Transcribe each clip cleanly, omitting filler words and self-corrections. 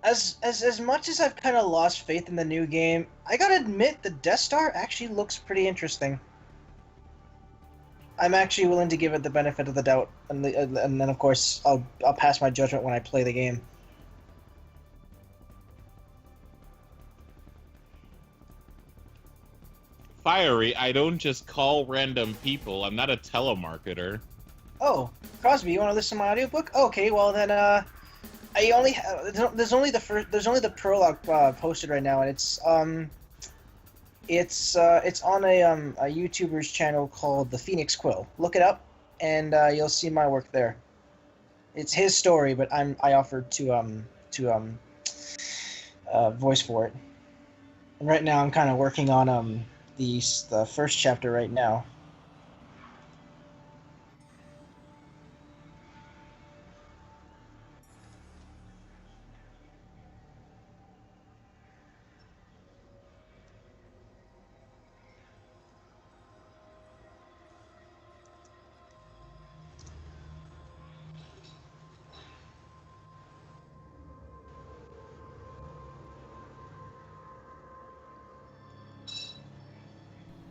As much as I've kind of lost faith in the new game, I gotta admit the Death Star actually looks pretty interesting. I'm actually willing to give it the benefit of the doubt, and then of course I'll pass my judgment when I play the game. Fiery, I don't just call random people. I'm not a telemarketer. Oh, Crosby, you want to listen to my audiobook? Okay, well then, I only have, there's only the prologue posted right now, and it's on a YouTuber's channel called The Phoenix Quill. Look it up, and you'll see my work there. It's his story, but I offered to voice for it. And right now I'm kind of working on the first chapter right now.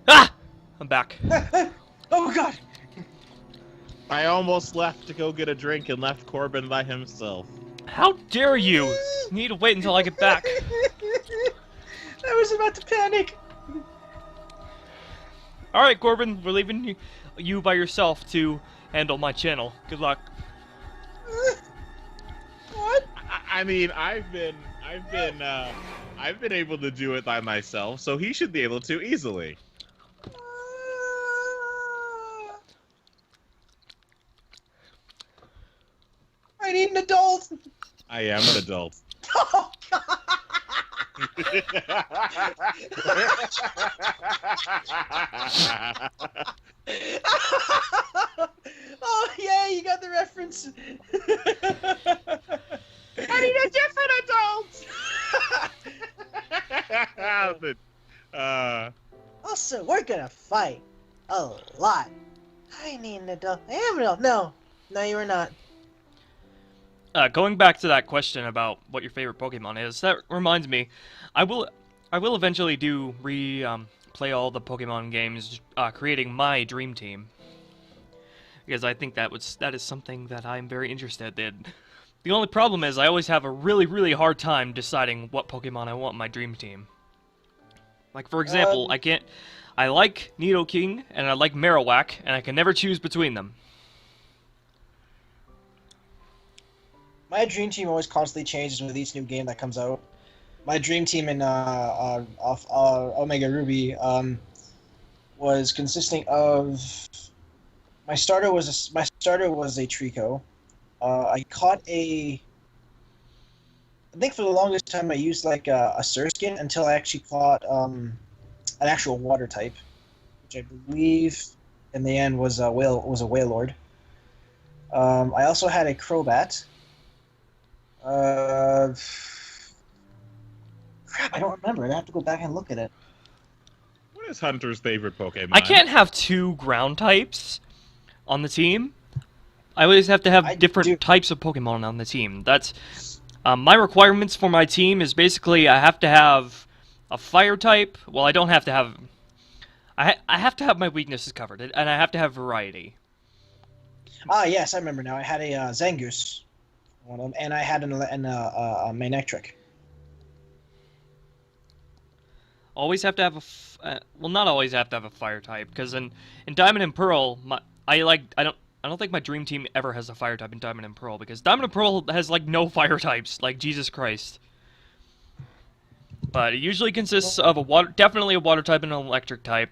Ah! I'm back. Oh god! I almost left to go get a drink and left Korban by himself. How dare you! You need to wait until I get back. I was about to panic. Alright, Korban, we're leaving you by yourself to handle my channel. Good luck. What? I mean, I've been able to do it by myself, so he should be able to easily. I need an adult. I am an adult. Oh god! Oh yeah, you got the reference. I need a different adult. Also, we're gonna fight a lot. I need an adult. I am an adult. No, you are not. Going back to that question about what your favorite Pokemon is, that reminds me, I will eventually play all the Pokemon games, creating my dream team, because I think that is something that I'm very interested in. The only problem is I always have a really hard time deciding what Pokemon I want in my dream team. Like for example, I like Nidoking and I like Marowak, and I can never choose between them. My dream team always constantly changes with each new game that comes out. My dream team in Omega Ruby was consisting of my starter was a Trico. I caught I think for the longest time I used like a Surskin until I actually caught an actual water type, which I believe in the end was a Wailord. I also had a Crobat. Crap, I don't remember. I have to go back and look at it. What is Hunter's favorite Pokemon? I can't have two ground types on the team. I always have to have different types of Pokemon on the team. That's my requirements for my team is basically I have to have a fire type. Well, I don't have to have. I have to have my weaknesses covered, and I have to have variety. Ah, yes, I remember now. I had a Zangoose. One of them, and I had a Manectric. Always have to have well, not always have to have a fire type, because in Diamond and Pearl, I don't think my dream team ever has a fire type in Diamond and Pearl, because Diamond and Pearl has like no fire types, like Jesus Christ. But it usually consists of definitely a water type and an electric type,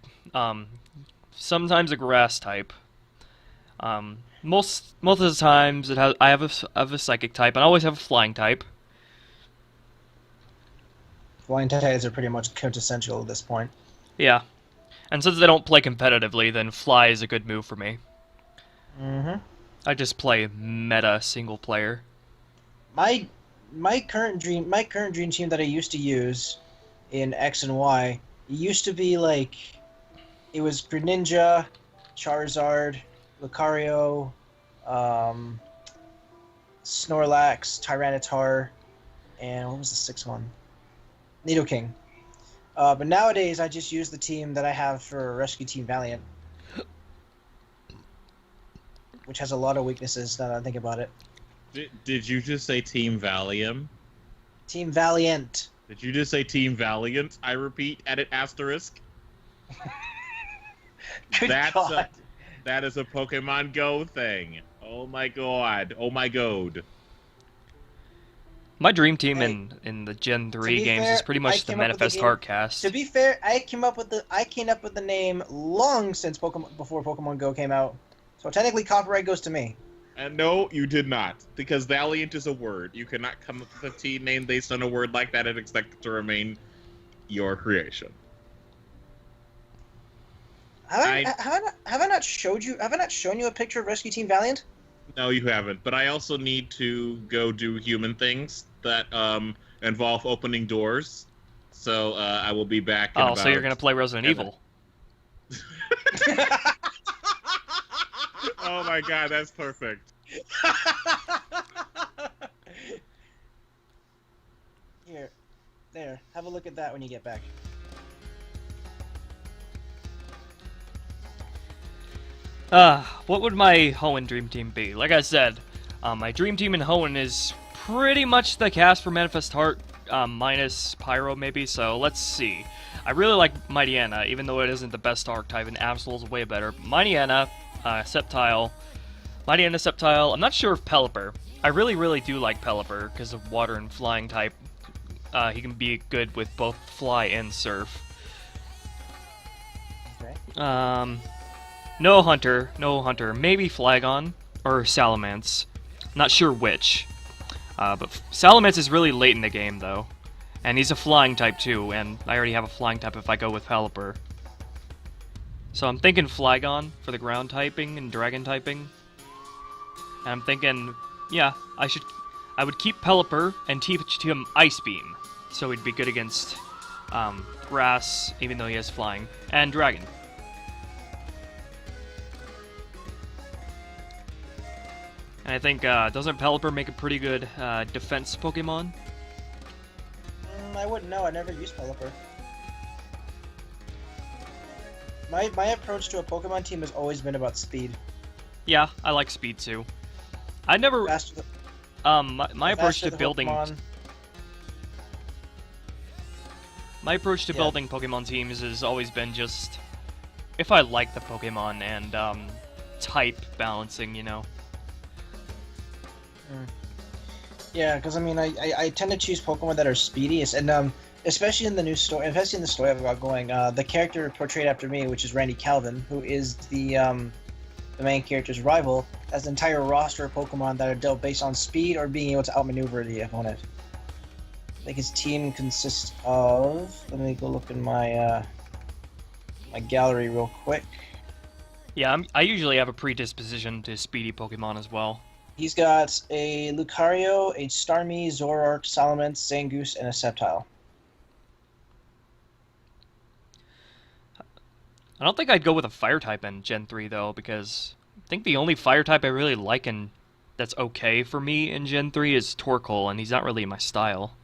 sometimes a grass type. Most of the times I have a psychic type, and I always have a flying type. Flying types are pretty much quintessential at this point. Yeah, and since they don't play competitively, then fly is a good move for me. Mm-hmm. I just play meta single player. My current dream team that I used to use in X and Y, it used to be like it was Greninja, Charizard, Lucario, Snorlax, Tyranitar, and what was the sixth one? Nidoking. But nowadays, I just use the team that I have for Rescue Team Valiant, which has a lot of weaknesses now that I think about it. Did you just say Team Valium? Team Valiant. Did you just say Team Valiant? I repeat, edit asterisk. Good God. That is a Pokemon Go thing. Oh my god. Oh my god. My dream team in the Gen 3 games is pretty much the Manifest Heart cast. To be fair, I came up with the name long since before Pokemon Go came out. So technically copyright goes to me. And no, you did not. Because Valiant is a word. You cannot come up with a team name based on a word like that and expect it to remain your creation. Have I not shown you a picture of Rescue Team Valiant? No, you haven't. But I also need to go do human things that involve opening doors. So I will be back in about... so you're going to play Resident Evil. Oh my god, that's perfect. There. Have a look at that when you get back. What would my Hoenn dream team be? Like I said, my dream team in Hoenn is pretty much the cast for Manifest Heart, minus Pyro maybe, so let's see. I really like Mightyena, even though it isn't the best archetype, and Absol's way better. Mightyena, Sceptile, Mightyena, Sceptile, I'm not sure if Pelipper. I really do like Pelipper, because of water and flying type. He can be good with both fly and surf. Okay. No Hunter, maybe Flagon, or Salamence. Not sure which. But Salamence is really late in the game, though. And he's a flying type, too, and I already have a flying type if I go with Pelipper. So I'm thinking Flagon for the ground typing and dragon typing. And I'm thinking, yeah, I would keep Pelipper and teach him Ice Beam. So he'd be good against grass, even though he has flying, and dragon. And I think, doesn't Pelipper make a pretty good defense Pokemon? I wouldn't know. I never used Pelipper. My approach to a Pokemon team has always been about speed. Yeah, I like speed too. I never... my approach to building... My approach to building Pokemon teams has always been just... if I like the Pokemon and, type balancing, you know? Yeah, because I mean, I tend to choose Pokemon that are speedy, and especially in the new story, especially in the story I've got going. The character portrayed after me, which is Randy Calvin, who is the main character's rival, has an entire roster of Pokemon that are dealt based on speed or being able to outmaneuver the opponent. I think his team consists of. Let me go look in my my gallery real quick. Yeah, I usually have a predisposition to speedy Pokemon as well. He's got a Lucario, a Starmie, Zoroark, Salamence, Zangoose, and a Sceptile. I don't think I'd go with a fire type in Gen 3 though, because I think the only fire type I really like and that's okay for me in Gen 3 is Torkoal, and he's not really my style.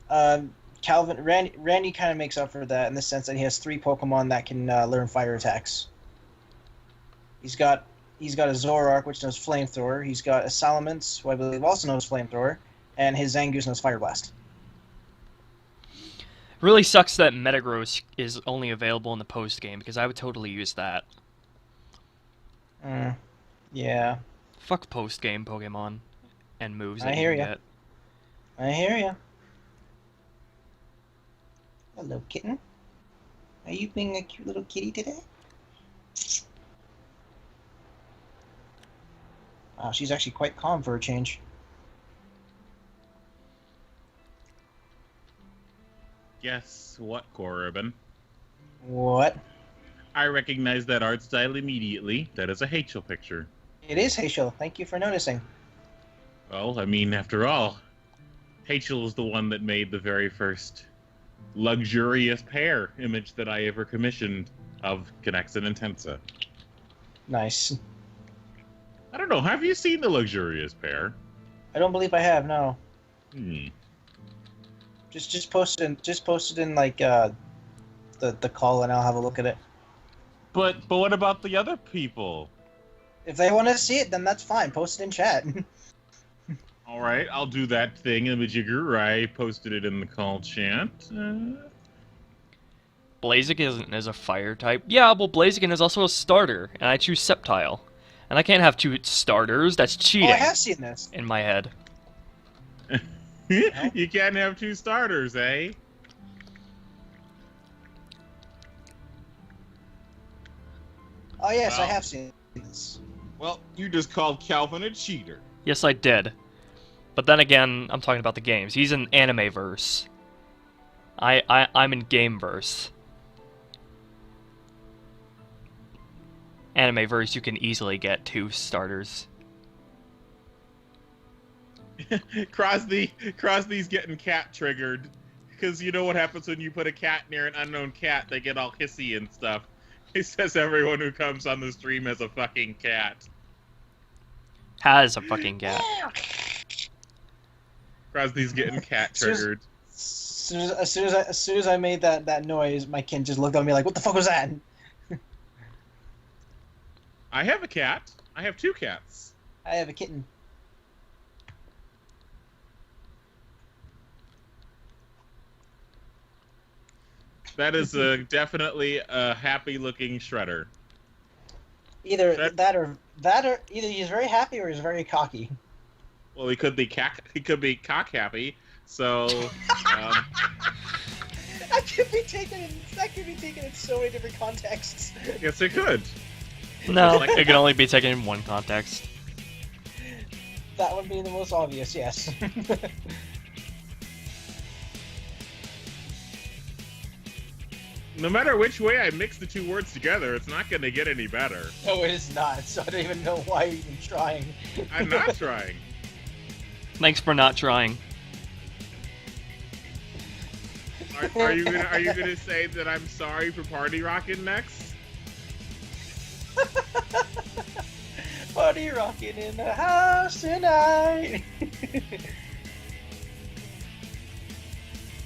Randy kind of makes up for that in the sense that he has 3 Pokemon that can learn fire attacks. He's got a Zoroark, which knows Flamethrower. He's got a Salamence, who I believe also knows Flamethrower, and his Zangoose knows Fire Blast. Really sucks that Metagross is only available in the post game, because I would totally use that. Yeah. Fuck post game Pokemon and moves. I hear ya. I hear ya. Hello, kitten. Are you being a cute little kitty today? Wow, she's actually quite calm for a change. Guess what, Korban? What? I recognize that art style immediately. That is a Hachel picture. It is Hachel. Thank you for noticing. Well, I mean, after all, Hachel is the one that made the very first luxurious pair image that I ever commissioned of Connexin and Tensa. Nice. I don't know, have you seen the luxurious pair? I don't believe I have. No. Hmm. Just post it in like the call, and I'll have a look at it. But what about the other people? If they want to see it, then that's fine. Post it in chat. All right, I'll do that thing, Imajigger. I posted it in the call chat. Blaziken is a fire type. Yeah, well, Blaziken is also a starter, and I choose Sceptile. And I can't have 2 starters. That's cheating. Oh, I have seen this. In my head. You can't have 2 starters, eh? Oh yes, Well. I have seen this. Well, you just called Calvin a cheater. Yes, I did. But then again, I'm talking about the games. He's in anime-verse. I'm in game-verse. Anime-verse, you can easily get 2 starters. Crosby's getting cat triggered. Because you know what happens when you put a cat near an unknown cat? They get all hissy and stuff. He says everyone who comes on the stream has a fucking cat. Has a fucking cat. Crosby's getting cat triggered. As soon as I made that noise, my kid just looked at me like, "What the fuck was that?" I have a cat. I have 2 cats. I have a kitten. That is definitely a happy-looking Shredder. Either that or either he's very happy or he's very cocky. Well, he could be cock happy. So, That could be taken in so many different contexts. yes, it could. No, it can only be taken in one context. That one being the most obvious, yes. No matter which way I mix the 2 words together, it's not going to get any better. No, it is not. So I don't even know why you're even trying. I'm not trying. Thanks for not trying. Are you gonna say that I'm sorry for party rocking next? Party rocking in the house tonight.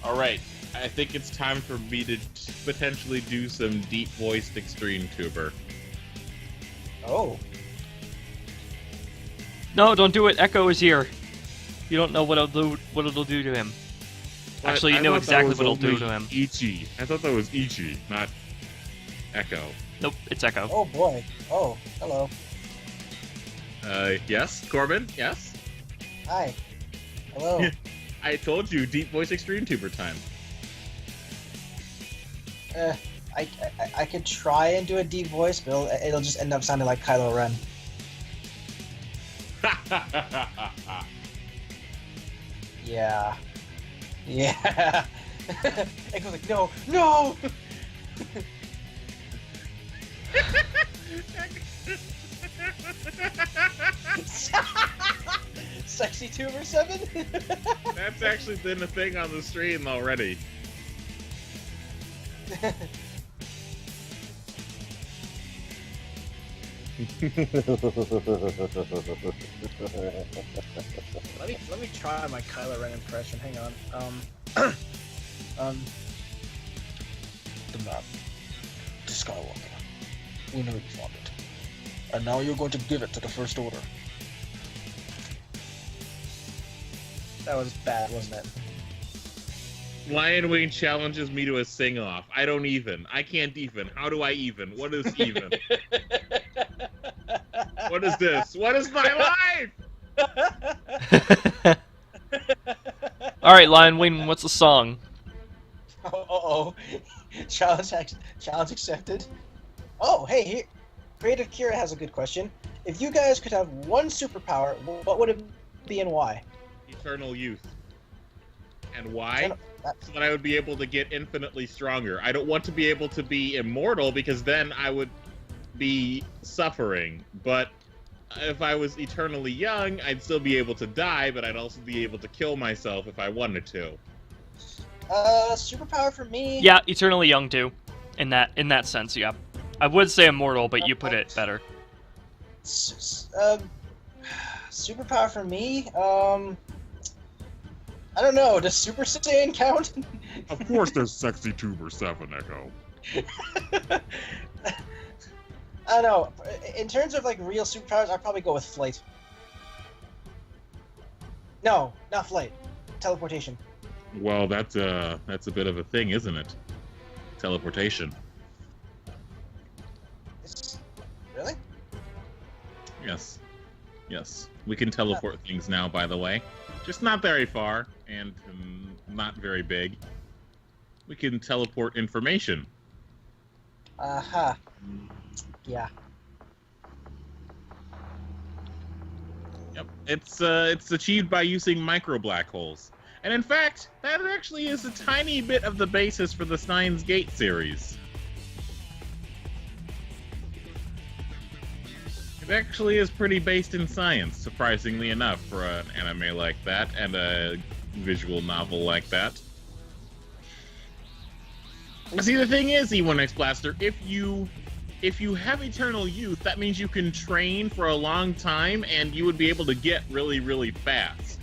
All right, I think it's time for me to potentially do some deep-voiced extreme tuber. Oh. No, don't do it. Echo is here. You don't know what it'll do to him. But Actually, you I know thought that exactly was what it'll do only to him. Ichi. I thought that was Ichi, not Echo. Nope, it's Echo. Oh boy. Oh, hello. Yes, Korban. Yes. Hi. Hello. I told you, deep voice extreme tuber time. I could try and do a deep voice, but it'll just end up sounding like Kylo Ren. Yeah. Yeah. It goes like, no, no! Sexy Tuber 7? That's actually been a thing on the stream already. Let me try my Kylo Ren impression. Hang on. The map to Skywalker. We know you found it, and now you're going to give it to the First Order. That was bad, wasn't it? Lion Wing challenges me to a sing-off. I don't even. I can't even. How do I even? What is even? What is this? What is my life? Alright, Lion Wing, what's the song? Oh. Challenge accepted. Oh, hey, here. Creative Kira has a good question. If you guys could have one superpower, what would it be and why? Eternal youth. And why? So that I would be able to get infinitely stronger. I don't want to be able to be immortal because then I would be suffering. But if I was eternally young, I'd still be able to die, but I'd also be able to kill myself if I wanted to. Superpower for me. Yeah, eternally young too. In that sense, yeah. I would say immortal, but you put it better. Superpower for me? I don't know. Does Super Saiyan count? Of course, there's XtremetuberVII, Echo. I don't know. In terms of like real superpowers, I'd probably go with flight. No, not flight. Teleportation. Well, that's a bit of a thing, isn't it? Teleportation. Really? Yes. Yes. We can teleport things now, by the way. Just not very far, and not very big. We can teleport information. Uh-huh. Yeah. Yep. It's achieved by using micro black holes. And in fact, that actually is a tiny bit of the basis for the Steins Gate series. It actually is pretty based in science, surprisingly enough, for an anime like that, and a visual novel like that. See, the thing is, E1X Blaster, if you have eternal youth, that means you can train for a long time, and you would be able to get really, really fast.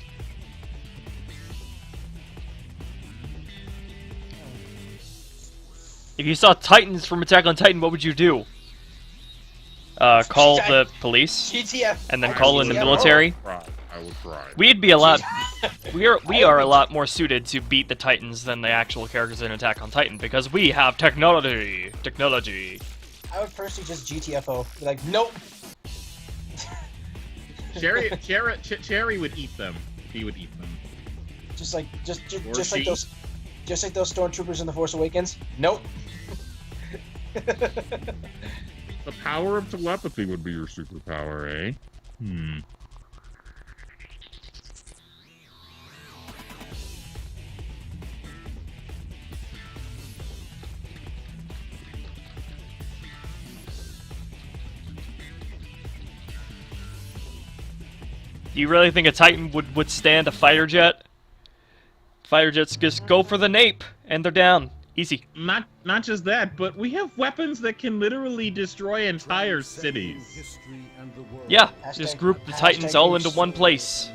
If you saw Titans from Attack on Titan, what would you do? Call the police, GTF. and then call in the military. I would try. We'd be a lot. We are a lot more suited to beat the Titans than the actual characters in Attack on Titan because we have technology. I would personally just GTFO. Be like, nope. Cherry would eat them. He would eat them. Just like those stormtroopers in The Force Awakens. Nope. The power of telepathy would be your superpower, eh? Do you really think a Titan would withstand a fighter jet? Fighter jets just go for the nape, and they're down. Easy. Not just that, but we have weapons that can literally destroy entire cities. Yeah, just group the Titans all into one place.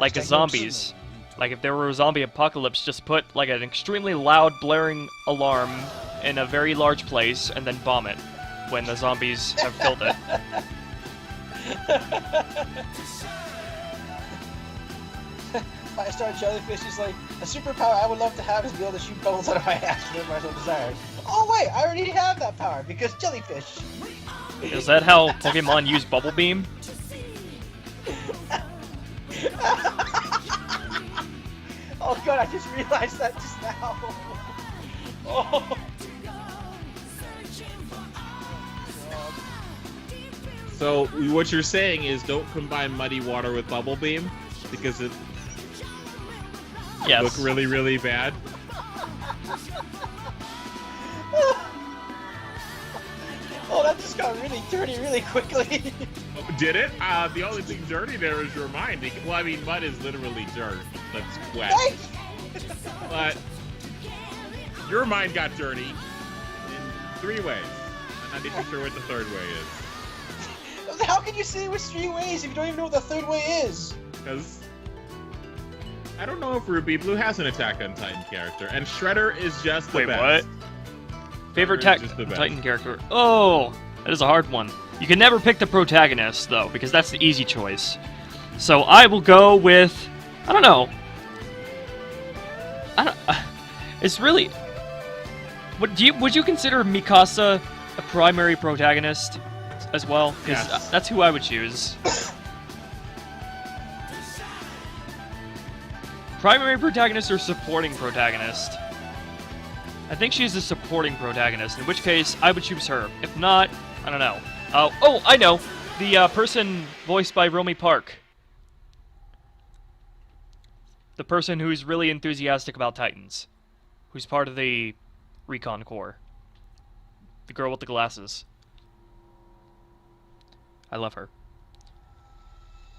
Like a zombies. Like if there were a zombie apocalypse, just put like an extremely loud blaring alarm in a very large place and then bomb it when the zombies have filled it. Five-star jellyfish is like, a superpower I would love to have is be able to shoot bubbles out of my ass whenever I so desire. Oh wait, I already have that power because jellyfish. Is that how Pokemon use Bubble Beam? Oh god, I just realized that just now. Oh. So what you're saying is don't combine Muddy Water with Bubble Beam because it look really, really bad. Oh, that just got really dirty really quickly. Did it? The only thing dirty there is your mind. Well, I mean, mud is literally dirt that's wet. But your mind got dirty in 3 ways. I'm not even sure what the 3rd way is. How can you say it was 3 ways if you don't even know what the 3rd way is? Because I don't know if Ruby Blue has an Attack on Titan character, and Shredder is just the best. Wait, what? Favorite Titan character? Oh, that is a hard one. You can never pick the protagonist, though, because that's the easy choice. So I will go with... I don't know. It's really... Would you consider Mikasa a primary protagonist as well? Because yes. That's who I would choose. Primary protagonist or supporting protagonist? I think she's a supporting protagonist, in which case I would choose her. If not, I don't know. Oh, I know! The person voiced by Romy Park. The person who's really enthusiastic about Titans. Who's part of the Recon Corps. The girl with the glasses. I love her.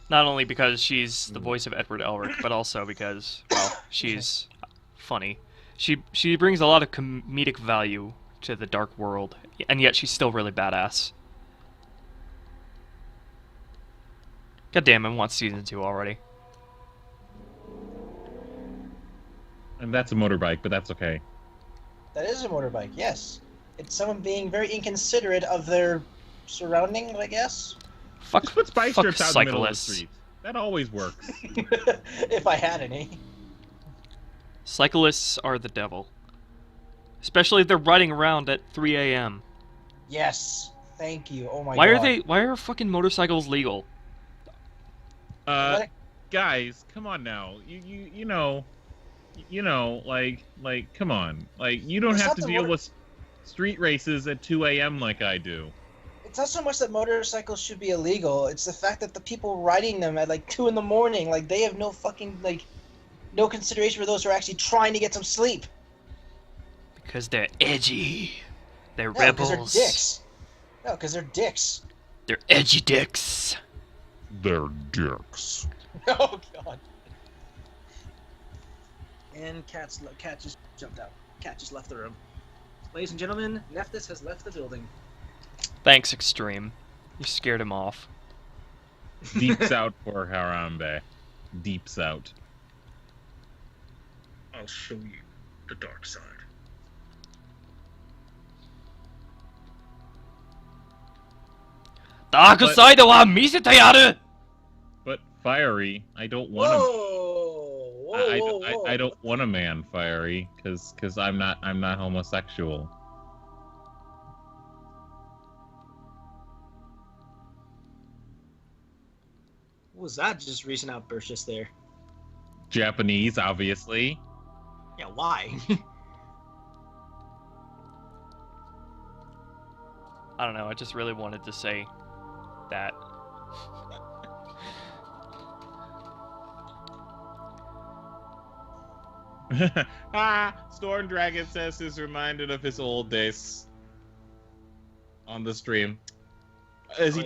Not only because she's the voice of Edward Elric, but also because, well, she's funny. She brings a lot of comedic value to the dark world, and yet she's still really badass. God damn, I want season 2 already. And that's a motorbike, but that's okay. That is a motorbike, yes. It's someone being very inconsiderate of their surroundings, I guess. Fuck, Just put spike fuck strips out in the middle of the cyclists. street. That always works. If I had any. Cyclists are the devil. Especially if they're riding around at 3 a.m. Yes. Thank you. Oh my Why god. why are fucking motorcycles legal? Guys, come on now. You know, like, come on. Like, you don't It's have not to the deal motor- with street races at 2 a.m. like I do. It's not so much that motorcycles should be illegal, it's the fact that the people riding them at like 2 in the morning, like they have no fucking, like, no consideration for those who are actually trying to get some sleep. Because they're edgy. They're No, because rebels. they're dicks. No, because they're dicks. They're edgy dicks. They're dicks. Oh god. And cat just jumped out. Cat just left the room. Ladies and gentlemen, Nephthys has left the building. Thanks, Extreme. You scared him off. Deeps out for Harambe. Deeps out. I'll show you the dark side. Dark side wa misete yaru! But Fiery, I don't want Whoa! I don't want a man, Fiery, because I'm not homosexual. What was that just recent outburst just there? Japanese, obviously. Yeah, why? I don't know, I just really wanted to say that. Storm Dragon says he's reminded of his old days on the stream. Is he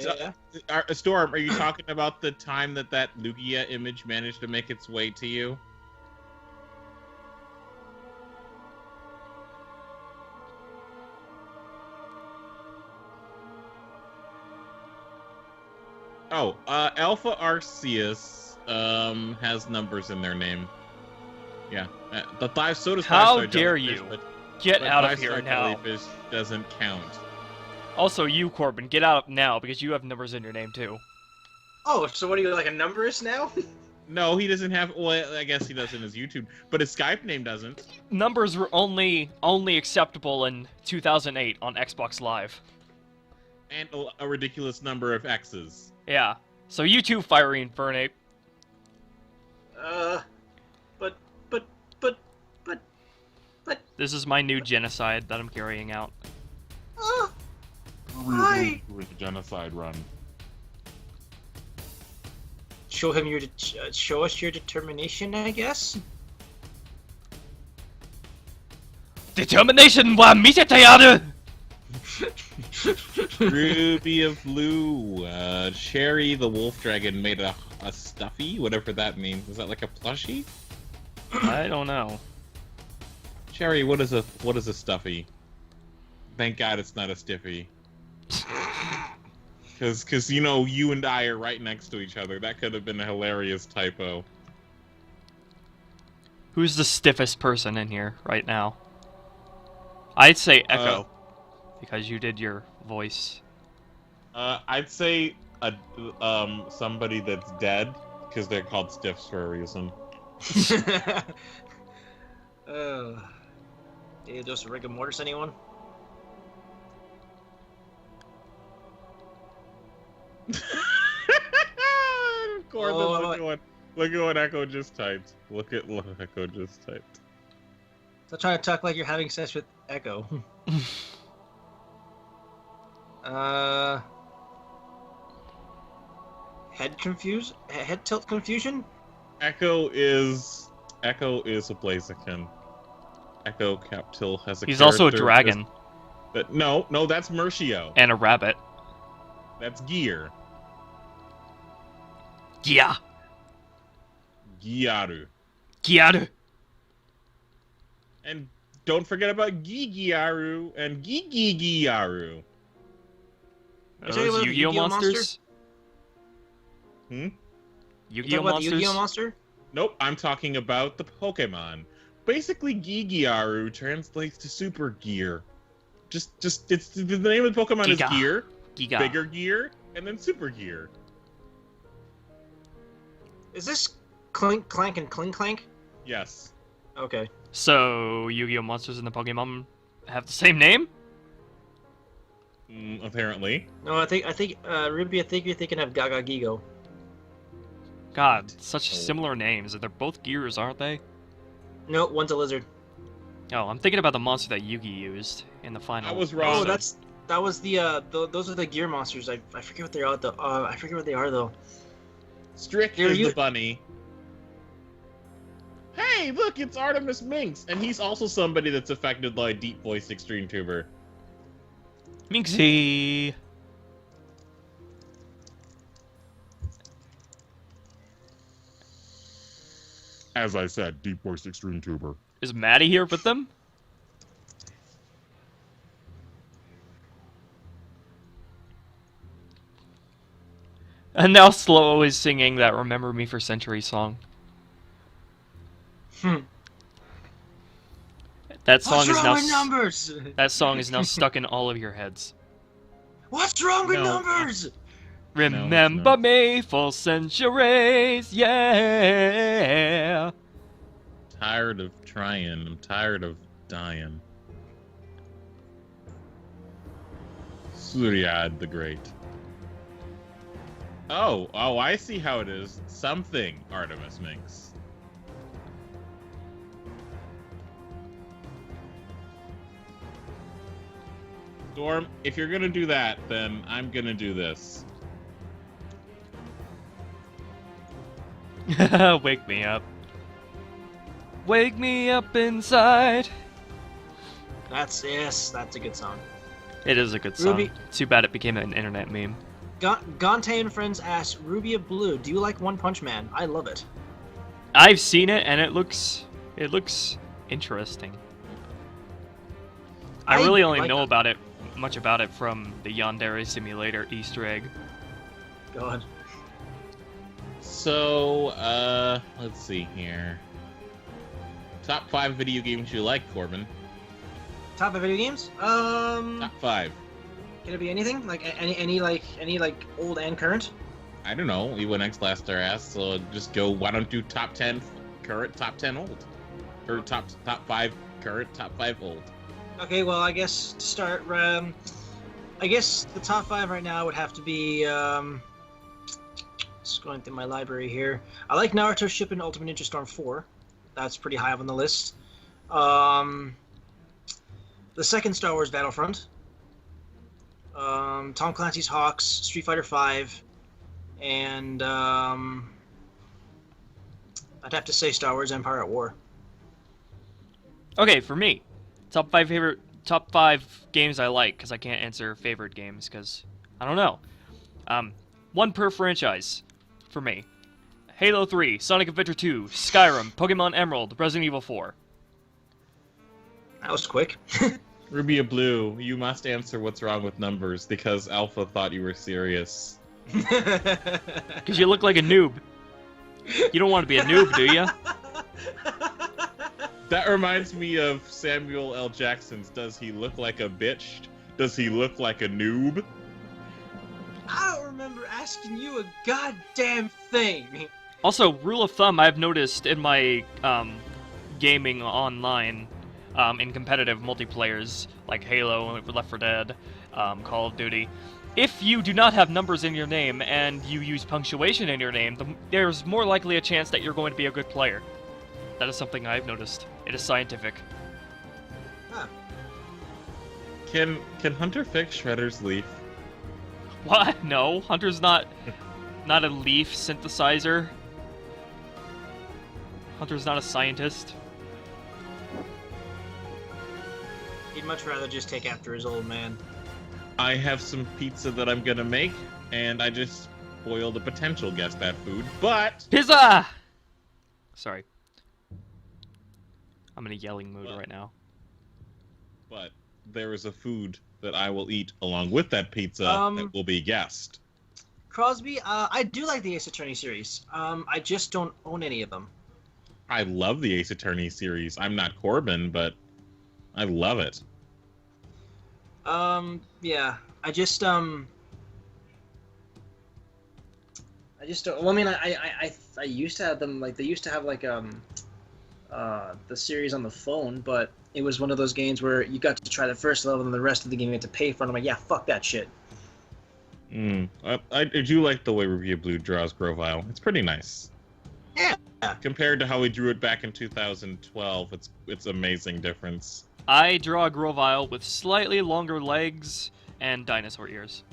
Storm, are you talking about the time that Lugia image managed to make its way to you? Oh, Alpha Arceus has numbers in their name. Yeah, the five sodas. How dare you! Get out of here now. Jellyfish doesn't count. Also, you, Korban, get out now because you have numbers in your name too. Oh, so what are you, like a numberist now? No, he doesn't have. Well, I guess he does in his YouTube, but his Skype name doesn't. Numbers were only acceptable in 2008 on Xbox Live. And a ridiculous number of X's. Yeah. So you too, Fiery Infernape. But... This is my new genocide that I'm carrying out. Why? With the genocide run. Show him show us your determination, I guess? Determination wa misete yaru! Ruby of Blue. Cherry the Wolf Dragon made a stuffy, whatever that means. Is that like a plushie? I don't know. Cherry, what is a stuffy? Thank God it's not a stiffy. Cause you know you and I are right next to each other. That could have been a hilarious typo. Who's the stiffest person in here right now? I'd say Echo. Because you did your voice. I'd say somebody that's dead, because they're called stiffs for a reason. Just rigor mortis, anyone? Korban, look at what Echo just typed. Look at what Echo just typed. Stop trying to talk like you're having sex with Echo. Head tilt confusion? Echo is a Blaziken. Echo Captil has a He's also a character dragon. But no, that's Mercio. And a rabbit. That's Gear. Gia. Giaru. Giaru. And don't forget about Gigiaru and Gigigiaru. Are those Yu-Gi-Oh monsters? Hmm? Yu-Gi-Oh monsters? The Yu-Gi-Oh monster? Nope, I'm talking about the Pokemon. Basically, Gigiaru translates to Super Gear. It's the name of the Pokemon is Gear, Bigger Gear, and then Super Gear. Is this Clink Clank and Clink Clank? Yes. Okay. So, Yu-Gi-Oh monsters and the Pokemon have the same name? Apparently. No, I think Ruby, I think you're thinking of Gaga Gigo. God, such similar names. They're both gears, aren't they? No, one's a lizard. Oh, I'm thinking about the monster that Yugi used in the final. I was wrong. Oh, that was the those are the gear monsters. I forget what they are though. I forget what they are though. Strick is the bunny. Hey, look, it's Artemis Minx, and he's also somebody that's affected by deep voice extreme tuber. Minxie. As I said, deep voice extreme tuber. Is Maddie here with them? And now Slow is singing that Remember Me for Century song. That song is now numbers? That song is now stuck in all of your heads. What's wrong with numbers? Remember me for centuries, yeah. Tired of trying. I'm tired of dying. Suryad the Great. Oh, I see how it is. Something Artemis Minx. Storm, if you're gonna do that, then I'm gonna do this. Wake me up. Wake me up inside. That's a good song. It is a good song. Ruby. Too bad it became an internet meme. Gante and Friends asked, Ruby of Blue, do you like One Punch Man? I love it. I've seen it and it looks interesting. I really only know much about it from the Yandere Simulator Easter egg. God. So, let's see here. Top 5 video games you like, Korban. Top 5 video games? Top 5. Can it be anything? Like any old and current? I don't know. We went X last our ass, so just go. Why don't do top 10 current, top 10 old, or top 5 current, top 5 old. Okay, well I guess to start, I guess the top 5 right now would have to be just going through my library here. I like Naruto Shippuden Ultimate Ninja Storm 4. That's pretty high up on the list. The second Star Wars Battlefront. Tom Clancy's Hawks, Street Fighter V, and I'd have to say Star Wars Empire at War. Okay, for me, top 5 games I like, because I can't answer favorite games, because I don't know. One per franchise for me. Halo 3, Sonic Adventure 2, Skyrim, Pokemon Emerald, Resident Evil 4. That was quick. Ruby of Blue, you must answer what's wrong with numbers, because Alpha thought you were serious. Because you look like a noob. You don't want to be a noob, do you? That reminds me of Samuel L. Jackson's Does He Look Like a Bitch? Does he look like a noob? I don't remember asking you a goddamn thing. Also, rule of thumb I've noticed in my gaming online in competitive multiplayers like Halo, Left 4 Dead, Call of Duty, if you do not have numbers in your name and you use punctuation in your name, there's more likely a chance that you're going to be a good player. That is something I've noticed. It is scientific. Huh. Can Hunter fix Shredder's leaf? What? No, Hunter's not a leaf synthesizer. Hunter's not a scientist. He'd much rather just take after his old man. I have some pizza that I'm gonna make, and I just boiled a potential guess that food, but... Pizza! Sorry. I'm in a yelling mood right now. But there is a food that I will eat along with that pizza that will be guessed. Crosby, I do like the Ace Attorney series. I just don't own any of them. I love the Ace Attorney series. I'm not Korban, but I love it. Yeah. I just don't. Well, I mean, I used to have them. Like they used to have like the series on the phone, but it was one of those games where you got to try the first level and the rest of the game you had to pay for. And I'm like, yeah, fuck that shit. I do like the way Ruby of Blue draws Grovyle. It's pretty nice. Yeah. Compared to how we drew it back in 2012, it's amazing difference. I draw a Grovyle with slightly longer legs and dinosaur ears.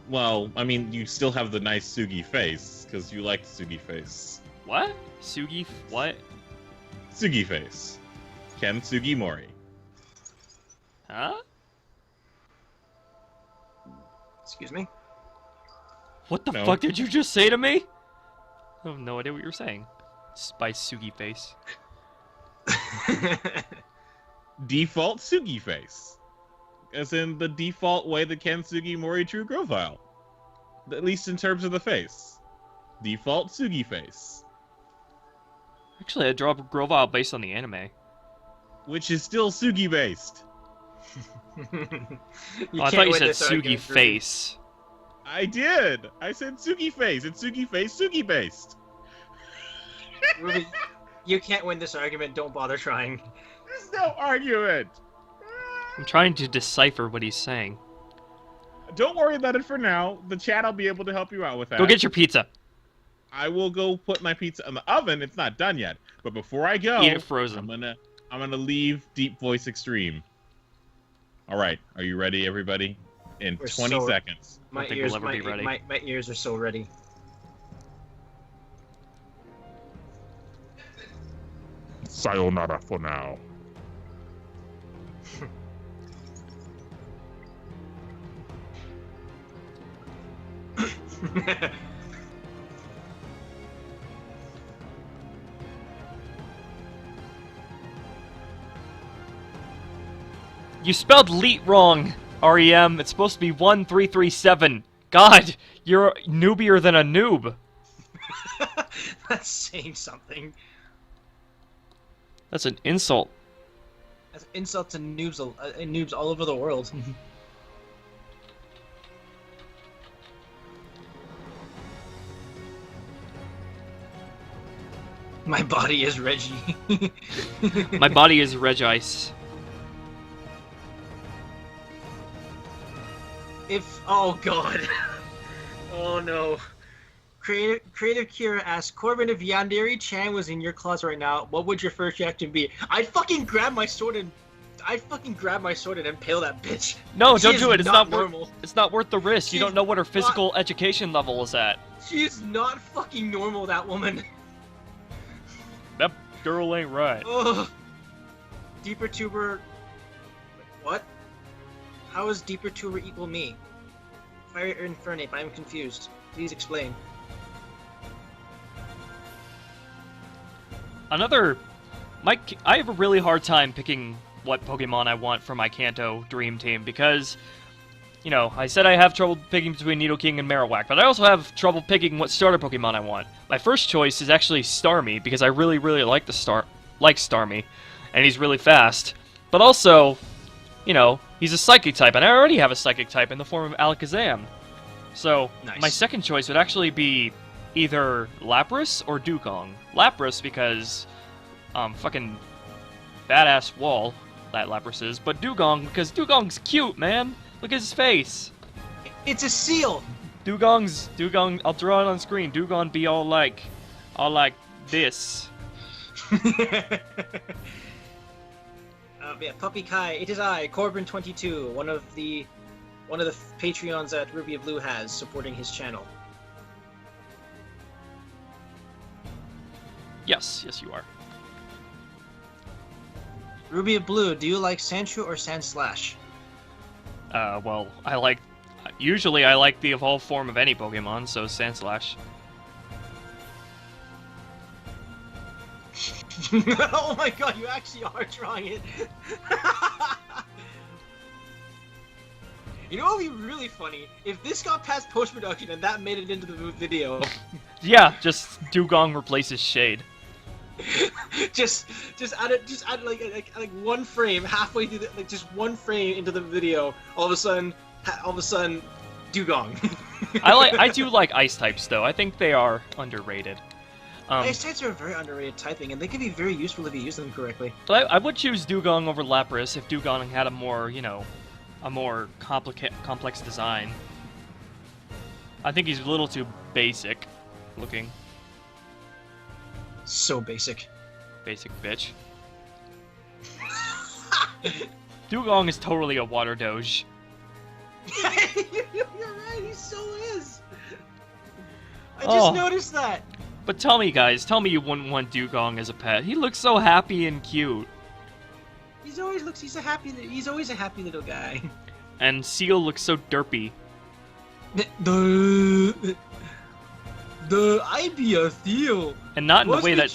Well, I mean, you still have the nice Sugi face, because you like Sugi face. What? Sugi? What? Sugi face. Ken Sugimori. Huh? Excuse me? What the fuck did you just say to me? I have no idea what you're saying. By Sugi face. Default Sugi face. As in the default way that Ken Sugimori drew Grovyle. At least in terms of the face. Default Sugi face. Actually, I draw Grovyle based on the anime. Which is still Sugi based. I thought you said Sugi face. I did! I said Sugi face. It's Sugi face, Sugi based. Ruby, you can't win this argument. Don't bother trying. There's no argument! I'm trying to decipher what he's saying. Don't worry about it for now. The chat will be able to help you out with that. Go get your pizza. I will go put my pizza in the oven. It's not done yet. But before I go, eat it frozen. I'm gonna leave Deep Voice Extreme. All right, are you ready, everybody? In 20 seconds. My ears are so ready. Sayonara for now. You spelled LEET wrong, REM. It's supposed to be 1337. God, you're noobier than a noob. That's saying something. That's an insult. That's an insult to noobs all over the world. My body is Reggie. My body is Regice. Oh god. Oh no. Creative Kira asks, Corbin, if Yandere-chan was in your closet right now, what would your first reaction be? I'd fucking grab my sword and impale that bitch. No, don't do it. It's not normal. It's not worth the risk. You don't know what her physical education level is at. She is not fucking normal, that woman. That girl ain't right. Ugh. Deeper Tuber. What? How is Deeper Tuber equal me? Fire Infernape, I am confused. Please explain. I have a really hard time picking what Pokemon I want for my Kanto Dream Team because, you know, I said I have trouble picking between Nidoking and Marowak, but I also have trouble picking what starter Pokemon I want. My first choice is actually Starmie because I really like Starmie, and he's really fast. But also, you know, he's a Psychic type, and I already have a Psychic type in the form of Alakazam. So, nice. My second choice would actually be either Lapras or Jewgong. Lapras because, fucking badass wall that Lapras is, but Jewgong because Dugong's cute, man. Look at his face. It's a seal. Jewgong. I'll draw it on screen. Jewgong be all like this. Yeah, Puppy Kai. It is I, Corbin22, one of the Patreons that Ruby of Blue has supporting his channel. Yes, you are. Ruby of Blue, do you like Sandshrew or Sandslash? Well, usually I like the evolved form of any Pokemon, so Sandslash. Oh my god, you actually are drawing it! You know what would be really funny? If this got past post-production and that made it into the video. Yeah, just Jewgong replaces Shade. just add like one frame halfway through just one frame into the video. All of a sudden, Jewgong. I do like ice types though. I think they are underrated. Ice types are very underrated typing, and they can be very useful if you use them correctly. But I would choose Jewgong over Lapras if Jewgong had a more, a more complex design. I think he's a little too basic looking. So basic. Basic bitch. Jewgong is totally a water doge. You're right, he so is. I just noticed that. But tell me, guys, you wouldn't want Jewgong as a pet. He looks so happy and cute. He's always a happy little guy. And Seal looks so derpy. The I be a Seal. And not in the way that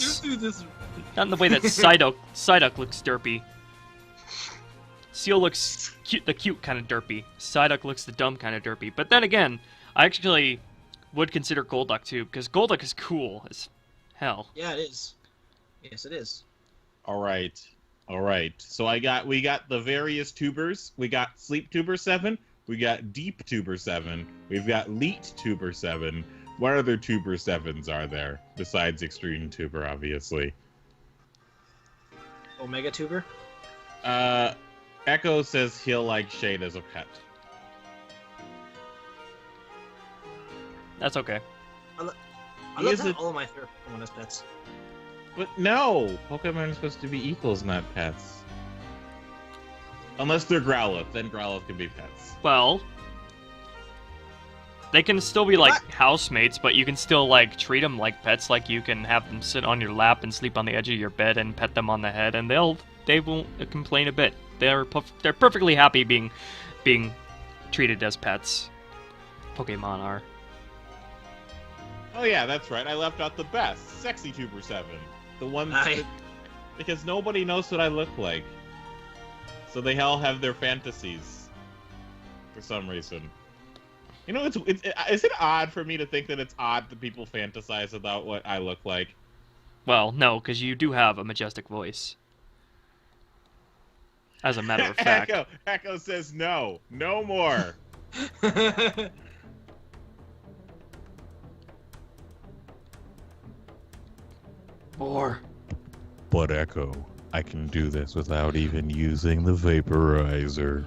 Psyduck looks derpy. Seal looks cute, the cute kind of derpy. Psyduck looks the dumb kind of derpy. But then again, I actually would consider Golduck too, because Golduck is cool as hell. Yeah, it is. Yes, it is. All right. So we got the various tubers. We got SleepTuber7. We got DeepTuber7. We've got LeetTuber7. What other Tuber 7s are there besides Extreme Tuber, obviously? Omega Tuber? Echo says he'll like Shade as a pet. That's okay. I love that all of my favorite Pokemon as pets. But no! Pokemon are supposed to be equals, not pets. Unless they're Growlithe, then Growlithe can be pets. Well, they can still be like housemates, but you can still like treat them like pets. Like you can have them sit on your lap and sleep on the edge of your bed and pet them on the head, and they won't complain a bit. They're perfectly happy being treated as pets. Pokemon are. Oh yeah, that's right. I left out the best, Sexy Tuber 7, the one because nobody knows what I look like, so they all have their fantasies for some reason. You know, is it odd for me to think that it's odd that people fantasize about what I look like? Well, no, because you do have a majestic voice. As a matter of fact. Echo says no more. More. But Echo, I can do this without even using the vaporizer.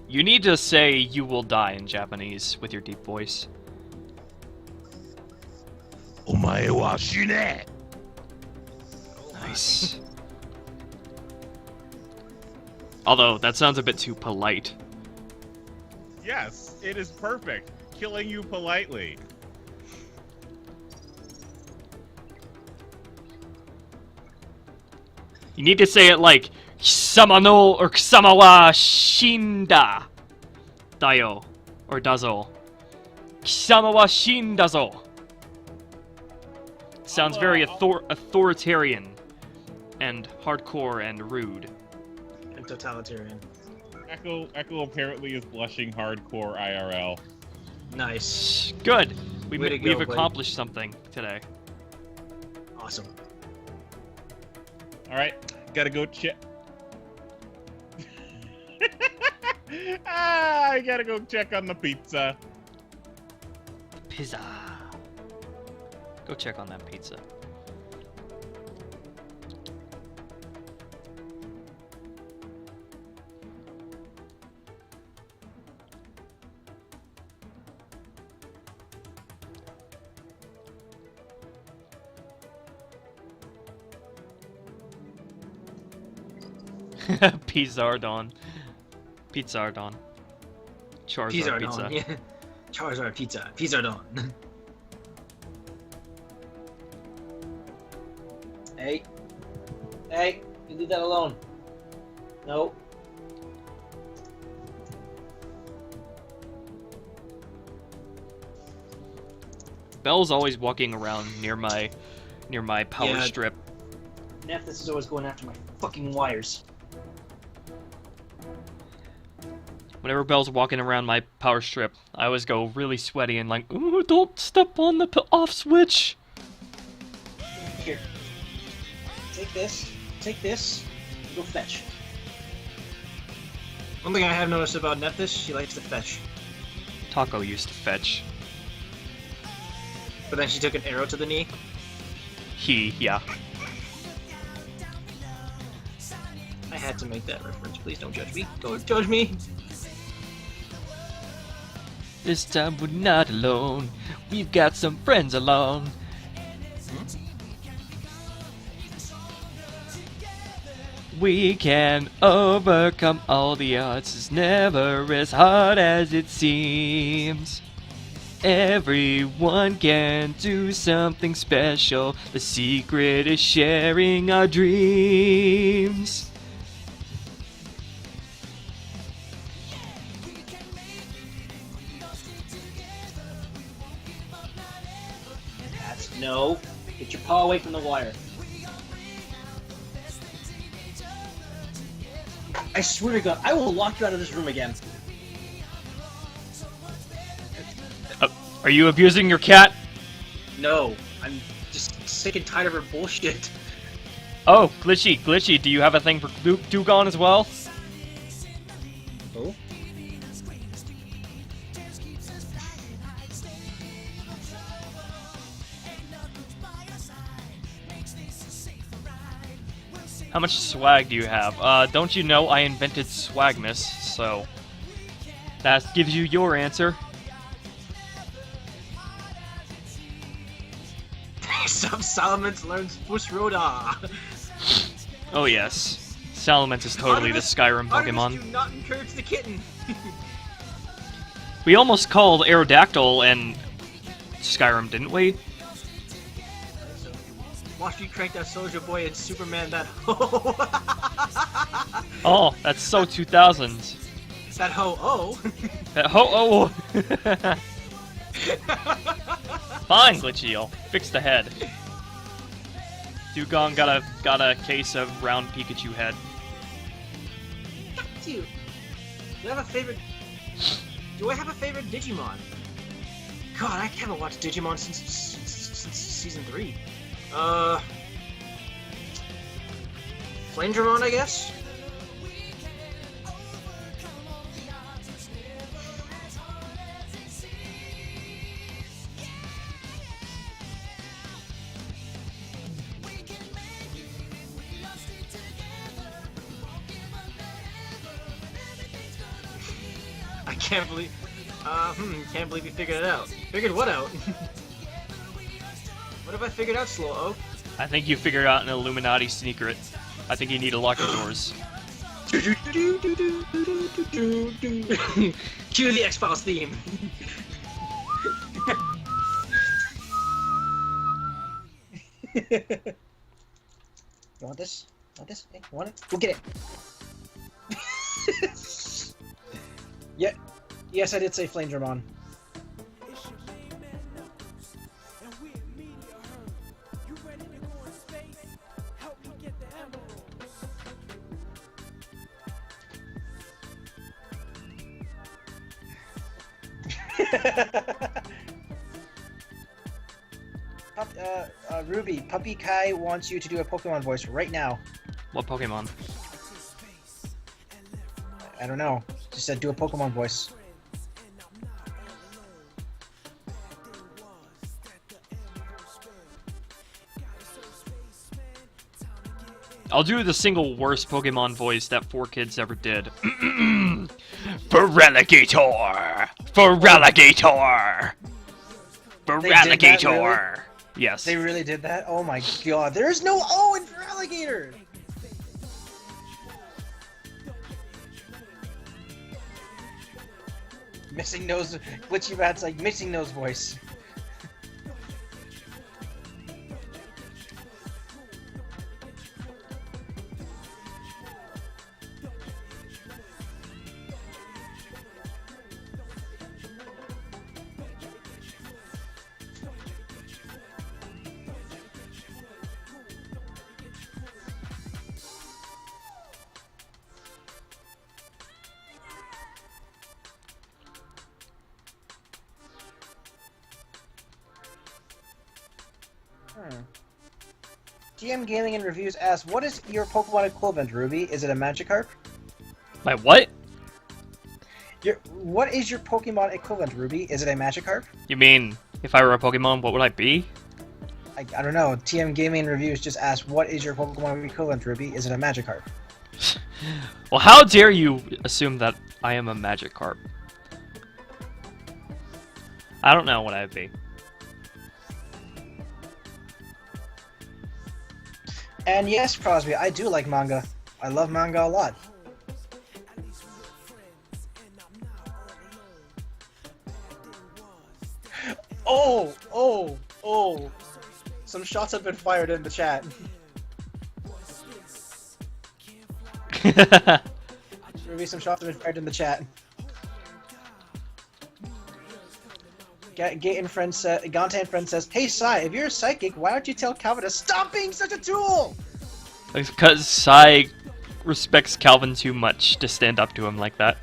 You need to say "you will die" in Japanese with your deep voice. Omae wa shine! Nice. Although, that sounds a bit too polite. Yes, it is perfect. Killing you politely. You need to say it like "Kisama no" or "Kisama wa shinda dayo" or "dazo." "Kisama wa shinda zo." Sounds very authoritarian and hardcore and rude. And totalitarian. Echo apparently is blushing hardcore IRL. Nice. Good. We've accomplished something today. Awesome. All right, gotta go check. I gotta go check on the pizza. Pizza. Go check on that pizza. Pizzardon. Pizzardon. Charizard pizza. Yeah. Charizard pizza. Pizzardon. Hey, you leave that alone. No. Belle's always walking around near my power strip. Nephthys is always going after my fucking wires. Whenever Belle's walking around my power strip, I always go really sweaty and like, ooh, don't step on the off switch. Here. Take this. Take this. Go fetch. One thing I have noticed about Nephthys, she likes to fetch. Taco used to fetch. But then she took an arrow to the knee. Yeah. I had to make that reference. Please don't judge me. Don't judge me. This time we're not alone. We've got some friends along. We can overcome all the odds. It's never as hard as it seems. Everyone can do something special. The secret is sharing our dreams. No. Get your paw away from the wire. I swear to God, I will lock you out of this room again. Are you abusing your cat? No. I'm just sick and tired of her bullshit. Oh, Glitchy, do you have a thing for Jewgong as well? Oh? How much swag do you have? Don't you know I invented Swagmas, so that gives you your answer. Some Salamence learns Fusroda. Oh yes, Salamence is totally the Skyrim Pokemon. Do not encourage the kitten. We almost called Aerodactyl and Skyrim, didn't we? Watch you crank that Soldier Boy and Superman that ho. Oh, that's so 2000s. That ho-oh. That ho-oh. Fine, Glitchy, I'll fix the head. Jewgong got a case of round Pikachu head. Dude, do I have a favorite Digimon? God, I haven't watched Digimon since season 3. Flamedramon, I guess? Can't believe you figured it out. Figured what out? What have I figured out, Slow-O? I think you figured out an Illuminati secret. I think you need to lock your doors. Cue the X-Files theme. You want this? Want this? Hey, you want it? Go get it. Yeah. Yes, I did say Flamedramon. Ruby, Puppy Kai wants you to do a Pokemon voice right now. What Pokemon? I don't know. Just said do a Pokemon voice. I'll do the single worst Pokemon voice that 4Kids ever did. Feraligatr! Feraligatr! Feraligatr! Yes. They really did that? Oh my god, there's no O in Feraligatr! Missing nose, Glitchywad's like missing nose voice. TM Gaming and Reviews asks, what is your Pokemon equivalent, Ruby? Is it a Magikarp? My what? What is your Pokemon equivalent, Ruby? Is it a Magikarp? You mean, if I were a Pokemon, what would I be? I don't know. TM Gaming and Reviews just asked, what is your Pokemon equivalent, Ruby? Is it a Magikarp? Well, how dare you assume that I am a Magikarp? I don't know what I'd be. And yes, Crosby, I do like manga. I love manga a lot. Oh! Some shots have been fired in the chat. Ruby, some shots have been fired in the chat. Gante and friend says, "Hey Sai, if you're a psychic, why don't you tell Calvin to stop being such a tool?" Because Sai respects Calvin too much to stand up to him like that.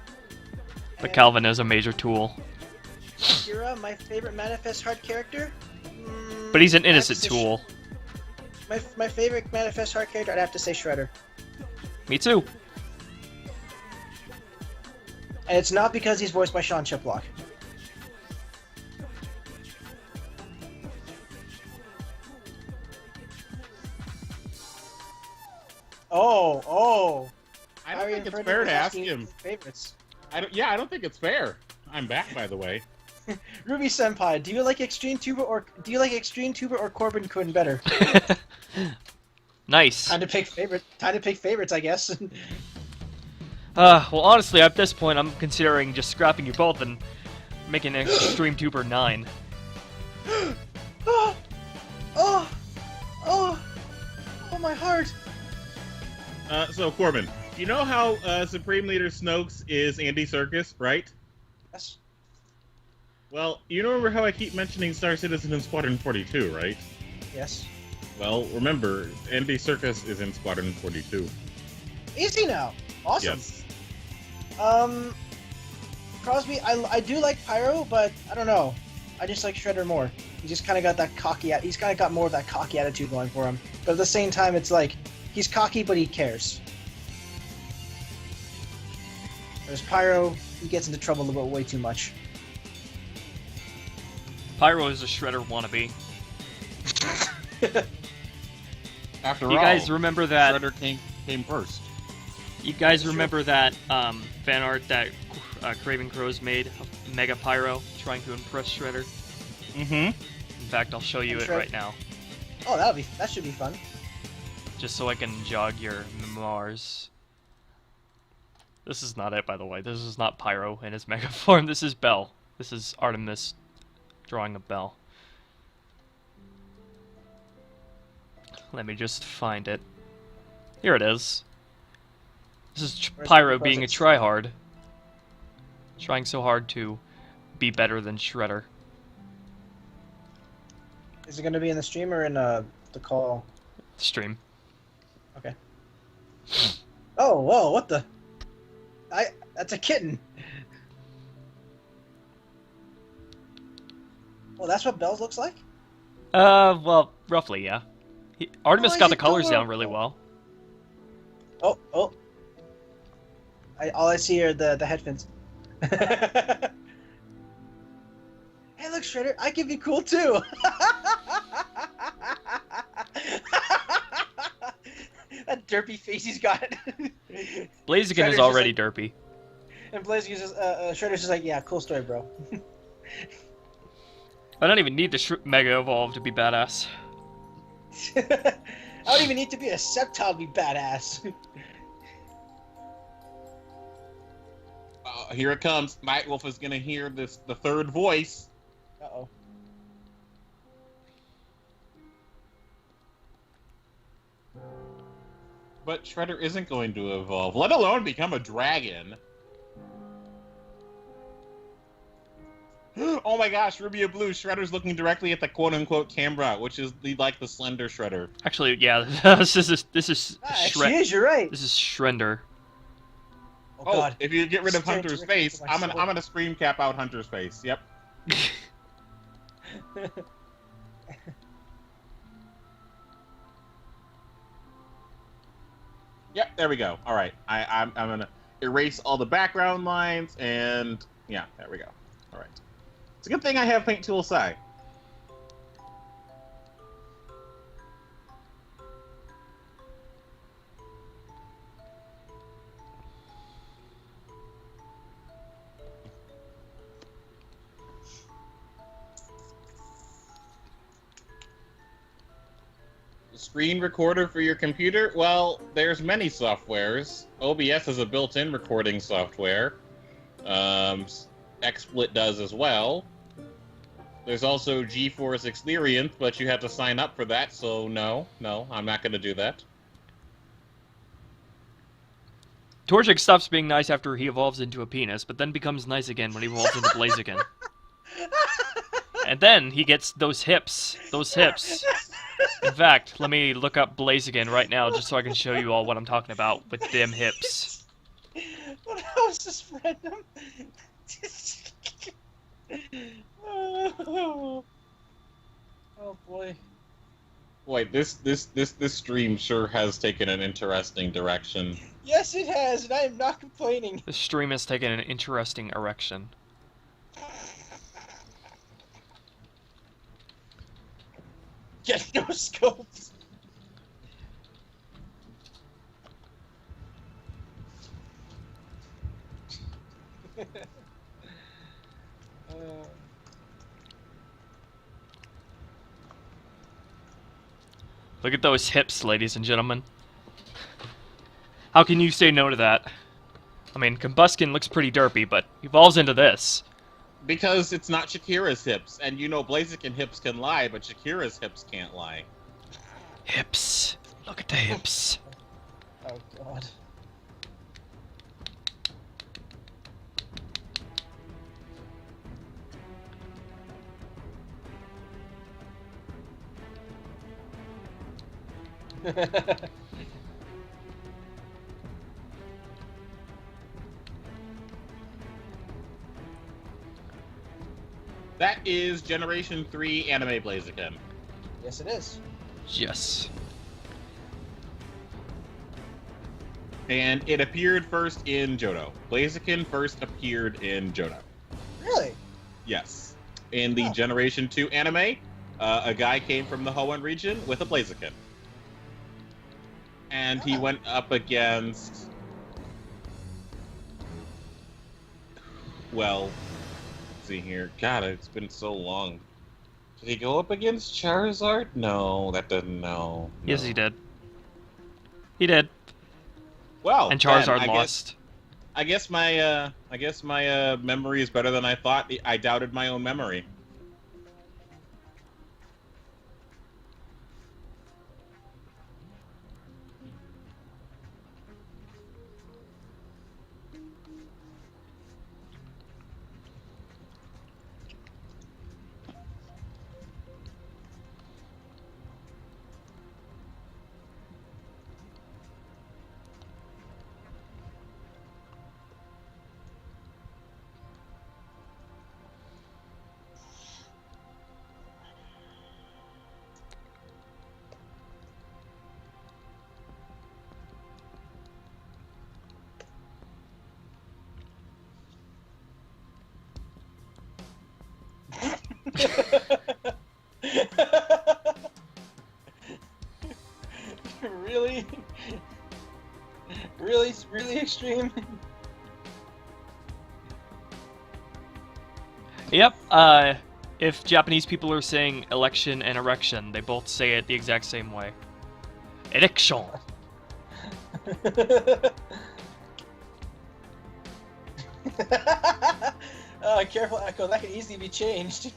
But And Calvin is a major tool. Kira, my favorite Manifest Heart character. But he's an I'd have innocent to say tool. My favorite Manifest Heart character, I'd have to say Shredder. Me too. And it's not because he's voiced by Sean Chiplock. Oh! I don't think it's fair to ask him. Favorites. I don't think it's fair. I'm back, by the way. Ruby Senpai, do you like XtremeTuber or Korban Kun better? Nice. Time to pick favorites, I guess. Well, honestly, at this point, I'm considering just scrapping you both and making an XtremetuberVII. Oh, my heart. So, Corbin, you know how Supreme Leader Snokes is Andy Serkis, right? Yes. Well, you remember how I keep mentioning Star Citizen in Squadron 42, right? Yes. Well, remember, Andy Serkis is in Squadron 42. Is he now? Awesome. Yes. Crosby, I do like Pyro, but I don't know. I just like Shredder more. He just kind of got that cocky. He's kind of got more of that cocky attitude going for him. But at the same time, it's like he's cocky, but he cares. There's Pyro. He gets into trouble a little bit way too much. Pyro is a Shredder wannabe. After You all, guys remember that? Shredder came first. You guys remember that fan art that Craven Crows made of Mega Pyro trying to impress Shredder? Mm-hmm. In fact, I'll show you it right now, Oh, that should be fun. just so I can jog your memoirs. This is not it, by the way. This is not Pyro in his Mega form. This is Bell. This is Artemis drawing a bell. Let me just find it. Here it is. This is Where's Pyro the being a presents? tryhard. Trying so hard to be better than Shredder. Is it going to be in the stream or in the call? Stream. Okay. Oh, whoa! What the? That's a kitten. Well, that's what Bells looks like. Well, roughly, yeah. Artemis Oh, got he's the colors down adorable. really well. Oh. All I see are the headphones. Hey, look, Shredder! I can be cool too. That derpy face he's got. Blaziken Shredder's is just already like- derpy. And Blaziken is Shredder's just like, yeah, cool story, bro. I don't even need to Mega Evolve to be badass. I don't even need to be a Sceptile to be badass. Here it comes. Nightwolf is gonna hear the third voice. Uh-oh. But Shredder isn't going to evolve, let alone become a dragon. Oh my gosh, Ruby and Blue, Shredder's looking directly at the quote-unquote camera, which is the slender Shredder. Actually, yeah, this is She is, you're right. This is Shrender. Oh, Oh, God. if you get rid of Stare Hunter's directly face, into my I'm soul. gonna scream cap out Hunter's face. Yep. Yep, there we go. All right, I'm gonna erase all the background lines, and yeah, there we go. All right. It's a good thing I have Paint Tool Psi. Screen recorder for your computer? Well, there's many softwares. OBS is a built-in recording software. XSplit does as well. There's also GeForce Experience, but you have to sign up for that, so no, I'm not going to do that. Torchic stops being nice after he evolves into a penis, but then becomes nice again when he evolves into Blaziken. And then he gets those hips. Those hips. In fact, let me look up Blaziken right now just so I can show you all what I'm talking about with them hips. What was this random? Oh boy. Boy, this stream sure has taken an interesting direction. Yes, it has, and I am not complaining. This stream has taken an interesting erection. Get no scopes. Look at those hips, ladies and gentlemen. How can you say no to that? I mean, Combuskin looks pretty derpy, but evolves into this. Because it's not Shakira's hips, and you know Blaziken hips can lie, but Shakira's hips can't lie. Hips. Look at the hips. Oh god. That is Generation 3 Anime Blaziken. Yes, it is. Yes. And it appeared first in Johto. Blaziken first appeared in Johto. Really? Yes. In the Oh. Generation 2 anime, a guy came from the Hoenn region with a Blaziken. And he went up against... Well, let's see here. God, it's been so long. Did he go up against Charizard? No, that doesn't know. Yes, No. he did. He did. Well, And then, Charizard lost. I guess my memory is better than I thought. I doubted my own memory. Really? Really extreme? Yep, if Japanese people are saying election and erection, they both say it the exact same way. Erection. Careful, Echo, that could easily be changed.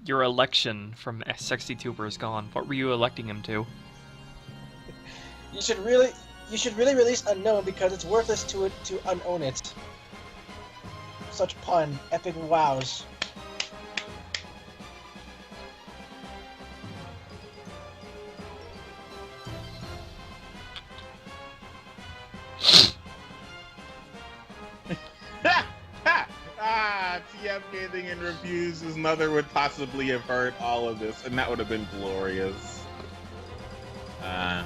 Your election from Sexy Tuber is gone. What were you electing him to? You should really release Unknown because it's worthless to unown it. Such pun, epic wows. scathing in reviews, his mother would possibly have heard all of this, and that would have been glorious. I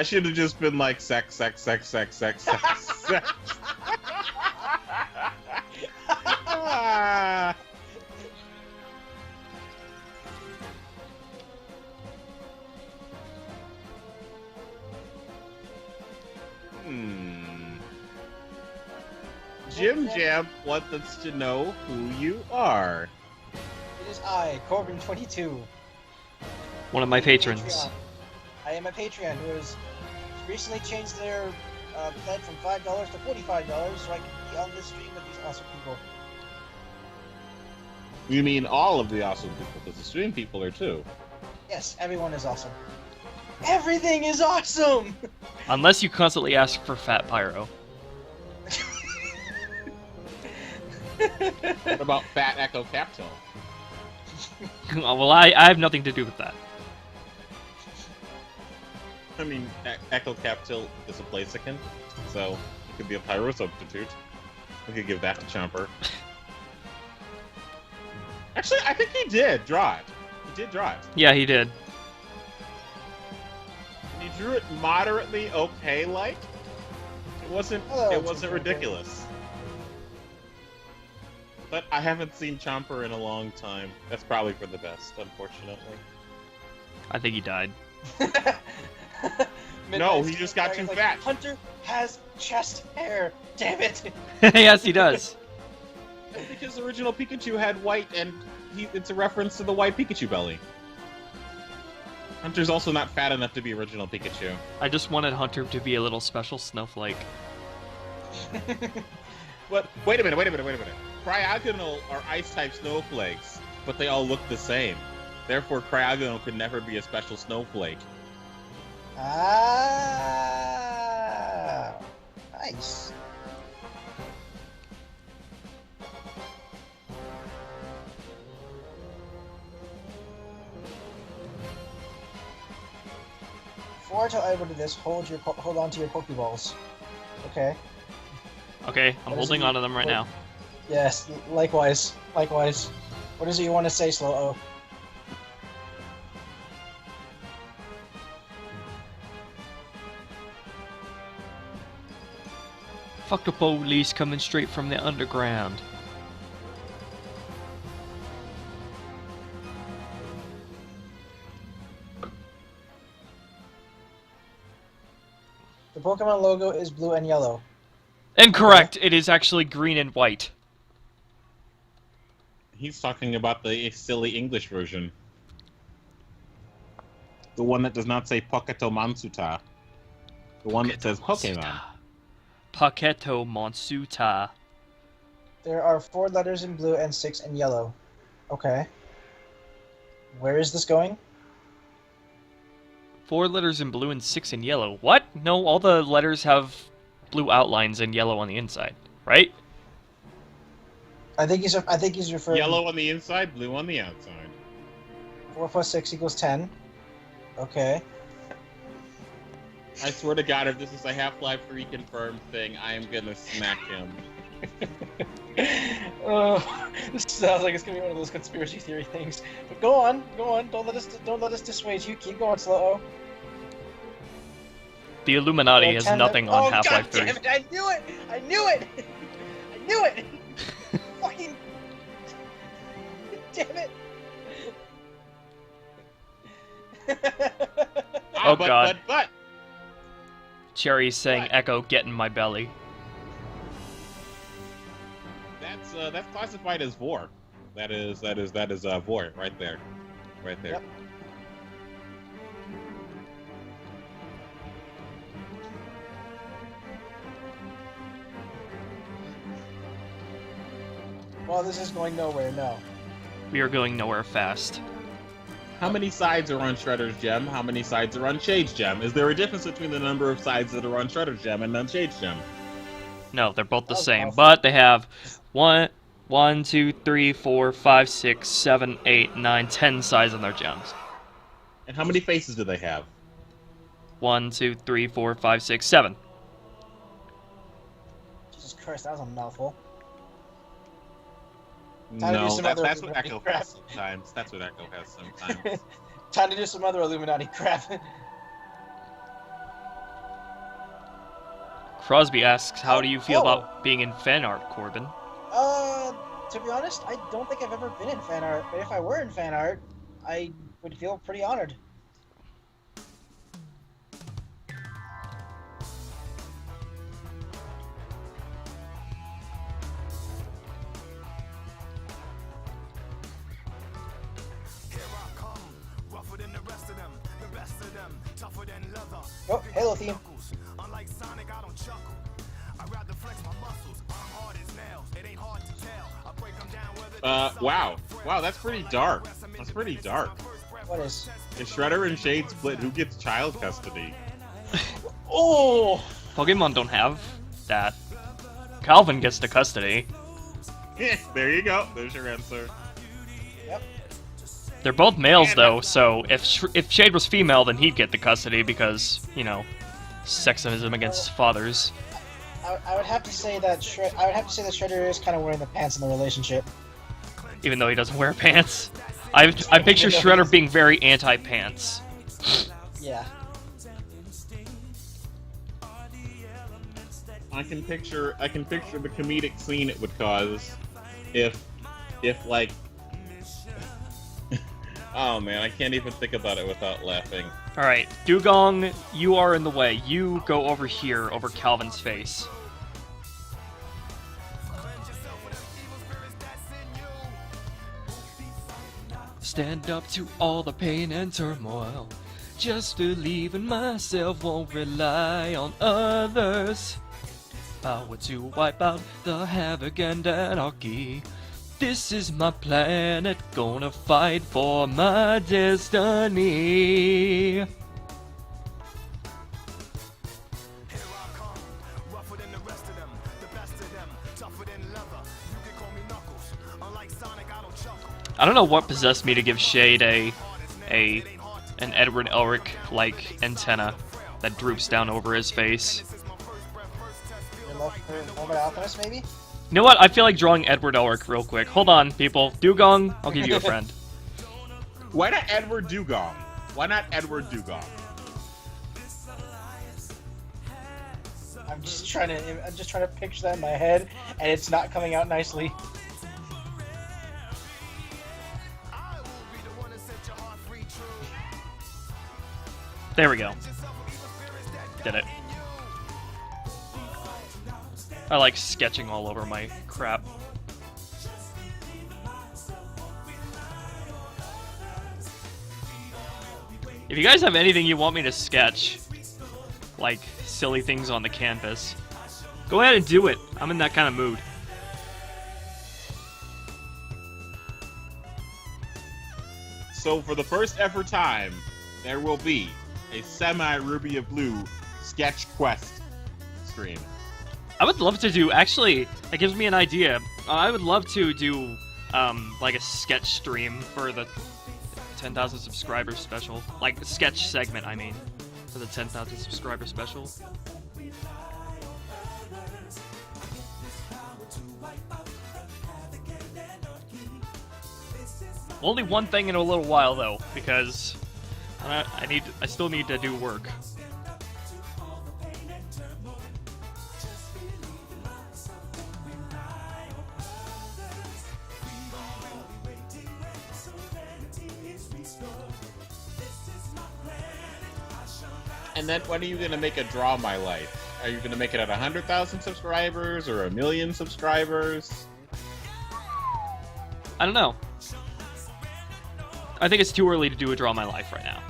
should have just been like sex. Jim Jam wants us to know who you are. It is I, Korban22. One of my patrons. Patreon. I am a Patreon who has recently changed their plan from $5 to $45 so I can be on this stream with these awesome people. You mean all of the awesome people, because the stream people are too. Yes, everyone is awesome. Everything is awesome! Unless you constantly ask for Fat Pyro. What about Fat Echo Capsule? Well, I have nothing to do with that. I mean, Echo Capsule is a Blaziken, so it could be a Pyro substitute. We could give that to Chomper. Actually, I think he did draw it. He did draw it. Yeah, he did. He drew it moderately okay-like. It wasn't. It wasn't ridiculous. But I haven't seen Chomper in a long time. That's probably for the best, unfortunately. I think he died. No, he just got too fat. Hunter has chest hair. Damn it! Yes, he does. That's because the original Pikachu had white, and it's a reference to the white Pikachu belly. Hunter's also not fat enough to be original Pikachu. I just wanted Hunter to be a little special snowflake. What? Wait a minute. Cryogonal are ice-type snowflakes, but they all look the same. Therefore, Cryogonal could never be a special snowflake. Ah, nice. Before I tell everybody this, hold on to your Pokeballs. Okay. Okay, I'm holding on to them right now. Yes, likewise. What is it you want to say, Slow-O? Fuck the police coming straight from the underground. The Pokemon logo is blue and yellow. Incorrect! It is actually green and white. He's talking about the silly English version. The one that does not say Poketo Mansuta. The one that says Pokemon. Paketo Monsuta. There are 4 letters in blue and 6 in yellow. Okay. Where is this going? 4 letters in blue and 6 in yellow. What? No, all the letters have blue outlines and yellow on the inside, right? I think he's referring. Yellow on the inside, blue on the outside. 4 plus 6 equals 10. Okay. I swear to God, if this is a Half-Life 3 confirmed thing, I am gonna smack him. Oh, this sounds like it's gonna be one of those conspiracy theory things. But go on. Don't let us dissuade you. Keep going, Slow-O. The Illuminati has nothing on Half-Life 3. Damn it! I knew it! Fucking damn it! Oh God! But Cherry's saying, "Echo, get in my belly." That's classified as vor. That is vor right there. Yep. Well, this is going nowhere, no. We are going nowhere fast. How many sides are on Shredder's Gem? How many sides are on Shade's Gem? Is there a difference between the number of sides that are on Shredder's Gem and on Shade's Gem? No, they're both the same, awesome. but they have 1, 2, 3, 4, 5, 6, 7, 8, 9, 10 sides on their gems. And how many faces do they have? 1, 2, 3, 4, 5, 6, 7. Jesus Christ, that was a mouthful. No, that's what Echo has sometimes. That's what Echo has sometimes. Time to do some other Illuminati crap. Crosby asks, how do you feel about being in fan art, Korban? To be honest, I don't think I've ever been in fan art, but if I were in fan art, I would feel pretty honored. Oh, Halo theme. Wow. Wow, that's pretty dark. That's pretty dark. What is? If Shredder and Shade split, who gets child custody? Oh! Pokemon don't have that. Calvin gets the custody. There you go. There's your answer. Yep. They're both males, though, so if Shade was female, then he'd get the custody because, you know, sexism against fathers. I would have to say that Shredder is kind of wearing the pants in the relationship. Even though he doesn't wear pants. I picture Shredder being very anti-pants. Yeah. I can picture the comedic scene it would cause if like oh man, I can't even think about it without laughing. Alright, Jewgong, you are in the way. You go over here, over Calvin's face. Stand up to all the pain and turmoil. Just believe in myself, won't rely on others. Power to wipe out the havoc and anarchy. This is my planet, gonna fight for my destiny. I don't know what possessed me to give Shade an Edward Elric-like antenna that droops down over his face. Your love for Norman Alchemist, maybe? You know what? I feel like drawing Edward Elric real quick. Hold on, people. Jewgong, I'll give you a friend. Why not Edward Jewgong? Why not Edward Jewgong? I'm just trying to picture that in my head, and it's not coming out nicely. There we go. Did it. I like sketching all over my crap. If you guys have anything you want me to sketch, like silly things on the canvas, go ahead and do it. I'm in that kind of mood. So for the first ever time, there will be a semi-Ruby of Blue sketch quest stream. I would love to do, actually, that gives me an idea. I would love to do, like a sketch stream for the 10,000 subscriber special. Like, a sketch segment, I mean, for the 10,000 subscriber special. Only one thing in a little while, though, because I still need to do work. And then when are you going to make a Draw My Life? Are you going to make it at 100,000 subscribers or 1,000,000 subscribers? I don't know. I think it's too early to do a Draw My Life right now.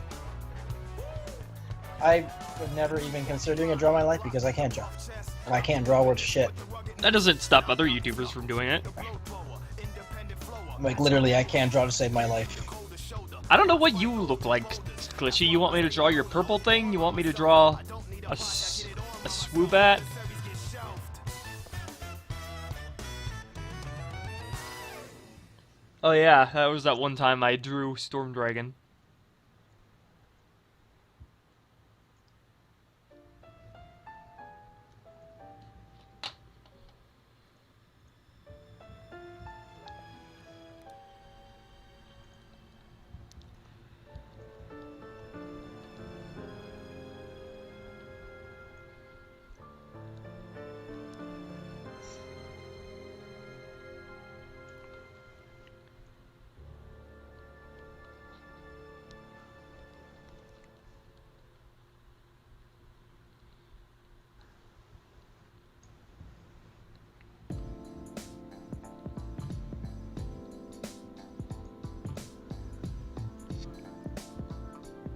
I would never even consider doing a Draw My Life because I can't draw. And I can't draw worth shit. That doesn't stop other YouTubers from doing it. Like, literally, I can't draw to save my life. I don't know what you look like, Glitchy. You want me to draw your purple thing? You want me to draw a Swoobat? Oh yeah, that was that one time I drew Storm Dragon.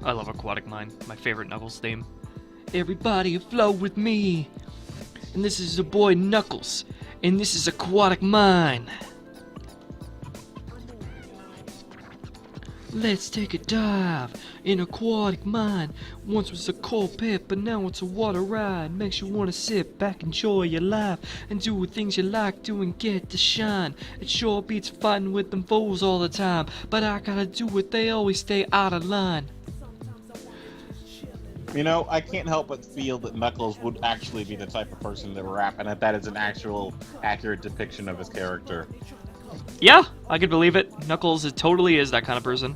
I love Aquatic Mine, my favorite Knuckles theme. Everybody flow with me! And this is your boy Knuckles, and this is Aquatic Mine! Let's take a dive in Aquatic Mine. Once was a cold pit, but now it's a water ride. Makes you wanna sit back, enjoy your life, and do things you like, do and get to shine. It sure beats fighting with them foes all the time, but I gotta do it, they always stay out of line. You know, I can't help but feel that Knuckles would actually be the type of person that would rap, and that is an actual accurate depiction of his character. Yeah, I could believe it. Knuckles totally is that kind of person.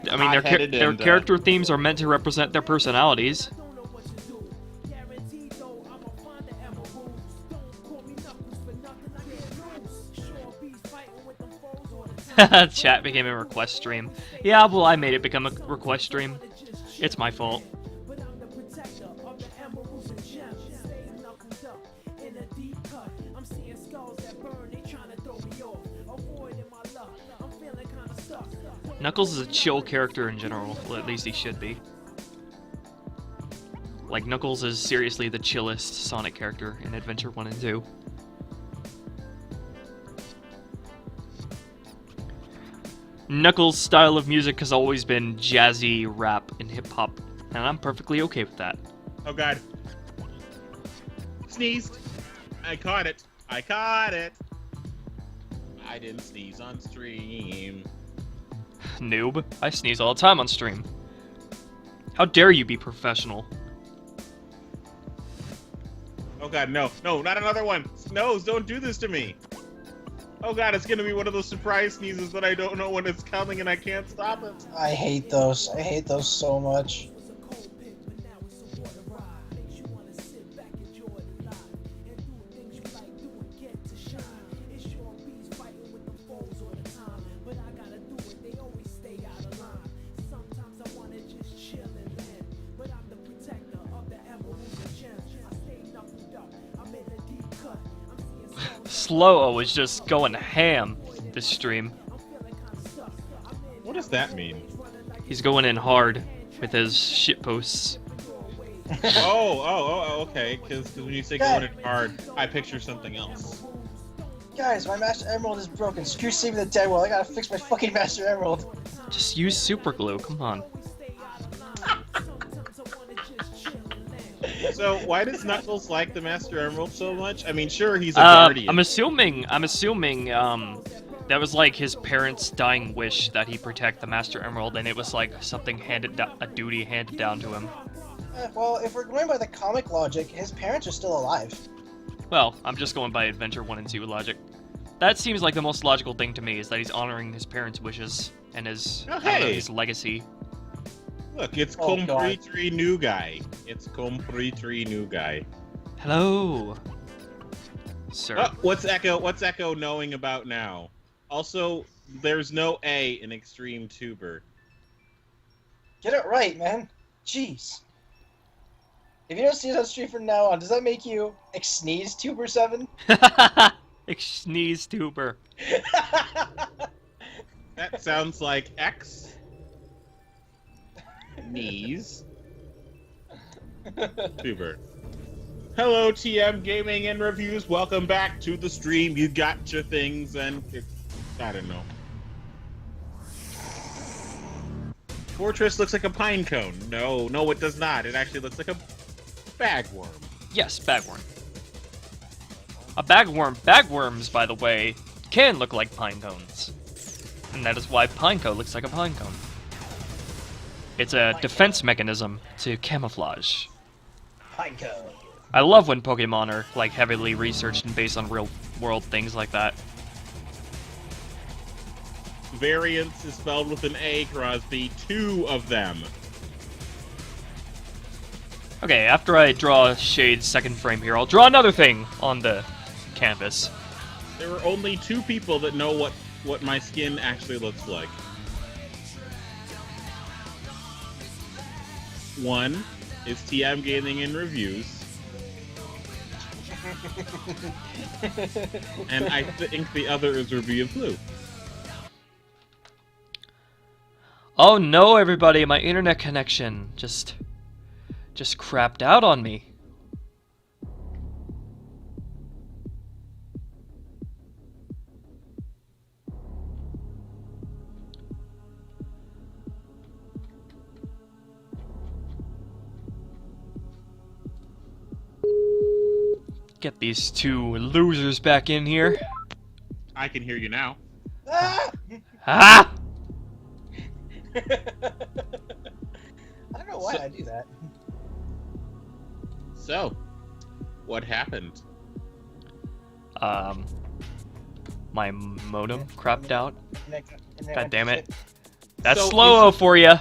I mean, their character themes are meant to represent their personalities. Chat became a request stream. Yeah, well, I made it become a request stream. It's my fault. Knuckles is a chill character in general, well, at least he should be. Like, Knuckles is seriously the chillest Sonic character in Adventure 1 and 2. Knuckles' style of music has always been jazzy, rap, and hip-hop, and I'm perfectly okay with that. Oh god. Sneezed. I caught it. I caught it. I didn't sneeze on stream. Noob, I sneeze all the time on stream. How dare you be professional? Oh god, no. No, not another one. Nose, don't do this to me. Oh god, it's gonna be one of those surprise sneezes that I don't know when it's coming and I can't stop it. I hate those. I hate those so much. Slow-O is just going ham this stream. What does that mean? He's going in hard with his shitposts. Okay. Because when you say going in hard, I picture something else. Guys, my Master Emerald is broken. Screw saving the dead world. I gotta fix my fucking Master Emerald. Just use super glue, come on. So, why does Knuckles like the Master Emerald so much? I mean, sure, he's a guardian. I'm assuming, that was like his parents' dying wish that he protect the Master Emerald, and it was like something a duty handed down to him. Well, if we're going by the comic logic, his parents are still alive. Well, I'm just going by Adventure 1 and 2 logic. That seems like the most logical thing to me, is that he's honoring his parents' wishes and his, his legacy. Look, it's Completely New Guy. It's Completely New Guy. Hello, sir. Oh, what's Echo knowing about now? Also, there's no A in Extreme Tuber. Get it right, man. Jeez. If you don't see us on stream from now on, does that make you XtremetuberVII? Xtremetuber. That sounds like X. Knees. Tuber. Hello, TM Gaming and Reviews. Welcome back to the stream. You got your things and I don't know. Fortress looks like a pine cone. No, it does not. It actually looks like a bagworm. Yes, bagworm. A bagworm. Bagworms, by the way, can look like pine cones. And that is why Pineco looks like a pine cone. It's a defense mechanism to camouflage. Pineco. I love when Pokemon are like heavily researched and based on real world things like that. Variance is spelled with an A, Crosby. 2 of them. Okay, after I draw Shade's second frame here, I'll draw another thing on the canvas. There are only 2 people that know what my skin actually looks like. One is TM Gaming and Reviews. And I think the other is Ruby of Blue. Oh no, everybody, my internet connection just crapped out on me. Get these two losers back in here. I can hear you now. Ah! Ah! I don't know why I do that. So, what happened? My modem crapped out. God damn it. That's So, slow-o for you.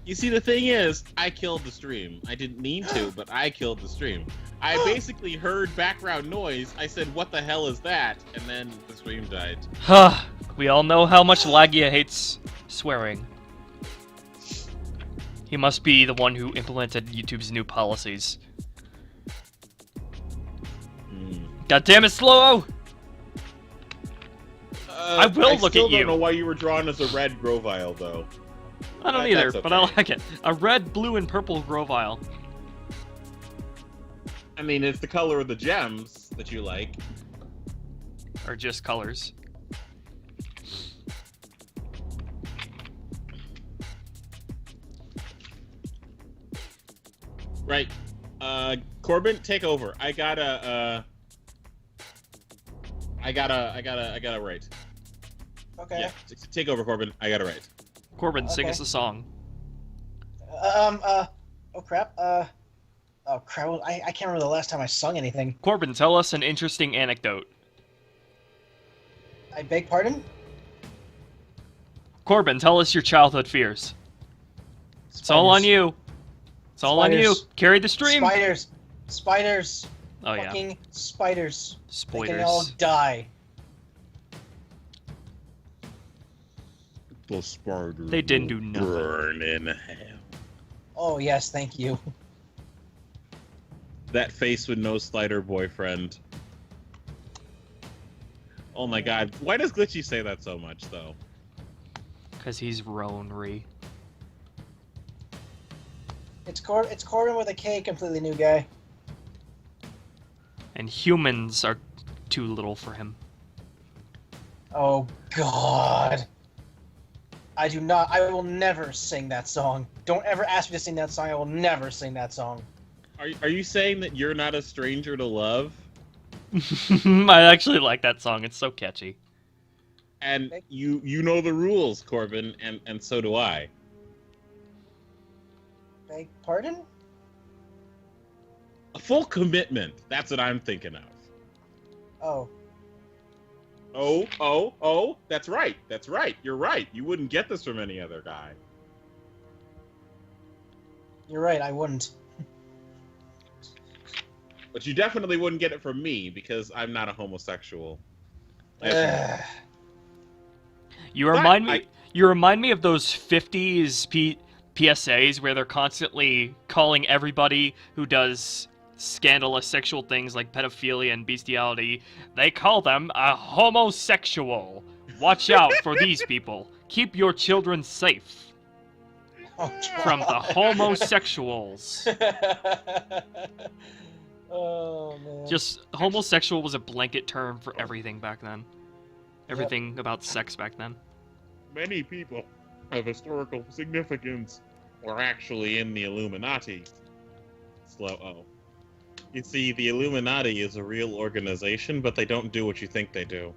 You see, the thing is, I killed the stream. I didn't mean to, but I killed the stream. I basically heard background noise. I said, "What the hell is that?" And then the stream died. Huh. We all know how much Lagia hates swearing. He must be the one who implemented YouTube's new policies. God damn it, Slow-o! I will look at you. I still don't know why you were drawn as a red Grovile, though. I don't either, but I like it. A red, blue, and purple Grovile. I mean, it's the color of the gems that you like. Or just colors. Right. Korban, take over. I gotta write. Okay. Yeah, take over, Korban. I gotta write. Korban, sing us a song. Oh crap. Oh crap. I can't remember the last time I sung anything. Korban, tell us an interesting anecdote. I beg pardon? Korban, tell us your childhood fears. It's all on you. It's all on you. Carry the stream. Spiders. Spiders. Oh, yeah. Fucking spiders. Spoilers. They can all die. The spider. They didn't do nothing. Burn in hell. Oh yes, thank you. That face with no slider boyfriend. Oh my god. Why does Glitchy say that so much, though? Because he's Roanry. It's Korban with a K, completely new guy. And humans are too little for him. Oh god. I will never sing that song. Don't ever ask me to sing that song, I will never sing that song. Are you saying that you're not a stranger to love? I actually like that song, it's so catchy. And you know the rules, Korban, and so do I. Beg pardon? A full commitment. That's what I'm thinking of. Oh. Oh, that's right. That's right. You're right. You wouldn't get this from any other guy. You're right, I wouldn't. But you definitely wouldn't get it from me, because I'm not a homosexual. You remind me of those 50s PSAs where they're constantly calling everybody who does scandalous sexual things like pedophilia and bestiality, they call them a homosexual. Watch out for these people. Keep your children safe from the homosexuals. Oh, man. Just homosexual was a blanket term for everything back then. Everything about sex back then. Many people of historical significance were actually in the Illuminati. Slow-o. You see, the Illuminati is a real organization, but they don't do what you think they do.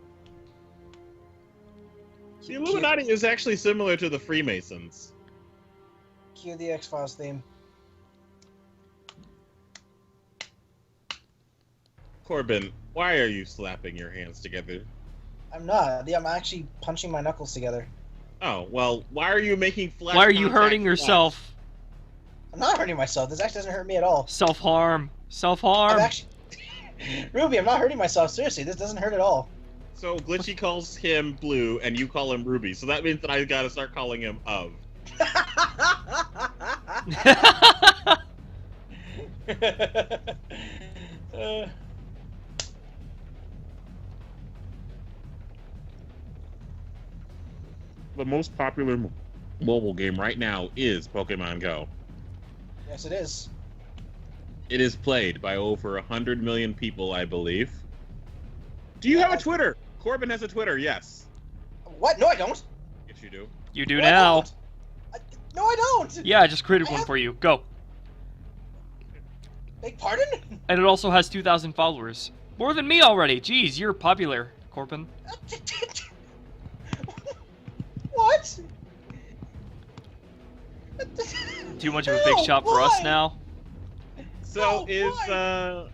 The Illuminati is actually similar to the Freemasons. Cue the X-Files theme. Korban, why are you slapping your hands together? I'm not. I'm actually punching my knuckles together. Oh, well, why are you making flash Why are you contact hurting yourself? I'm not hurting myself. This actually doesn't hurt me at all. Self-harm. Self-harm. I'm actually... Ruby, I'm not hurting myself. Seriously, this doesn't hurt at all. So Glitchy calls him Blue, and you call him Ruby. So that means that I gotta start calling him Of. The most popular mobile game right now is Pokemon Go. Yes, it is. It is played by over 100 million people, I believe. Do you have a Twitter? Korban has a Twitter, yes. What? No, I don't. Yes, you do. You do No, now. No, I don't. Yeah, I just created one for you. Go. Beg pardon? And it also has 2,000 followers. More than me already. Jeez, you're popular, Korban. What? Too much of a big shot for us now. So No,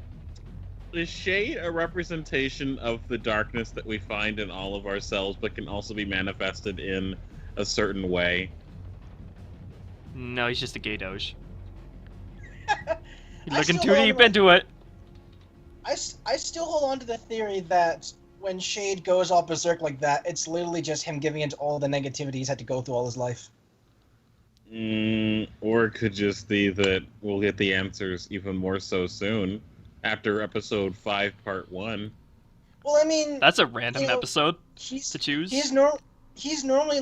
is Shade a representation of the darkness that we find in all of ourselves, but can also be manifested in a certain way? No, he's just a gay doge. You're I looking still too hold deep on- into it. I still hold on to the theory that when Shade goes all berserk like that, it's literally just him giving into all the negativity he's had to go through all his life. Or it could just be that we'll get the answers even more so soon, after episode 5, part 1. Well, I mean, That's a random you know, episode he's to choose. he's normally he's normally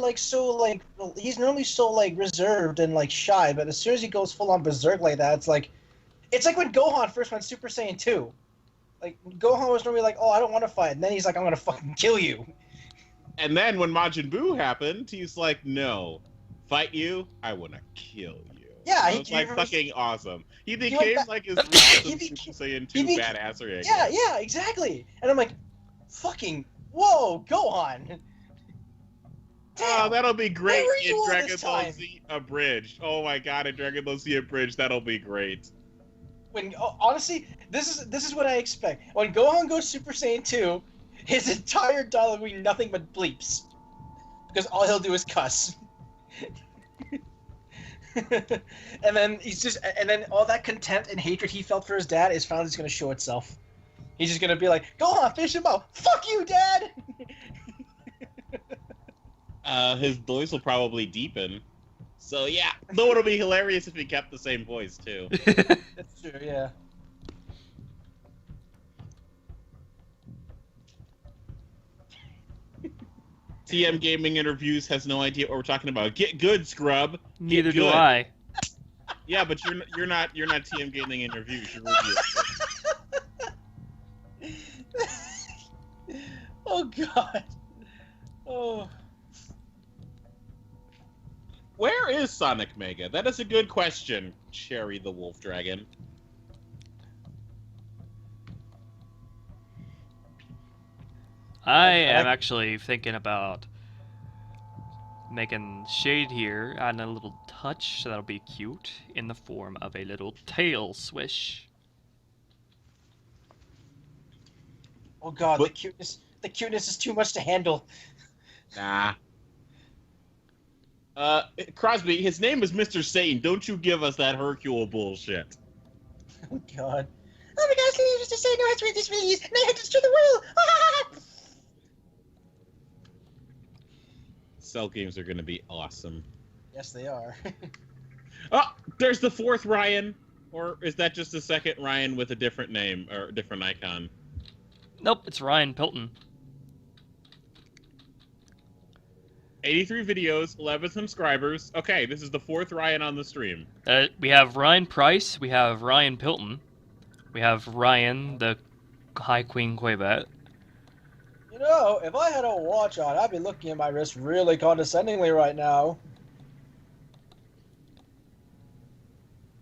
so like reserved and like shy, but as soon as he goes full on berserk like that, it's like when Gohan first went Super Saiyan 2. Like Gohan was normally like, "Oh, I don't want to fight," and then he's like, "I'm gonna fucking kill you." And then when Majin Buu happened, he's like, "No, fight you? I wanna kill you." Yeah, It's like fucking awesome. He went became back- like his awesome he Super Saiyan 2 he be- badassery. Yeah, exactly. And I'm like, "Fucking whoa, Gohan!" Oh, that'll be great where were in you all Dragon this Ball time? Z Abridged. Oh my god, in Dragon Ball Z Abridged, that'll be great. Honestly, this is what I expect. When Gohan goes Super Saiyan 2, his entire dialogue will be nothing but bleeps, because all he'll do is cuss. and then all that contempt and hatred he felt for his dad is finally just gonna show itself. He's just gonna be like, Gohan, fish him out. Fuck you, Dad. His voice will probably deepen. So yeah, though it'll be hilarious if he kept the same voice too. That's true, yeah. TM Gaming Interviews has no idea what we're talking about. Get good, scrub. Get Neither do good. I. Yeah, but you're not TM Gaming Interviews. You're reviews. Oh god. Oh. Where is Sonic Mega? That is a good question, Cherry the Wolf Dragon. I am actually thinking about making Shade here, adding a little touch, so that'll be cute, in the form of a little tail swish. Oh god, But- the cuteness is too much to handle. Nah. Crosby, his name is Mr. Satan. Don't you give us that Hercule bullshit. Oh god. Oh my gosh, Mr. Satan knows how to read this release, and I had to destroy the world! Cell games are gonna be awesome. Yes, they are. Oh, there's the 4th Ryan. Or is that just the 2nd Ryan with a different name or a different icon? Nope, it's Ryan Pilton. 83 videos, 11 subscribers. Okay, this is the 4th Ryan on the stream. We have Ryan Price, we have Ryan Pilton, we have Ryan, the High Queen Quaybet. You know, if I had a watch on, I'd be looking at my wrist really condescendingly right now.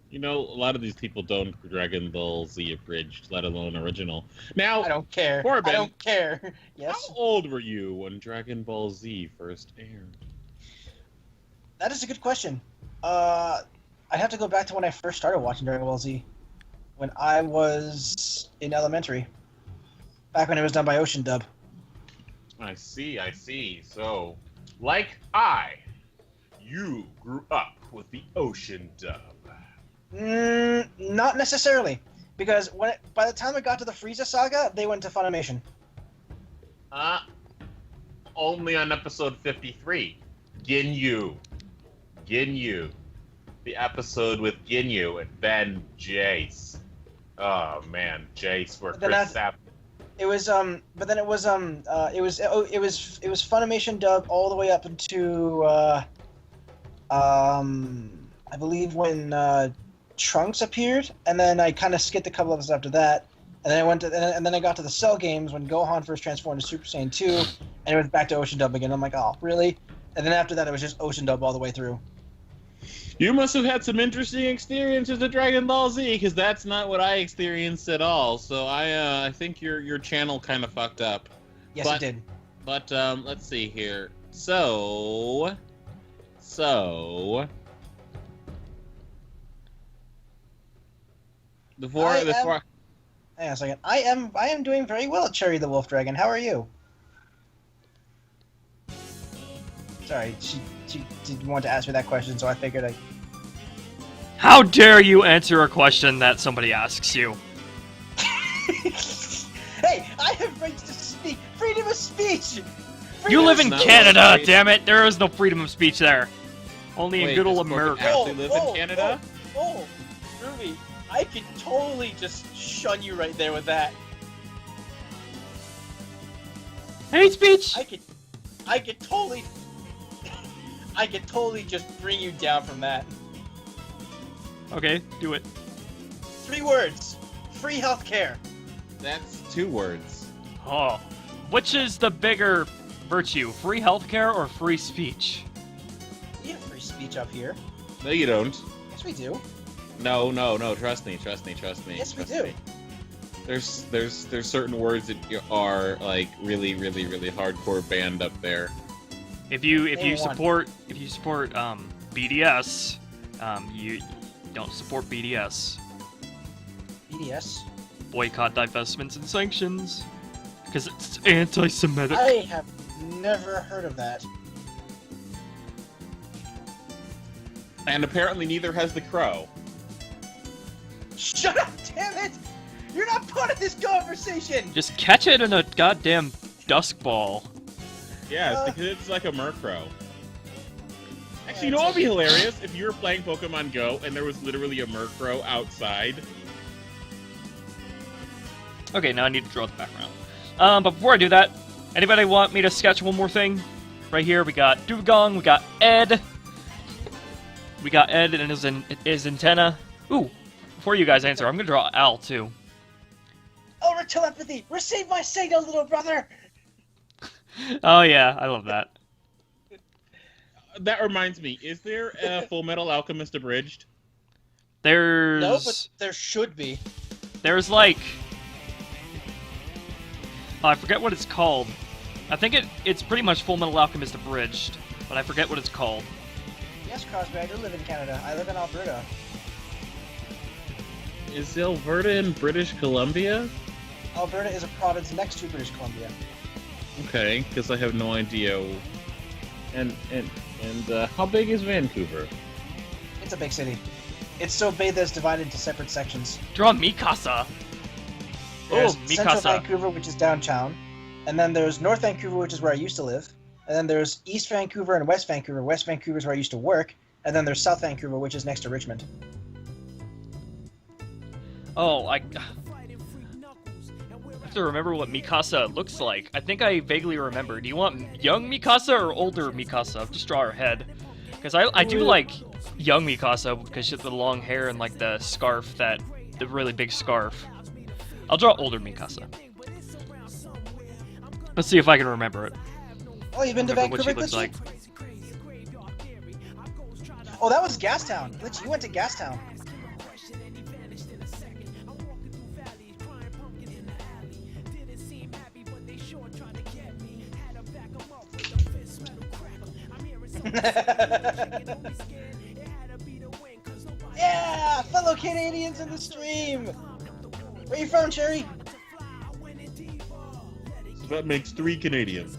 You know, a lot of these people don't Dragon Ball Z Abridged, let alone original. Now, I don't care. Korban, I don't care. Yes? how old were you when Dragon Ball Z first aired? That is a good question. I'd have to go back to when I first started watching Dragon Ball Z. When I was in elementary. Back when it was done by Ocean Dub. I see. So, like you grew up with the Ocean Dub. Not necessarily. Because by the time it got to the Frieza saga, they went to Funimation. Only on episode 53. Ginyu. The episode with Ginyu and then Jace. Oh man, Jace where Chris Sapp. It was but then it was Funimation dub all the way up into I believe when Trunks appeared, and then I kind of skipped a couple episodes after that, and then I went to, and then I got to the Cell games when Gohan first transformed to Super Saiyan 2, and it went back to Ocean Dub again. I'm like, oh, really? And then after that, it was just Ocean Dub all the way through. You must have had some interesting experiences with Dragon Ball Z, because that's not what I experienced at all. So I think your channel kind of fucked up. Yes, it did. But let's see here. So hang on a second. I am doing very well, Cherry the Wolf Dragon. How are you? Sorry, she didn't want to ask me that question, so I figured I... How dare you answer a question that somebody asks you? Hey, I have rights to speak! Freedom of speech! You live in Canada, damn it! There is no freedom of speech there. Only in good old America. Actually live in Canada? Oh, Ruby, I could totally just shun you right there with that. Hate speech? I could totally just bring you down from that. Okay, do it. 3 words. Free healthcare. That's 2 words. Oh. Which is the bigger virtue, free healthcare or free speech? We have free speech up here. No, you don't. Yes, we do. No, trust me. Yes, we do. There's certain words that are like really hardcore banned up there. If you support BDS, you don't support BDS. BDS? Boycott, divestments, and sanctions. Because it's anti-Semitic. I have never heard of that. And apparently neither has the Crow. Shut up, damn it! You're not part of this conversation! Just catch it in a goddamn dusk ball. Yeah, it's because it's like a Murkrow. Actually, you know what would be hilarious? If you were playing Pokemon Go and there was literally a Murkrow outside. Okay, now I need to draw the background. But before I do that, anybody want me to sketch one more thing? Right here, we got Jewgong, we got Ed. We got Ed and his antenna. Ooh, before you guys answer, I'm gonna draw Al too. Over telepathy! Receive my signal, little brother! Oh yeah, I love that. That reminds me, is there a Full Metal Alchemist Abridged? There's... No, but there should be. There's like... Oh, I forget what it's called. I think it's pretty much Full Metal Alchemist Abridged, but I forget what it's called. Yes, Crosby, I do live in Canada. I live in Alberta. Is Alberta in British Columbia? Alberta is a province next to British Columbia. Okay, because I have no idea. And how big is Vancouver? It's a big city. It's so big that it's divided into separate sections. Draw Mikasa! There's Oh, Central Mikasa. Vancouver, which is downtown. And then there's North Vancouver, which is where I used to live. And then there's East Vancouver and West Vancouver. West Vancouver is where I used to work. And then there's South Vancouver, which is next to Richmond. Oh, I have to remember what Mikasa looks like. I think I vaguely remember. Do you want young Mikasa or older Mikasa? Just draw her head. Because I do like young Mikasa because she has the long hair and like the scarf, the really big scarf. I'll draw older Mikasa. Let's see if I can remember it. Oh, you've been to Remember Vancouver, what she looks Glitchy? like. Oh, that was Gastown. Glitchy, you went to Gastown. Yeah, fellow Canadians in the stream. Where you from, Cherry? So that makes 3 Canadians.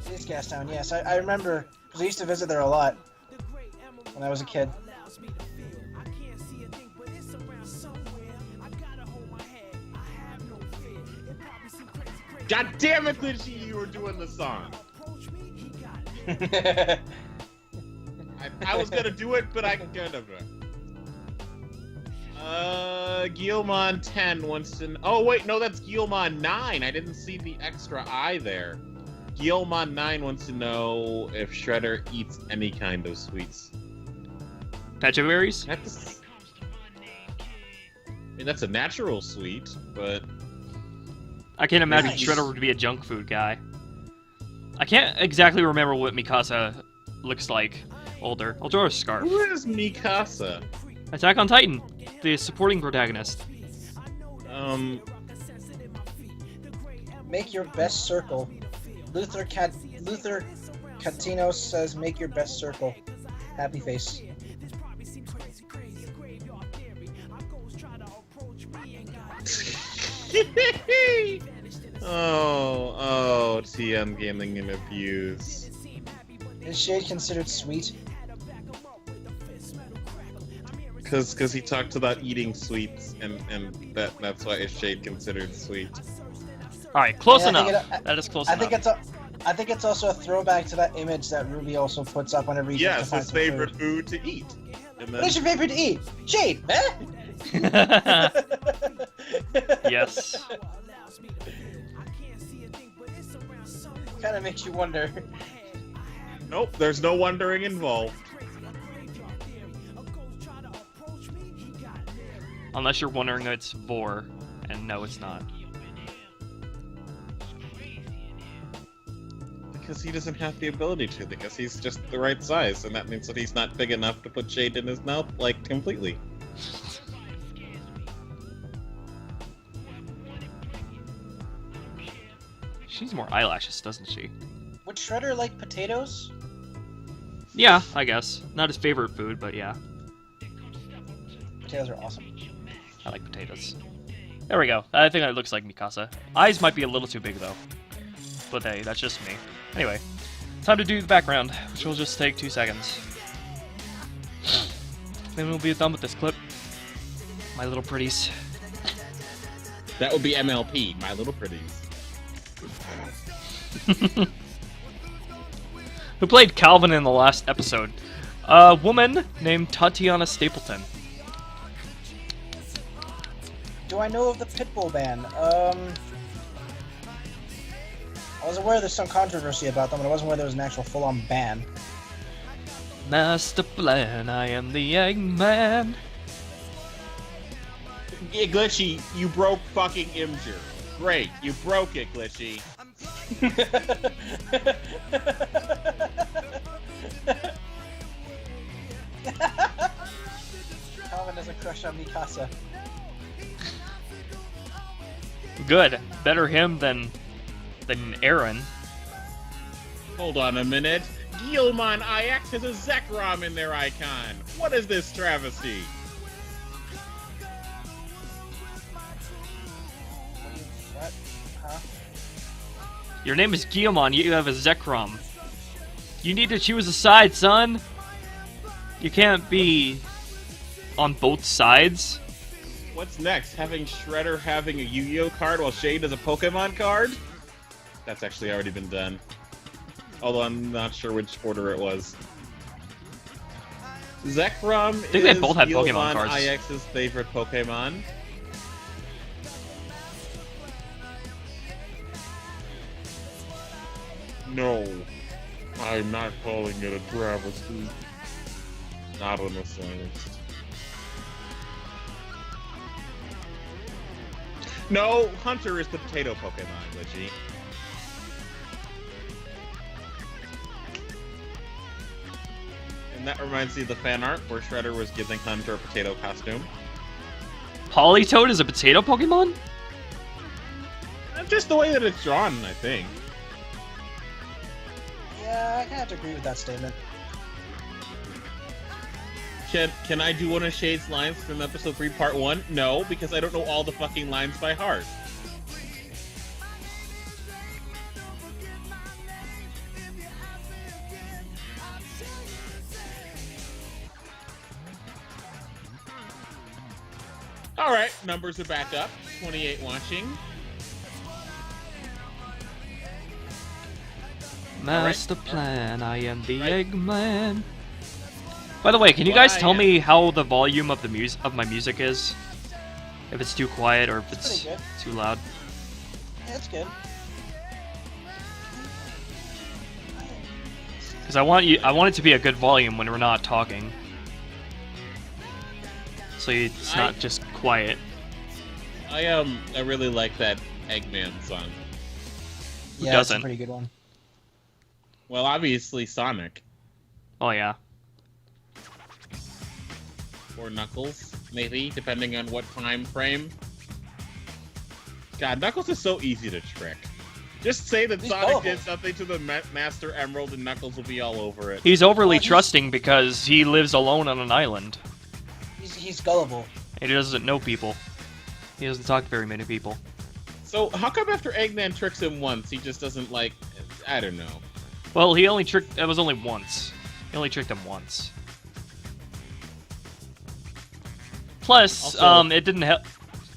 It is Gastown, yes. I remember, because I used to visit there a lot when I was a kid. God damn it, Glitchy, you were doing the song. I was gonna do it, but I couldn't. Guilmon 10 wants to... Oh, wait, no, that's Guilmon 9. I didn't see the extra I there. Guilmon9 wants to know if Shredder eats any kind of sweets. Pechaberries? I mean, that's a natural sweet, but... I can't imagine Nice. Shredder would be a junk food guy. I can't exactly remember what Mikasa looks like older. I'll draw a scarf. Who is Mikasa? Attack on Titan, the supporting protagonist. Make your best circle. Luther Catino says, make your best circle. Happy face. oh, TM Gaming and Abuse. Is Shade considered sweet? Because he talked about eating sweets, and that's why is Shade considered sweet. Alright, close Yeah, enough. That is close enough. I think it's also a throwback to that image that Ruby also puts up whenever he's Yes, trying his to find some favorite food to eat. And What is your favorite to eat? Shade, man! Yes. Kind of makes you wonder. Nope, there's no wondering involved. Unless you're wondering it's Vor, and no, it's not. Because he doesn't have the ability to, because he's just the right size, and that means that he's not big enough to put Shade in his mouth, like, completely. She needs more eyelashes, doesn't she? Would Shredder like potatoes? Yeah, I guess. Not his favorite food, but yeah. Potatoes are awesome. I like potatoes. There we go. I think that looks like Mikasa. Eyes might be a little too big, though. But hey, that's just me. Anyway, time to do the background, which will just take 2 seconds. Then we'll be done with this clip. My little pretties. That would be MLP, My Little Pretties. Who played Calvin in the last episode? A woman named Tatiana Stapleton. Do I know of the Pitbull ban? I was aware there's some controversy about them, but I wasn't aware there was an actual full-on ban. Master plan, I am the Eggman. Yeah, Glitchy, you broke fucking Imgur. Great, you broke it, Glitchy. Calvin has a crush on Mikasa. Good. Better him than Aaron. Hold on a minute. Guilmon IX has a Zekrom in their icon. What is this travesty? What? Huh? Your name is Guilmon, you have a Zekrom. You need to choose a side, son. You can't be on both sides. What's next? Having Shredder having a Yu-Gi-Oh card while Shade has a Pokemon card? That's actually already been done. Although I'm not sure which order it was. Zekrom I think they both had Pokemon Guilmon cards. IX's favorite Pokemon. No, I'm not calling it a travesty. Not in the slightest. No, Hunter is the potato Pokemon, Glitchy. And that reminds me of the fan art where Shredder was giving Hunter a potato costume. Politoed is a potato Pokemon? Just the way that it's drawn, I think. Yeah, I kind of have to agree with that statement. Can I do one of Shade's lines from episode 3, part 1? No, because I don't know all the fucking lines by heart. Alright, numbers are back up. 28 watching. Master plan, I am the Eggman. By the way, can you guys tell me how the volume of my music is? If it's too quiet or if it's pretty good. too loud? Yeah, it's good. Because I want it to be a good volume when we're not talking. So it's not just quiet. I really like that Eggman song. Yeah, doesn't? it's a pretty good one. Well, obviously Sonic. Oh yeah. Or Knuckles, maybe, depending on what time frame. God, Knuckles is so easy to trick. Just say that He's Sonic gullible. did something to the Master Emerald and Knuckles will be all over it. He's overly Well, he's- trusting because he lives alone on an island. He's gullible. And he doesn't know people. He doesn't talk to very many people. So, how come after Eggman tricks him once, he just doesn't, like, I don't know. Well, he only tricked... It was only once. He only tricked him once. Plus, Also- it didn't help...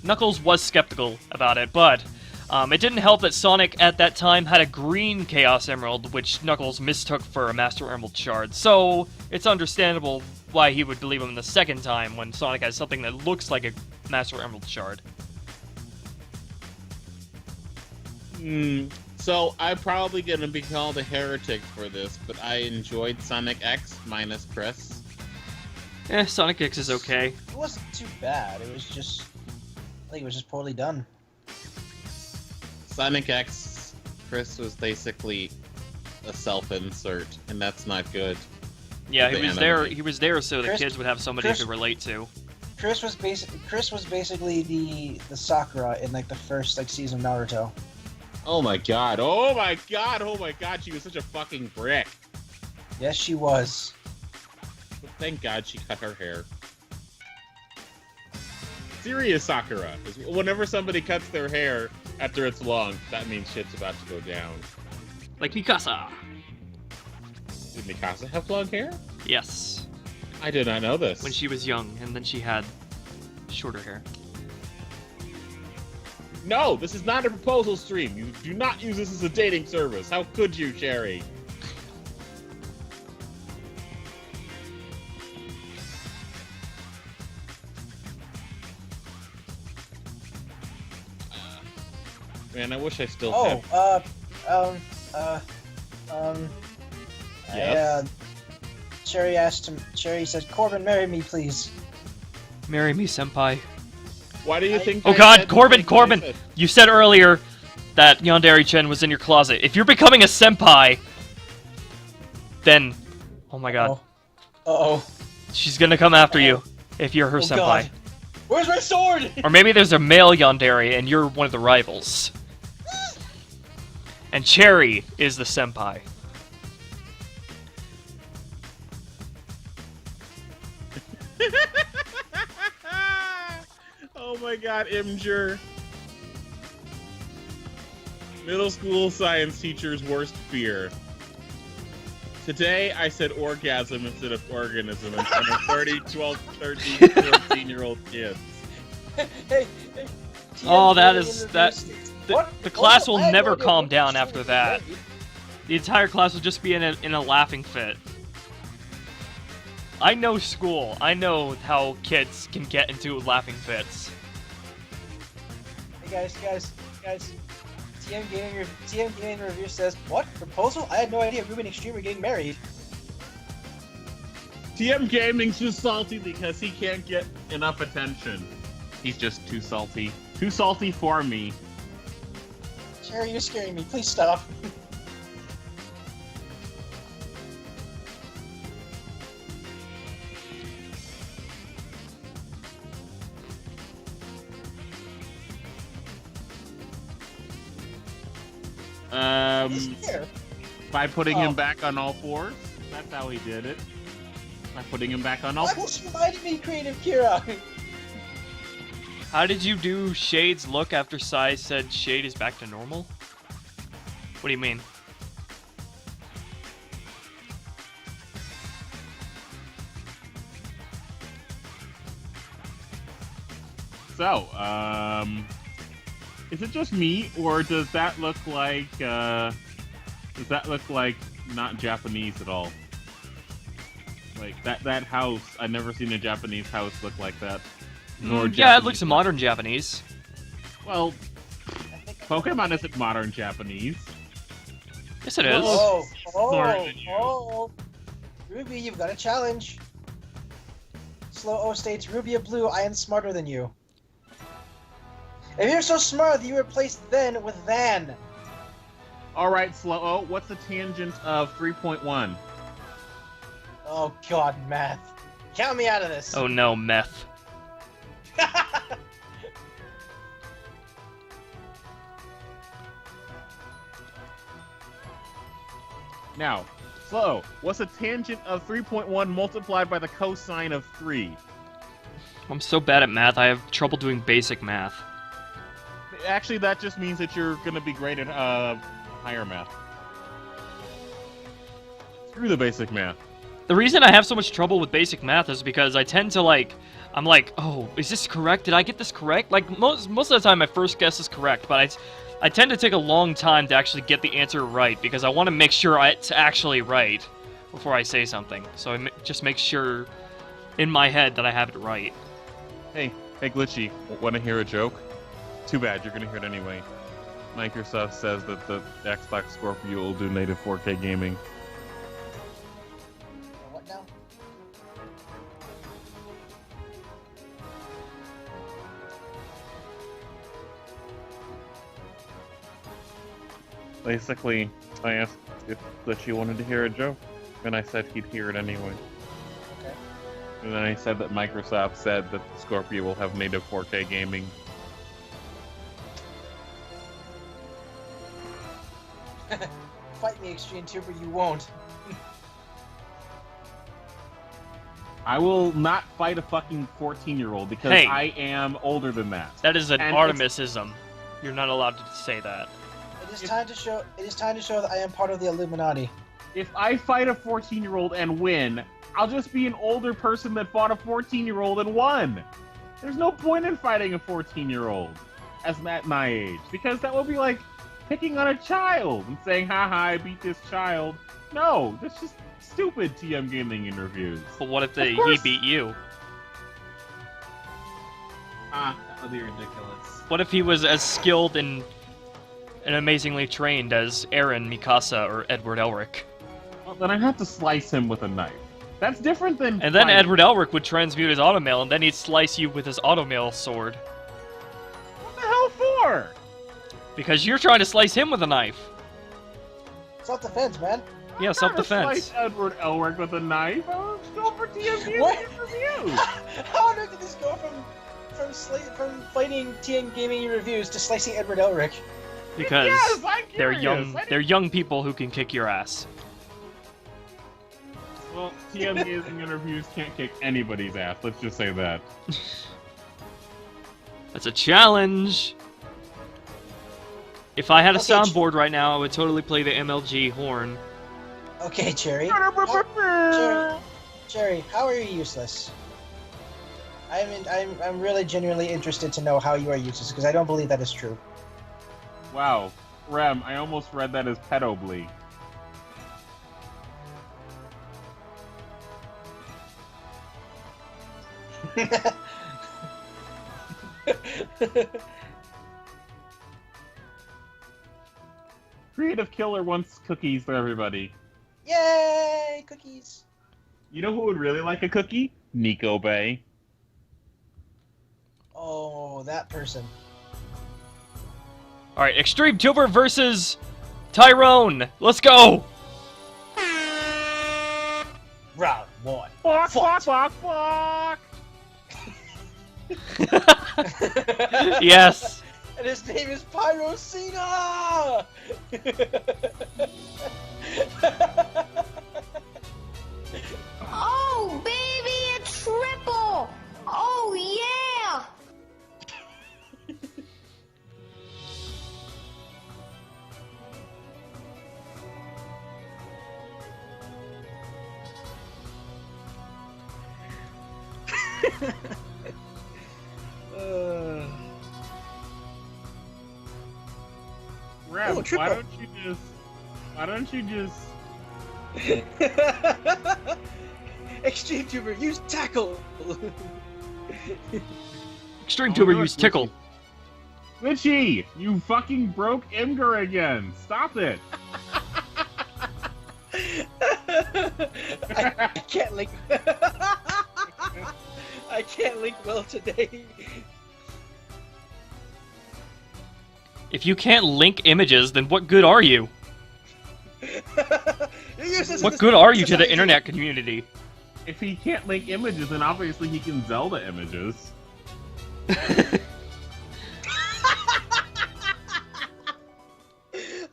Knuckles was skeptical about it, but... it didn't help that Sonic, at that time, had a green Chaos Emerald, which Knuckles mistook for a Master Emerald Shard. So, it's understandable why he would believe him the second time when Sonic has something that looks like a Master Emerald Shard. So, I'm probably gonna be called a heretic for this, but I enjoyed Sonic X minus Chris. Sonic X is okay. It wasn't too bad. It was just... I think it was just poorly done. Sonic X, Chris was basically a self-insert, and that's not good. Yeah, The he was anime. there. He was there so the Chris- kids would have somebody Chris- to relate to. Chris was basically the Sakura in like the first like season of Naruto. Oh my god, oh my god, oh my god, she was such a fucking brick. Yes, she was. But thank god she cut her hair. Serious Sakura. Whenever somebody cuts their hair after it's long, that means shit's about to go down. Like Mikasa. Did Mikasa have long hair? Yes. I did not know this. When she was young, and then she had shorter hair. No, this is not a proposal stream. You do not use this as a dating service. How could you, Cherry? Man, I wish I still had... Yes? Cherry said, Korban, marry me, please. Marry me, senpai. Why do you think Oh I god, said the Korban, thing I Korban! said? You said earlier that Yandere-chen was in your closet. If you're becoming a senpai, then... Oh my god. Uh-oh. She's gonna come after you if you're her Oh, senpai. God. Where's my sword? Or maybe there's a male Yandere and you're one of the rivals. And Cherry is the senpai. Oh my god, Imgur. Middle school science teacher's worst fear. Today, I said orgasm instead of organism in front of 30, 12, 13, 14-year-old kids. Hey, Oh, that TM is- that- What? The class Also, will I had never no idea calm what down this after was that. about. The entire class will just be in a laughing fit. I know school. I know how kids can get into laughing fits. Hey guys. TM Gaming Review says, what? Proposal? I had no idea Ruben and Extreme were getting married. TM Gaming's just salty because he can't get enough attention. He's just too salty. Too salty for me. Cherry, you're scaring me. Please stop. He's here. By putting Oh. him back on all fours. That's how he did it. By putting him back on all Why fours. was you reminding me, Creative Kira? How did you do Shade's look after Sai said Shade is back to normal? What do you mean? So, is it just me, or does that look like not Japanese at all? Like that house, I've never seen a Japanese house look like that. Nor Yeah, it Japanese looks house. modern Japanese. Well, Pokemon isn't modern Japanese. Yes, it is. Smarter than you. Ruby, you've got a challenge. Slow O states, Ruby of Blue, I am smarter than you. If you're so smart, you replace then with than. Alright, Slow-O, what's the tangent of 3.1? Oh god, math. Count me out of this. Oh no, meth. Now, Slow, what's the tangent of 3.1 multiplied by the cosine of 3? I'm so bad at math, I have trouble doing basic math. Actually, that just means that you're gonna be great at higher math. Screw the basic math. The reason I have so much trouble with basic math is because I tend to I'm like, oh, is this correct? Did I get this correct? Like, most of the time my first guess is correct, but I tend to take a long time to actually get the answer right, because I want to make sure it's actually right before I say something. So I just make sure in my head that I have it right. Hey, Glitchy, want to hear a joke? Too bad, you're gonna hear it anyway. Microsoft says that the Xbox Scorpio will do native 4K gaming. What now? Basically, I asked if Glitchy wanted to hear a joke, and I said he'd hear it anyway. Okay. And then I said that Microsoft said that the Scorpio will have native 4K gaming. Fight me, XtremeTuber, you won't. I will not fight a fucking 14-year-old because Hey. I am older than that. That is an And Artemisism. You're not allowed to say that. It is time to show. It is time to show that I am part of the Illuminati. If I fight a 14-year-old and win, I'll just be an older person that fought a 14-year-old and won. There's no point in fighting a 14-year-old at my age, because that will be like picking on a child and saying, haha, I beat this child. No, that's just stupid TM Gaming interviews. But what if he beat you? That would be ridiculous. What if he was as skilled and amazingly trained as Aaron, Mikasa, or Edward Elric? Well, then I'd have to slice him with a knife. That's different than And then fighting. Edward Elric would transmute his automail, and then he'd slice you with his automail sword. What the hell for? Because you're trying to slice him with a knife. Self-defense, man. Yeah, I'm self-defense. not slice Edward Elric with a knife. I'll just go for TM Gaming What? reviews. How on earth did this go from fighting TN Gaming Reviews to slicing Edward Elric? Because Yes, I'm they're curious. young. They're young people who can kick your ass. Well, TM Gaming interviews can't kick anybody's ass. Let's just say that. That's a challenge. If I had a Okay, soundboard right now, I would totally play the MLG horn. Okay, Cherry. Cherry, how are you useless? I'm really genuinely interested to know how you are useless, because I don't believe that is true. Wow, Rem, I almost read that as pedobly. Creative Killer wants cookies for everybody. Yay, cookies! You know who would really like a cookie? Nico Bay. Oh, that person. All right, XtremeTuber versus Tyrone. Let's go. Round one. Fuck, Fight. fuck, fuck, fuck! Yes. And his name is Pyrocena! Oh, baby, a triple! Oh, yeah! Rem, Oh, triple. why don't you just... XtremeTuber, use tackle! XtremeTuber Oh, use tickle. Glitchy, you fucking broke Imgur again. Stop it. I can't link. I can't link well today. If you can't link images, then what good are you? What good are you to the internet community? If he can't link images, then obviously he can Zelda images.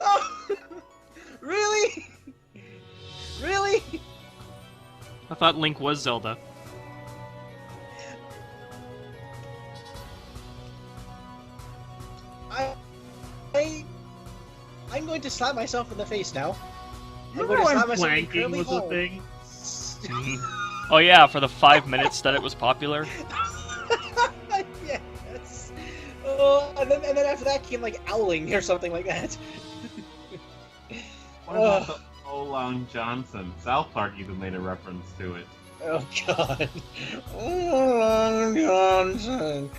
Oh, really? Really? I thought Link was Zelda. I'm going to slap myself in the face now. You know when planking was a thing? Oh yeah, for the 5 minutes that it was popular. Yes. Oh, and then after that came like owling or something like that. What about the Olong Johnson? South Park even made a reference to it. Oh god. Olong Johnson.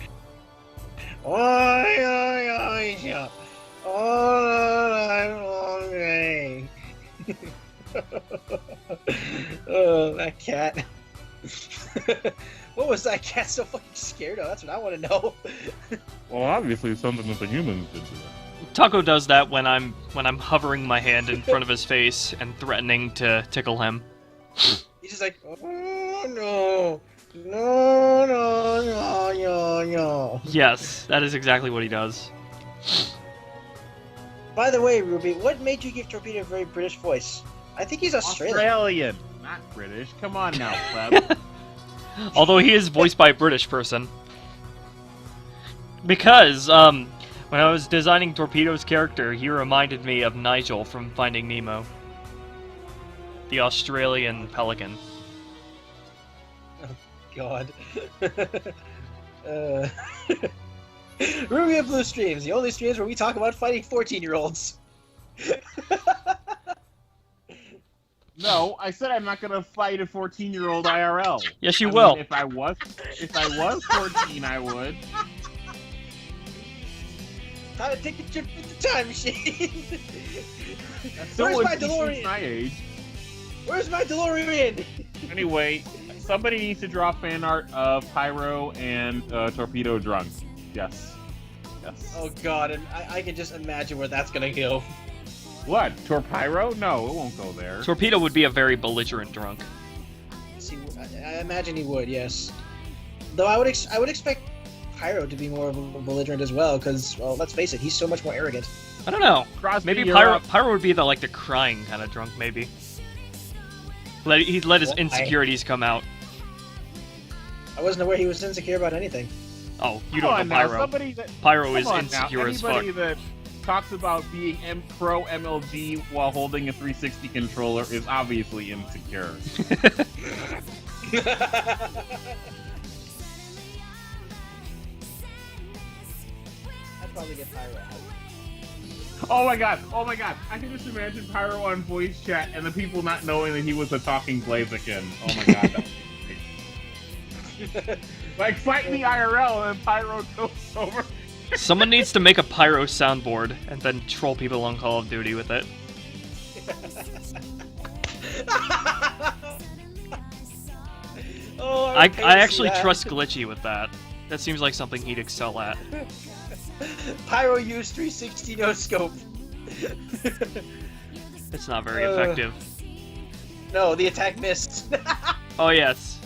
Oh, I'm hungry. Oh, that cat. What was that cat so fucking scared of? That's what I want to know. Well, obviously something that the humans did to it. Taco does that when I'm hovering my hand in front of his face and threatening to tickle him. He's just like, oh no. No, no, no, no, no. Yes, that is exactly what he does. By the way, Ruby, what made you give Torpedo a very British voice? I think he's Australian. Australian, not British. Come on now, pleb. Although he is voiced by a British person. Because, when I was designing Torpedo's character, he reminded me of Nigel from Finding Nemo. The Australian pelican. God. Ruby and Blue Streams, the only streams where we talk about fighting 14-year-olds. No, I said I'm not gonna fight a 14-year-old IRL. Yes, you I will. mean, if I was 14, I would. Time to take a trip with the time machine. Where's my DeLorean? My age. Where's my DeLorean? Anyway, somebody needs to draw fan art of Pyro and Torpedo drunk. Yes. Yes. Oh god, and I can just imagine where that's gonna go. What? Torpyro? No, it won't go there. Torpedo would be a very belligerent drunk. See, I imagine he would, yes. Though I would expect Pyro to be more of a belligerent as well, because, well, let's face it, he's so much more arrogant. I don't know. Crosby, Maybe Pyro would be the crying kind of drunk, maybe. He'd let his insecurities come out. I wasn't aware he was insecure about anything. Oh, you don't know Pyro. Pyro is insecure as fuck. Anybody that talks about being pro MLG while holding a 360 controller is obviously insecure. I'd probably get Pyro out. Oh my god! Oh my god! I can just imagine Pyro on voice chat and the people not knowing that he was a talking Blaziken. Oh my god! That was great. Like, fight me IRL and Pyro goes over. Someone needs to make a Pyro soundboard and then troll people on Call of Duty with it. Oh, I actually trust Glitchy with that. That seems like something he'd excel at. Pyro used 360 no scope. It's not very effective. No, the attack missed. Oh yes.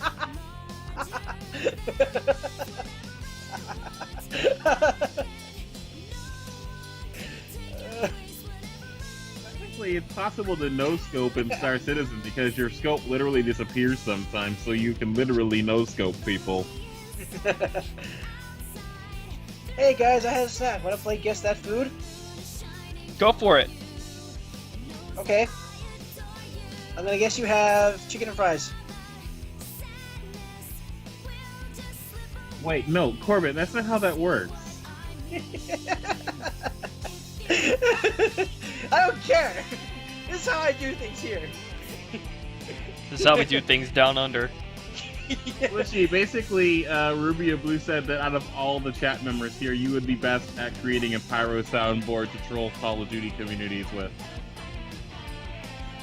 Technically, it's possible to no-scope in Star Citizen because your scope literally disappears sometimes, so you can literally no-scope people. Hey guys, I had a snack. Wanna play Guess That Food? Go for it. Okay. I'm gonna guess you have chicken and fries. Wait, no, Corbin, that's not how that works. I don't care. This is how I do things here. This is how we do things down under. Glitchy, basically, Ruby or Blue said that out of all the chat members here, you would be best at creating a Pyro soundboard to troll Call of Duty communities with.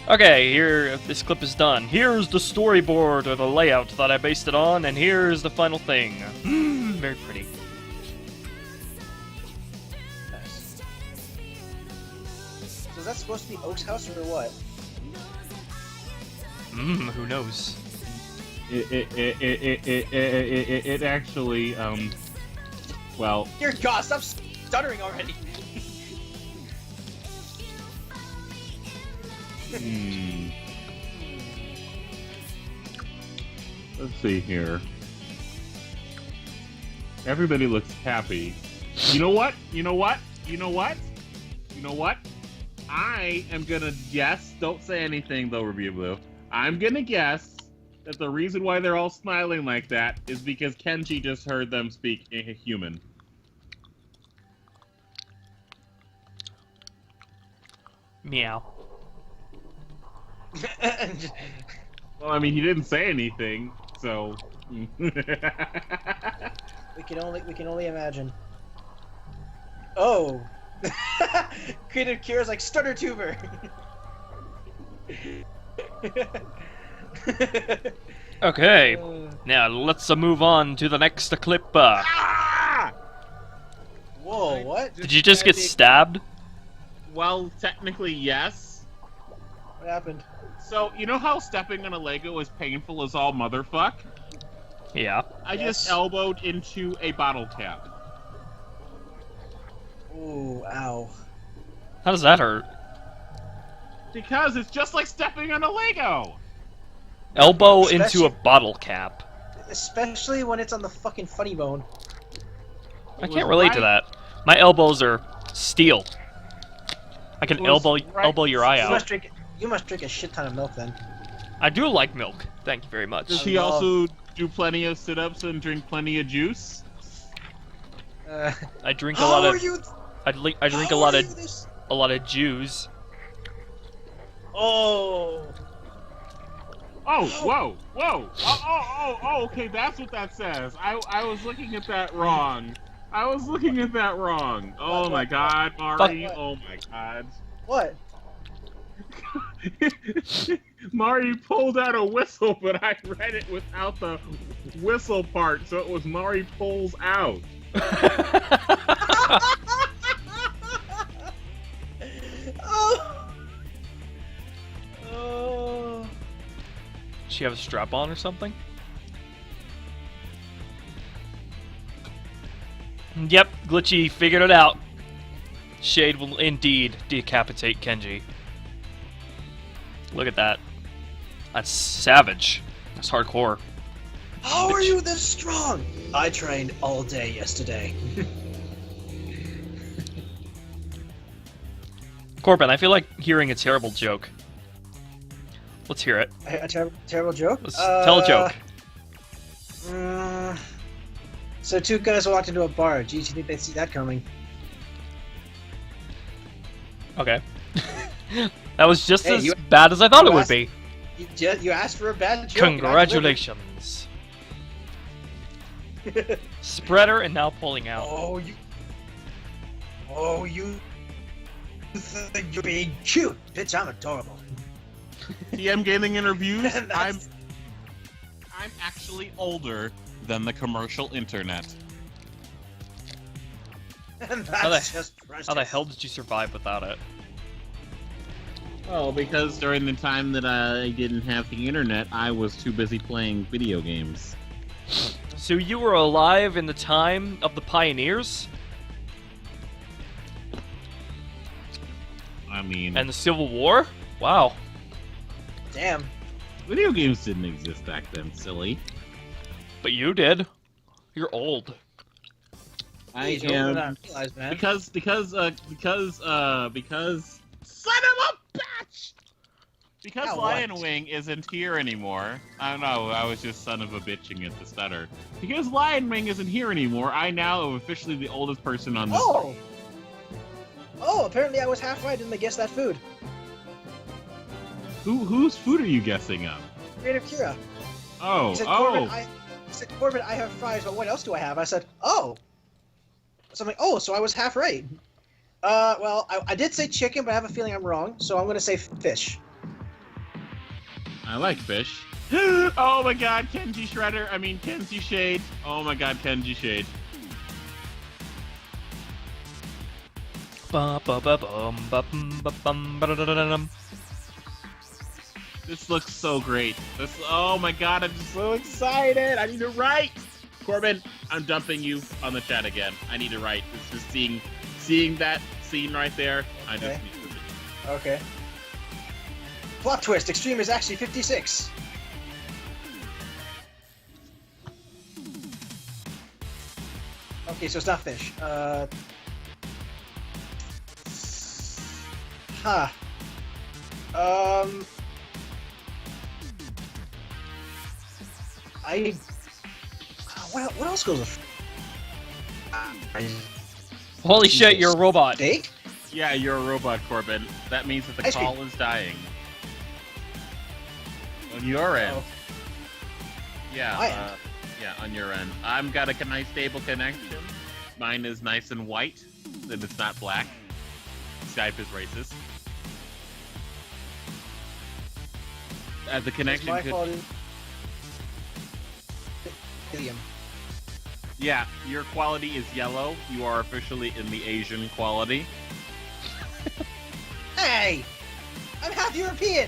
Okay, here, this clip is done. Here's the storyboard or the layout that I based it on, and here's the final thing. Very pretty. Nice. So is that supposed to be Oak's house or what? Who knows? It actually, well... Dear God, stop stuttering already! Let's see here. Everybody looks happy. You know what? You know what? You know what? You know what? I am gonna guess. Don't say anything though, Review Blue. I'm gonna guess that the reason why they're all smiling like that is because Kenji just heard them speak human. Meow. Well, I mean, he didn't say anything, so. We can only imagine. Oh, Creative Cure is like Stutter Tuber. Okay, now let's move on to the next clip. Ah! Whoa, what? Did you just get stabbed? Well, technically, yes. What happened? So, you know how stepping on a Lego is painful as all motherfuck? Yeah. I just elbowed into a bottle cap. Ooh, ow. How does that hurt? Because it's just like stepping on a Lego! Elbow into a bottle cap. Especially when it's on the fucking funny bone. I can't relate to that. My elbows are steel. I can elbow your eye out. You must drink a shit ton of milk then. I do like milk. Thank you very much. Does he also do plenty of sit-ups and drink plenty of juice? I drink a lot of. I drink a lot of Jews. Oh. Oh, whoa, whoa! Oh, okay, that's what that says. I was looking at that wrong. Oh my god, Mari, oh my god. What? Mari pulled out a whistle, but I read it without the whistle part, so it was Mari pulls out. Oh. Oh. Does she have a strap on or something? Yep, Glitchy figured it out. Shade will indeed decapitate Kenji. Look at that. That's savage. That's hardcore. How are you this strong? I trained all day yesterday. Korban, I feel like hearing a terrible joke. Let's hear it. A terrible joke? Let's tell a joke. So two guys walked into a bar. Geez, you think they'd see that coming? Okay. That was just as bad as I thought it would be. You asked for a bad joke. Congratulations. Spreader and now pulling out. Oh, you think you're being cute. Bitch, I'm adorable. TM Gaming Interviews, I'm actually older than the commercial internet. And that's just precious. How the hell did you survive without it? Well, because during the time that I didn't have the internet, I was too busy playing video games. So you were alive in the time of the pioneers? I mean... And the Civil War? Wow. Damn. Video games didn't exist back then, silly. But you did. You're old. I am... Because... Son of a bitch! Because Lion Wing isn't here anymore. I don't know, I was just son of a bitching at the stutter. Because Lion Wing isn't here anymore, I now am officially the oldest person on this. Oh, apparently I was half right and I guessed that food. Whose food are you guessing of? Creative Kira. Oh, He said, Korban, I have fries, but what else do I have? I said, oh. So I'm like, oh, so I was half right. Well, I did say chicken, but I have a feeling I'm wrong, so I'm going to say fish. I like fish. Oh my god, Kenji Shade. Oh my god, Kenji Shade. This looks so great. Oh my god, I'm just so excited. I need to write. Korban, I'm dumping you on the chat again. I need to write. It's just seeing that scene right there. I just need to read. Okay. Plot twist, Extreme is actually 56. Okay, so it's not fish. What else goes with? Holy shit, you're a robot. Steak? Yeah, you're a robot, Korban. That means that the Ice cream. call is dying. On your end. Oh. Yeah, My end. yeah, on your end. I've got a nice stable connection. Mine is nice and white, and it's not black. Skype is racist. The connection My could... fault is... Helium. Yeah, your quality is yellow. You are officially in the Asian quality. Hey! I'm half European!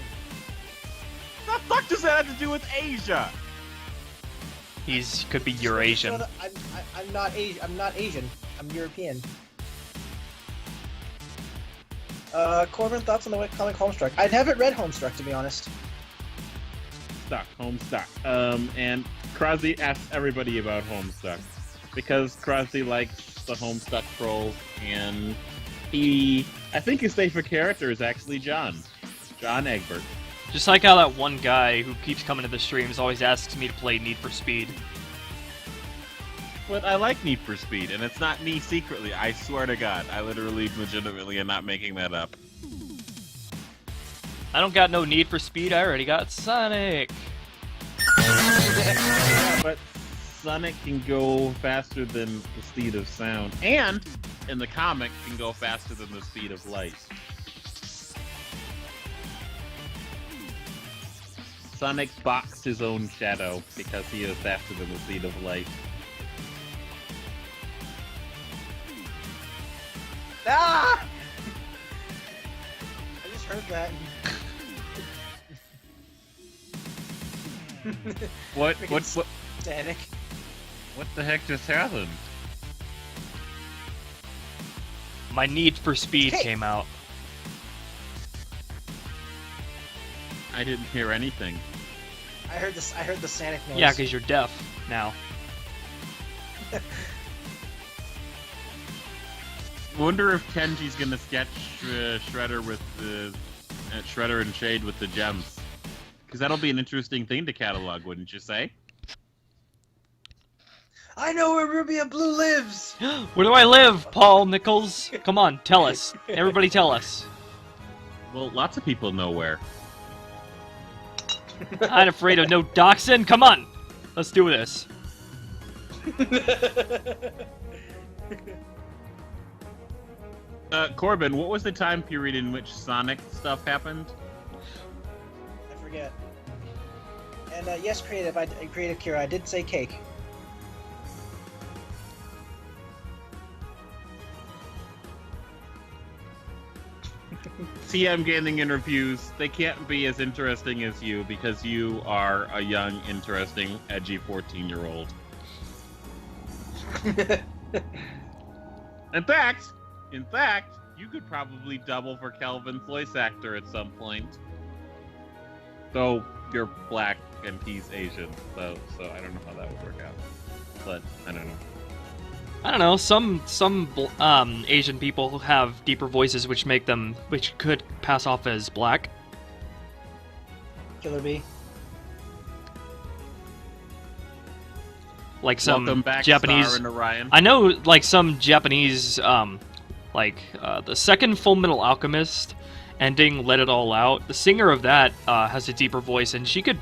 What the fuck does that have to do with Asia? Could be Eurasian. I'm not Asian. I'm European. Korban, thoughts on the comic Homestuck? I haven't read Homestuck, to be honest. Homestuck. And Krusty asks everybody about Homestuck. Because Krusty likes the Homestuck trolls, and I think his favorite character is actually John Egbert. Just like how that one guy who keeps coming to the streams always asks me to play Need for Speed. But I like Need for Speed, and it's not me secretly. I swear to God, I literally, legitimately am not making that up. I don't got no Need for Speed, I already got Sonic! Yeah, but Sonic can go faster than the speed of sound, and in the comic can go faster than the speed of light. Sonic boxed his own shadow because he is faster than the speed of light. Ah! I just heard that. What Static. what the heck just happened? My Need for Speed Hey. came out. I didn't hear anything. I heard the Sonic noise. Yeah, because you're deaf now. Wonder if Kenji's gonna sketch Shredder with the Shredder and Shade with the gems, because that'll be an interesting thing to catalog, wouldn't you say? I know where Ruby and Blue lives! Where do I live, Paul Nichols? Come on, tell us. Everybody tell us. Well, lots of people know where. I'm afraid of no dachshund. Come on, let's do this. Korban, what was the time period in which Sonic stuff happened? I forget. And yes, Creative Kira, I did say cake. TM Gaming interviews, they can't be as interesting as you because you are a young, interesting, edgy 14-year-old. In fact, you could probably double for Kelvin's voice actor at some point. Though you're black and he's Asian, so I don't know how that would work out. But I don't know. I don't know. Some Asian people have deeper voices, which could pass off as black. Killer Bee. Like some Welcome back, Japanese. Star and Orion. I know, like some Japanese, the second Full Metal Alchemist ending, Let It All Out. The singer of that has a deeper voice, and she could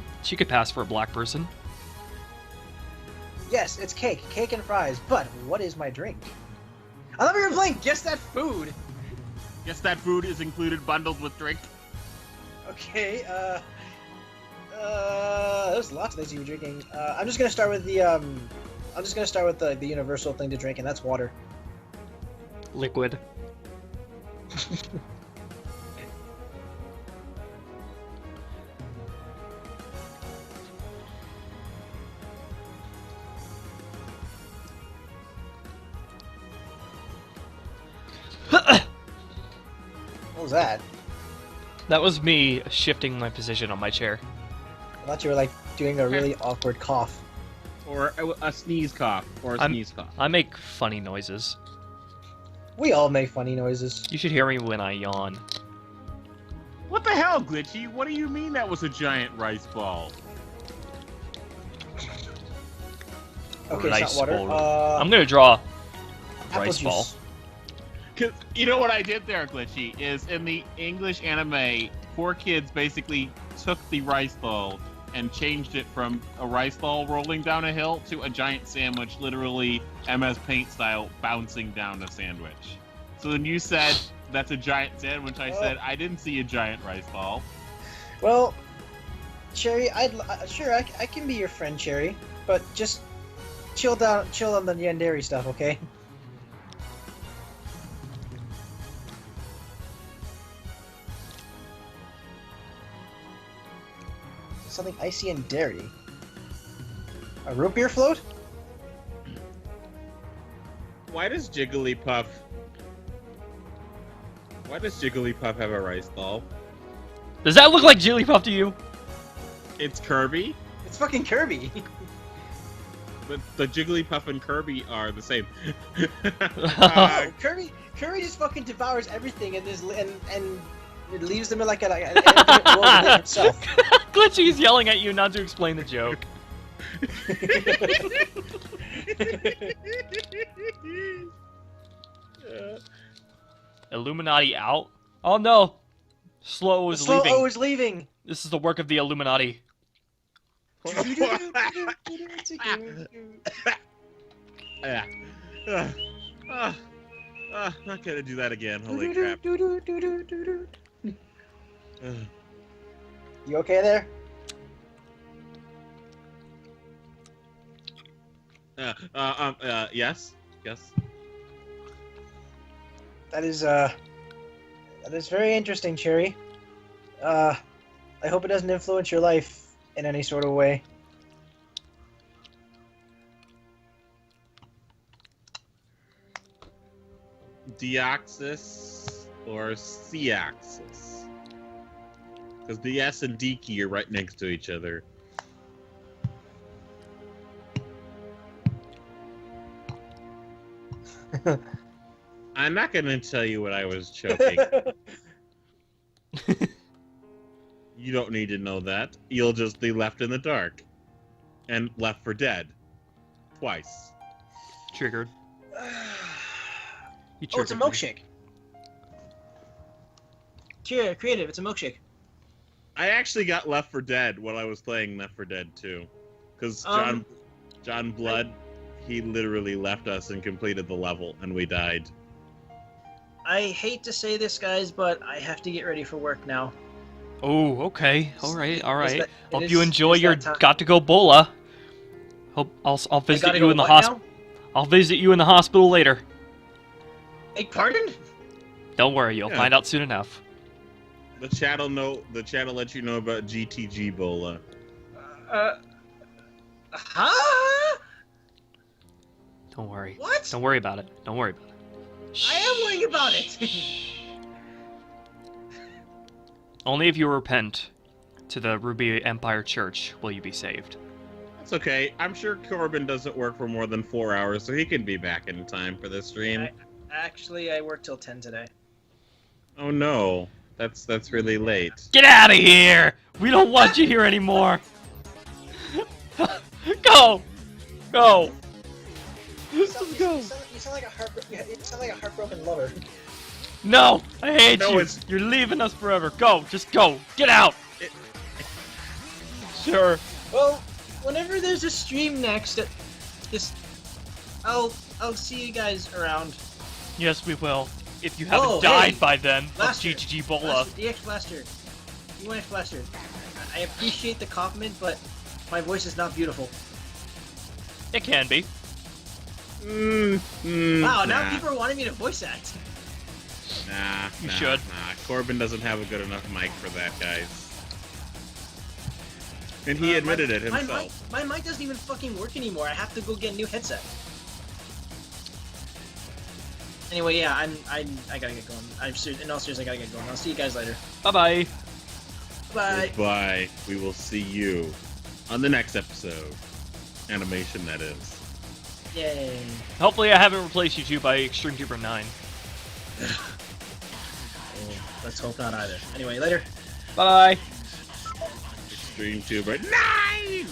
pass for a black person. Yes, it's cake and fries. But what is my drink? I thought we were playing Guess That Food. Guess that food is included bundled with drink. Okay. There's lots of things you were drinking. I'm just gonna start with the universal thing to drink, and that's water. Liquid. What was that? That was me shifting my position on my chair. I thought you were like doing a really awkward cough. Or a sneeze cough. Or a sneeze cough. I make funny noises. We all make funny noises. You should hear me when I yawn. What the hell, Glitchy? What do you mean that was a giant rice ball? Okay, Rice it's not water. ball. I'm gonna draw apple rice juice. ball. Cause you know what I did there, Glitchy, is in the English anime, 4 kids basically took the rice ball and changed it from a rice ball rolling down a hill to a giant sandwich, literally MS Paint style, bouncing down a sandwich. So then you said, that's a giant sandwich. I said, I didn't see a giant rice ball. Well, Cherry, I can be your friend, Cherry, but just chill on the yandere stuff, okay? Something icy and dairy. A root beer float? Why does Jigglypuff have a rice ball? Does that look like Jillipuff to you? It's Kirby. It's fucking Kirby. But the Jigglypuff and Kirby are the same. Kirby just fucking devours everything and it leaves them in like an infinite world within itself. Glitchy's yelling at you not to explain the joke. Illuminati out? Oh no! Slow is leaving. Slow is leaving. This is the work of the Illuminati. Not gonna do that again. Holy crap. You okay there? Yes. That is very interesting, Cherry. I hope it doesn't influence your life in any sort of way. Deoxys or C-axis? Because the S and D key are right next to each other. I'm not going to tell you what I was choking. You don't need to know that. You'll just be left in the dark. And left for dead. Twice. Triggered. You Oh, it's a triggered me. milkshake. Cheer, creative, it's a milkshake. I actually got Left 4 Dead while I was playing Left 4 Dead 2. Because John Blood, he literally left us and completed the level, and we died. I hate to say this, guys, but I have to get ready for work now. Oh, okay. All right. Hope is- you enjoy it's your that time. got-to-go bola. Hope I'll visit you in the hospital. I'll visit you in the hospital later. Hey, pardon? Don't worry, you'll Yeah. find out soon enough. The chat will let you know about GTG Bola. Huh? Don't worry. What? Don't worry about it. Don't worry about it. I am worrying about it. Only if you repent to the Ruby Empire Church will you be saved. That's okay. I'm sure Korban doesn't work for more than 4 hours, so he can be back in time for this stream. Actually, I worked till 10 today. Oh no. That's really late. Get out of here! We don't want you here anymore! Go! Go! You sound like a heartbroken lover. No! I hate No, you! it's- You're leaving us forever! Go! Just go! Get out! Sure. Well, whenever there's a stream next, I'll see you guys around. Yes, we will. If you haven't Oh, died hey, by then of Blaster. GTG Bola. DX Blaster. UI Flustered. I appreciate the compliment, but my voice is not beautiful. It can be. Wow, now Nah. people are wanting me to voice act. Nah, You nah, should. Nah, Korban doesn't have a good enough mic for that, guys. And he admitted it himself. My mic doesn't even fucking work anymore. I have to go get a new headset. Anyway, yeah, I gotta get going. In all seriousness, I gotta get going. I'll see you guys later. Bye-bye. Bye. Goodbye. We will see you on the next episode. Animation, that is. Yay. Hopefully I haven't replaced you two by XtremetuberVII. Oh, let's hope not either. Anyway, later. Bye. XtremetuberVII!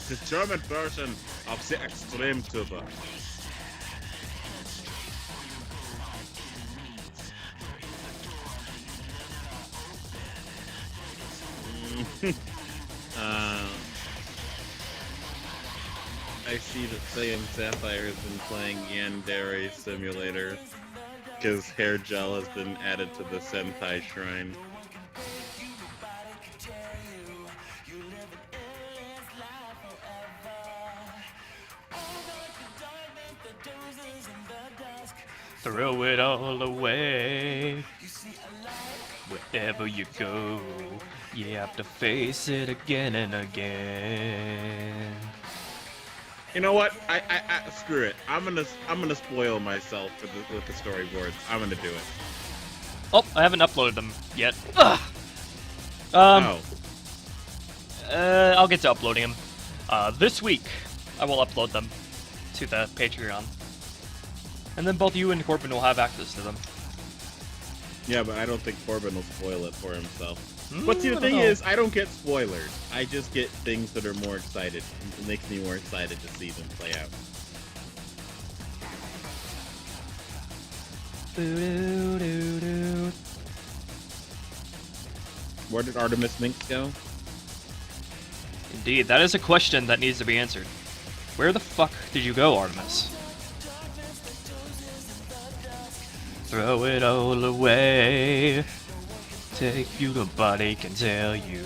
The German version of the XtremeTuber. I see that Saiyan Sapphire has been playing Yandere Simulator because hair gel has been added to the Sentai Shrine. Throw it all away. Wherever you go, you have to face it again and again. You know what? I screw it. I'm gonna spoil myself with the storyboards. I'm gonna do it. Oh, I haven't uploaded them yet. Ugh. Oh. I'll get to uploading them. This week, I will upload them to the Patreon. And then both you and Korban will have access to them. Yeah, but I don't think Korban will spoil it for himself. But see, the thing is, I don't get spoilers. I just get things that are more excited. It makes me more excited to see them play out. Where did Artemis Minx go? Indeed, that is a question that needs to be answered. Where the fuck did you go, Artemis? Throw it all away. Take you, nobody can tell you.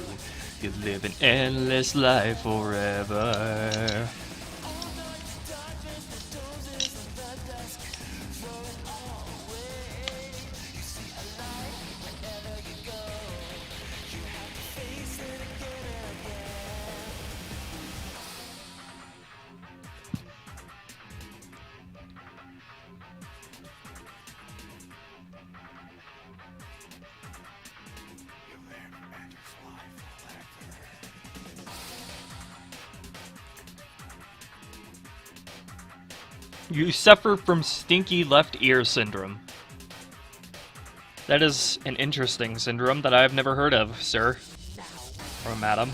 You live an endless life forever. You suffer from stinky left ear syndrome. That is an interesting syndrome that I have never heard of, sir. Or madam.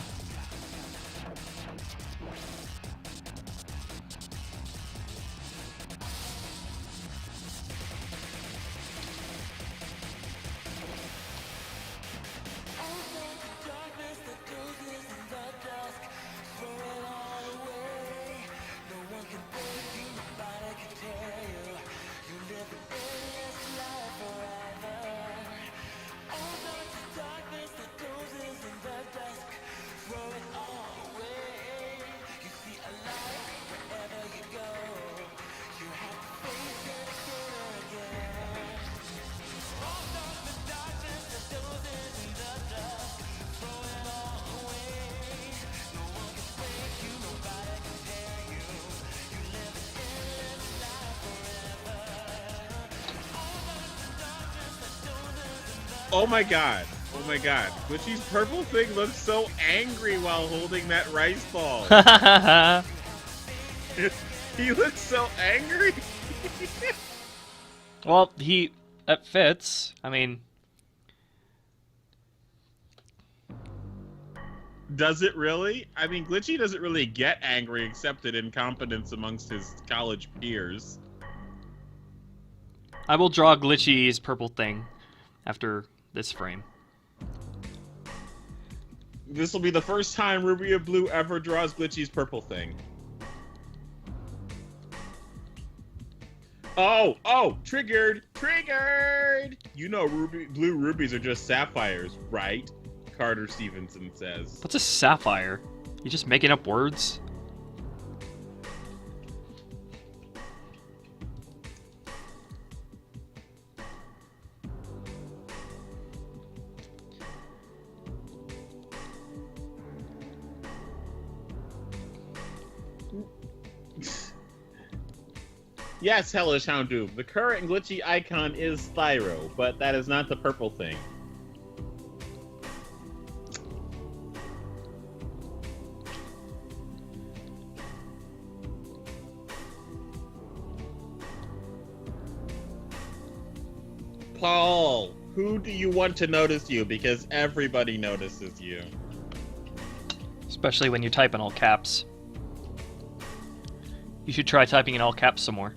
Oh my god. Oh my god. Glitchy's purple thing looks so angry while holding that rice ball. He looks so angry. Well, it fits. I mean... Does it really? I mean, Glitchy doesn't really get angry except at incompetence amongst his college peers. I will draw Glitchy's purple thing after this frame. This will be the first time Ruby of Blue ever draws Glitchy's purple thing. Oh, triggered. Triggered! You know blue rubies are just sapphires, right? Carter Stevenson says. What's a sapphire? You just making up words? Yes, Hellish Houndoom. The current glitchy icon is Thyro, but that is not the purple thing. Paul, who do you want to notice you? Because everybody notices you. Especially when you type in all caps. You should try typing in all caps some more.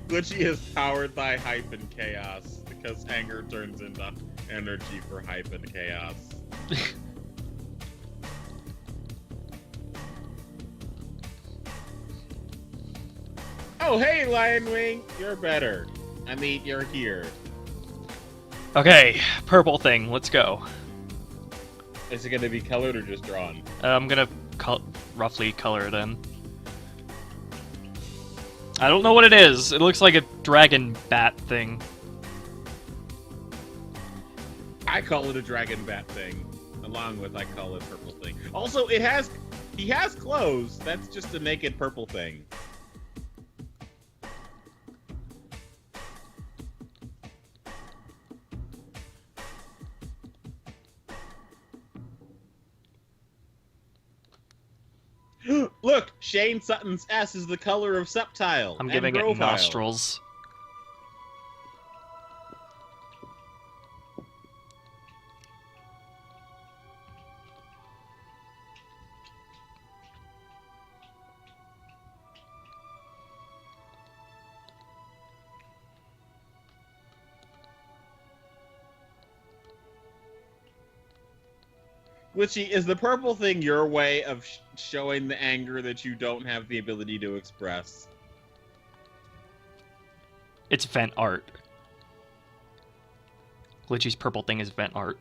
Glitchy is powered by hype and chaos, because anger turns into energy for hype and chaos. Oh, hey, Lionwing! You're better. I mean, you're here. Okay, purple thing, let's go. Is it going to be colored or just drawn? I'm gonna roughly color it in. I don't know what it is. It looks like a dragon bat thing. I call it a dragon bat thing, along with I call it purple thing. Also, he has clothes. That's just a naked purple thing. Look, Shane Sutton's S is the color of Septile. I'm and giving it Grovile. nostrils. Glitchy, is the purple thing your way of showing the anger that you don't have the ability to express? It's vent art. Glitchy's purple thing is vent art.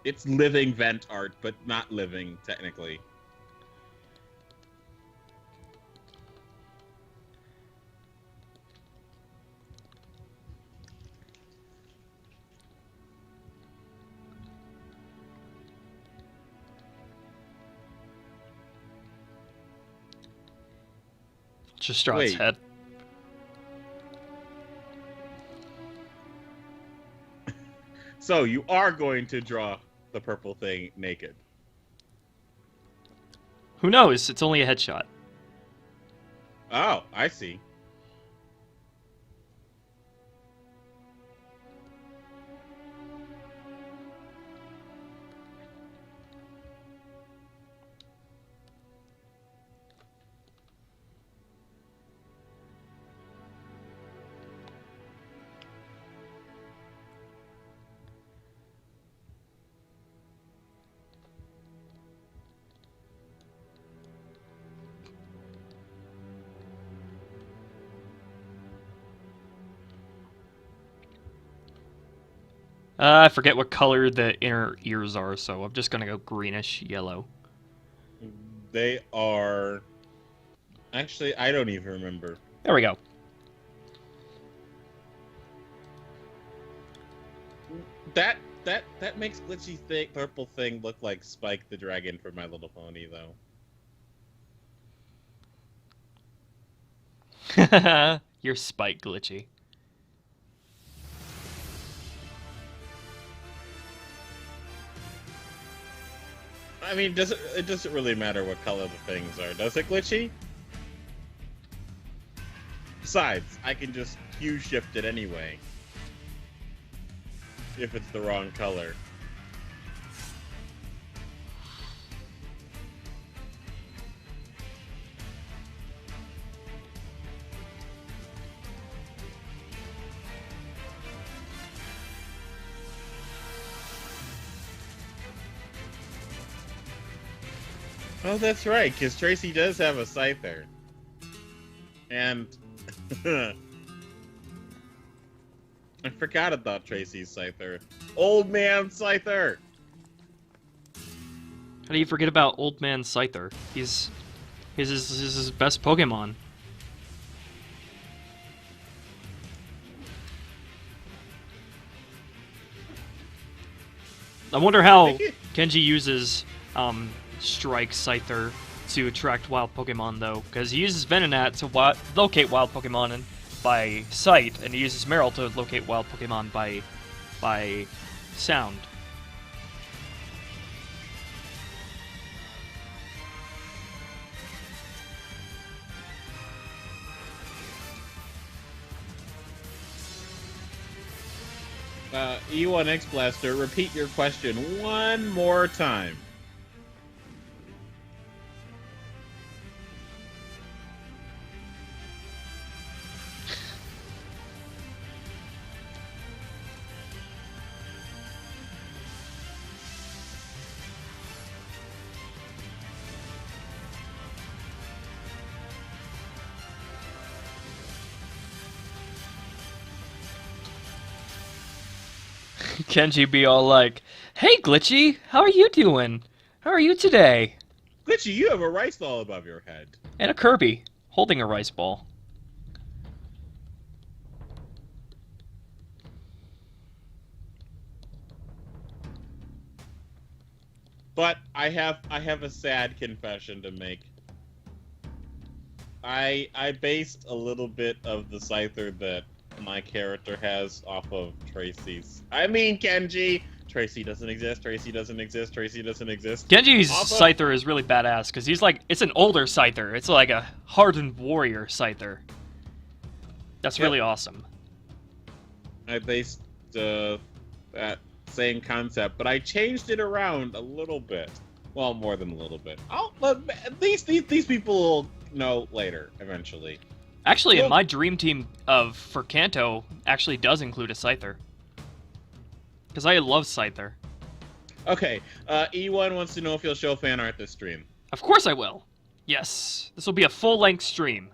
It's living vent art, but not living, technically. Just draw its Wait. head. So you are going to draw the purple thing naked. Who knows? It's only a headshot. Oh, I see. I forget what color the inner ears are, so I'm just gonna go greenish yellow. They are... Actually, I don't even remember. There we go. That makes Glitchy purple thing look like Spike the Dragon from My Little Pony, though. You're Spike, Glitchy. I mean, it doesn't really matter what color the things are, does it, Glitchy? Besides, I can just hue shift it anyway. If it's the wrong color. Oh, that's right, because Tracy does have a Scyther. And... I forgot about Tracy's Scyther. Old man Scyther! How do you forget about Old Man Scyther? He's his best Pokemon. I wonder how Kenji uses Strike Scyther to attract wild Pokemon, though, because he uses Venonat to locate wild Pokemon by sight, and he uses Meryl to locate wild Pokemon by sound. E1X Blaster, repeat your question one more time. Kenji be all like, "Hey, Glitchy, how are you doing? How are you today?" Glitchy, you have a rice ball above your head. And a Kirby, holding a rice ball. But I have a sad confession to make. I based a little bit of the Scyther that my character has off of Tracy's. I mean, Kenji! Tracy doesn't exist, Tracy doesn't exist, Tracy doesn't exist. Kenji's Scyther is really badass, because he's like, it's an older Scyther. It's like a hardened warrior Scyther. That's really awesome. I based that same concept, but I changed it around a little bit. Well, more than a little bit. These people will know later, eventually. Actually, in my dream team for Kanto, actually does include a Scyther. Because I love Scyther. Okay, E1 wants to know if you'll show fan art this stream. Of course I will. Yes, this will be a full-length stream.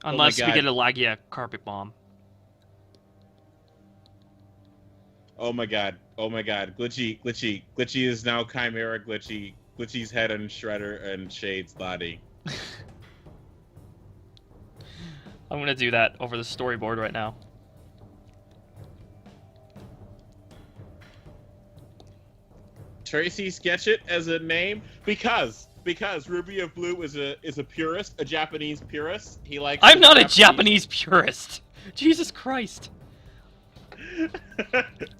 Unless we get a Lagia Carpet Bomb. Oh my god, Glitchy is now Chimera Glitchy. Glitchy's head and Shredder and Shade's body. I'm gonna do that over the storyboard right now. Tracy sketch it as a name because Ruby of Blue is a purist, a Japanese purist. He likes. I'm not a Japanese purist. Jesus Christ.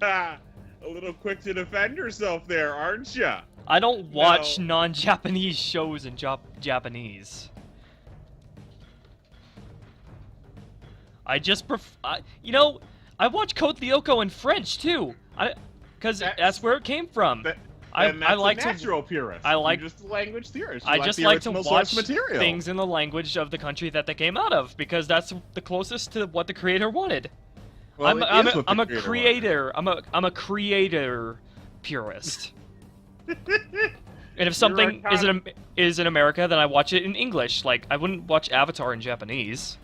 A little quick to defend yourself there, aren't ya? I don't watch non-Japanese shows in Japanese. I just you know, I watch Code Lyoko in French too. Because that's where it came from. I like a natural purist. You're just a language theorist. I just like to watch things in the language of the country that they came out of, because that's the closest to what the creator wanted. Well, I'm a creator. I'm a creator purist. And if something is in America, then I watch it in English. Like, I wouldn't watch Avatar in Japanese.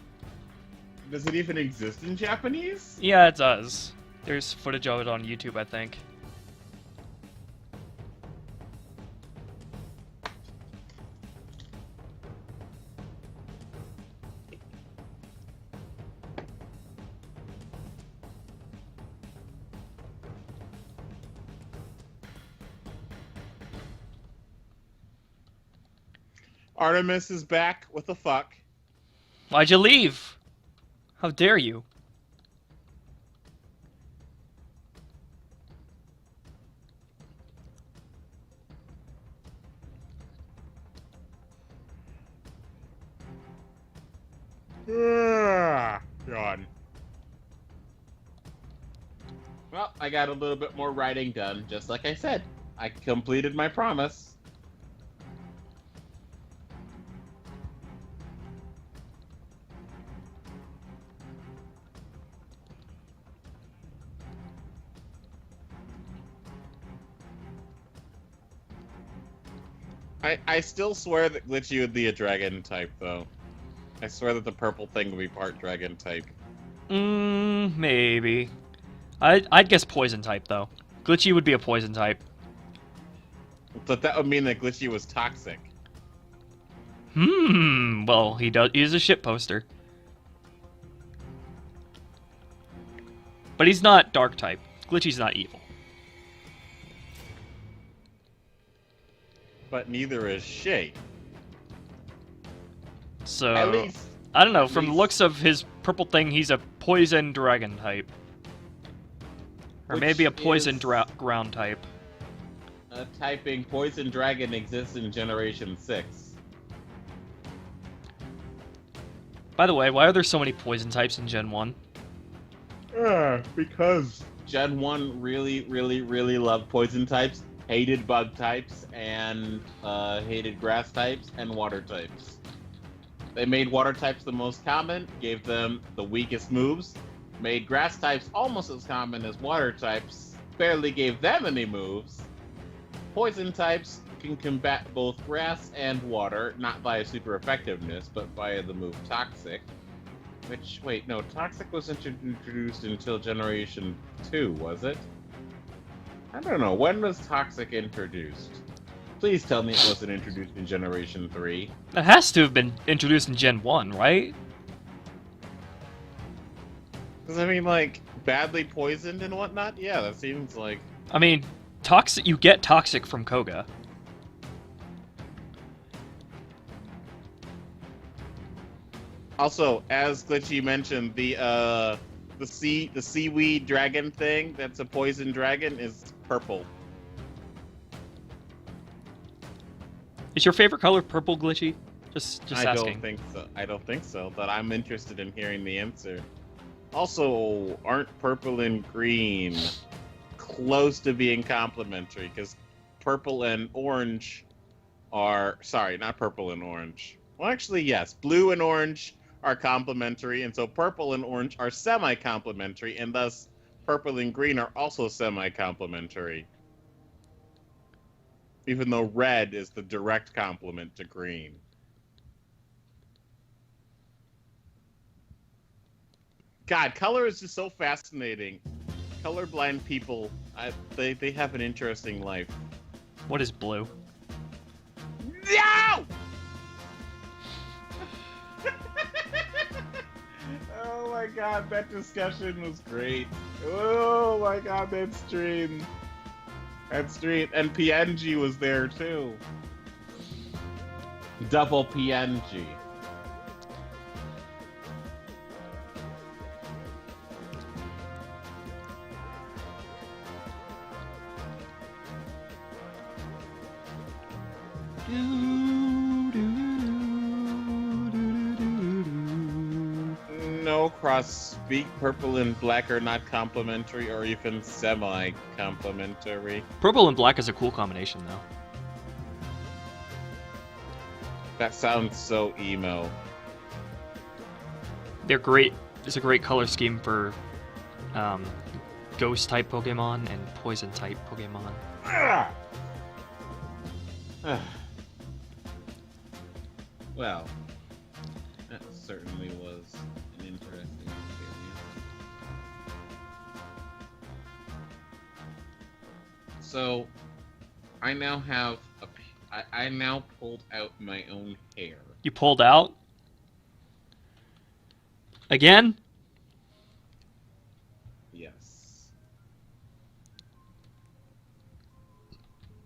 Does it even exist in Japanese? Yeah, it does. There's footage of it on YouTube, I think. Artemis is back. What the fuck? Why'd you leave? How dare you? God. Well, I got a little bit more writing done, just like I said. I completed my promise. I still swear that Glitchy would be a dragon type, though. I swear that the purple thing would be part dragon type. Maybe. I'd guess poison type, though. Glitchy would be a poison type. But that would mean that Glitchy was toxic. Well, he's a shit poster. But he's not dark type. Glitchy's not evil. But neither is Shay. So, At least, I don't know, from the looks of his purple thing, he's a poison dragon type. Or maybe a poison ground type. Typing poison dragon exists in Generation 6. By the way, why are there so many poison types in Gen 1? Because Gen 1 really loved poison types, hated bug types, and hated grass types and water types. They made water types the most common, gave them the weakest moves, made grass types almost as common as water types, barely gave them any moves. Poison types can combat both grass and water, not via super effectiveness, but via the move Toxic. Which, wait, no, Toxic was introduced until Generation 2, was it? I don't know, when was Toxic introduced? Please tell me it wasn't introduced in Generation 3. It has to have been introduced in Gen 1, right? Because, I mean, like, badly poisoned and whatnot? Yeah, that seems like... I mean, toxic. You get Toxic from Koga. Also, as Glitchy mentioned, the seaweed dragon thing that's a poison dragon is purple. Is your favorite color purple, Glitchy? Just I asking. don't think so. I don't think so, but I'm interested in hearing the answer. Also, aren't purple and green close to being complementary? Because purple and orange are... Sorry, not purple and orange. Well, actually, yes. Blue and orange are complementary, and so purple and orange are semi-complementary, and thus purple and green are also semi-complementary. Even though red is the direct complement to green. God, color is just so fascinating. Colorblind people, they have an interesting life. What is blue? No! Oh my god, that discussion was great. Oh my god, that stream. That stream. And PNG was there too. Double PNG. No cross-speak, purple and black are not complementary or even semi-complementary. Purple and black is a cool combination, though. That sounds so emo. They're great. It's a great color scheme for ghost-type Pokemon and poison-type Pokemon. Well, that certainly was an interesting experience. So, I now have I now pulled out my own hair. You pulled out? Again? Yes.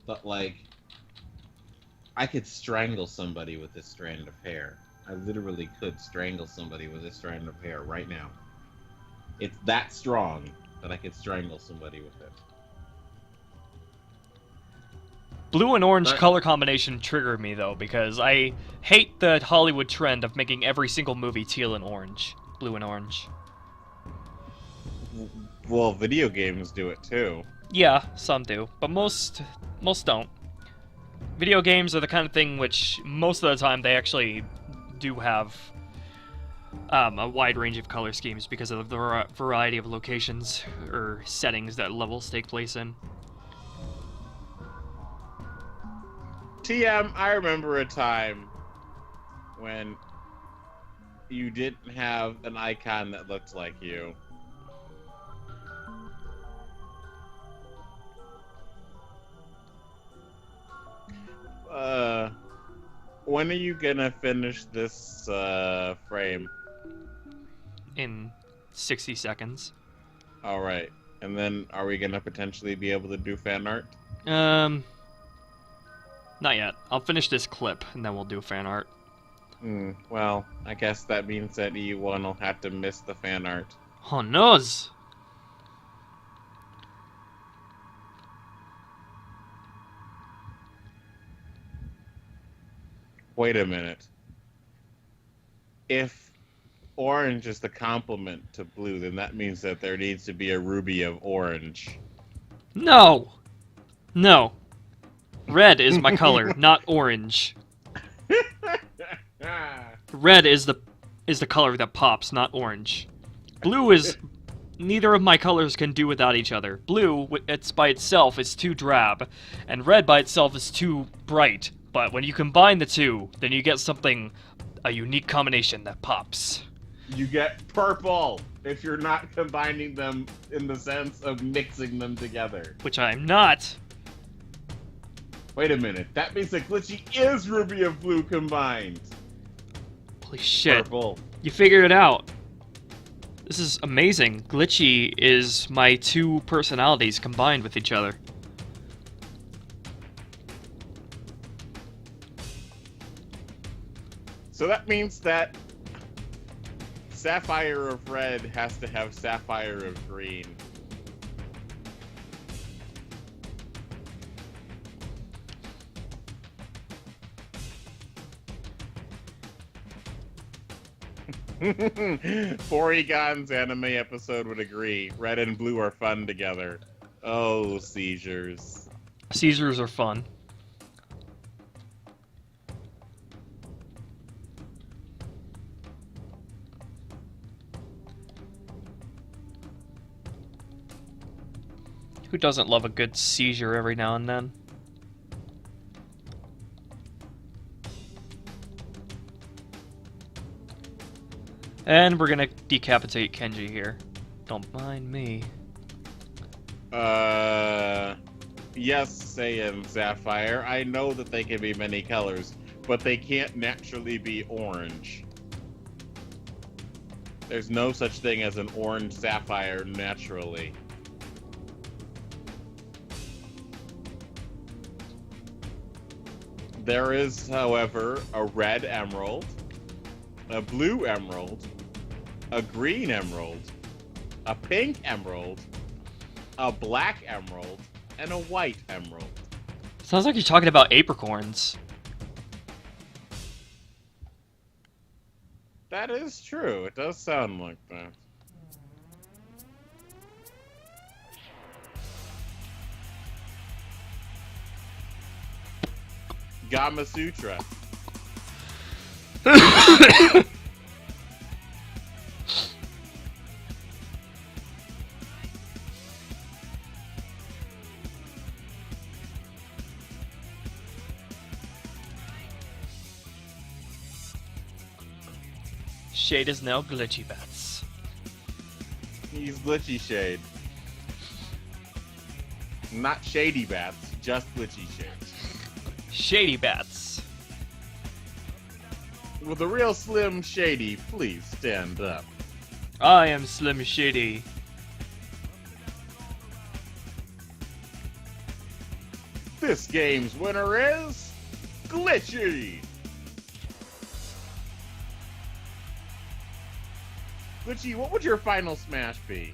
But, like, I could strangle somebody with this strand of hair. I literally could strangle somebody with this strand of hair right now. It's that strong that I could strangle somebody with it. Blue and orange color combination triggered me, though, because I hate the Hollywood trend of making every single movie teal and orange. Blue and orange. Well, video games do it too. Yeah, some do, but most don't. Video games are the kind of thing which, most of the time, they actually do have a wide range of color schemes because of the variety of locations or settings that levels take place in. TM, I remember a time when you didn't have an icon that looked like you. When are you gonna finish this frame? In 60 seconds. All right, and then are we gonna potentially be able to do fan art? Not yet. I'll finish this clip and then we'll do fan art. Well, I guess that means that E1 will have to miss the fan art. Oh noes! Wait a minute. If orange is the complement to blue, then that means that there needs to be a ruby of orange. No! No. Red is my color, not orange. Red is the color that pops, not orange. Blue is... Neither of my colors can do without each other. Blue, it's by itself, is too drab, and red by itself is too bright. But when you combine the two, then you get something, a unique combination that pops. You get purple if you're not combining them in the sense of mixing them together. Which I'm not. Wait a minute, that means that Glitchy is Ruby of Blue combined. Holy shit. Purple. You figured it out. This is amazing. Glitchy is my two personalities combined with each other. So that means that Sapphire of Red has to have Sapphire of Green. Porygon's anime episode would agree. Red and blue are fun together. Oh, seizures. Seizures are fun. Who doesn't love a good seizure every now and then? And we're gonna decapitate Kenji here. Don't mind me. Yes, Saiyan Sapphire. I know that they can be many colors, but they can't naturally be orange. There's no such thing as an orange sapphire naturally. There is, however, a red emerald, a blue emerald, a green emerald, a pink emerald, a black emerald, and a white emerald. Sounds like you're talking about apricorns. That is true. It does sound like that. Gamma Sutra. Shade is now Glitchy Bats. He's Glitchy Shade. Not Shady Bats, just Glitchy Shade. Shady Bats. Will the real Slim Shady please stand up? I am Slim Shady. This game's winner is Glitchy! Glitchy, what would your final smash be?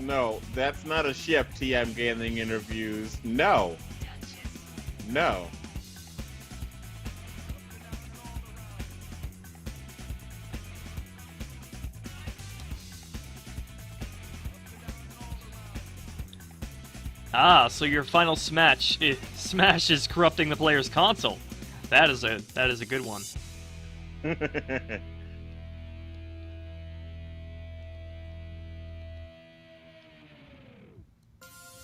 No, that's not a ship, TM Gaming interviews. No. No. Ah, so your final smash is corrupting the player's console. That is a good one.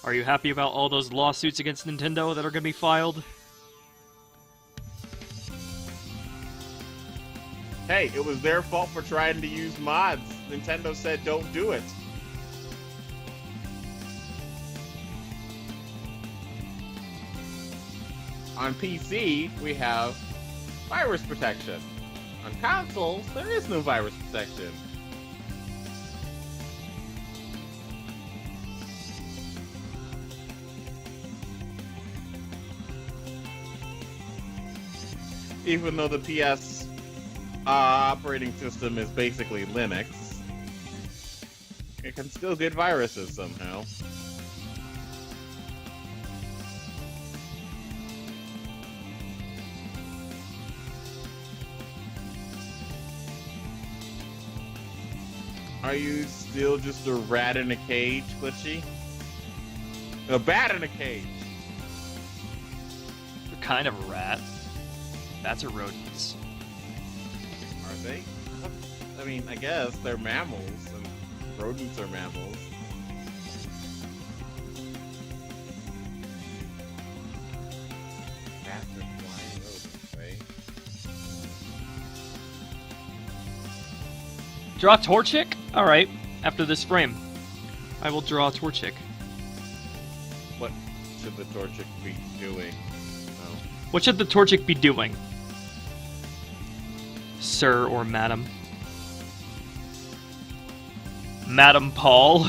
Are you happy about all those lawsuits against Nintendo that are going to be filed? Hey, it was their fault for trying to use mods. Nintendo said don't do it. On PC, we have virus protection. On consoles, there is no virus protection. Even though the PS operating system is basically Linux, it can still get viruses somehow. Are you still just a rat in a cage, Glitchy? A bat in a cage! You're kind of a rat. Bats are rodents. Are they? I mean, I guess they're mammals, and rodents are mammals. Bats are flying rodents, right? Draw Torchic? Alright, after this frame. I will draw Torchic. What should the Torchic be doing? Oh. What should the Torchic be doing? Sir or Madam? Madam Paul?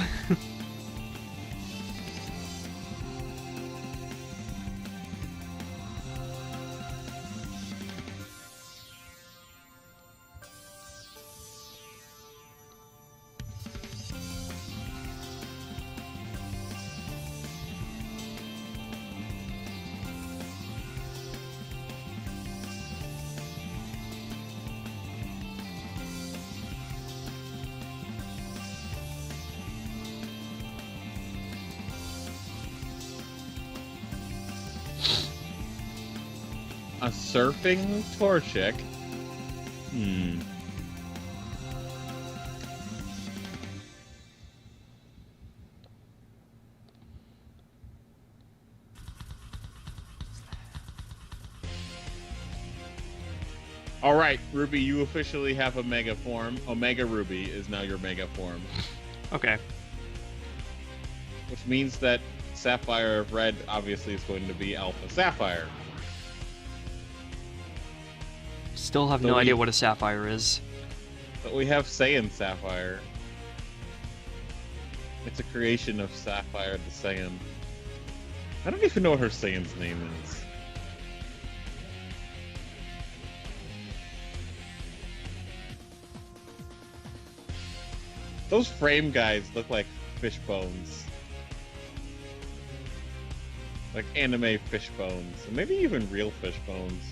A surfing Torchic? Alright, Ruby, you officially have a Mega form. Omega Ruby is now your Mega form. Okay. Which means that Sapphire of Red obviously is going to be Alpha Sapphire. Still have So no we- idea what a sapphire is. But we have Saiyan Sapphire. It's a creation of Sapphire the Saiyan. I don't even know what her Saiyan's name is. Those frame guys look like fish bones. Like anime fish bones. And maybe even real fish bones.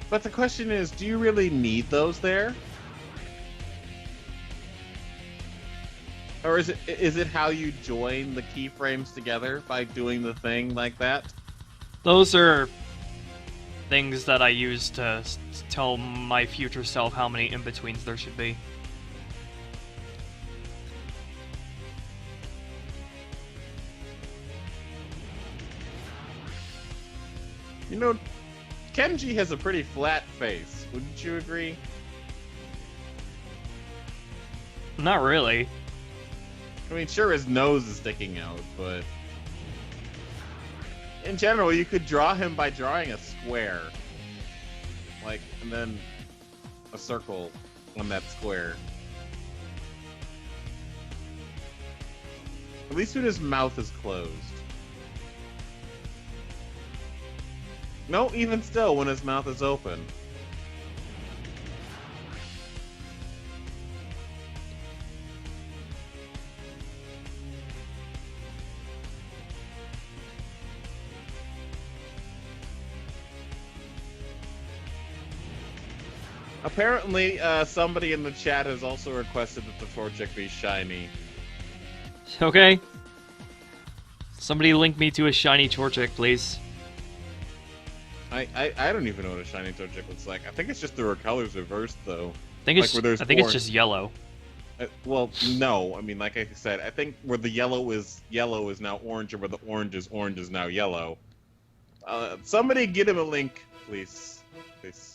But the question is, do you really need those there? Or is it how you join the keyframes together by doing the thing like that? Those are things that I use to tell my future self how many in-betweens there should be. You know, Kenji has a pretty flat face. Wouldn't you agree? Not really. I mean, sure, his nose is sticking out, but in general, you could draw him by drawing a square. Like, and then a circle on that square. At least when his mouth is closed. No, even still, when his mouth is open. Apparently, somebody in the chat has also requested that the Torchic be shiny. Okay. Somebody link me to a shiny Torchic, please. I don't even know what a shiny Torchic looks like. I think it's just the colors reversed, though. I think it's just yellow. Well, no. I mean, like I said, I think where the yellow is now orange, or where the orange is now yellow. Somebody get him a link, please. Please.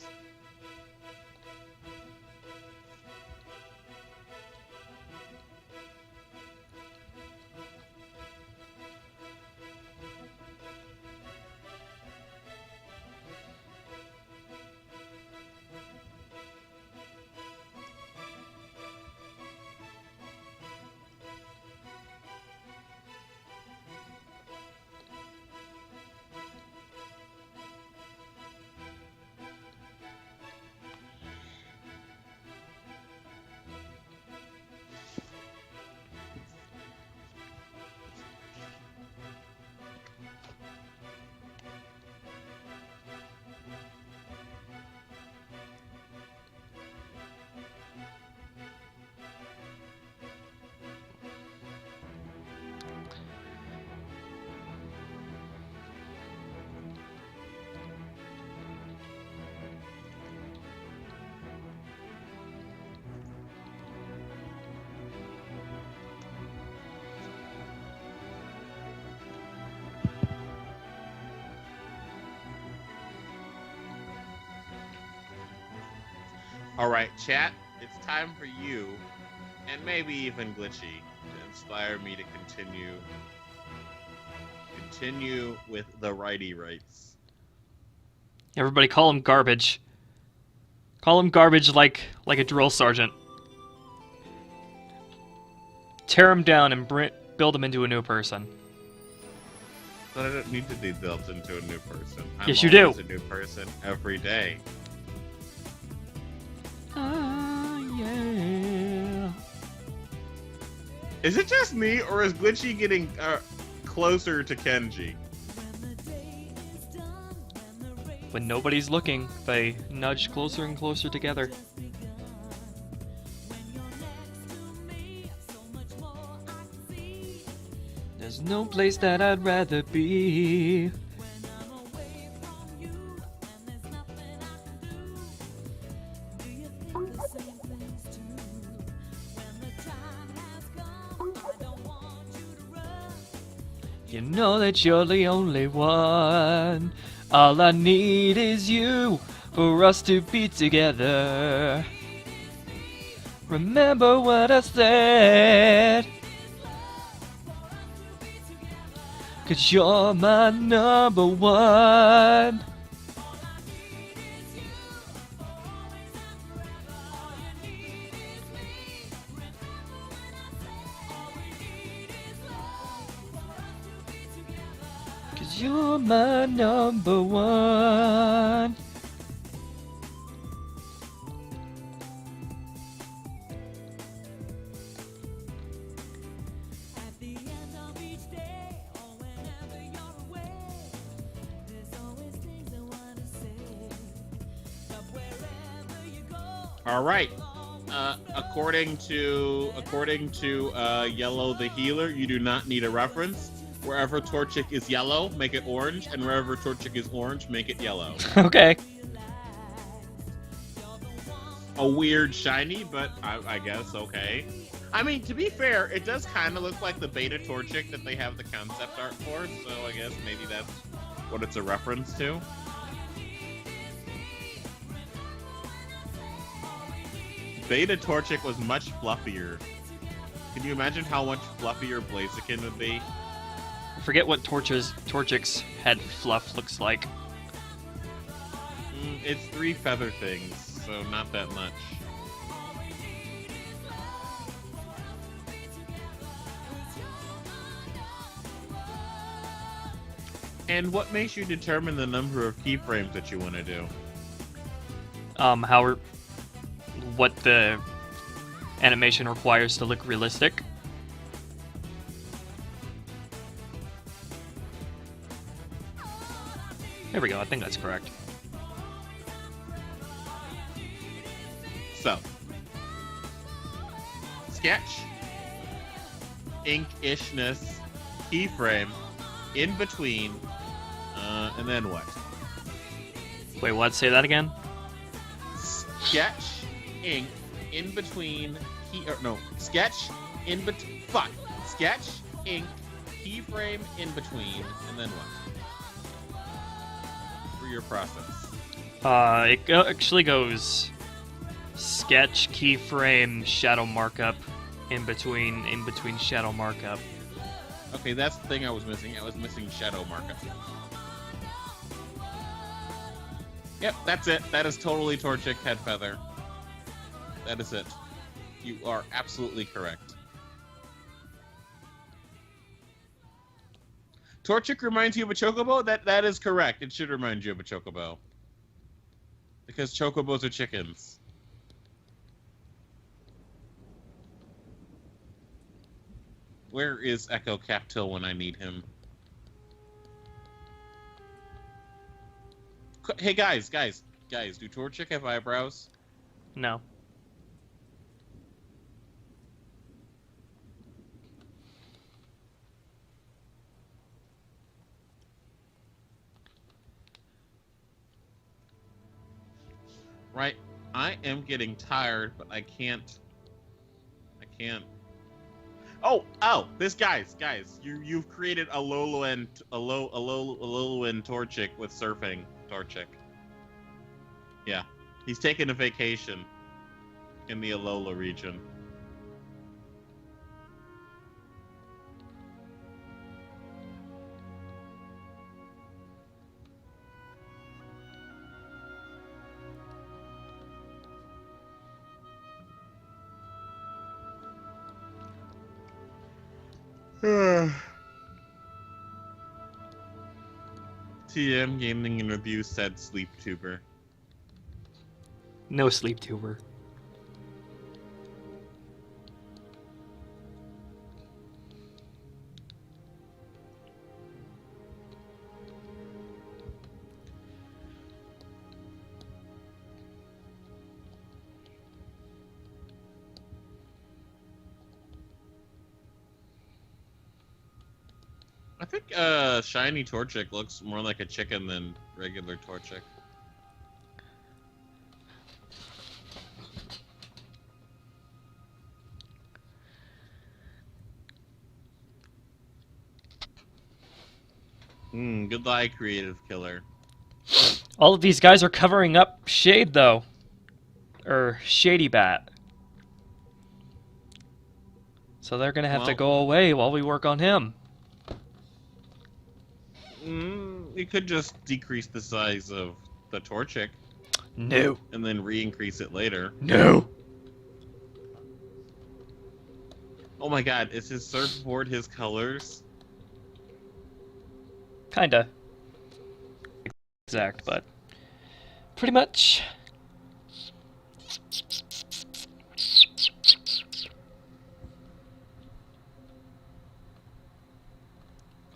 Alright, chat, it's time for you, and maybe even Glitchy, to inspire me to continue with the righty rights. Everybody call him garbage. Call him garbage like a drill sergeant. Tear him down and build him into a new person. But I don't need to be built into a new person. Yes, you do. I'm always a new person every day. Yeah. Is it just me, or is Glitchy getting closer to Kenji? When nobody's looking, they nudge closer and closer together. There's no place that I'd rather be. You know that you're the only one. All I need is you for us to be together. Remember what I said. 'Cause you're my number one. You're my number one. At the end of each day, or whenever you're away, there's always things I want to say. But wherever you go. All right. According to Yellow the Healer, you do not need a reference. Wherever Torchic is yellow, make it orange, and wherever Torchic is orange, make it yellow. Okay. A weird shiny, but I guess okay. I mean, to be fair, it does kind of look like the beta Torchic that they have the concept art for, so I guess maybe that's what it's a reference to. Beta Torchic was much fluffier. Can you imagine how much fluffier Blaziken would be? I forget what Torchic's head fluff looks like. It's 3 feather things, so not that much. And what makes you determine the number of keyframes that you want to do? What the animation requires to look realistic. There we go, I think that's correct. So, sketch, ink-ishness, keyframe, in between, and then what? Wait, what? Say that again? Sketch, ink, in between, sketch, in between, sketch, ink, keyframe, in between, and then what? For your process. It actually goes sketch, keyframe, shadow markup, in between shadow markup. Okay, that's the thing I was missing. I was missing shadow markup. Yep, that's it. That is totally Torchic Head Feather. That is it. You are absolutely correct. Torchic reminds you of a chocobo? That is correct. It should remind you of a chocobo. Because chocobos are chickens. Where is Echo Captil when I need him? Hey guys, do Torchic have eyebrows? No. Right. I am getting tired, but I can't. Oh, this guys, you've created a Alolan Torchic with surfing Torchic. Yeah, he's taking a vacation in the Alola region. TM Gaming and Review said Sleep Tuber. No Sleep Tuber. I think shiny Torchic looks more like a chicken than regular Torchic. Good eye, creative killer. All of these guys are covering up Shade, though. Or Shady Bat. So they're gonna have to go away while we work on him. You could just decrease the size of the Torchic. No. And then re-increase it later. No. Oh my god, is his surfboard his colors? Kinda. Exact, but pretty much.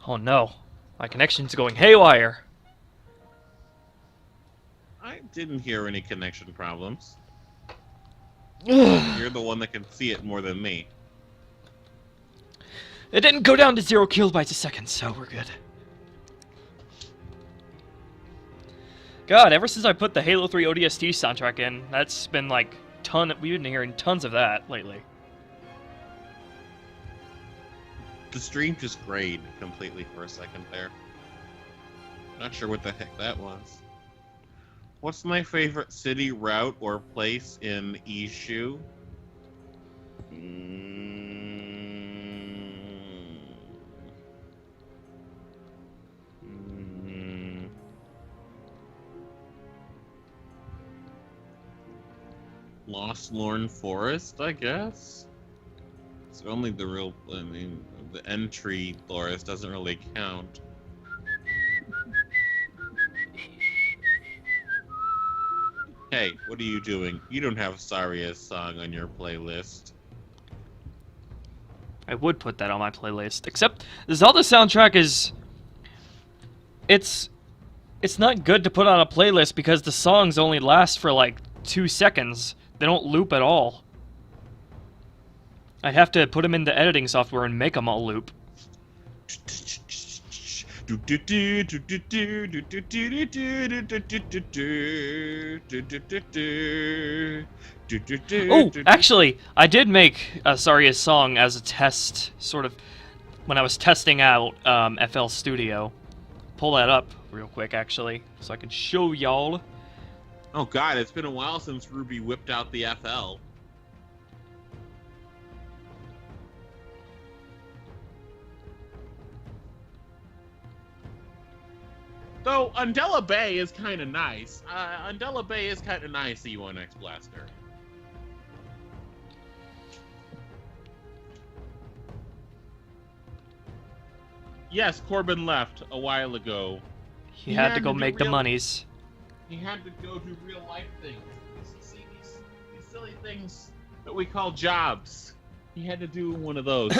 Oh no. My connection's going haywire. I didn't hear any connection problems. You're the one that can see it more than me. It didn't go down to 0 kilobytes a second, so we're good. God, ever since I put the Halo 3 ODST soundtrack in, that's been like we've been hearing tons of that lately. The stream just grayed completely for a second there. Not sure what the heck that was. What's my favorite city, route, or place in Ishu? Lost Lorn Forest, I guess? It's only the real, I mean, the entry forest doesn't really count. Hey, what are you doing? You don't have Saria's song on your playlist. I would put that on my playlist, except the Zelda soundtrack is... It's not good to put on a playlist because the songs only last for like 2 seconds. They don't loop at all. I'd have to put them into editing software and make them all loop. Oh, actually, I did make Saria's song as a test, sort of, when I was testing out FL Studio. Pull that up real quick, actually, so I can show y'all. Oh god, it's been a while since Ruby whipped out the FL. Though Undella Bay is kind of nice. Undella Bay is kind of nice, E1X Blaster. Yes, Korban left a while ago. He had to go make the monies. He had to go do real life things. See, these silly things that we call jobs. He had to do one of those.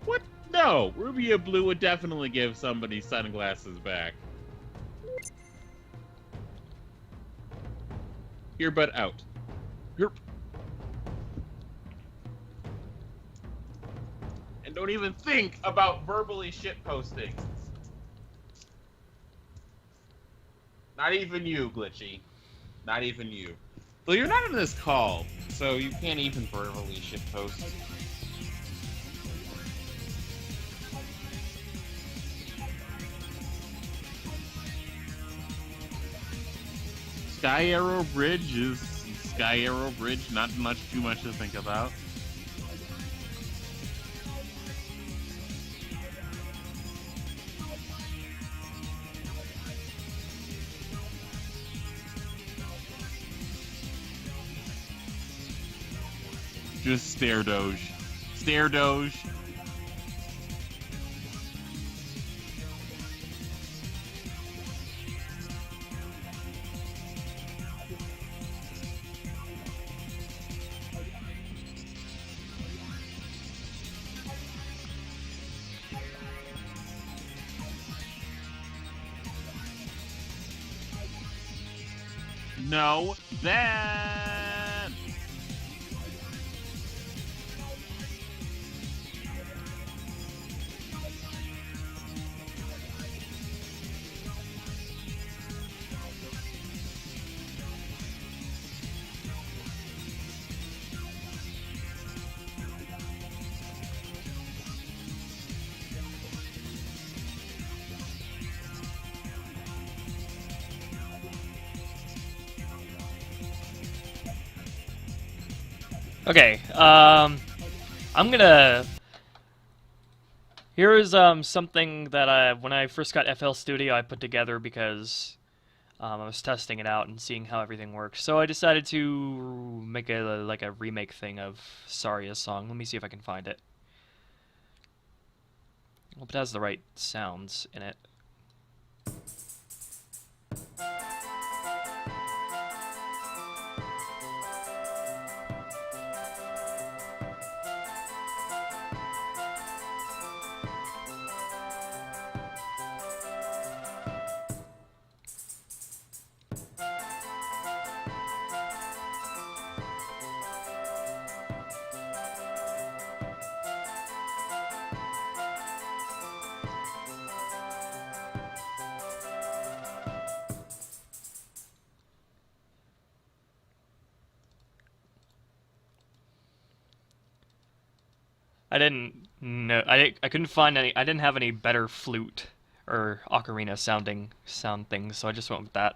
What? No, Rubia Blue would definitely give somebody sunglasses back. Earbud out. Herp. And don't even think about verbally shitposting. Not even you, Glitchy. Not even you. Well, you're not in this call, so you can't even verbally shitpost. Sky Arrow Bridge is Sky Arrow Bridge, not too much to think about. Just stare doge. Stare doge. No, then. Okay, I'm gonna... Here is something that when I first got FL Studio I put together because I was testing it out and seeing how everything works. So I decided to make a remake thing of Saria's song. Let me see if I can find it. Hope it has the right sounds in it. I didn't know. I couldn't find any. I didn't have any better flute or ocarina sound things, so I just went with that.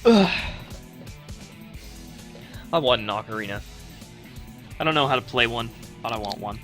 I want an ocarina. I don't know how to play one, but I want one.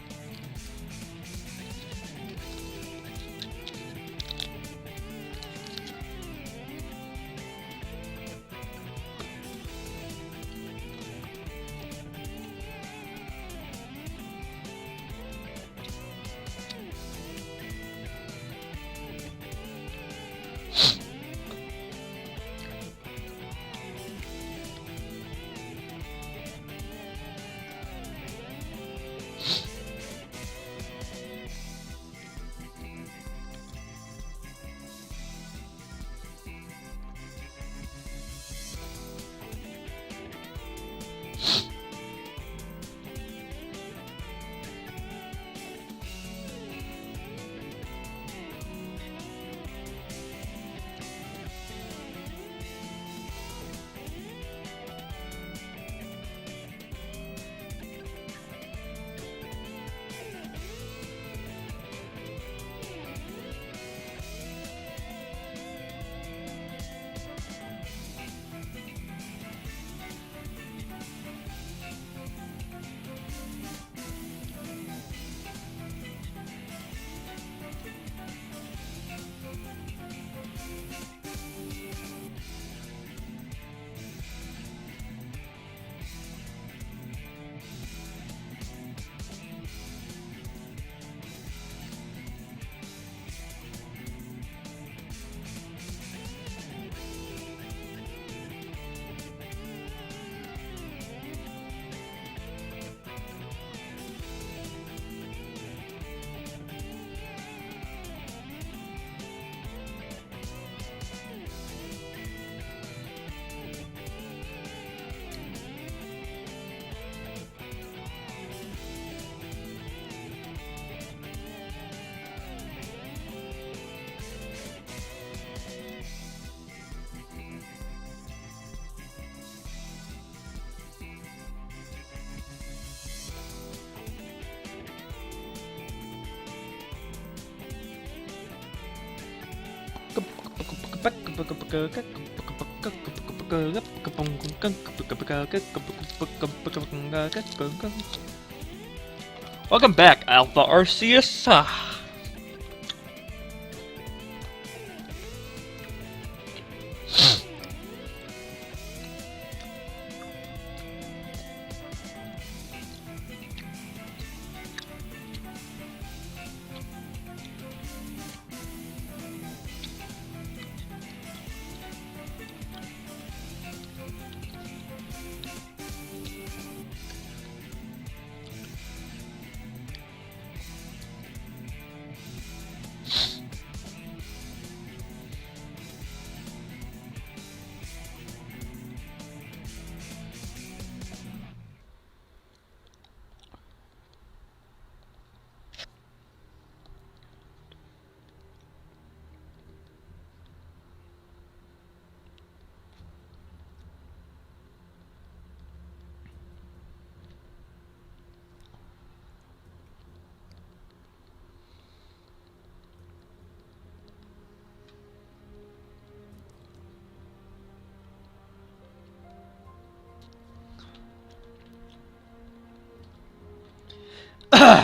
Welcome back, Alpha Arceus.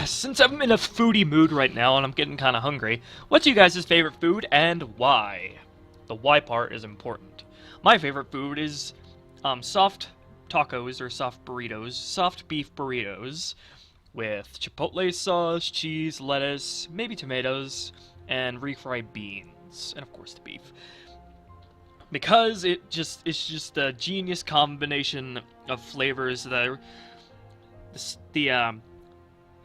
Since I'm in a foodie mood right now and I'm getting kind of hungry, what's you guys' favorite food and why? The why part is important. My favorite food is soft tacos or soft burritos, soft beef burritos with chipotle sauce, cheese, lettuce, maybe tomatoes, and refried beans, and of course the beef. Because it's just a genius combination of flavors that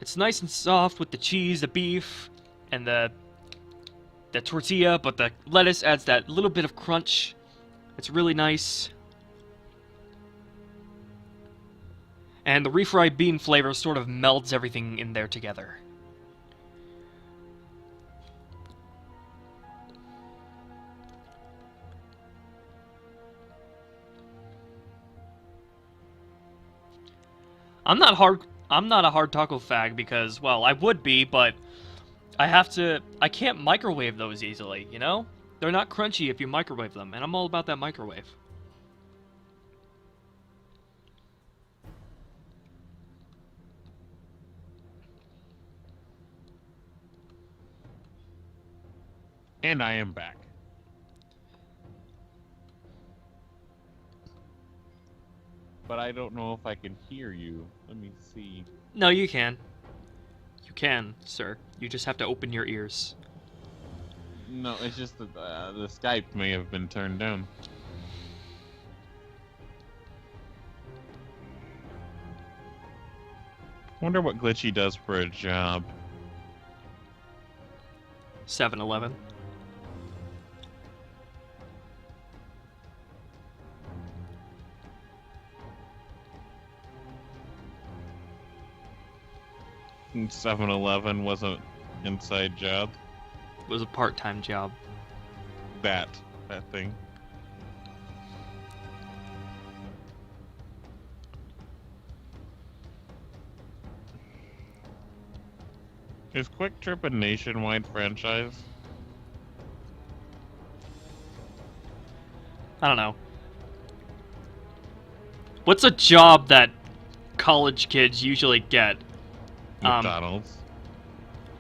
it's nice and soft with the cheese, the beef, and the tortilla, but the lettuce adds that little bit of crunch. It's really nice. And the refried bean flavor sort of melds everything in there together. I'm not a hard taco fag because, well, I would be, but I can't microwave those easily, you know? They're not crunchy if you microwave them, and I'm all about that microwave. And I am back. But I don't know if I can hear you. Let me see. No, you can. You can, sir. You just have to open your ears. No, it's just that the Skype may have been turned down. Wonder what Glitchy does for a job. 7-Eleven. And 7-Eleven was an inside job. It was a part-time job. That thing. Is Quick Trip a nationwide franchise? I don't know. What's a job that college kids usually get? McDonald's.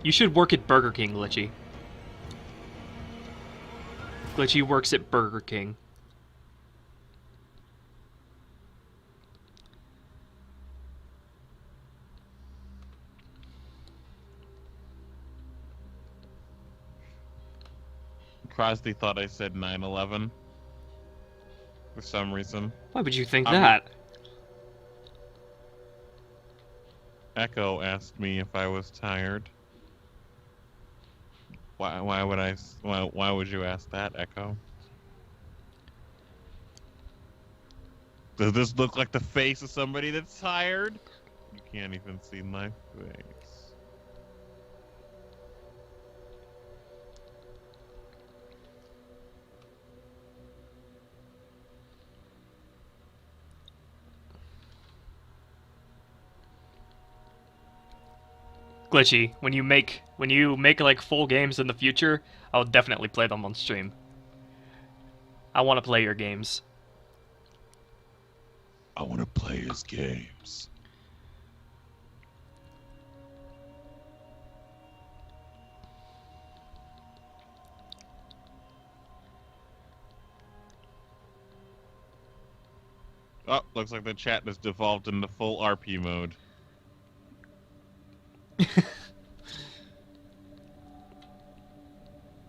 You should work at Burger King, Glitchy. Glitchy works at Burger King. Crosby thought I said 9/11 for some reason. Why would you think I mean- that? Echo asked me if I was tired. Why would you ask that, Echo? Does this look like the face of somebody that's tired? You can't even see my face. Glitchy, when you make like full games in the future, I'll definitely play them on stream. I want to play your games. I want to play his games. Oh, looks like the chat has devolved into full RP mode.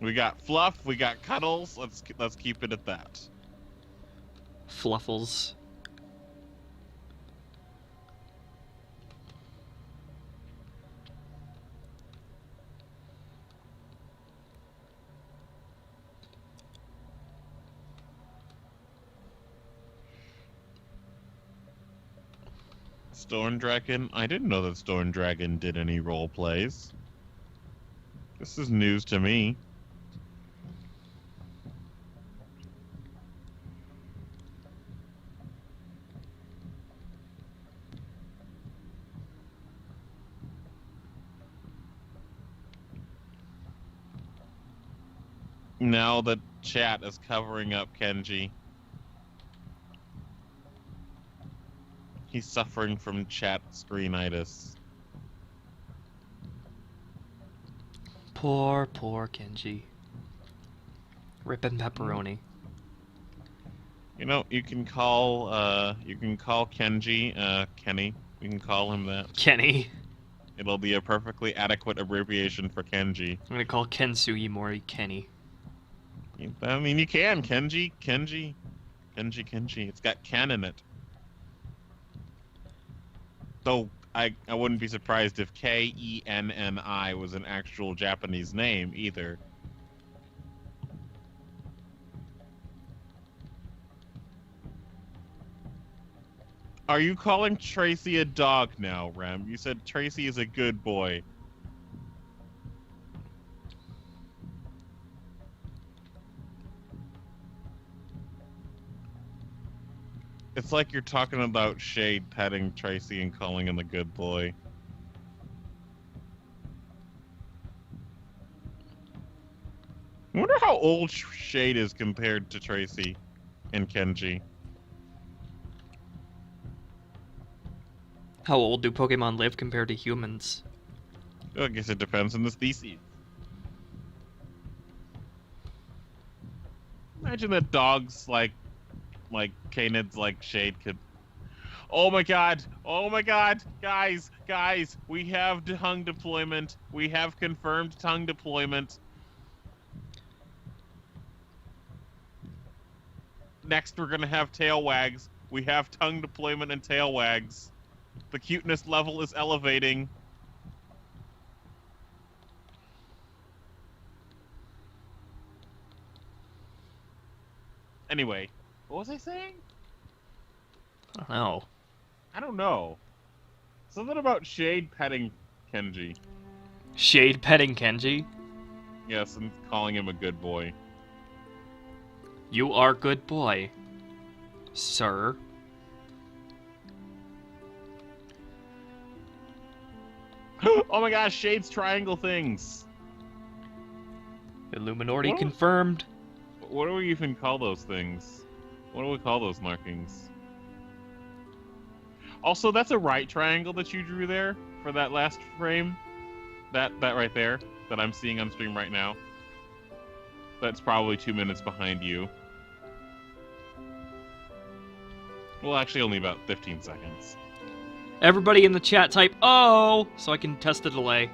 We got fluff, we got cuddles. Let's keep it at that. Fluffles. Storm Dragon? I didn't know that Storm Dragon did any role plays. This is news to me. Now the chat is covering up Kenji. He's suffering from chat screenitis. Poor Kenji. Rippin' pepperoni. You know, you can call Kenji, Kenny. You can call him that. Kenny. It'll be a perfectly adequate abbreviation for Kenji. I'm gonna call Ken Sugimori Kenny. I mean, you can. Kenji. It's got Ken in it. Though, I wouldn't be surprised if Kenni was an actual Japanese name, either. Are you calling Tracy a dog now, Rem? You said Tracy is a good boy. It's like you're talking about Shade petting Tracy and calling him a good boy. I wonder how old Shade is compared to Tracy and Kenji. How old do Pokemon live compared to humans? I guess it depends on the species. Imagine that dogs like canids like Shade could. Oh my god! Oh my god! Guys! We have tongue deployment. We have confirmed tongue deployment. Next, we're gonna have tail wags. We have tongue deployment and tail wags. The cuteness level is elevating. Anyway, what was I saying? I don't know. I don't know. Something about Shade petting Kenji. Shade petting Kenji? Yes, and calling him a good boy. You are good boy, sir. Oh my gosh, Shade's triangle things. Illuminati What? confirmed. What do we even call those things? What do we call those markings? Also, that's a right triangle that you drew there for that last frame. That right there that I'm seeing on stream right now. That's probably 2 minutes behind you. Well, actually only about 15 seconds. Everybody in the chat type "oh" so I can test the delay.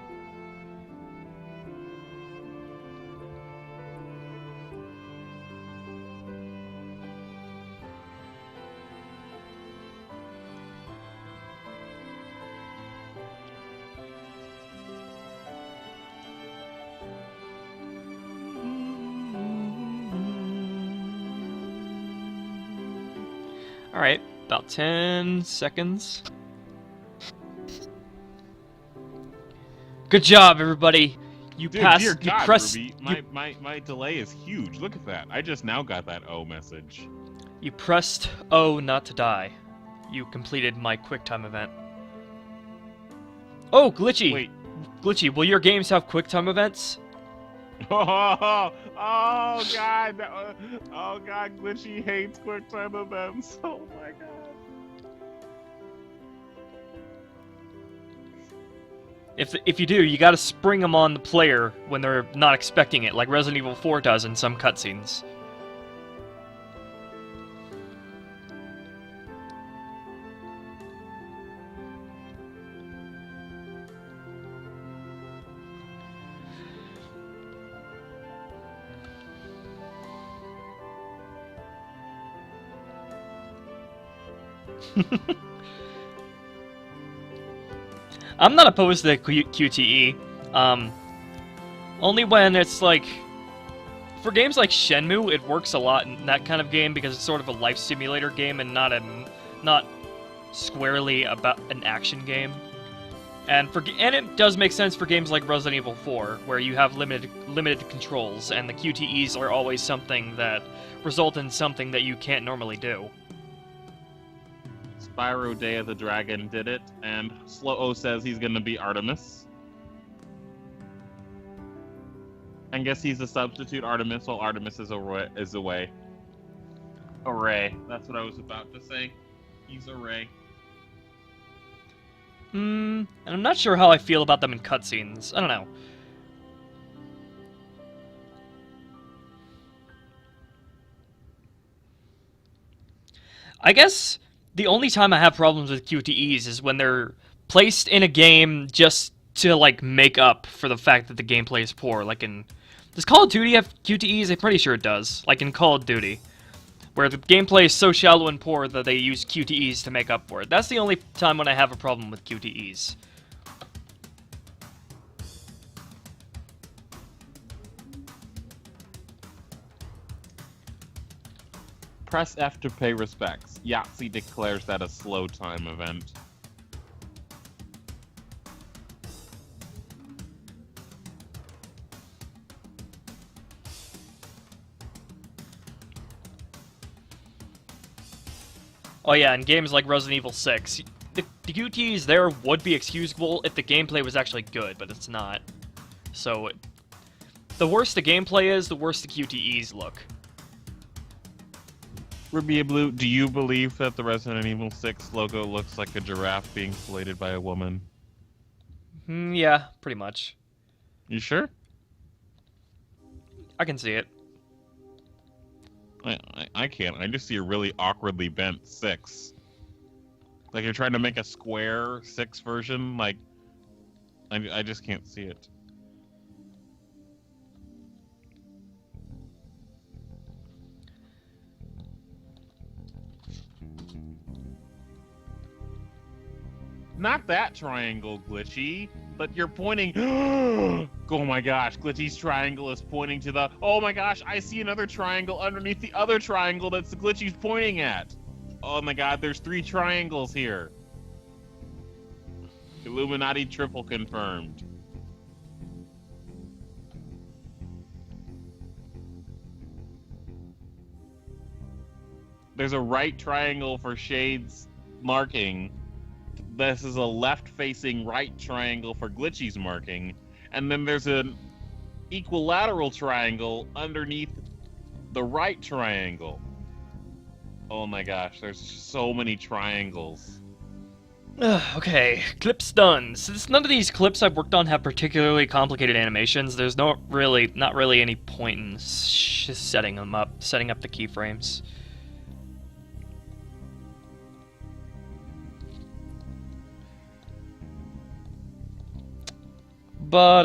Alright, about 10 seconds. Good job, everybody! You Dude, passed. dear You God, pressed. Ruby, my delay is huge. Look at that. I just now got that O message. You pressed O not to die. You completed my QuickTime event. Oh, Glitchy! Wait. Glitchy, will your games have QuickTime events? Oh God! Oh God! Glitchy hates QuickTime events. Oh my God! If you do, you gotta spring them on the player when they're not expecting it, like Resident Evil 4 does in some cutscenes. I'm not opposed to QTE. Only when it's like... For games like Shenmue, it works a lot in that kind of game because it's sort of a life simulator game and not squarely about an action game. And it does make sense for games like Resident Evil 4, where you have limited controls, and the QTEs are always something that result in something that you can't normally do. Spyro Day of the Dragon did it, and Slow-O says he's gonna be Artemis. I guess he's a substitute Artemis while Artemis is away. Array. That's what I was about to say. He's Array. And I'm not sure how I feel about them in cutscenes. I don't know. I guess the only time I have problems with QTEs is when they're placed in a game just to, like, make up for the fact that the gameplay is poor. Like in... Does Call of Duty have QTEs? I'm pretty sure it does. Like in Call of Duty. Where the gameplay is so shallow and poor that they use QTEs to make up for it. That's the only time when I have a problem with QTEs. Press F to pay respects. Yahtzee declares that a slow time event. Oh yeah, in games like Resident Evil 6, the QTEs there would be excusable if the gameplay was actually good, but it's not. So, the worse the gameplay is, the worse the QTEs look. Ruby Blue, do you believe that the Resident Evil 6 logo looks like a giraffe being filleted by a woman? Yeah, pretty much. You sure? I can see it. I can't. I just see a really awkwardly bent 6. Like you're trying to make a square 6 version. Like, I just can't see it. Not that triangle, Glitchy, but you're pointing. Oh my gosh, Glitchy's triangle is pointing to the. Oh my gosh, I see another triangle underneath the other triangle that's the Glitchy's pointing at. Oh my god, there's 3 triangles here. Illuminati triple confirmed. There's a right triangle for Shade's marking. This is a left-facing right triangle for Glitchy's marking. And then there's an equilateral triangle underneath the right triangle. Oh my gosh, there's so many triangles. Okay, clips done. Since none of these clips I've worked on have particularly complicated animations, there's not really any point in setting up the keyframes. But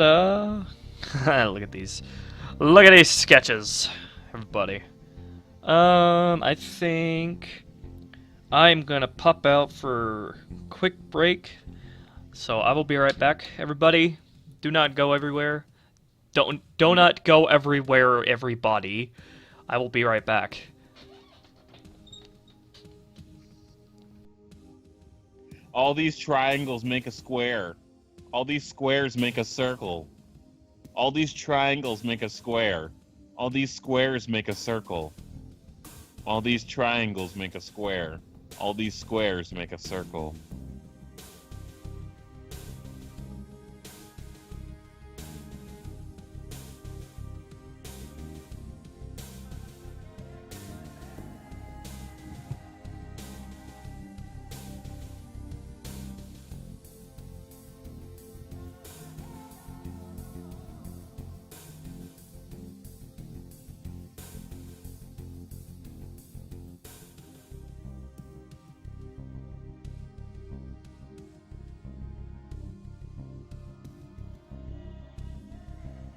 look at these sketches, everybody. I think I'm gonna pop out for a quick break, so I will be right back, everybody. Do not go everywhere. Do not go everywhere, everybody. I will be right back. All these triangles make a square. All these squares make a circle. All these triangles make a square. All these squares make a circle. All these triangles make a square. All these squares make a circle.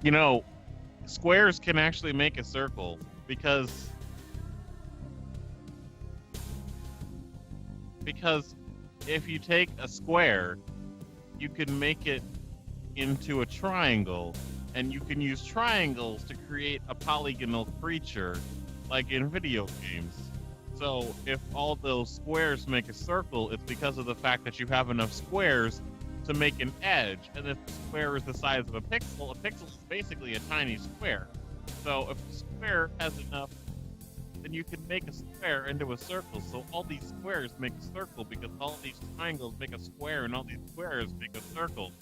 You know, squares can actually make a circle because if you take a square, you can make it into a triangle, and you can use triangles to create a polygonal creature, like in video games. So if all those squares make a circle, it's because of the fact that you have enough squares to make an edge, and if the square is the size of a pixel is basically a tiny square. So if the square has enough, then you can make a square into a circle. So all these squares make a circle because all these triangles make a square, and all these squares make a circle.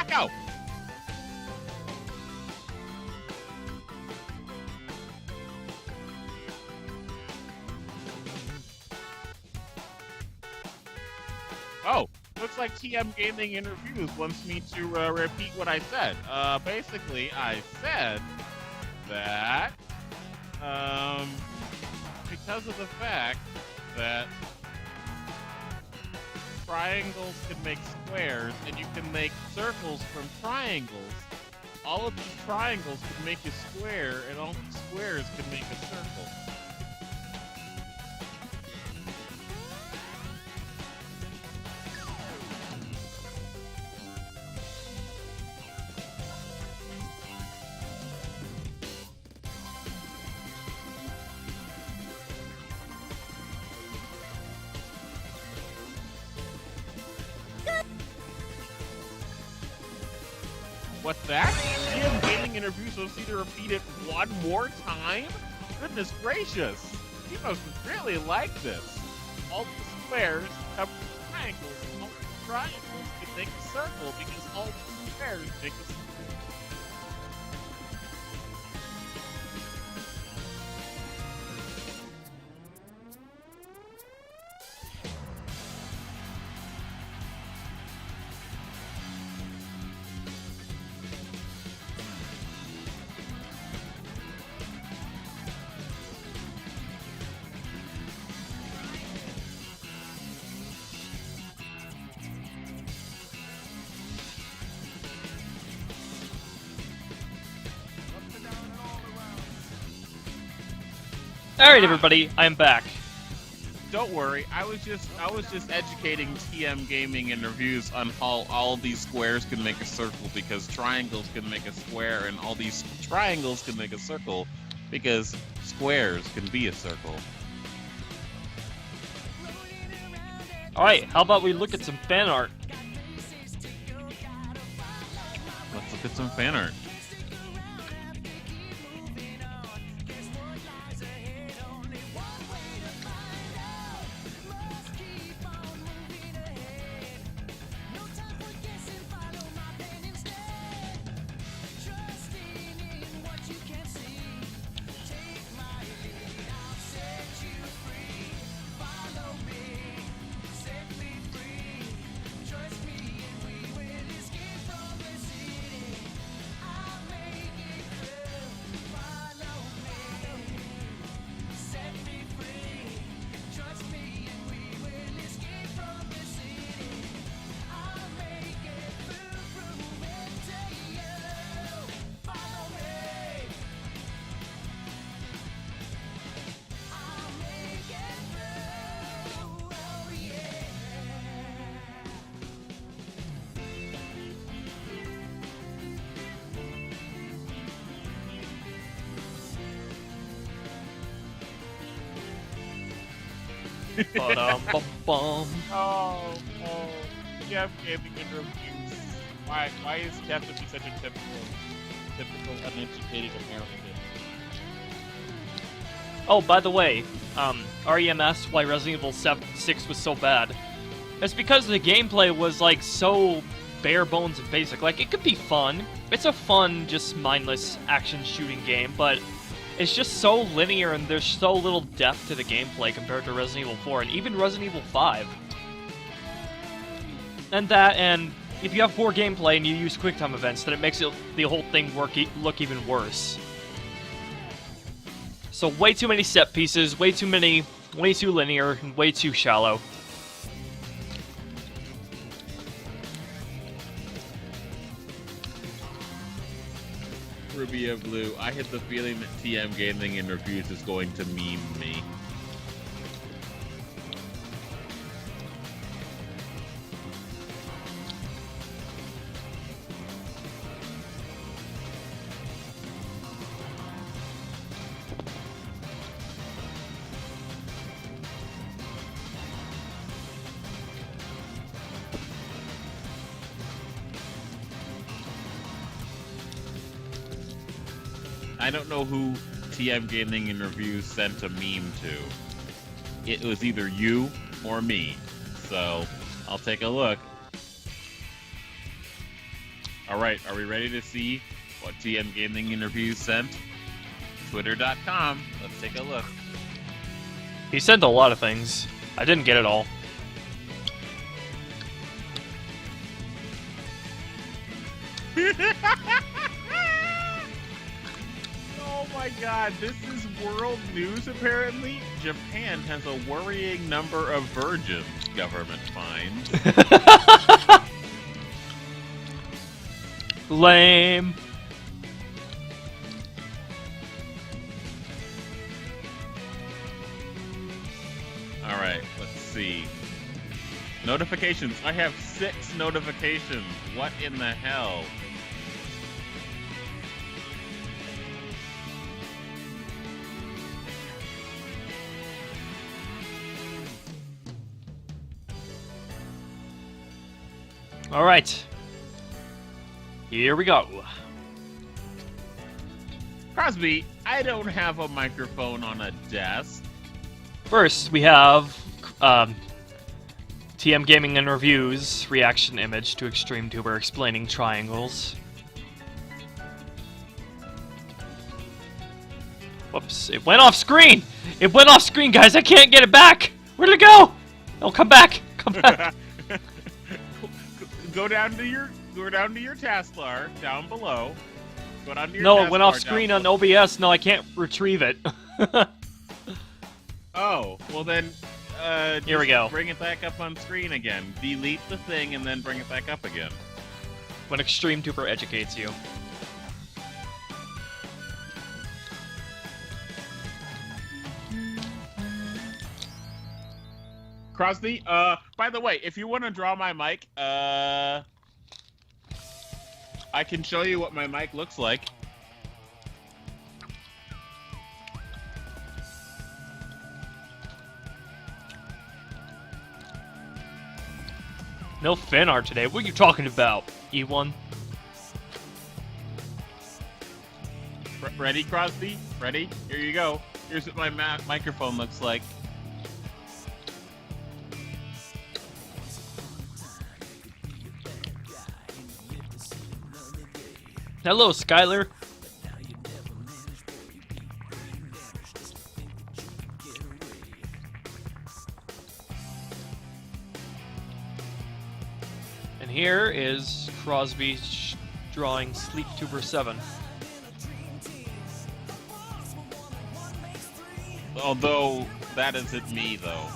Go! Oh, looks like TM Gaming in Reviews wants me to repeat what I said. Basically, I said that because of the fact that triangles can make squares, and you can make circles from triangles. All of these triangles can make a square, and all these squares can make a circle. What's that? TM Gaming interview supposed to see to repeat it one more time? Goodness gracious! You must really like this. All the squares come from triangles, and all the triangles can make a circle because all the squares make a circle. Alright, everybody, I'm back. Don't worry, I was just educating TM Gaming and reviews on how all these squares can make a circle because triangles can make a square, and all these triangles can make a circle because squares can be a circle. Alright, how about we look at some fan art? Let's look at some fan art. Ba-dum-bum-bum. Oh, TM Gaming and reviews. Why is Jeff to be such a typical uneducated American? Oh, by the way, REMS, why Resident Evil 6 was so bad. It's because the gameplay was, like, so bare bones and basic. Like, it could be fun. It's a fun, just mindless action shooting game, but it's just so linear and there's so little depth to the gameplay compared to Resident Evil 4 and even Resident Evil 5. And if you have poor gameplay and you use QuickTime events, then it makes the whole thing look even worse. So way too many set pieces, way too linear, and way too shallow. Ruby of Blue, I had the feeling that TM Gaming and Reviews is going to meme me. I don't know who TM Gaming and Reviews sent a meme to. It was either you or me. So, I'll take a look. Alright, are we ready to see what TM Gaming and Reviews sent? Twitter.com. Let's take a look. He sent a lot of things. I didn't get it all. Oh my god, this is world news apparently. Japan has a worrying number of virgins, government finds. Lame. Alright, let's see. Notifications. I have 6 notifications. What in the hell? Alright. Here we go. Crosby, I don't have a microphone on a desk. First, we have TM Gaming and Reviews reaction image to XtremeTuber explaining triangles. Whoops, it went off screen! It went off screen, guys! I can't get it back! Where'd it go? Oh, come back! Come back! Go down to your taskbar down below. Go down to your No, it went off taskbar screen down on OBS. No, I can't retrieve it. Oh, well then, Here we go. Bring it back up on screen again. Delete the thing and then bring it back up again. When XtremeTuber educates you. Crosby, by the way, if you want to draw my mic, I can show you what my mic looks like. No fan art today. What are you talking about, E1? Ready, Crosby? Ready? Here you go. Here's what my microphone looks like. Hello, Skylar. And here is Crosby drawing SleepTuber7. Although, that isn't me, though.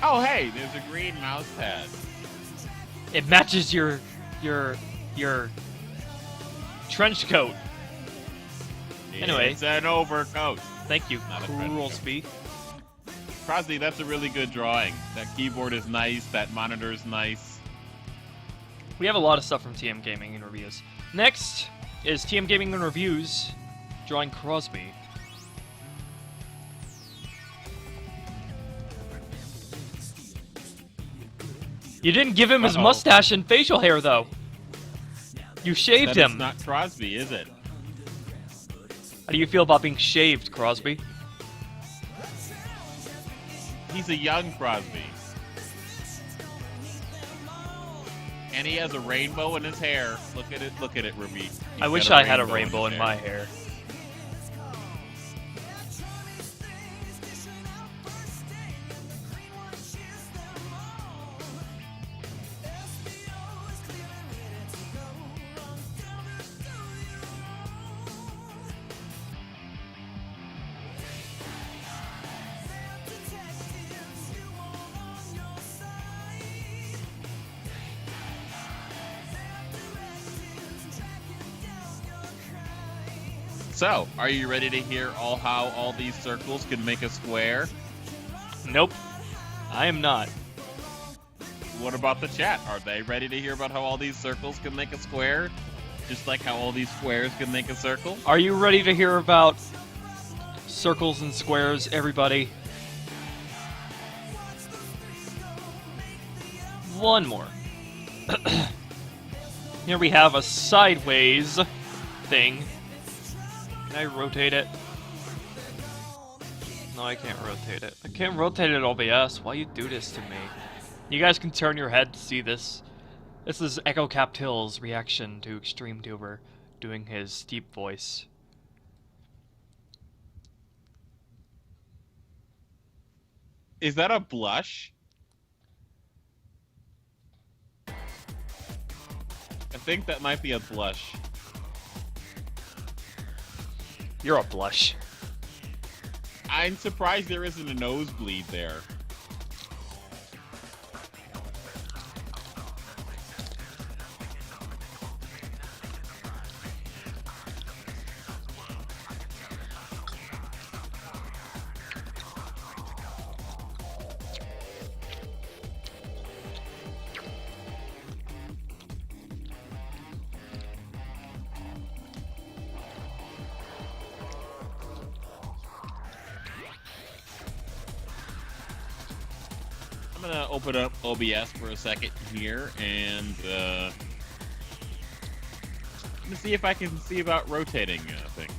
Oh, hey, there's a green mouse pad. It matches your trench coat. Anyway. It's an overcoat. Thank you, Not a trench coat. Crosby. Crosby, that's a really good drawing. That keyboard is nice. That monitor is nice. We have a lot of stuff from TM Gaming and Reviews. Next is TM Gaming and Reviews drawing Crosby. You didn't give him his mustache and facial hair, though. You shaved him. It's not Crosby, is it? How do you feel about being shaved, Crosby? He's a young Crosby. And he has a rainbow in his hair. Look at it, Ruby. I wish I had a rainbow in my hair. So, are you ready to hear how all these circles can make a square? Nope. I am not. What about the chat? Are they ready to hear about how all these circles can make a square? Just like how all these squares can make a circle? Are you ready to hear about circles and squares, everybody? One more. Here we have a sideways thing. Can I rotate it? No, I can't rotate it. I can't rotate it OBS. Why you do this to me? You guys can turn your head to see this. This is Echo Capped Hill's reaction to XtremeTuber doing his deep voice. Is that a blush? I think that might be a blush. You're a blush. I'm surprised there isn't a nosebleed there. gonna open up OBS for a second here, and I'm gonna see if I can see about rotating things.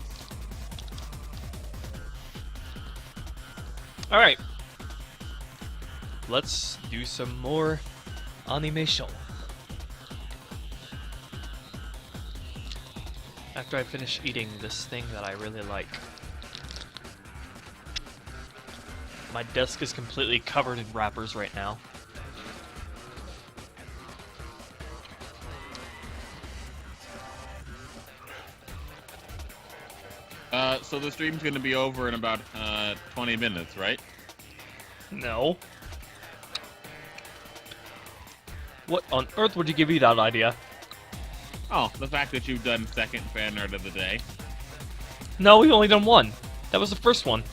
All right. Let's do some more animation. After I finish eating this thing that I really like. My desk is completely covered in wrappers right now. So the stream's gonna be over in about 20 minutes, right? No. What on earth would you give you that idea? Oh, the fact that you've done second fan art of the day. No, we've only done one. That was the first one.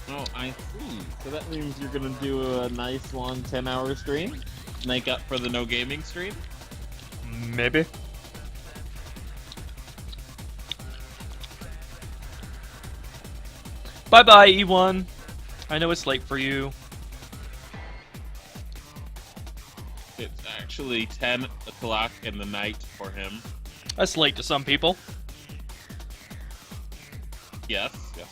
Oh, I see. So that means you're gonna do a nice long 10-hour stream? Make up for the no gaming stream? Maybe. Bye-bye, E1. I know it's late for you. It's actually 10 o'clock in the night for him. That's late to some people. Yes, yes.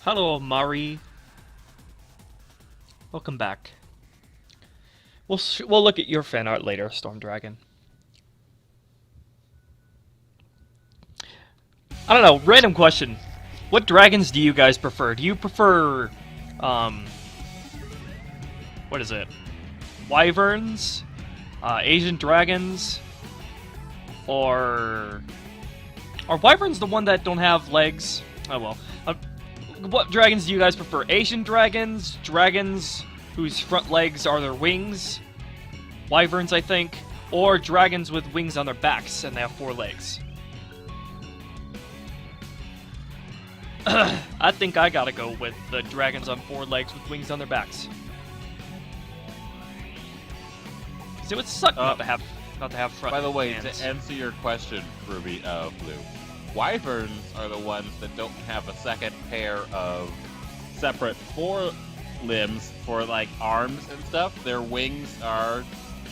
Hello, Mari. Welcome back. We'll look at your fan art later, Storm Dragon. I don't know. Random question. What dragons do you guys prefer? Do you prefer, what is it? Wyverns? Asian dragons? Or are wyverns the one that don't have legs? Oh well. What dragons do you guys prefer? Asian dragons? Dragons whose front legs are their wings? Wyverns, I think. Or dragons with wings on their backs and they have 4 legs? I think I gotta go with the dragons on 4 legs with wings on their backs. Cause it would suck not to have front. By the way, hands. to answer your question, Ruby, Blue, wyverns are the ones that don't have a second pair of separate forelimbs for like arms and stuff. Their wings are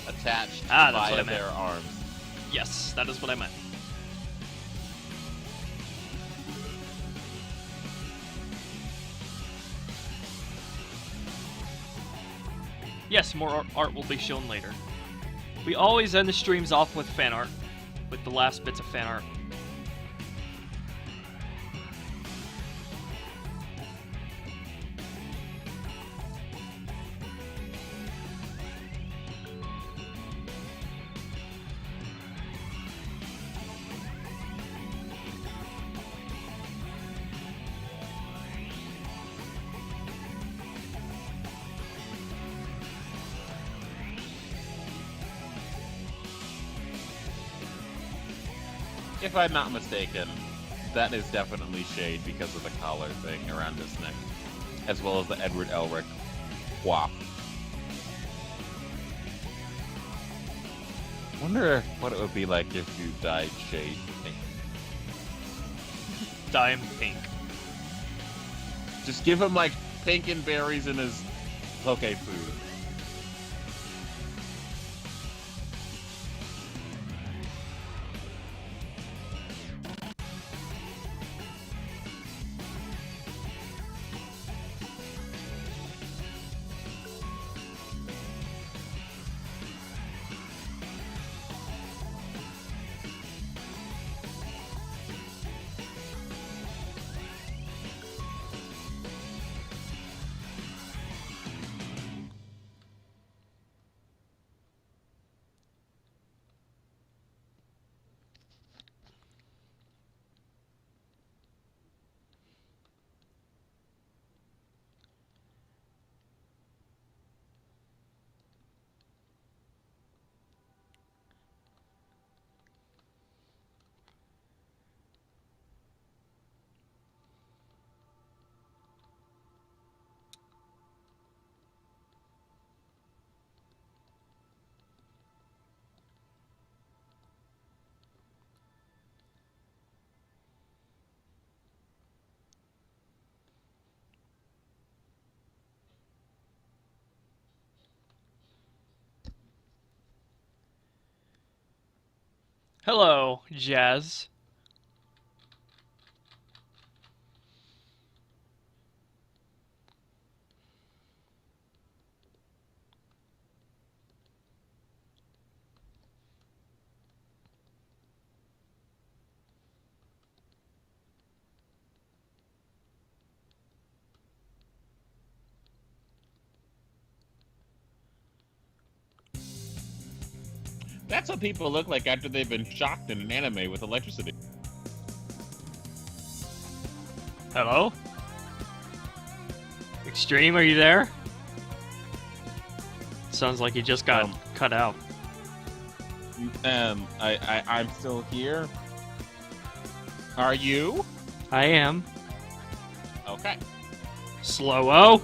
attached via their arms. Yes, that is what I meant. Yes, more art will be shown later. We always end the streams off with fan art, with the last bits of fan art. If I'm not mistaken, that is definitely shade because of the collar thing around his neck, as well as the Edward Elric coif. Wonder what it would be like if you dyed shade pink. Dye him pink. Just give him like pink and berries in his poke food. Hello, Jazz. That's what people look like after they've been shocked in an anime with electricity. Hello? Extreme, are you there? Sounds like you just got cut out. I'm still here. Are you? I am. Okay. Slow-o?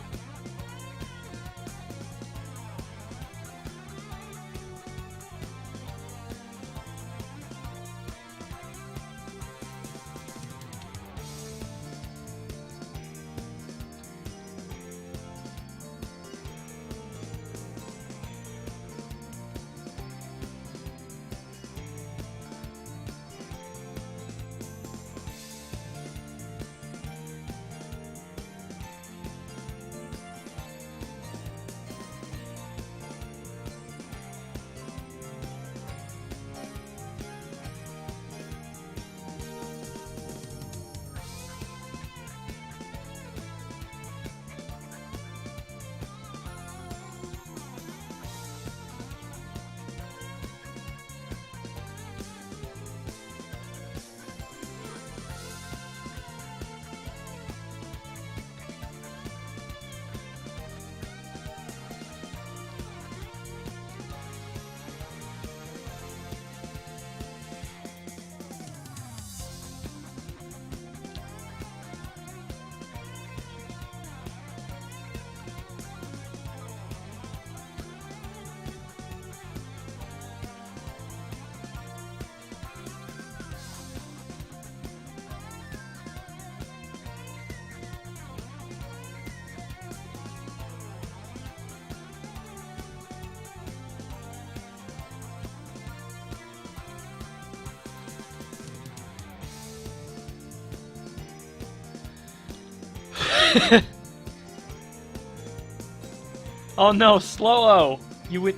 Oh no, Slow-o! You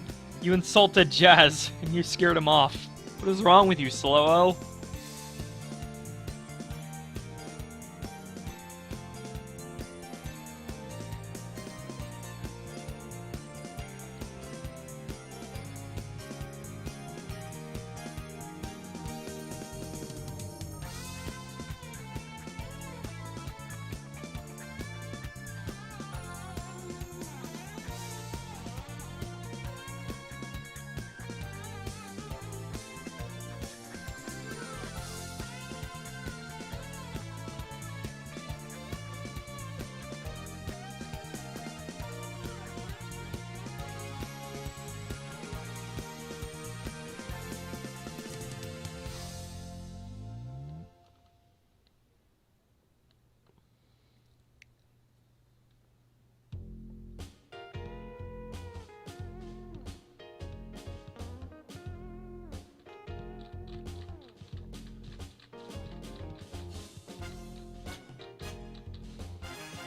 insulted Jazz, and you scared him off. What is wrong with you, Slow-o?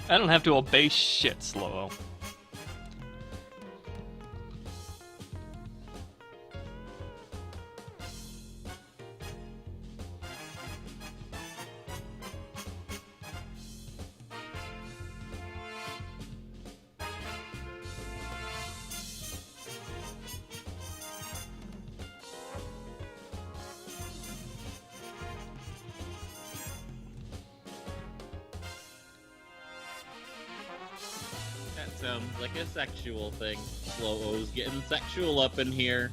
I don't have to obey shit, Slow-o. That sounds like a sexual thing. Slow-o's getting sexual up in here.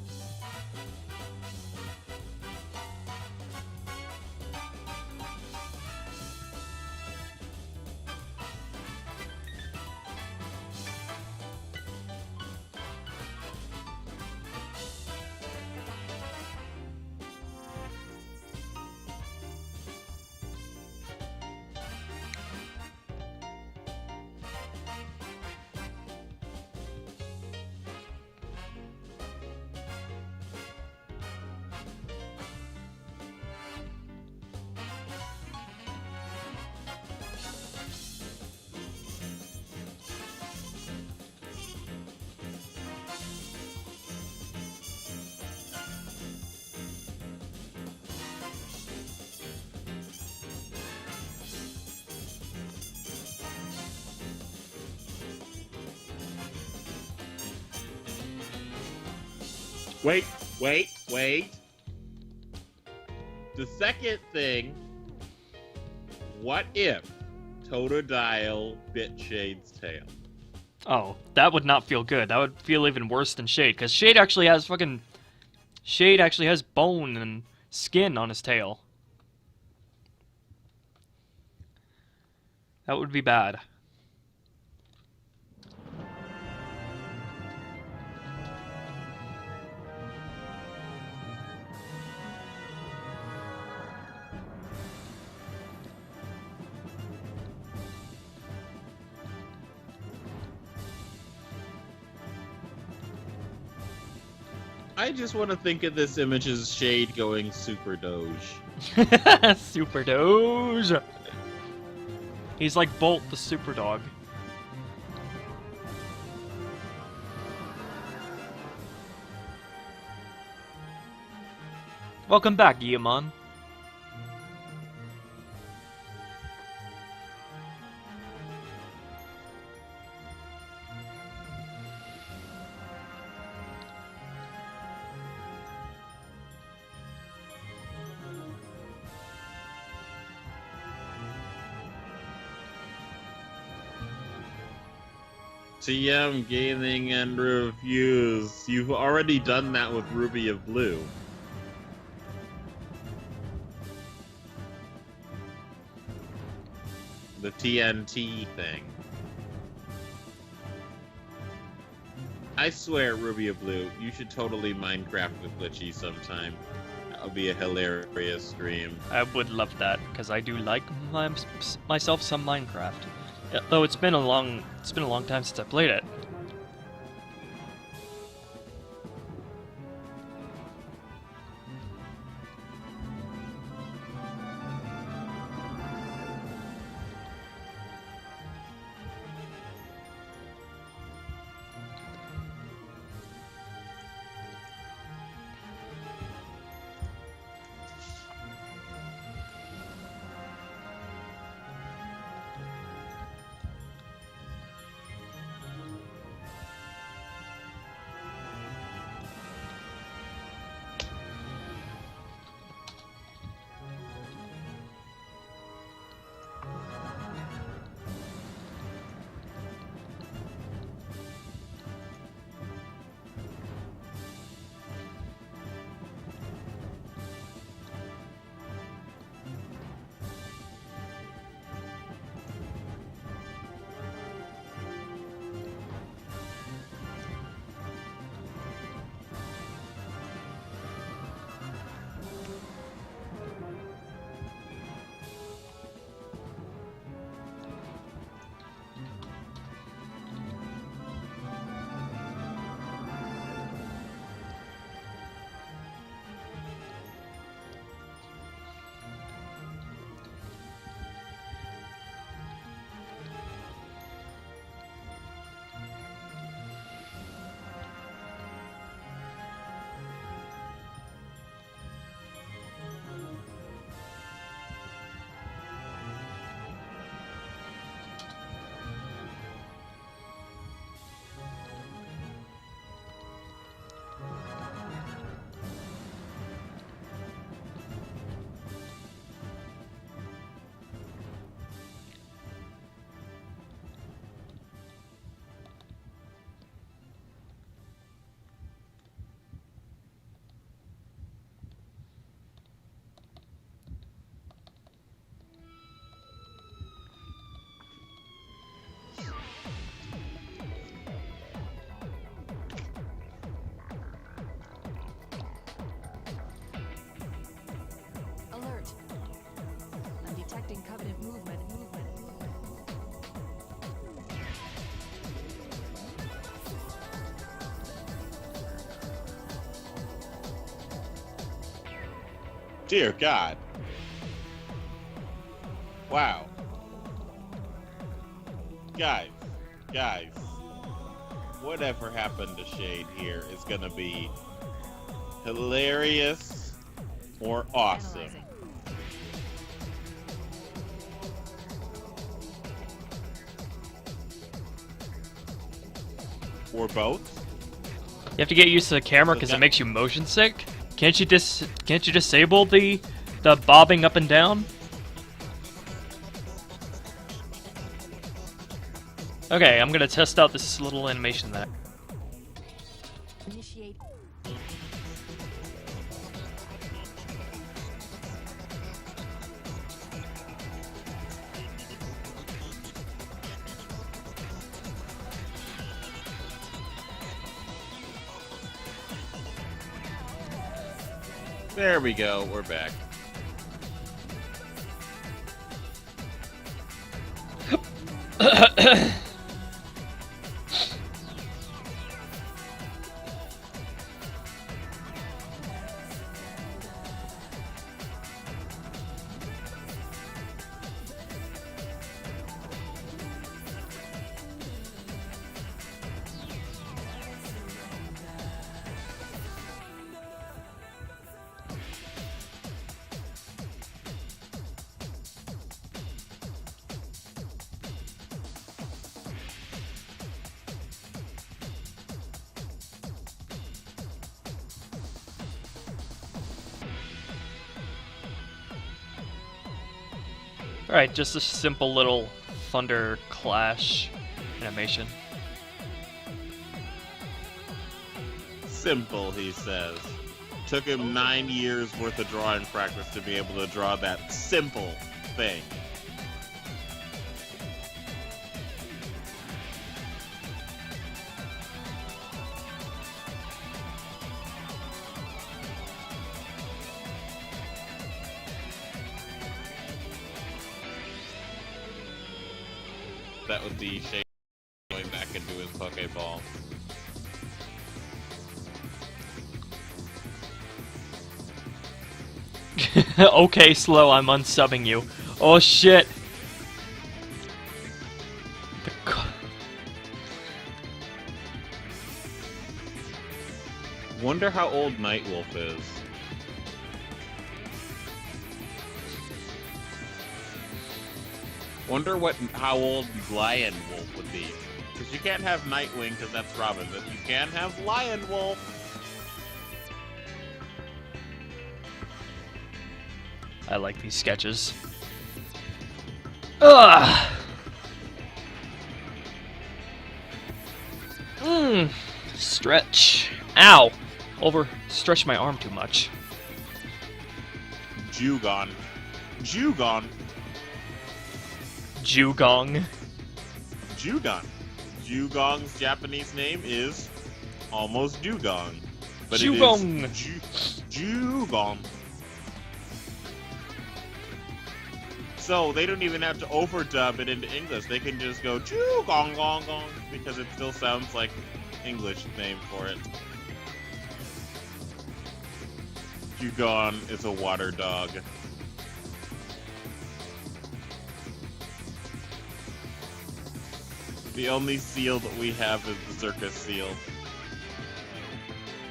Wait. The second thing, what if Totodile bit Shade's tail? Oh, that would not feel good. That would feel even worse than Shade, because Shade actually has bone and skin on his tail. That would be bad. I just want to think of this image as Shade going Super Doge. Super Doge. He's like Bolt, the super dog. Welcome back, Guillemon. TM Gaming and Reviews. You've already done that with Ruby of Blue. The TNT thing. I swear, Ruby of Blue, you should totally Minecraft with Glitchy sometime. That would be a hilarious stream. I would love that, because I do like myself some Minecraft. Though it's been a long time since I played it. Covenant movement. Dear God. Wow. Guys. Whatever happened to Shade here is gonna be hilarious or awesome. Analyzing. Or both? You have to get used to the camera because it makes you motion sick. Can't you disable the bobbing up and down? Okay, I'm gonna test out this little animation that. Initiate. There we go, we're back. Alright, just a simple little thunder clash animation. Simple, he says. Took him 9 years worth of drawing practice to be able to draw that simple thing. That would be Shane going back into his Pokeball. Okay, Slow, I'm unsubbing you. Oh shit! Wonder how old Nightwolf is. Wonder how old Lion Wolf would be. Because you can't have Nightwing because that's Robin, but you can have Lion Wolf. I like these sketches. Ugh! Stretch. Ow! Overstretched my arm too much. Jewgong. Jewgong. Jewgong. Jewgong. Jewgong's Japanese name is almost Jewgong. But Jewgong. It is Jewgong. So they don't even have to overdub it into English. They can just go Jewgong gong gong because it still sounds like English name for it. Jewgong is a water dog. The only seal that we have is the circus seal.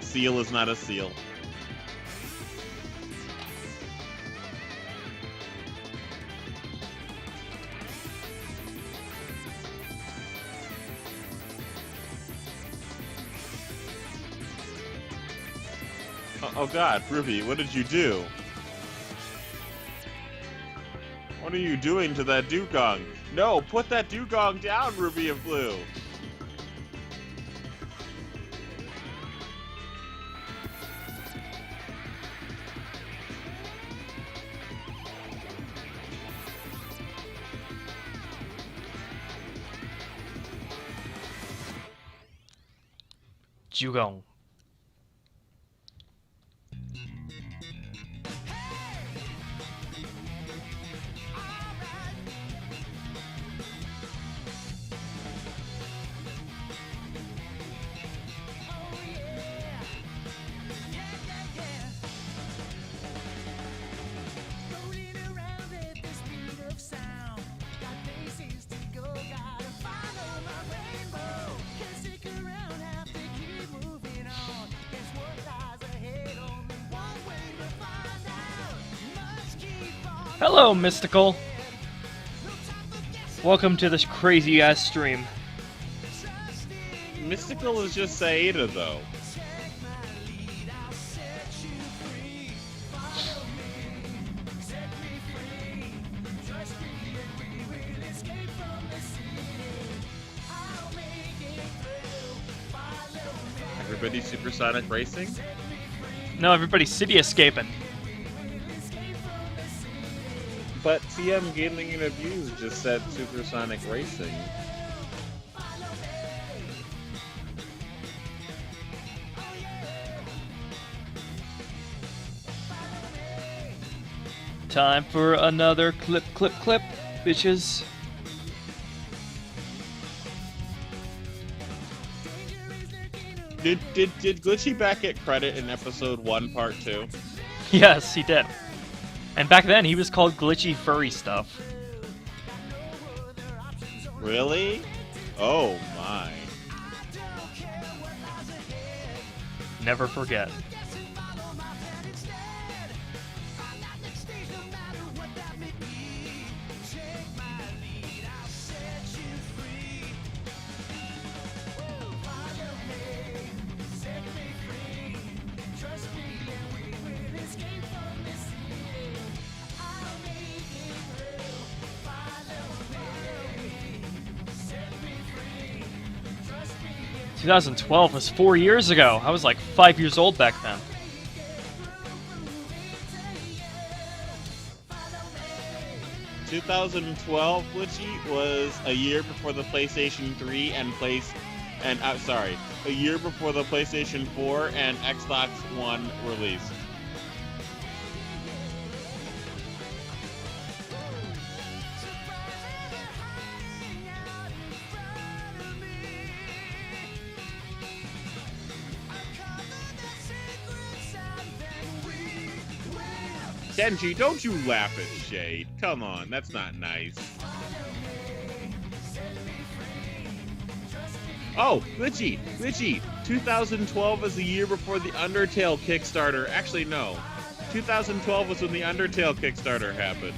Seal is not a seal. Oh god, Ruby, what did you do? What are you doing to that Jewgong? No, put that Jewgong down, Ruby of Blue! Jewgong. Hello, Mystical. Welcome to this crazy ass stream. Mystical is just Saeda, though. Everybody supersonic racing? No, everybody's city escaping. But TM Gaming and Abuse just said supersonic racing. Time for another clip, bitches. Did Glitchy back get credit in episode 1, part 2? Yes, he did. And back then, he was called Glitchy Furry Stuff. Really? Oh my. Never forget. – 2012 was 4 years ago. I was like 5 years old back then. ...2012, Glitchy, was a year before the PlayStation 3 and a year before the PlayStation 4 and Xbox One released. Denji, don't you laugh at Shade. Come on, that's not nice. Oh, Glitchy! 2012 is the year before the Undertale Kickstarter. Actually, no. 2012 was when the Undertale Kickstarter happened.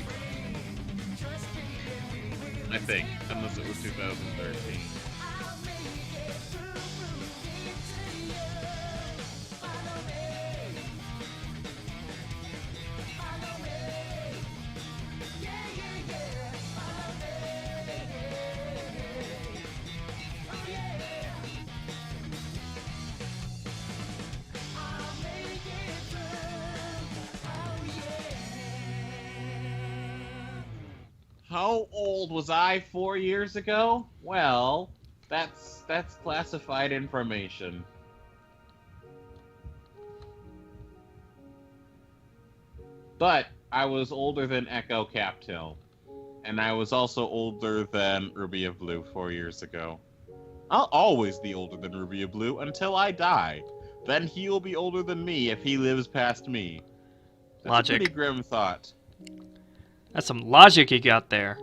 I think, unless it was 2013. How old was I 4 years ago? Well, that's classified information. But I was older than Echo Captil. And I was also older than Ruby of Blue 4 years ago. I'll always be older than Ruby of Blue until I die. Then he'll be older than me if he lives past me. That's Logic. a pretty grim thought. That's some logic you got there.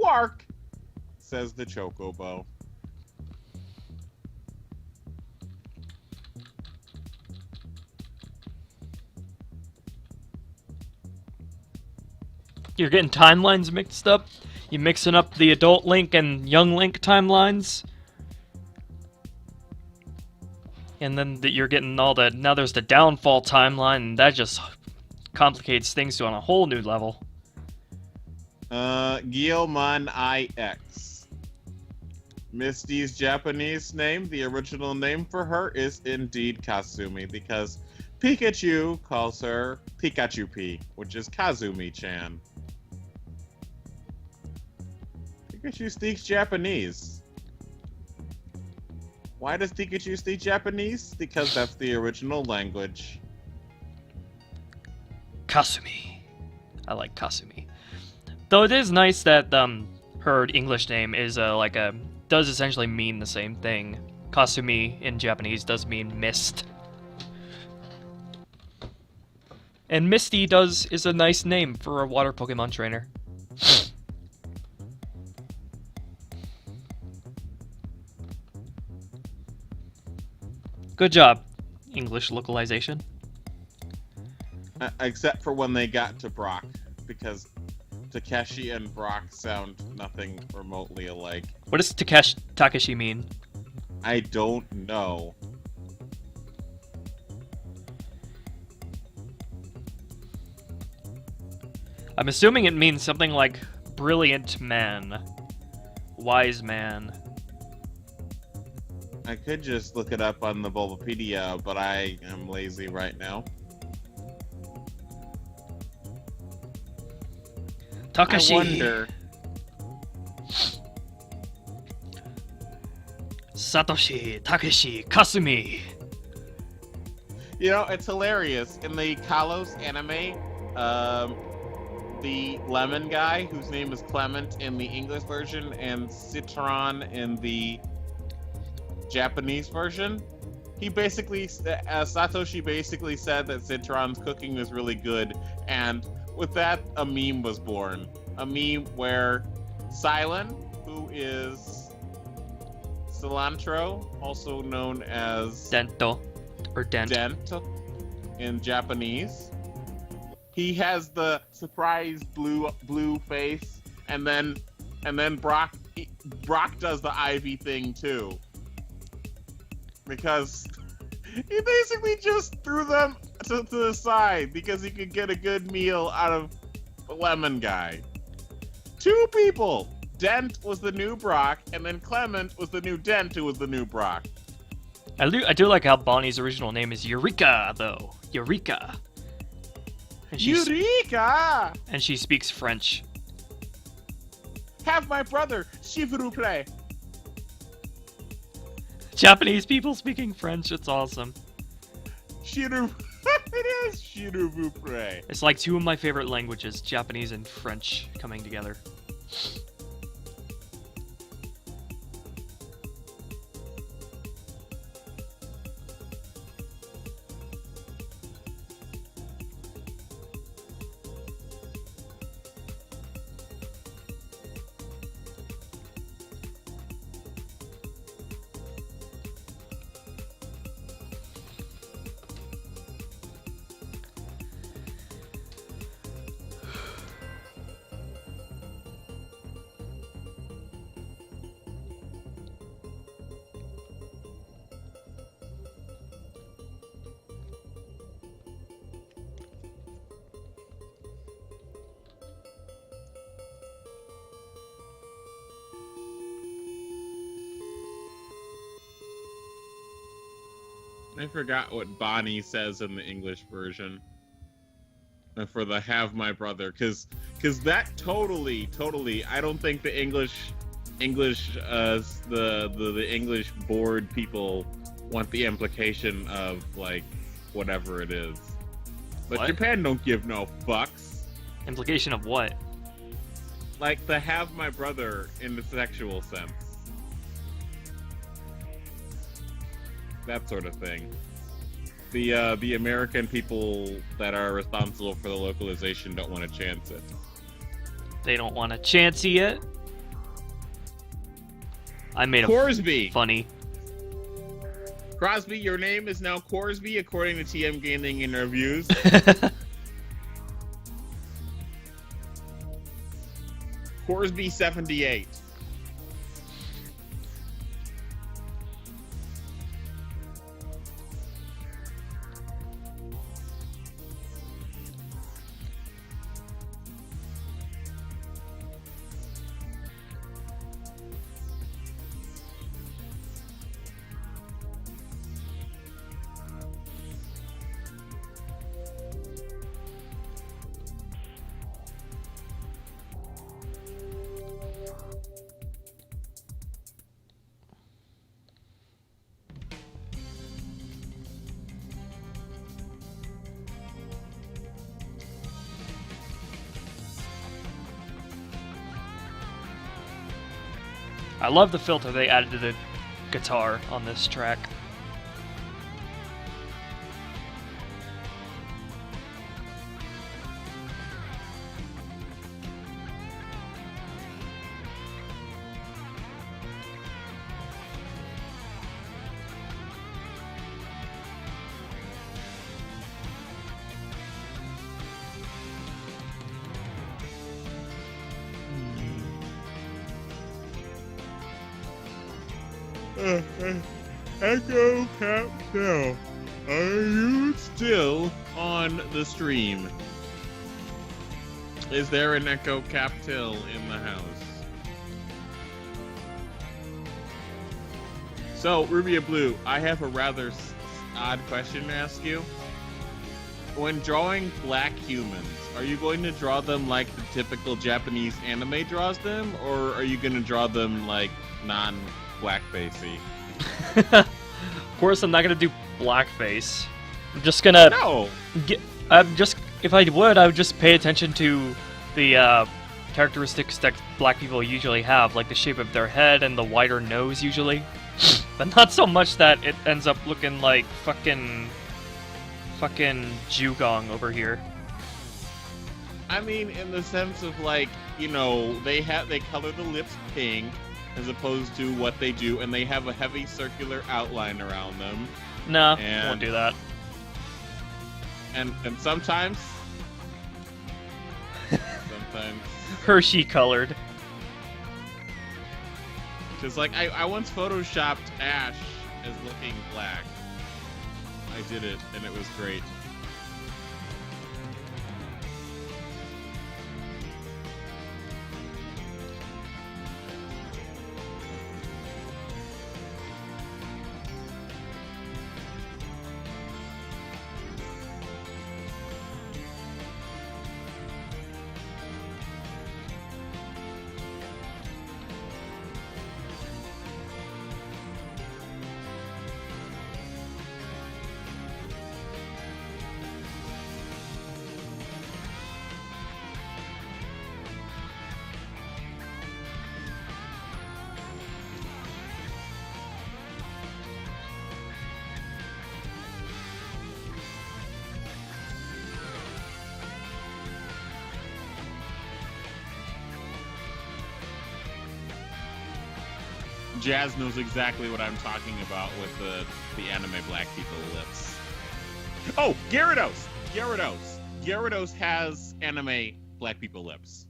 Quark, says the Chocobo. You're getting timelines mixed up? You mixing up the adult Link and young Link timelines? And then you're getting all the... Now there's the downfall timeline, and that just complicates things on a whole new level. Guillemon IX. Misty's Japanese name, the original name for her, is indeed Kasumi, because Pikachu calls her Pikachu P, which is Kazumi-chan. Pikachu speaks Japanese. Why does Pikachu speak Japanese? Because that's the original language. Kasumi. I like Kasumi. Though it is nice that her English name is does essentially mean the same thing. Kasumi in Japanese does mean mist. And Misty is a nice name for a water Pokemon trainer. Good job, English localization. Except for when they got to Brock, because Takeshi and Brock sound nothing remotely alike. What does Takeshi mean? I don't know. I'm assuming it means something like brilliant man, wise man. I could just look it up on the Bulbapedia, but I am lazy right now. Takeshi. I wonder. Satoshi, Takeshi, Kasumi. You know, it's hilarious. In the Kalos anime, the lemon guy, whose name is Clement in the English version, and Citron in the Japanese version, he basically, Satoshi basically said that Citron's cooking was really good, and with that, a meme was born. A meme where Silent, who is cilantro, also known as Dento, or Dent. Dent in Japanese, he has the surprised blue face, and then Brock does the Ivy thing too, because he basically just threw them to the side because he could get a good meal out of the lemon guy. Two people. Dent was the new Brock, and then Clement was the new Dent, who was the new Brock. I do like how Bonnie's original name is Eureka, though. Eureka. And Eureka! And she speaks French. Have my brother, s'il vous plaît. Japanese people speaking French, it's awesome. It is s'il vous plaît. It's like two of my favorite languages, Japanese and French, coming together. I forgot what Bonnie says in the English version. For the "have my brother," because that totally, I don't think the English, the English board people want the implication of like whatever it is. But What? Japan don't give no fucks. Implication of what? Like the "have my brother" in the sexual sense. That sort of thing. The American people that are responsible for the localization don't want to chance it. They don't want to chancy it. I made a Corsby! funny. Crosby, your name is now Corsby according to TM Gaming interviews. Corsby 78. I love the filter they added to the guitar on this track. Echo Cap Tell, are you still on the stream? Is there an Echo Cap Till in the house? So, Ruby and Blue, I have a rather odd question to ask you. When drawing black humans, are you going to draw them like the typical Japanese anime draws them, or are you going to draw them like non-blackfacey? Of course, I'm not gonna do blackface. I'm just gonna. No. If I would, I would just pay attention to the characteristics that black people usually have, like the shape of their head and the wider nose, usually. But not so much that it ends up looking like fucking Jewgong over here. I mean, in the sense of like, you know, they color the lips pink as opposed to what they do, and they have a heavy circular outline around them. Nah, won't do that. And sometimes Hershey colored. Because like I once photoshopped Ash as looking black. I did it, and it was great. Jazz knows exactly what I'm talking about with the anime black people lips. Oh, Gyarados! Gyarados has anime black people lips.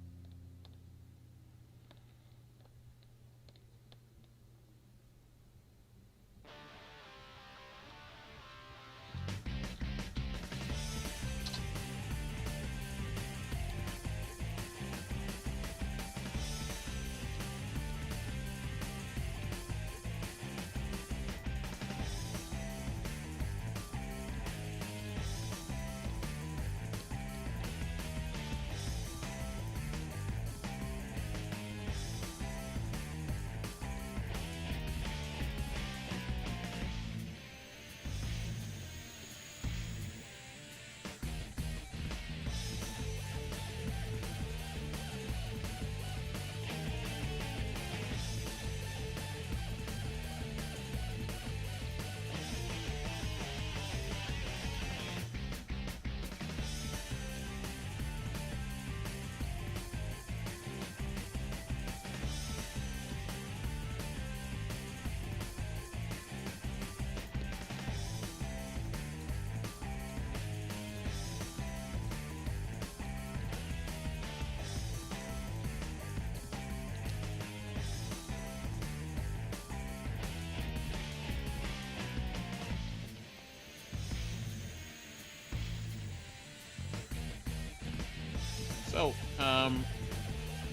So,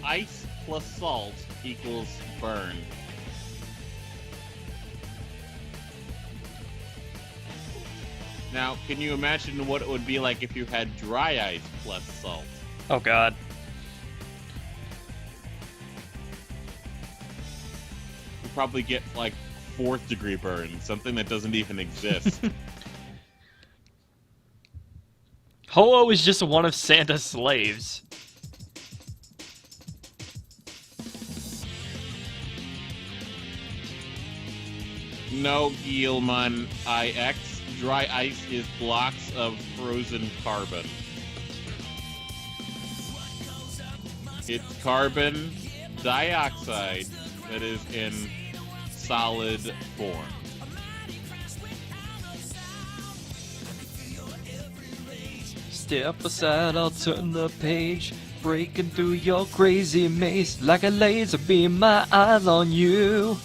ice plus salt equals burn. Now, can you imagine what it would be like if you had dry ice plus salt? Oh god. You'd probably get, like, 4th degree burn, something that doesn't even exist. Ho-Oh is just one of Santa's slaves. No, Guillemon IX. Dry ice is blocks of frozen carbon. It's carbon dioxide that is in solid form. Step aside, I'll turn the page. Breaking through your crazy maze like a laser beam, my eyes on you.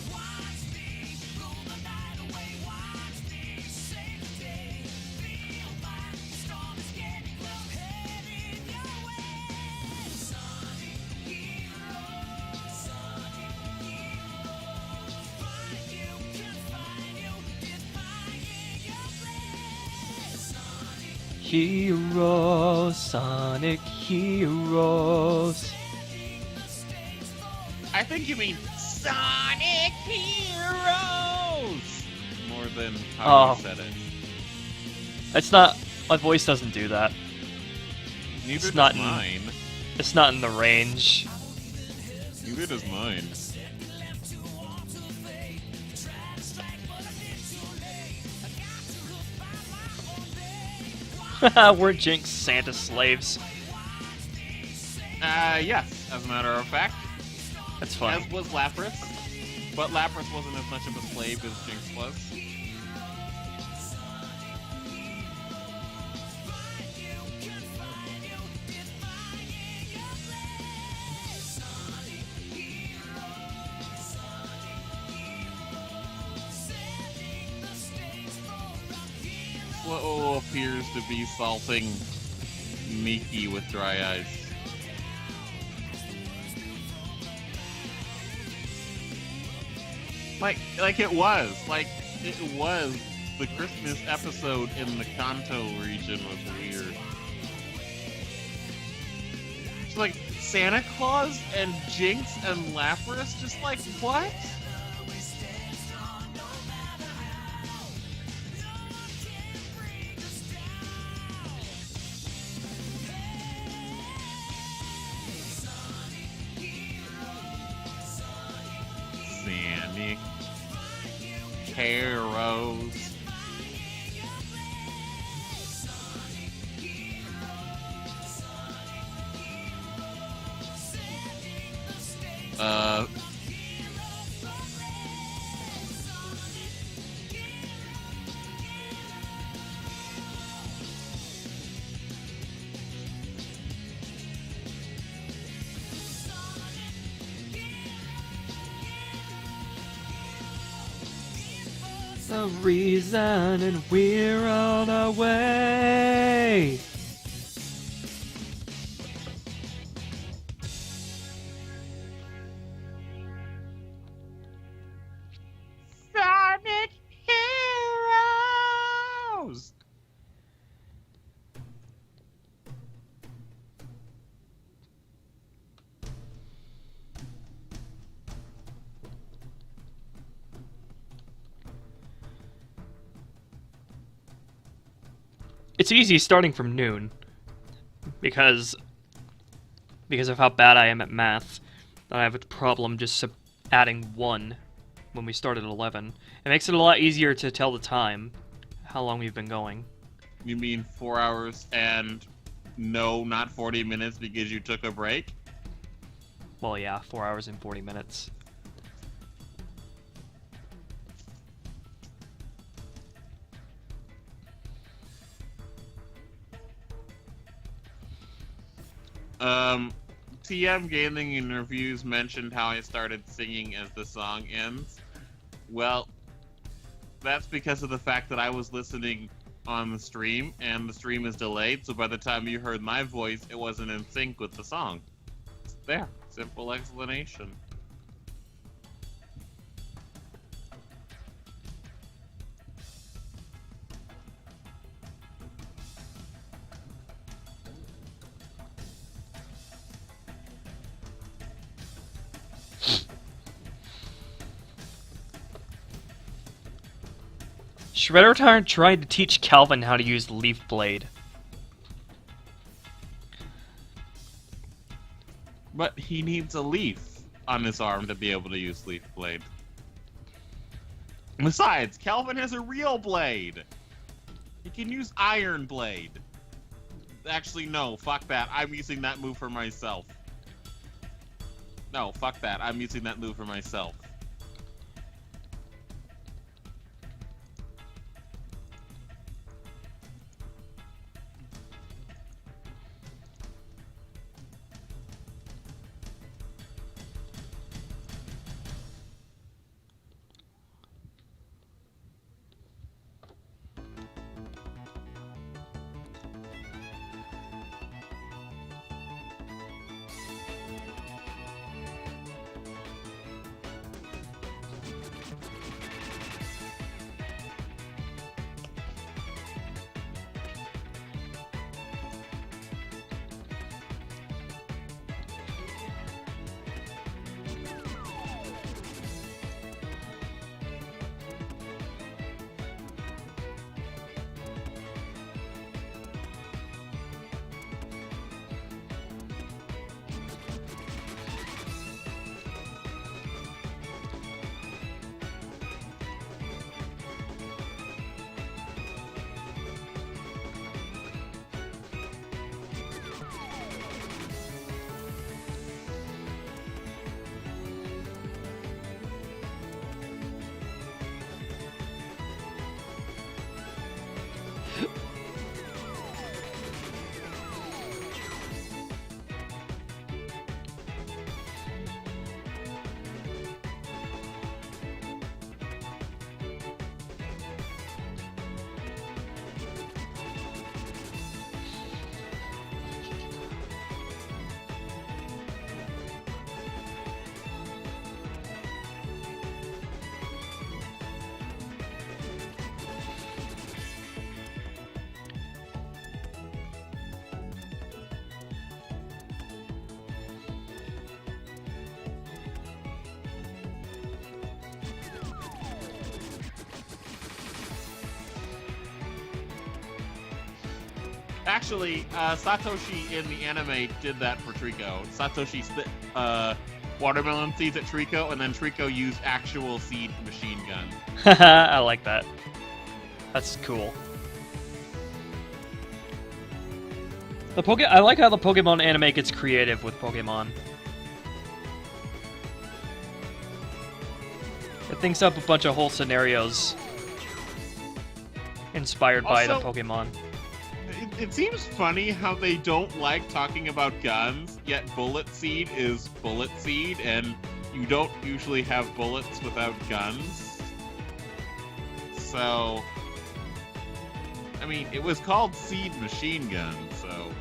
Heroes, Sonic Heroes. I think you mean Sonic Heroes! More than how you said it. It's not. My voice doesn't do that. Neither It's not does mine. It's not in the range. Neither does mine. We're Jinx Santa slaves. Yes, as a matter of fact. That's fine. As was Lapras. But Lapras wasn't as much of a slave as Jinx was. Slow appears to be salting Miki with dry ice. Like it was. The Christmas episode in the Kanto region was weird. It's like Santa Claus and Jinx and Lapras, just like, what? Sonic Heroes. The reason, and we're on our way. Sonic Heroes! It's easy starting from noon because of how bad I am at math. That I have a problem just adding 1 when we start at 11. It makes it a lot easier to tell the time, how long we've been going. You mean 4 hours and no, not 40 minutes because you took a break? Well, yeah, 4 hours and 40 minutes. TM Gaming in reviews mentioned how I started singing as the song ends. Well, that's because of the fact that I was listening on the stream, and the stream is delayed, so by the time you heard my voice, it wasn't in sync with the song. There, simple explanation. Shredder tried to teach Calvin how to use Leaf Blade. But he needs a leaf on his arm to be able to use Leaf Blade. Besides, Calvin has a real blade. He can use Iron Blade. Actually, no, fuck that. I'm using that move for myself. No, fuck that. I'm using that move for myself. Actually, Satoshi in the anime did that for Trico. Satoshi spit watermelon seeds at Trico, and then Trico used actual seed machine gun. I like that. That's cool. I like how the Pokemon anime gets creative with Pokemon. It thinks up a bunch of whole scenarios inspired by the Pokemon. It seems funny how they don't like talking about guns, yet Bullet Seed is Bullet Seed, and you don't usually have bullets without guns. So, I mean, it was called Seed Machine Gun, so...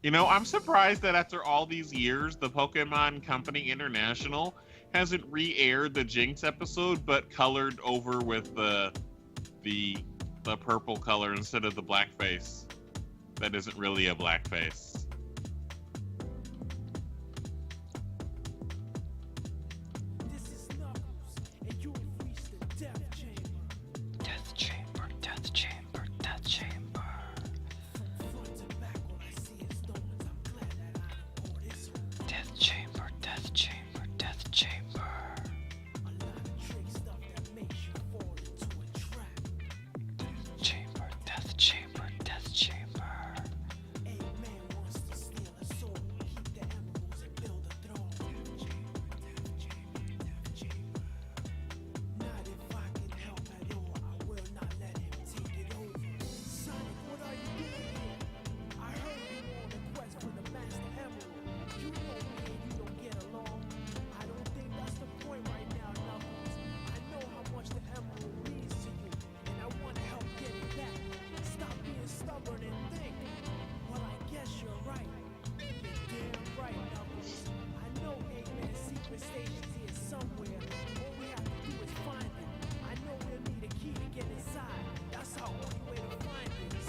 You know, I'm surprised that after all these years, the Pokemon Company International hasn't re-aired the Jinx episode, but colored over with the purple color instead of the blackface. That isn't really a blackface.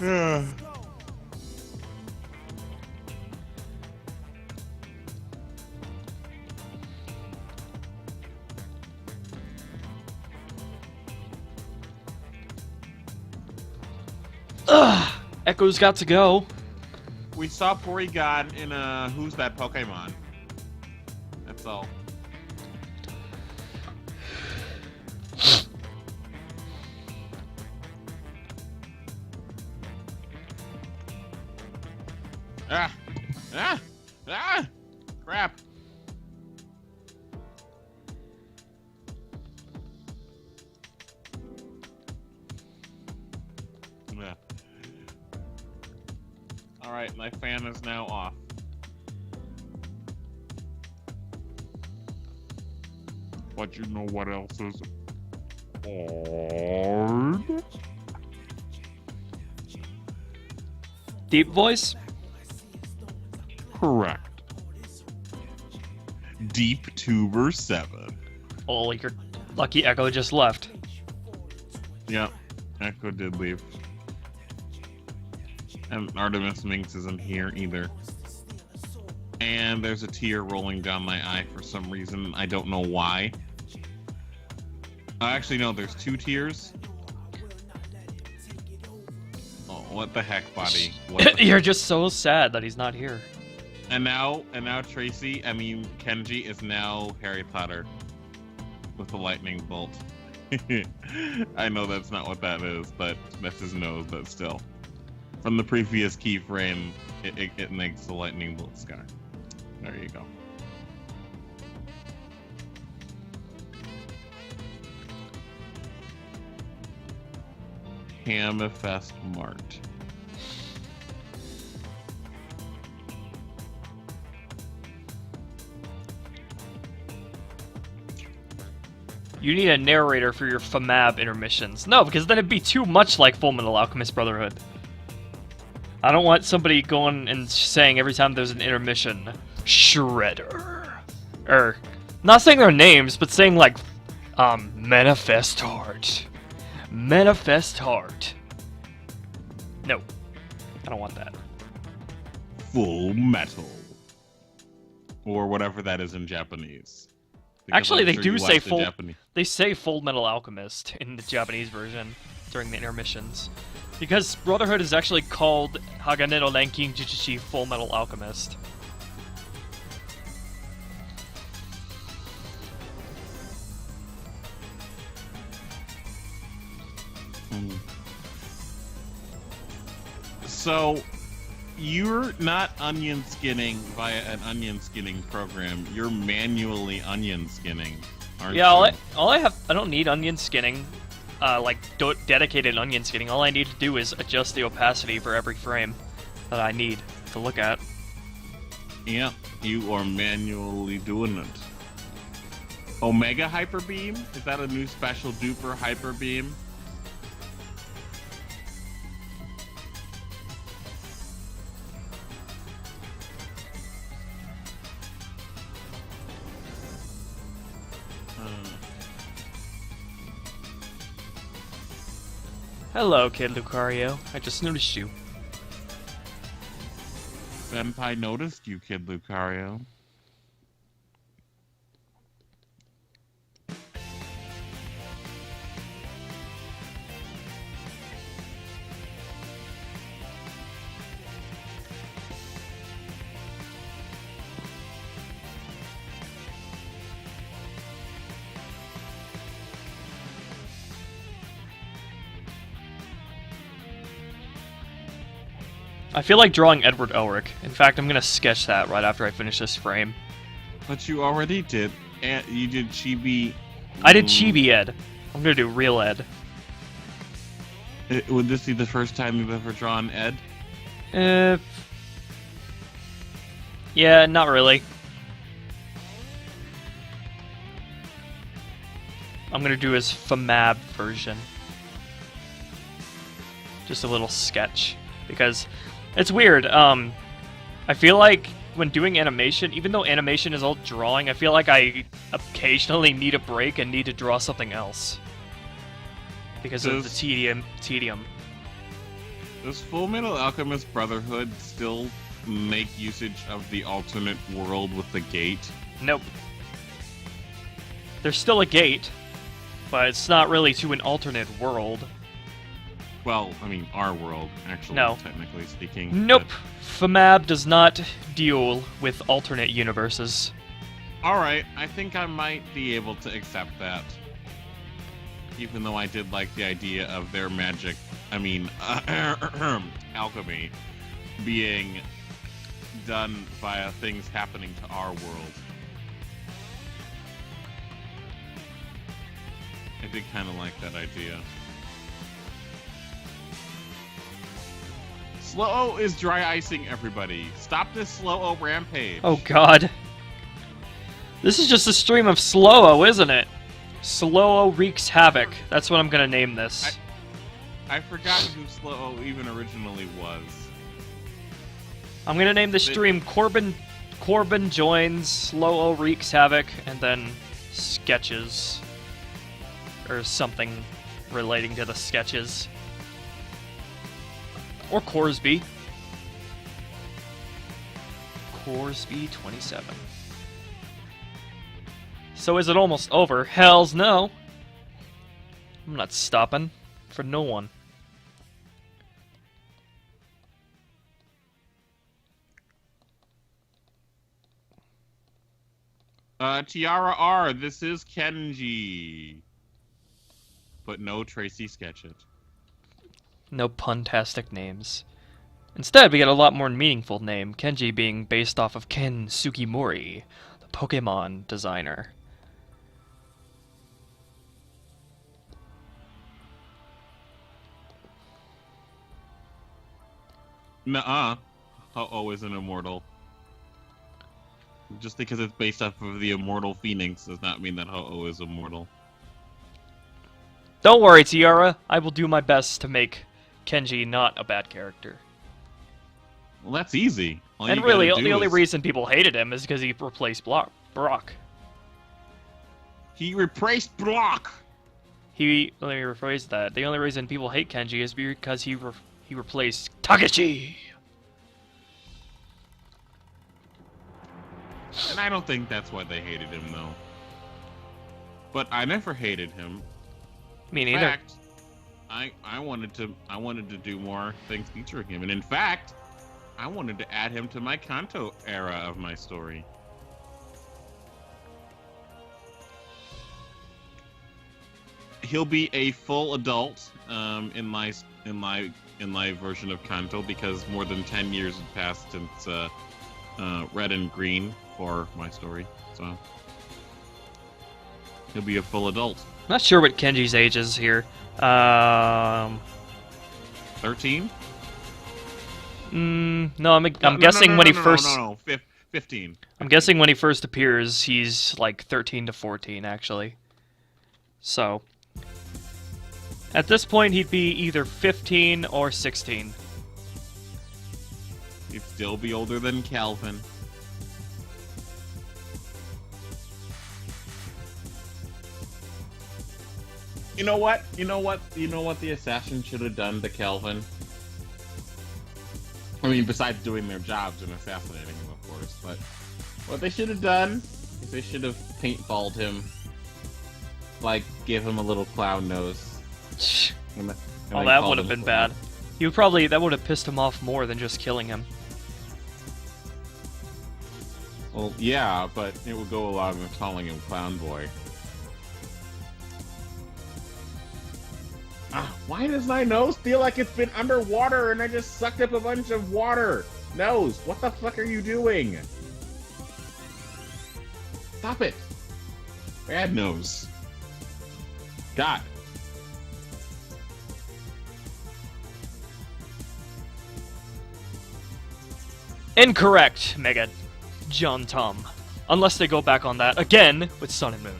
Ugh! Echo's got to go. We saw Porygon in Who's That Pokemon? That's all. Ah! Ah! Ah! Crap! Yeah. Alright, my fan is now off. But you know what else is on? Deep voice? Correct. DraceTheD-Dragon. Oh, your lucky Echo just left. Yep, Echo did leave. And Artemis Minx isn't here either. And there's a tear rolling down my eye for some reason. I don't know why. Actually, no, there's 2 tears. Oh, what the heck, buddy? You're just so sad that he's not here. And now Kenji is now Harry Potter with the lightning bolt. I know that's not what that is, but that's his nose, but still. From the previous keyframe, it makes the lightning bolt scar. There you go. Hammerfest Mart. You need a narrator for your FMAB intermissions. No, because then it'd be too much like Fullmetal Alchemist Brotherhood. I don't want somebody going and saying every time there's an intermission, Shredder. Or, not saying their names, but saying like, Manifest Heart. Manifest Heart. No. I don't want that. Full Metal. Or whatever that is in Japanese. Because Actually, I'm they sure do you say watch the Japanese. They say Full Metal Alchemist in the Japanese version during the intermissions. Because Brotherhood is actually called Hagane no Renkin Juchichi Full Metal Alchemist. So, you're not onion skinning via an onion skinning program. You're manually onion skinning, aren't you? Yeah, I don't need onion skinning, dedicated onion skinning. All I need to do is adjust the opacity for every frame that I need to look at. Yeah, you are manually doing it. Omega Hyper Beam? Is that a new special duper Hyper Beam? Hello, Kid Lucario. I just noticed you. Senpai noticed you, Kid Lucario. I feel like drawing Edward Elric. In fact, I'm gonna sketch that right after I finish this frame. But you already did. And you did Chibi. I did Chibi Ed. I'm gonna do real Ed. Would this be the first time you've ever drawn Ed? Yeah, not really. I'm gonna do his FMAB version. Just a little sketch. Because it's weird. I feel like when doing animation, even though animation is all drawing, I feel like I occasionally need a break and need to draw something else. Because of the tedium. Does Full Metal Alchemist Brotherhood still make usage of the alternate world with the gate? Nope. There's still a gate, but it's not really to an alternate world. Well, I mean, our world, actually, No. technically speaking. Nope. FMAB does not deal with alternate universes. Alright, I think I might be able to accept that. Even though I did like the idea of their magic, alchemy, being done via things happening to our world. I did kind of like that idea. Slow-O is dry icing everybody. Stop this Slow-O rampage. Oh god. This is just a stream of Slow-O, isn't it? Slow-O wreaks havoc. That's what I'm gonna name this. I forgot who Slow-O even originally was. I'm gonna name the stream Korban joins, Slow-O wreaks havoc, and then sketches. Or something relating to the sketches. Or Corsby. Corsby 27. So is it almost over? Hells no. I'm not stopping. For no one. Tiara R, this is Kenji. But no Tracy Sketchit. No pun-tastic names. Instead, we get a lot more meaningful name, Kenji being based off of Ken Sugimori, the Pokemon designer. Nuh-uh. Ho-Oh isn't immortal. Just because it's based off of the immortal Phoenix does not mean that Ho-Oh is immortal. Don't worry, Tiara. I will do my best to make Kenji not a bad character. Well, that's easy. All And you really, gotta do the only is- reason people hated him is because he replaced Brock. He replaced Brock! Let me rephrase that. The only reason people hate Kenji is because he replaced Takeshi. And I don't think that's why they hated him, though. But I never hated him. Me In neither. fact, I wanted to do more things featuring him, and in fact, I wanted to add him to my Kanto era of my story. He'll be a full adult in my version of Kanto because more than 10 years have passed since Red and Green for my story, so he'll be a full adult. Not sure what Kenji's age is here. 13? No, I'm guessing when he first. No, 15. I'm guessing when he first appears, he's like 13 to 14, actually. So, at this point, he'd be either 15 or 16. He'd still be older than Calvin. You know what the assassin should have done to Calvin? I mean, besides doing their jobs and assassinating him, of course, but what they should have done is they should have paintballed him. Like, give him a little clown nose. And Oh, then that called would have him been clown. bad. That would have pissed him off more than just killing him. Well, yeah, but it would go along with calling him Clown Boy. Why does my nose feel like it's been underwater and I just sucked up a bunch of water? Nose, what the fuck are you doing? Stop it. Bad nose. God. Incorrect, Mega John Tom. Unless they go back on that again with Sun and Moon.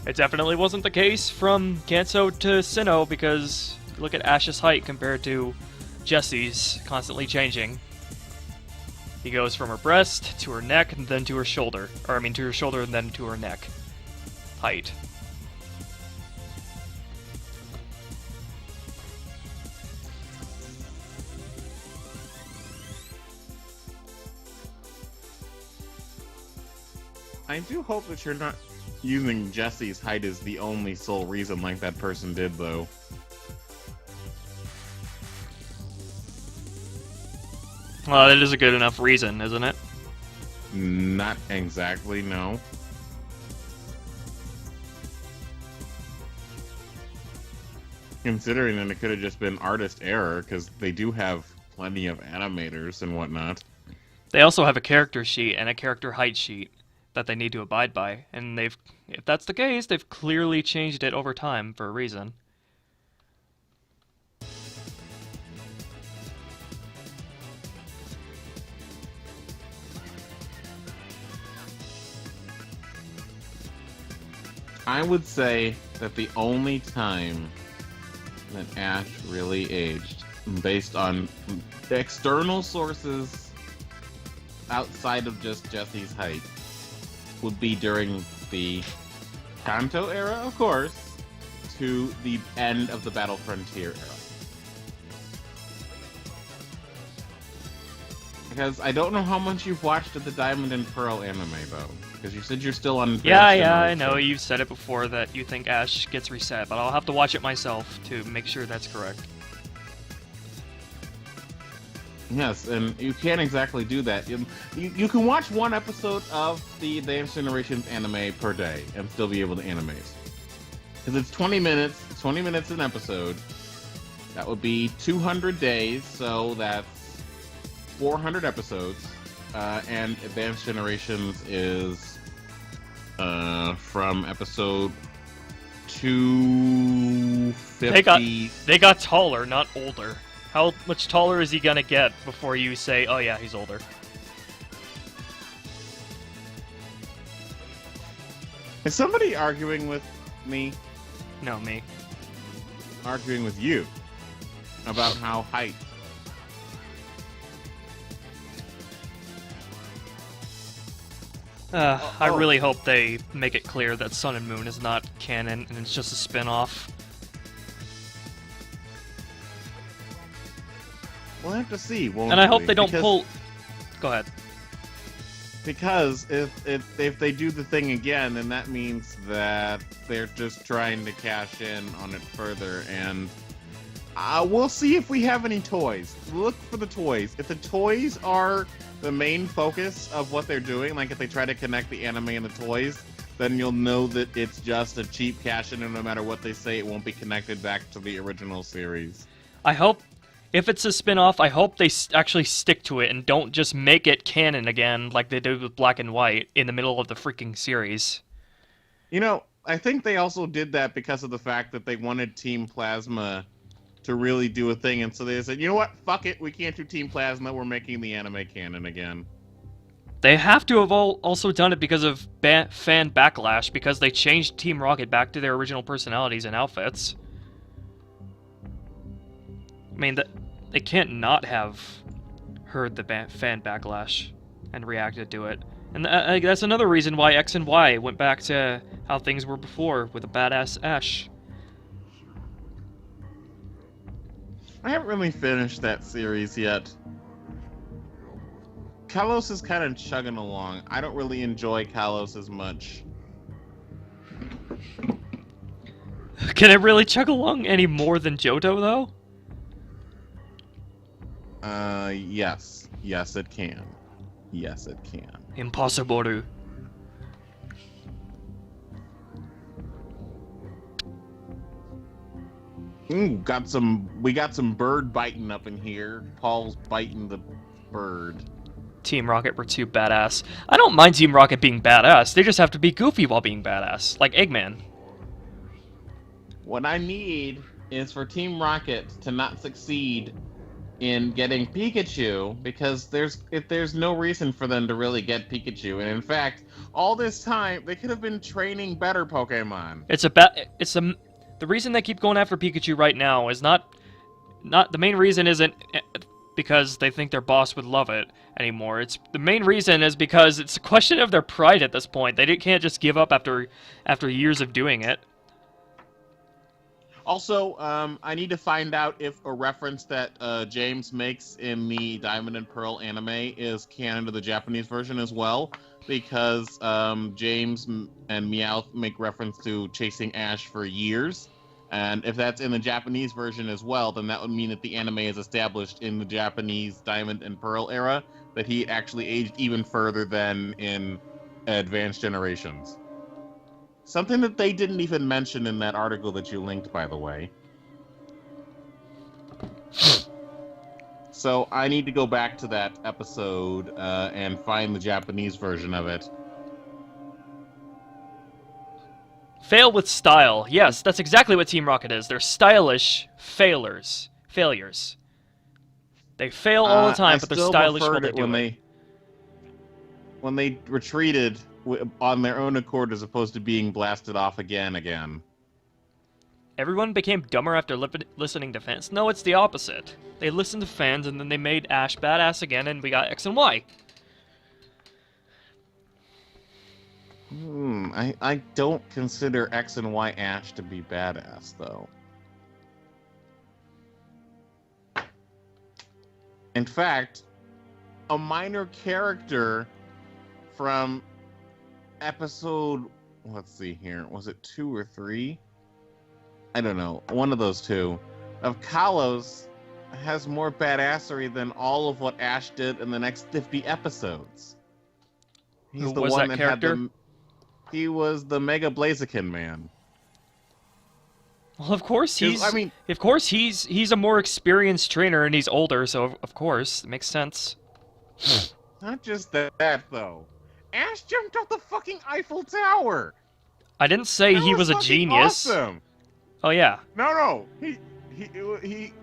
It definitely wasn't the case from Kanto to Sinnoh because look at Ash's height compared to Jessie's, constantly changing. He goes from her breast to her neck and then to her shoulder. Or, I mean, to her shoulder and then to her neck. Height. I do hope that you're not using Jesse's height as the only sole reason like that person did, though. Well, that is a good enough reason, isn't it? Not exactly, no. Considering that it could have just been artist error, because they do have plenty of animators and whatnot. They also have a character sheet and a character height sheet that they need to abide by, and if that's the case, they've clearly changed it over time for a reason. I would say that the only time that Ash really aged, based on external sources outside of just Jesse's height, would be during the Kanto era, of course, to the end of the Battle Frontier era. Because I don't know how much you've watched of the Diamond and Pearl anime, though. Because you said you're still on... Yeah, I know. You've said it before that you think Ash gets reset, but I'll have to watch it myself to make sure that's correct. Yes, and you can't exactly do that. You can watch one episode of the Dance Generations anime per day and still be able to animate. Because it's 20 minutes an episode. That would be 200 days, so that's 400 episodes. And Advanced Generations is from episode 250. They got taller, not older. How much taller is he gonna get before you say, oh yeah, he's older? Is somebody arguing with me? No, me. Arguing with you about how height. I really hope they make it clear that Sun and Moon is not canon and it's just a spin-off. We'll have to see, won't And I hope we? they don't pull... Go ahead. Because if they do the thing again, then that means that they're just trying to cash in on it further, and we'll see if we have any toys. Look for the toys. If the toys are the main focus of what they're doing, like if they try to connect the anime and the toys, then you'll know that it's just a cheap cash-in, and no matter what they say, it won't be connected back to the original series. I hope, if it's a spin-off, I hope they actually stick to it and don't just make it canon again like they did with Black and White in the middle of the freaking series. You know, I think they also did that because of the fact that they wanted Team Plasma to really do a thing, and so they said, you know what, fuck it, we can't do Team Plasma, we're making the anime canon again. They have to have also done it because of fan backlash, because they changed Team Rocket back to their original personalities and outfits. I mean, they can't not have heard the fan backlash and reacted to it. And that's another reason why X and Y went back to how things were before, with a badass Ash. I haven't really finished that series yet. Kalos is kind of chugging along. I don't really enjoy Kalos as much. Can it really chug along any more than Johto, though? Yes. Yes, it can. Yes, it can. Impossible. Ooh, we got some bird biting up in here. Paul's biting the bird. Team Rocket were too badass. I don't mind Team Rocket being badass. They just have to be goofy while being badass, like Eggman. What I need is for Team Rocket to not succeed in getting Pikachu, because there's no reason for them to really get Pikachu, and in fact, all this time they could have been training better Pokemon. The reason they keep going after Pikachu right now is not the main reason isn't because they think their boss would love it anymore. The main reason is because it's a question of their pride at this point. They can't just give up after years of doing it. Also, I need to find out if a reference that James makes in the Diamond and Pearl anime is canon to the Japanese version as well, because James and Meowth make reference to chasing Ash for years, and if that's in the Japanese version as well, then that would mean that the anime is established in the Japanese Diamond and Pearl era, that he actually aged even further than in Advanced Generations. Something that they didn't even mention in that article that you linked, by the way. So I need to go back to that episode and find the Japanese version of it. Fail with style. Yes, that's exactly what Team Rocket is. They're stylish failures. They fail all the time, but they're stylish while they do it. When they retreated on their own accord as opposed to being blasted off again. Everyone became dumber after listening to fans. No, it's the opposite. They listened to fans and then they made Ash badass again and we got X and Y. I don't consider X and Y Ash to be badass, though. In fact, a minor character from episode, let's see here, was it 2 or 3? I don't know, one of those two, of Kalos has more badassery than all of what Ash did in the next 50 episodes. He's Who the was one that that character? He was the Mega Blaziken man. Well, of course he's a more experienced trainer and he's older, so of course it makes sense. Not just that though. Ash jumped off the fucking Eiffel Tower. I didn't say he was a genius. Awesome. Oh yeah. No. He.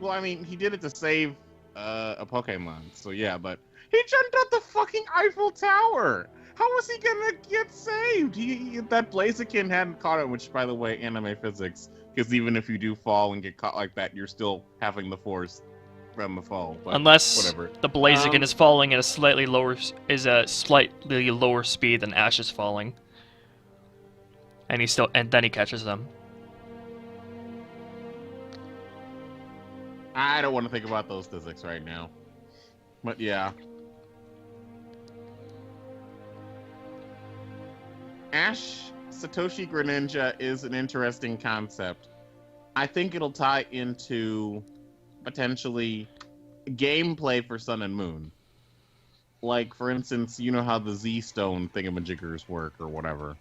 Well, I mean, he did it to save a Pokemon. So yeah, but he jumped off the fucking Eiffel Tower. How was he gonna get saved? That Blaziken hadn't caught him, which, by the way, anime physics. Because even if you do fall and get caught like that, you're still having the force from the fall. But unless whatever. The Blaziken is falling at a slightly lower speed than Ash is falling, and then he catches them. I don't want to think about those physics right now. But yeah. Ash Satoshi Greninja is an interesting concept. I think it'll tie into potentially gameplay for Sun and Moon. Like, for instance, you know how the Z-Stone thingamajiggers work or whatever.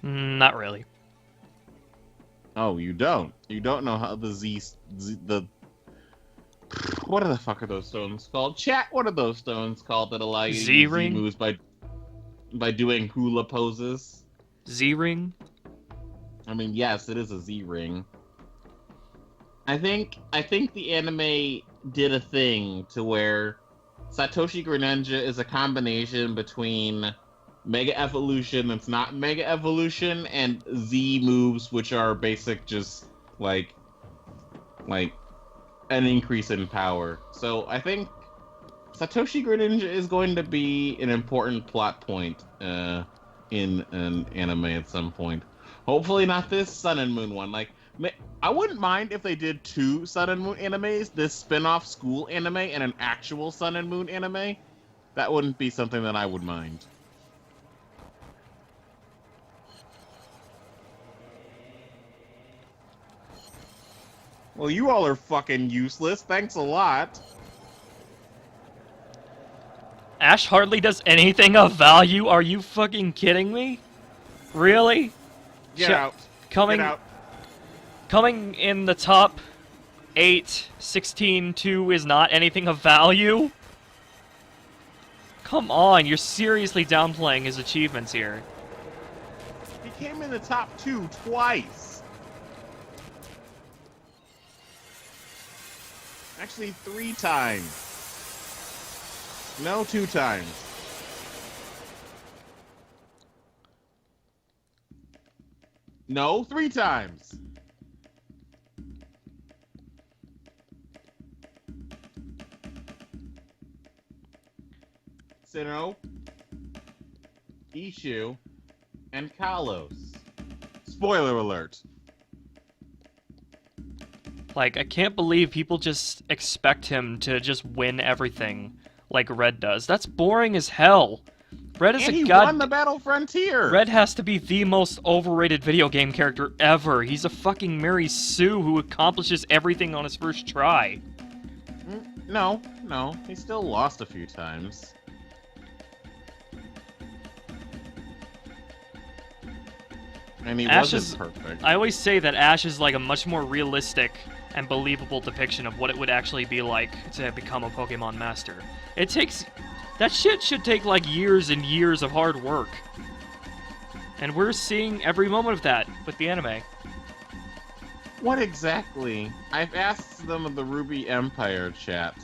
Not really. Oh, you don't? You don't know how the what the fuck are those stones called? Chat, what are those stones called that allow you to use Z moves by doing hula poses? Z-Ring? I mean, yes, it is a Z-Ring. I think the anime did a thing to where Satoshi Greninja is a combination between Mega Evolution that's not Mega Evolution and Z moves, which are basic, just like an increase in power. So I think Satoshi Greninja is going to be an important plot point in an anime at some point. Hopefully not this Sun and Moon one. Like, I wouldn't mind if they did 2 Sun and Moon animes, this spin-off school anime and an actual Sun and Moon anime. That wouldn't be something that I would mind. Well, you all are fucking useless. Thanks a lot. Ash hardly does anything of value? Are you fucking kidding me? Really? Get out. Coming, Get out. Coming in the top 8, 16-2 is not anything of value? Come on, you're seriously downplaying his achievements here. He came in the top 2 twice. Actually, 3 times. No, 2 times. No, 3 times. Sinnoh, Ishu, and Kalos. Spoiler alert. Like, I can't believe people just expect him to just win everything like Red does. That's boring as hell. Red is And a he god. won the Battle Frontier! Red has to be the most overrated video game character ever. He's a fucking Mary Sue who accomplishes everything on his first try. No, he still lost a few times. And he Ash wasn't is- perfect. I always say that Ash is like a much more realistic and believable depiction of what it would actually be like to become a Pokemon Master. It takes... That shit should take like years and years of hard work. And we're seeing every moment of that with the anime. What exactly? I've asked them of the Ruby Empire chat.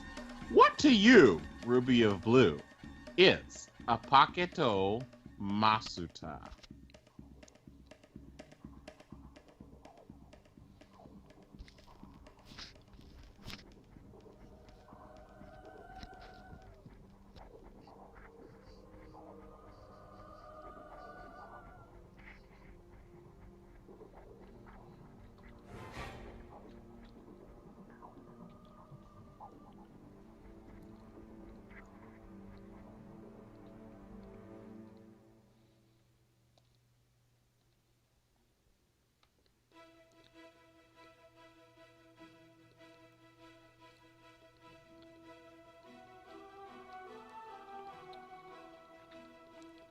What to you, Ruby of Blue, is a Paketo Masuta?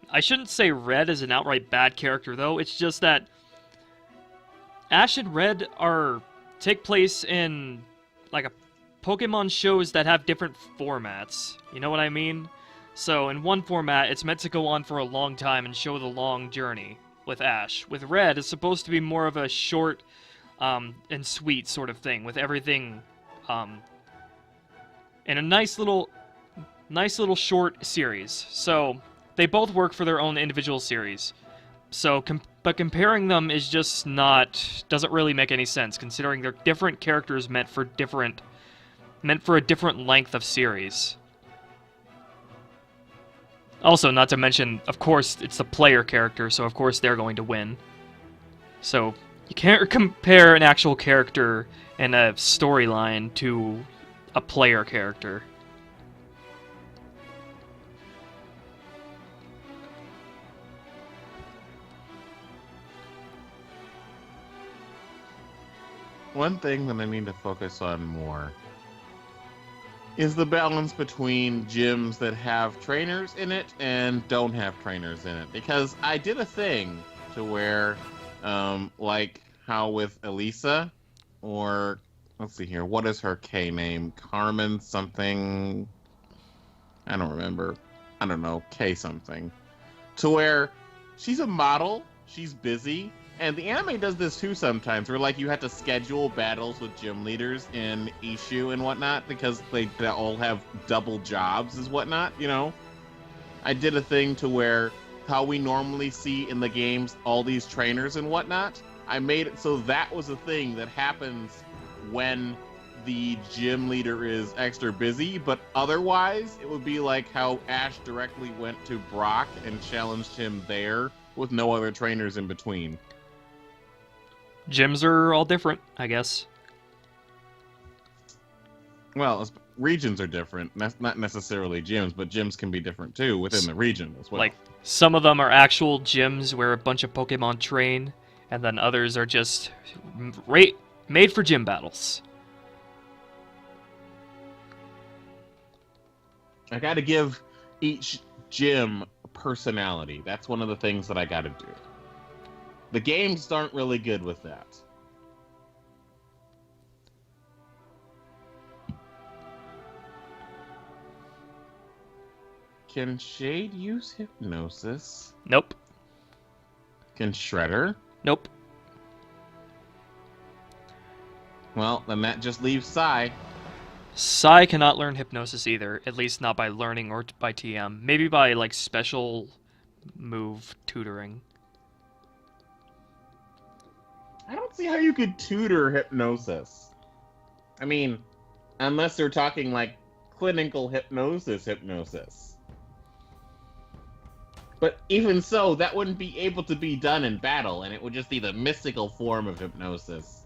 I shouldn't say Red is an outright bad character, though. It's just that Ash and Red take place in like a Pokemon shows that have different formats. You know what I mean? So in one format, it's meant to go on for a long time and show the long journey with Ash. With Red, it's supposed to be more of a short and sweet sort of thing, with everything in a nice little short series. So they both work for their own individual series. So, but comparing them is just doesn't really make any sense, considering they're different characters meant for a different length of series. Also, not to mention, of course, it's the player character, so of course they're going to win. So, you can't compare an actual character and a storyline to a player character. One thing that I need to focus on more is the balance between gyms that have trainers in it and don't have trainers in it. Because I did a thing to where, like how with Elisa, or let's see here, what is her K name? Carmen something? I don't remember. I don't know, K something. To where she's a model, she's busy, and the anime does this too sometimes, where like you have to schedule battles with gym leaders in Ishu and whatnot, because they all have double jobs and whatnot, you know? I did a thing to where how we normally see in the games all these trainers and whatnot, I made it so that was a thing that happens when the gym leader is extra busy, but otherwise it would be like how Ash directly went to Brock and challenged him there with no other trainers in between. Gyms are all different, I guess. Well, regions are different. That's not necessarily gyms, but gyms can be different too within the region as well. Like, some of them are actual gyms where a bunch of Pokemon train, and then others are just made for gym battles. I gotta give each gym a personality. That's one of the things that I gotta do. The games aren't really good with that. Can Shade use Hypnosis? Nope. Can Shredder? Nope. Well, then that just leaves Psy. Psy cannot learn Hypnosis either, at least not by learning or by TM. Maybe by, like, special move tutoring. I don't see how you could tutor Hypnosis. I mean, unless they're talking, like, clinical hypnosis. But even so, that wouldn't be able to be done in battle, and it would just be the mystical form of hypnosis.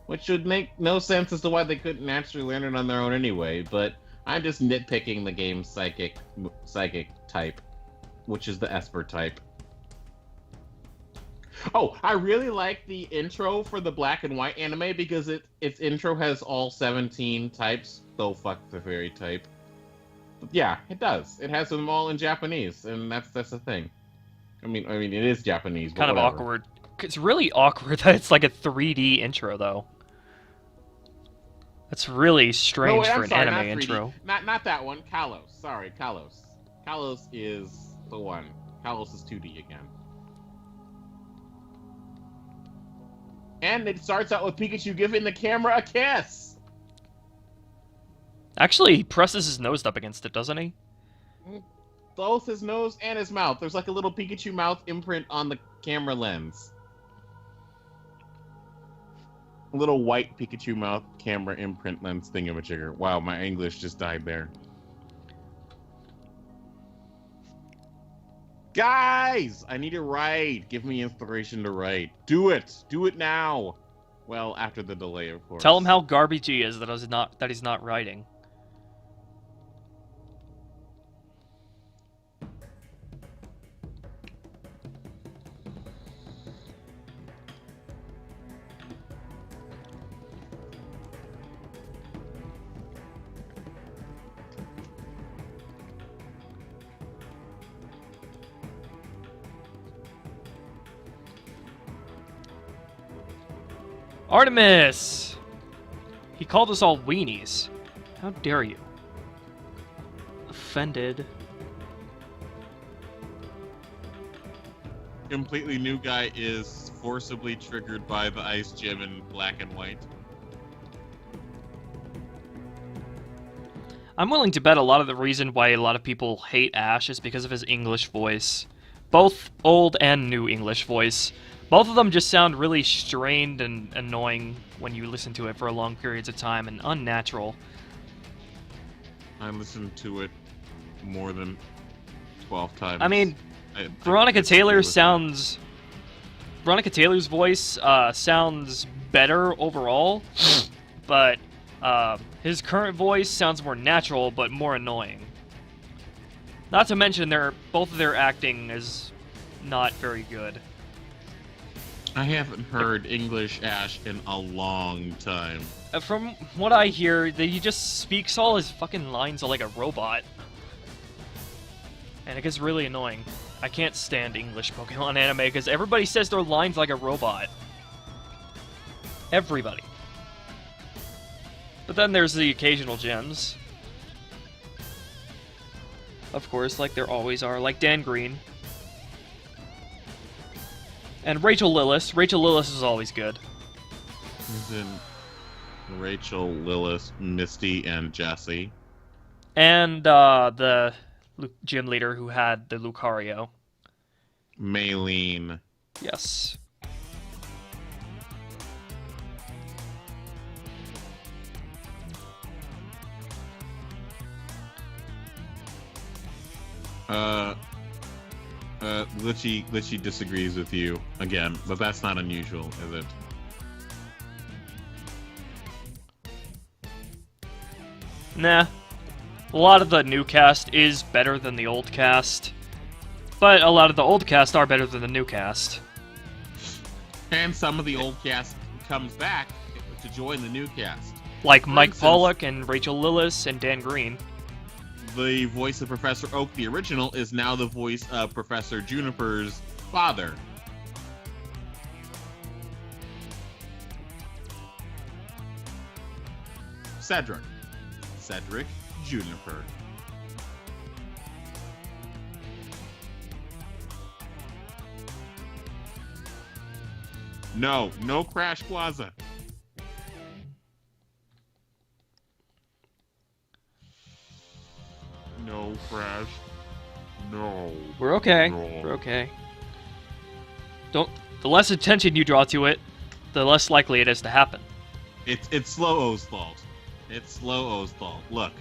which would make no sense as to why they couldn't naturally learn it on their own anyway, but I'm just nitpicking the game's psychic type, which is the Esper type. Oh, I really like the intro for the black and white anime because its intro has all 17 types, though fuck the fairy type. But yeah, it does. It has them all in Japanese, and that's the thing. I mean, it is Japanese, but Kind of whatever. awkward. It's really awkward that it's like a 3D intro, though. That's really strange for an anime intro. Not that one. Kalos. Sorry, Kalos. Kalos is the one. Kalos is 2D again. And it starts out with Pikachu giving the camera a kiss. Actually, he presses his nose up against it, doesn't he? Both his nose and his mouth. There's like a little Pikachu mouth imprint on the camera lens. A little white Pikachu mouth camera imprint lens thingamajigger. Wow, my English just died there. Guys, I need to write. Give me inspiration to write. Do it. Do it now. Well, after the delay, of course. Tell him how garbage he is that he's not writing. Artemis! He called us all weenies. How dare you? Offended. Completely new guy is forcibly triggered by the ice gym in black and white. I'm willing to bet a lot of the reason why a lot of people hate Ash is because of his English voice. Both old and new English voice. Both of them just sound really strained and annoying when you listen to it for long periods of time and unnatural. I listened to it more than 12 times. I mean, Veronica Taylor's voice sounds better overall, but his current voice sounds more natural but more annoying. Not to mention both of their acting is not very good. I haven't heard English Ash in a long time. From what I hear, he just speaks all his fucking lines like a robot. And it gets really annoying. I can't stand English Pokemon anime because everybody says their lines like a robot. Everybody. But then there's the occasional gems. Of course, like there always are, like Dan Green. And Rachel Lillis. Rachel Lillis is always good. As in Rachel, Lillis, Misty, and Jessie. And the gym leader who had the Lucario. Maylene. Yes. Glitchy disagrees with you again, but that's not unusual, is it? Nah. A lot of the new cast is better than the old cast. But a lot of the old cast are better than the new cast. And some of the old cast comes back to join the new cast. Like For Mike instance, Pollock and Rachel Lillis and Dan Green. The voice of Professor Oak, the original, is now the voice of Professor Juniper's father. Cedric Juniper. No Crash Plaza. No Crash. No. We're okay. No. We're okay. The less attention you draw to it, the less likely it is to happen. It's Slow O's fault. It's Slow O's fault. Look.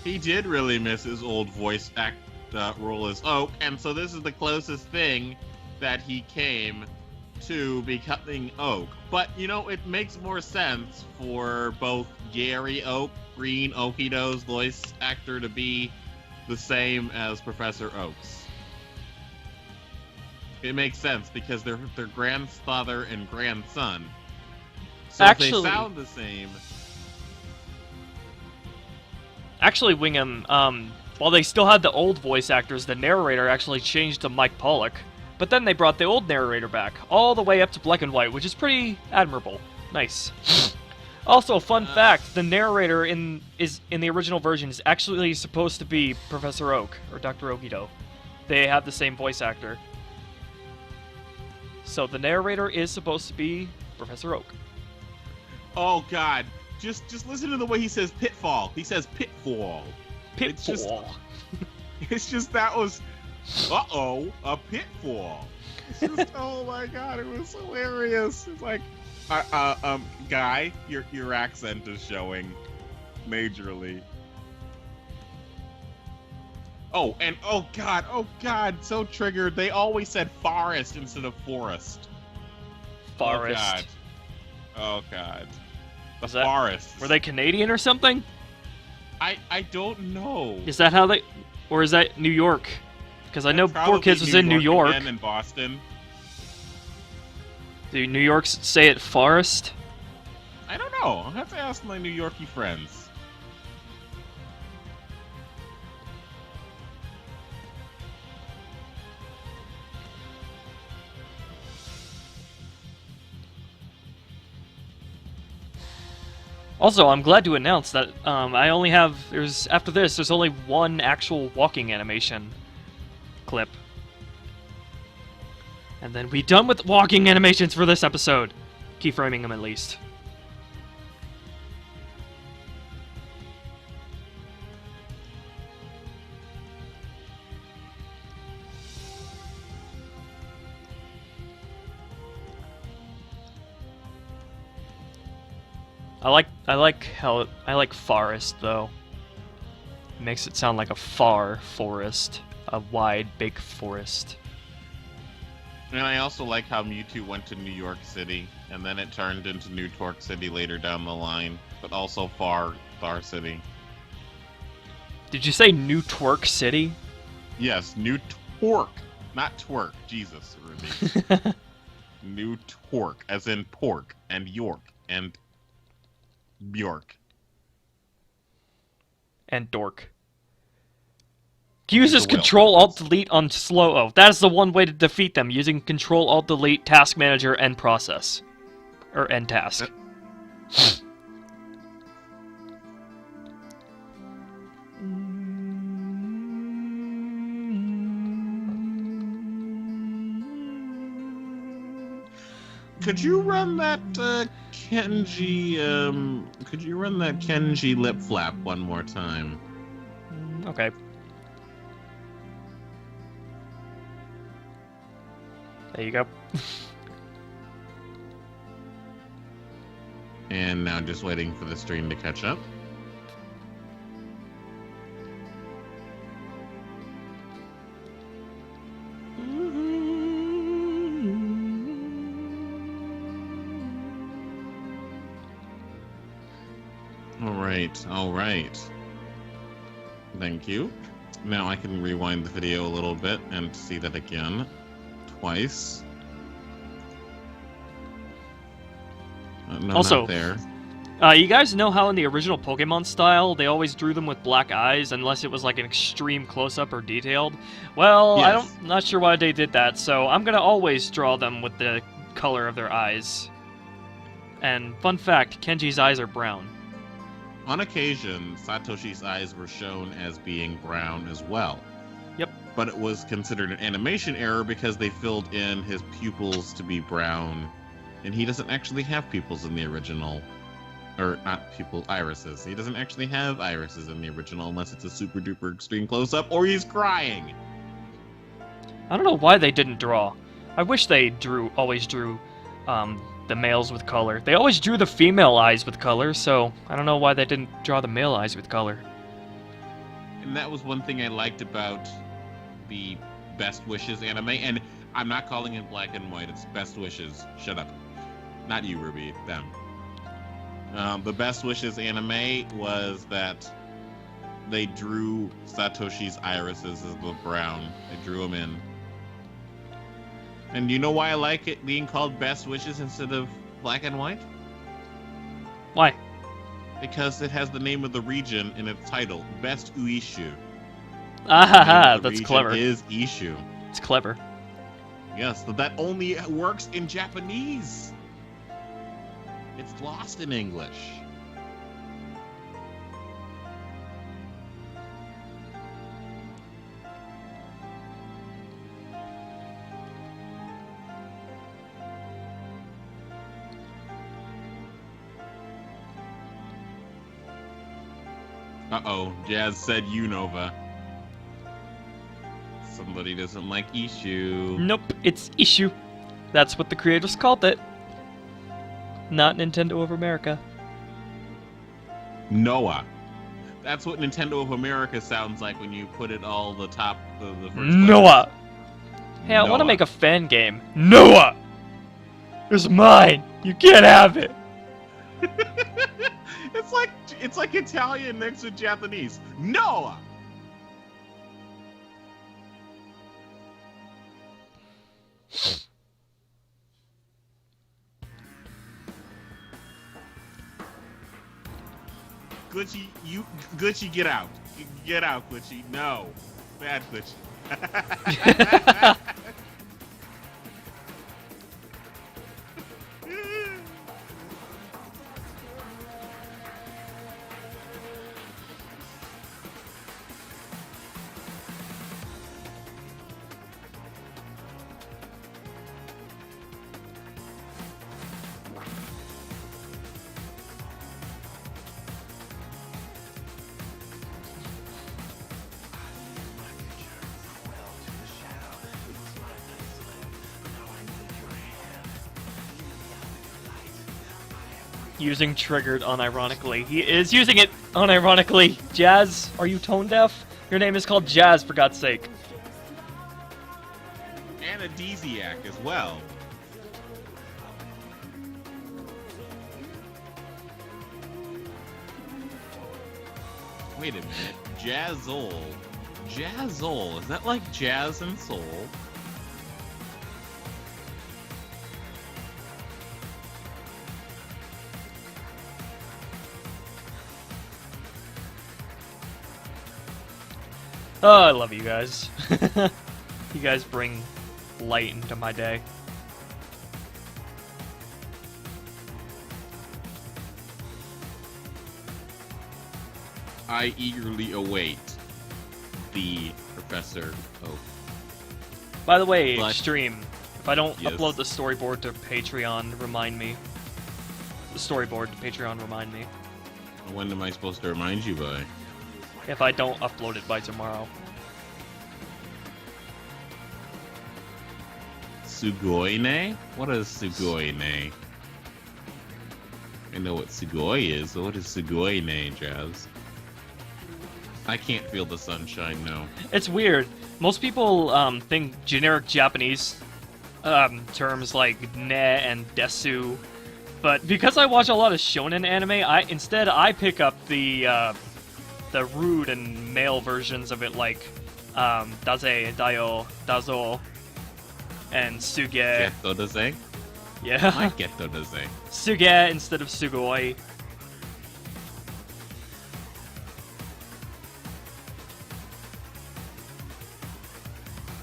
He did really miss his old voice act role as Oak, and so this is the closest thing that he came to becoming Oak. But, you know, it makes more sense for both Gary Oak, Green Okido's voice actor, to be the same as Professor Oak's. It makes sense because they're grandfather and grandson. So Actually, if they sound the same. Actually, Wingham, while they still had the old voice actors, the narrator actually changed to Mike Pollock. But then they brought the old narrator back, all the way up to black and white, which is pretty admirable. Nice. Also, fun fact, the narrator in the original version is actually supposed to be Professor Oak, or Dr. Okido. They have the same voice actor. So the narrator is supposed to be Professor Oak. Oh God! Just listen to the way he says pitfall. He says pitfall. Pitfall. It's just that was, uh-oh, a pitfall. It's just, oh my God, it was hilarious. It's like, guy, your accent is showing majorly. Oh, and oh God, so triggered. They always said forest instead of forest. Forest. Oh God. The Is that- forest. Were they Canadian or something? I don't know. Is that how they... Or is that New York? Because I know Probably 4Kids was in New York. again, and Boston. Do New Yorks say it forest? I don't know. I'll have to ask my New Yorkie friends. Also, I'm glad to announce that I only have... After this, there's only one actual walking animation clip. And then we're done with walking animations for this episode. Keyframing them at least. I like forest though. It makes it sound like a far forest, a wide, big forest. And I also like how Mewtwo went to New York City, and then it turned into New Torque City later down the line, but also Far City. Did you say New Twerk City? Yes, New Torque, not twerk. Jesus, Ruby. New Torque, as in pork, and York, and Bjork. And dork. Uses The will. Control-Alt-Delete on slow-o. That is the one way to defeat them, using Control-Alt-Delete, Task Manager, and Process. Or End Task. Could you run that Kenji? Could you run that Kenji lip flap one more time? Okay. There you go. And now just waiting for the stream to catch up. All right. Thank you. Now I can rewind the video a little bit and see that again. Twice. No, Also, not there. You guys know how in the original Pokemon style, they always drew them with black eyes unless it was like an extreme close-up or detailed? Well, Yes. I'm not sure why they did that, so I'm gonna always draw them with the color of their eyes. And fun fact, Kenji's eyes are brown. On occasion, Satoshi's eyes were shown as being brown as well. Yep. But it was considered an animation error because they filled in his pupils to be brown. And he doesn't actually have pupils in the original. Or, not pupils, irises. He doesn't actually have irises in the original unless it's a super duper extreme close-up or he's crying! I don't know why they didn't draw. I wish they always drew the males with color. They always drew the female eyes with color, so I don't know why they didn't draw the male eyes with color. And that was one thing I liked about the Best Wishes anime. And I'm not calling it black and white. It's Best Wishes. Shut up. Not you, Ruby. Them. The Best Wishes anime was that they drew Satoshi's irises as the brown. They drew them in. And you know why I like it being called Best Wishes instead of black and white? Why? Because it has the name of the region in its title, Best Uishu. That's clever. Is Ishu. It's clever. Yes, but that only works in Japanese. It's lost in English. Uh-oh, Jazz said Unova. Somebody doesn't like Ishu. Nope, it's issue. That's what the creators called it. Not Nintendo of America. Noah. That's what Nintendo of America sounds like when you put it all the top of the first Noah! letters. Hey, I want to Noah. make a fan game. Noah! It's mine! You can't have it! It's like Italian mixed with Japanese. Noah! Glitchy, get out. Get out, Glitchy. No. Bad Glitchy. Using triggered unironically. He is using it unironically. Jazz, are you tone deaf? Your name is called Jazz, for God's sake. And a Deeziac as well. Wait a minute. Jazzol. Jazzol. Is that like jazz and soul? Oh, I love you guys. You guys bring light into my day. I eagerly await the Professor Oak. By the way, But- Extreme, if I don't Yes. upload the storyboard to Patreon, remind me. The storyboard to Patreon, remind me. When am I supposed to remind you by? If I don't upload it by tomorrow. Sugoine? What is Sugoine? I know what Sugoi is, but what is Sugoine, Jazz? I can't feel the sunshine, no. It's weird. Most people think generic Japanese terms like ne and desu, but because I watch a lot of shonen anime, I pick up the rude and male versions of it, like daze, daio, dazo, and suge. Getto daze? Yeah, I getto daze. suge instead of sugoi.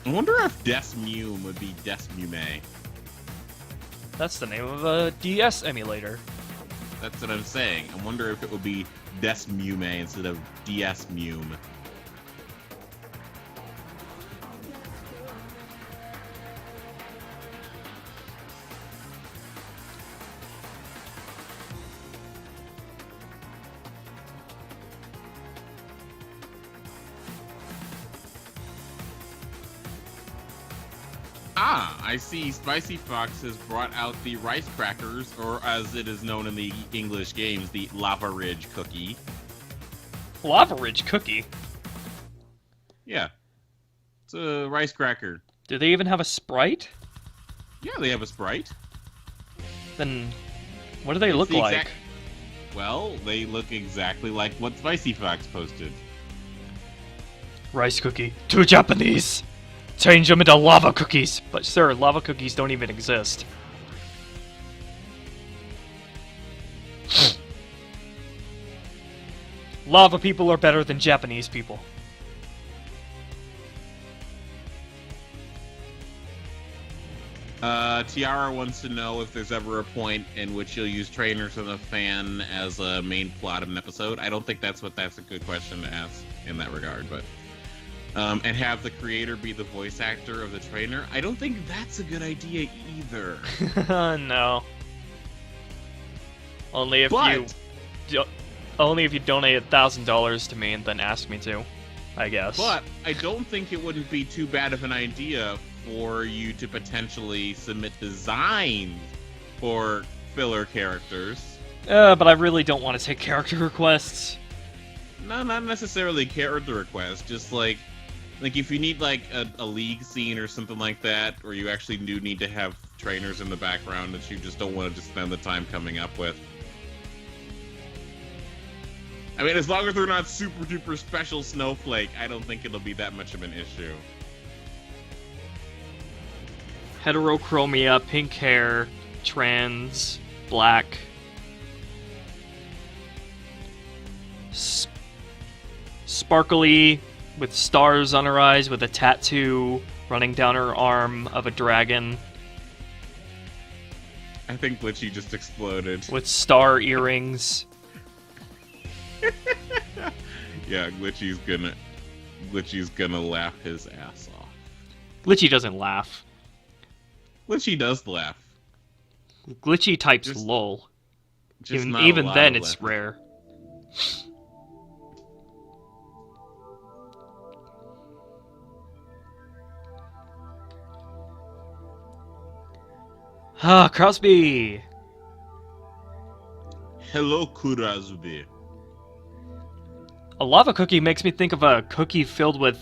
I wonder if Desmume would be Desmume. That's the name of a DS emulator. That's what I'm saying. I wonder if it would be Desmume instead of DS-Mume. Ah, I see Spicy Fox has brought out the rice crackers, or as it is known in the English games, the Lava Ridge cookie. Lava Ridge cookie. Yeah. It's a rice cracker. Do they even have a sprite? Yeah, they have a Sprite. Then what do they It's look the like? exact- Well, they look exactly like what Spicy Fox posted. Rice cookie. Too Japanese! Change them into lava cookies! But sir, lava cookies don't even exist. Lava people are better than Japanese people. Tiara wants to know if there's ever a point in which you'll use trainers and a fan as a main plot of an episode. I don't think that's a good question to ask in that regard, but and have the creator be the voice actor of the trainer. I don't think that's a good idea either. No. Only if But- only if you donate $1,000 to me and then ask me to, I guess. But I don't think it wouldn't be too bad of an idea for you to potentially submit designs for filler characters. But I really don't want to take character requests. No, not necessarily character requests, just like if you need like a league scene or something like that, or you actually do need to have trainers in the background that you just don't want to just spend the time coming up with. I mean, as long as they're not super duper special snowflake, I don't think it'll be that much of an issue. Heterochromia, pink hair, trans, black. Sparkly, with stars on her eyes, with a tattoo running down her arm of a dragon. I think Glitchy just exploded. With star earrings. Yeah, Glitchy's gonna laugh his ass off. Glitchy doesn't laugh. Glitchy does laugh. Glitchy types Just- lol. Just not a Even lot then, of it's laughing. rare. Ah, Crosby! Hello, Kurazubi. A lava cookie makes me think of a cookie filled with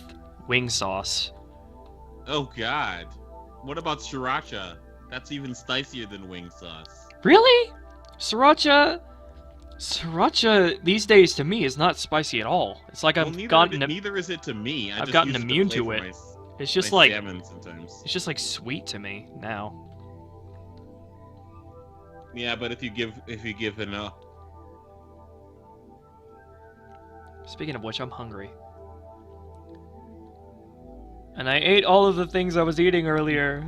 wing sauce. Oh God. What about sriracha? That's even spicier than wing sauce. Really? Sriracha these days to me is not spicy at all. It's like Well, I've neither is it to me. I've gotten immune to it. It's just like salmon sometimes. it's just like sweet to me now. Yeah, but if you give enough. Speaking of which, I'm hungry. And I ate all of the things I was eating earlier.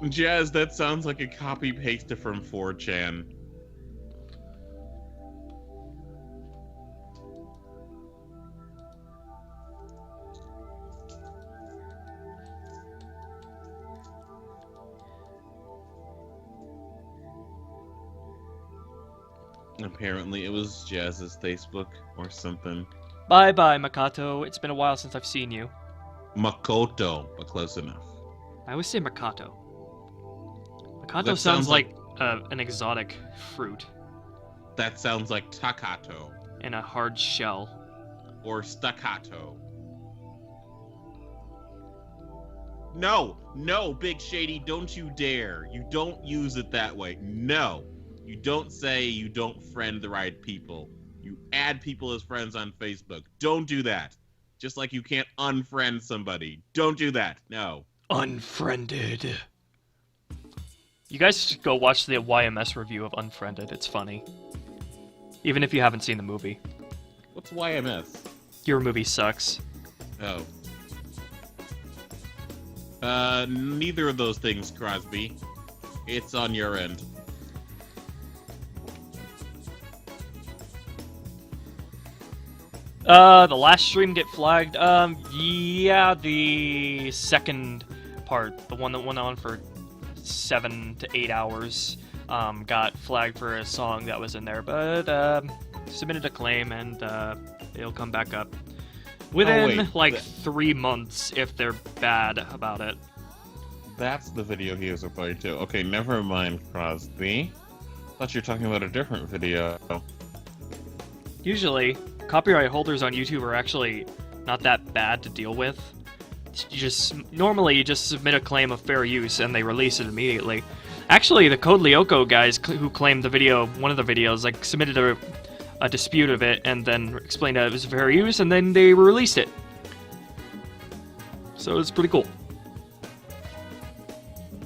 Jazz, that sounds like a copy paste from 4chan. Apparently, it was Jazz's Facebook or something. Bye bye, Makato. It's been a while since I've seen you. Makoto, but close enough. I always say Makato. Makato That sounds sounds like an exotic fruit That sounds like Takato in a hard shell. or Staccato. No, Big Shady, don't you dare. You don't use it that way. No. You don't say you don't friend the right people. You add people as friends on Facebook. Don't do that. Just like you can't unfriend somebody. Don't do that. No. Unfriended. You guys should go watch the YMS review of Unfriended. It's funny. Even if you haven't seen the movie. What's YMS? Your movie sucks. Oh. Neither of those things, Crosby. It's on your end. The last stream get flagged? Yeah, the second part, the one that went on for 7 to 8 hours, got flagged for a song that was in there, but, submitted a claim and, it'll come back up. Within, wait, like, 3 months, if they're bad about it. That's the video he was referring to. Okay, never mind, Crosby. Thought you were talking about a different video. Usually, copyright holders on YouTube are actually not that bad to deal with. Normally you just submit a claim of fair use and they release it immediately. Actually, the Code Lyoko guys who claimed the video, one of the videos, like submitted a dispute of it and then explained that it was fair use, and then they released it. So it's pretty cool.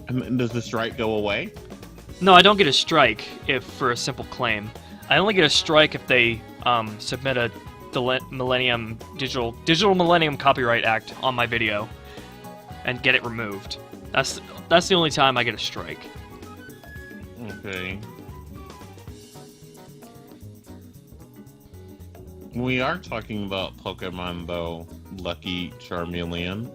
And does the strike go away? No, I don't get a strike for a simple claim. I only get a strike if they submit a Digital Millennium Copyright Act on my video and get it removed. That's the only time I get a strike. Okay. We are talking about Pokemon, though, Lucky Charmeleon.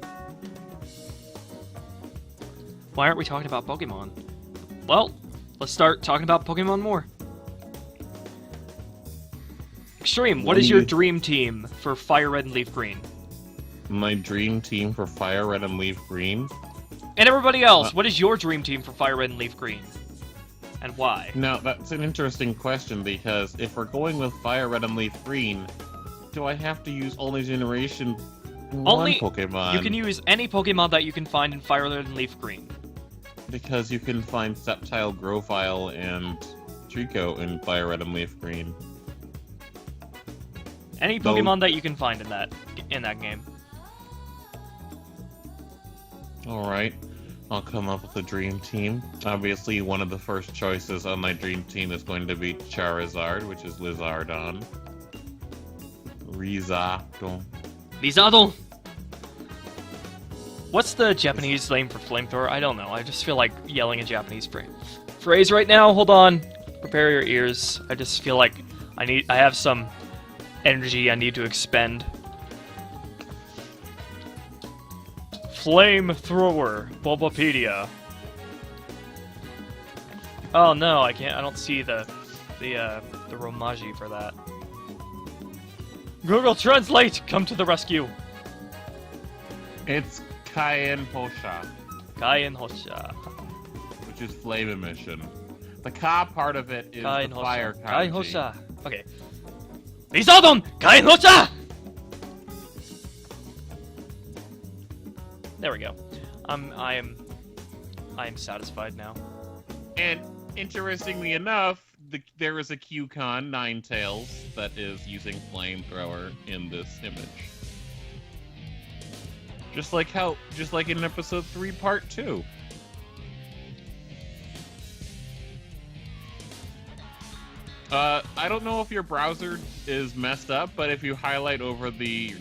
Why aren't we talking about Pokemon? Well, let's start talking about Pokemon more. Extreme, what is your dream team for Fire Red and Leaf Green? My dream team for Fire Red and Leaf Green? And everybody else, what is your dream team for Fire Red and Leaf Green? And why? Now, that's an interesting question, because if we're going with Fire Red and Leaf Green, do I have to use only Generation 1 Pokemon? You can use any Pokemon that you can find in Fire Red and Leaf Green. Because you can find Sceptile, Grovyle, and Trico in Fire Red and Leaf Green. Any Pokemon that you can find in that game. Alright, I'll come up with a dream team. Obviously, one of the first choices on my dream team is going to be Charizard, which is Lizardon. Lizardon! What's the Japanese name for flamethrower? I don't know. I just feel like yelling a Japanese phrase right now. Hold on. Prepare your ears. I just feel like I have some energy I need to expend. Flamethrower. Bulbapedia. Oh no, I can't. I don't see the Romaji for that. Google Translate, come to the rescue. It's Cayenne Hosha. Cayenne Hosha. Which is flame emission. The Ka part of it is the fire kanji. Cayenne Hosha. Okay. Lizardon! Cayenne Hosha! There we go. I am satisfied now. And interestingly enough, there is a Q-Con Ninetales that is using flamethrower in this image. Just like in episode 3, part 2. I don't know if your browser is messed up, but if you highlight over the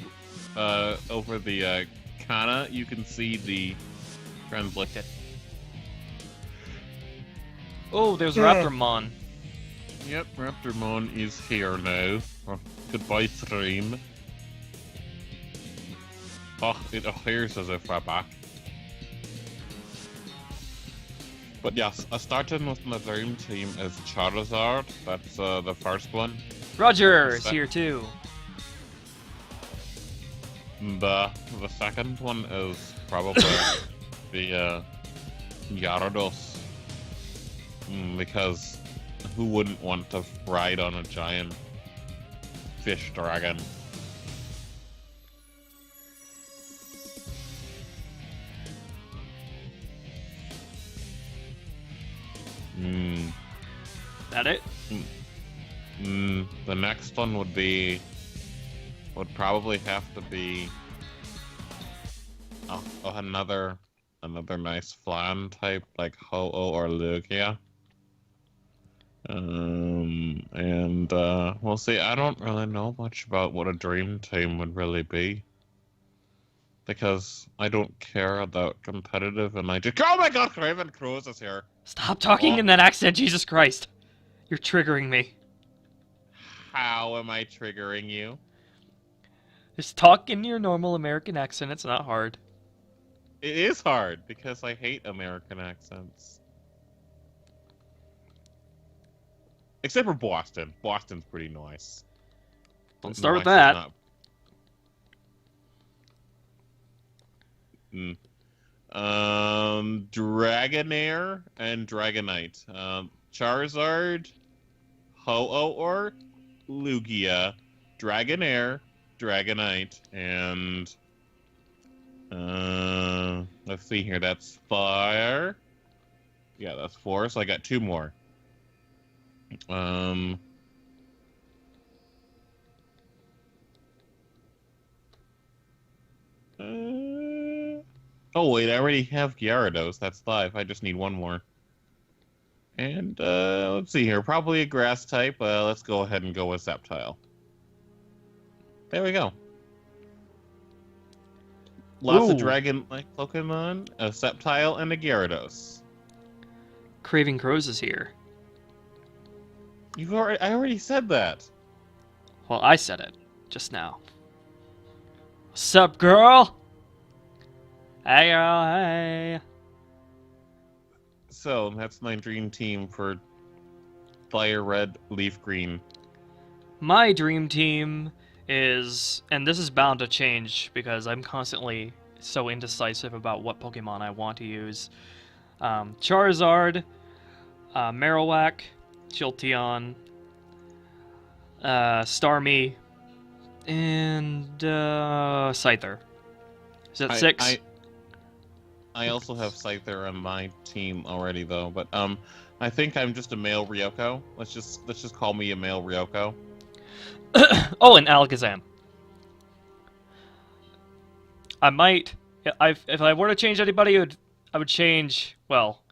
kana, you can see the translation. Oh, there's Raptormon. Yep, Raptormon is here now. Oh, goodbye, stream. Oh, it appears as if we're back. But yes, I started with my dream team as Charizard. That's the first one. Roger is here too. The second one is probably the Gyarados. Because who wouldn't want to ride on a giant fish dragon? That it? The next one would probably have to be another nice flan type like Ho-Oh or Lugia. And we'll see. I don't really know much about what a dream team would really be. Because I don't care about competitive, and I just— oh my god, Craven Cruz is here! Stop talking in that accent, Jesus Christ! You're triggering me. How am I triggering you? Just talk in your normal American accent, it's not hard. It is hard, because I hate American accents. Except for Boston. Boston's pretty nice. Don't start with that. Dragonair and Dragonite. Charizard, Ho-Oh, or Lugia, Dragonair, Dragonite, and let's see here. That's fire. Yeah, that's 4. So I got 2 more. Oh wait, I already have Gyarados. That's 5. I just need 1 more. And let's see here. Probably a grass type. Let's go ahead and go with Sceptile. There we go. Lots of dragon-like Pokemon, a Sceptile, and a Gyarados. Craving Crows is here. I already said that. Well, I said it just now. What's up, girl? Hey, girl, hey. So, that's my dream team for Fire Red, Leaf Green. My dream team is, and this is bound to change because I'm constantly so indecisive about what Pokemon I want to use. Charizard, Marowak, Jolteon, Starmie, and Scyther. Is that 6? I also have Scyther on my team already, though. But I think I'm just a male Ryoko. Let's just call me a male Ryoko. Oh, and Alakazam. I might, if I were to change anybody, I would change, well,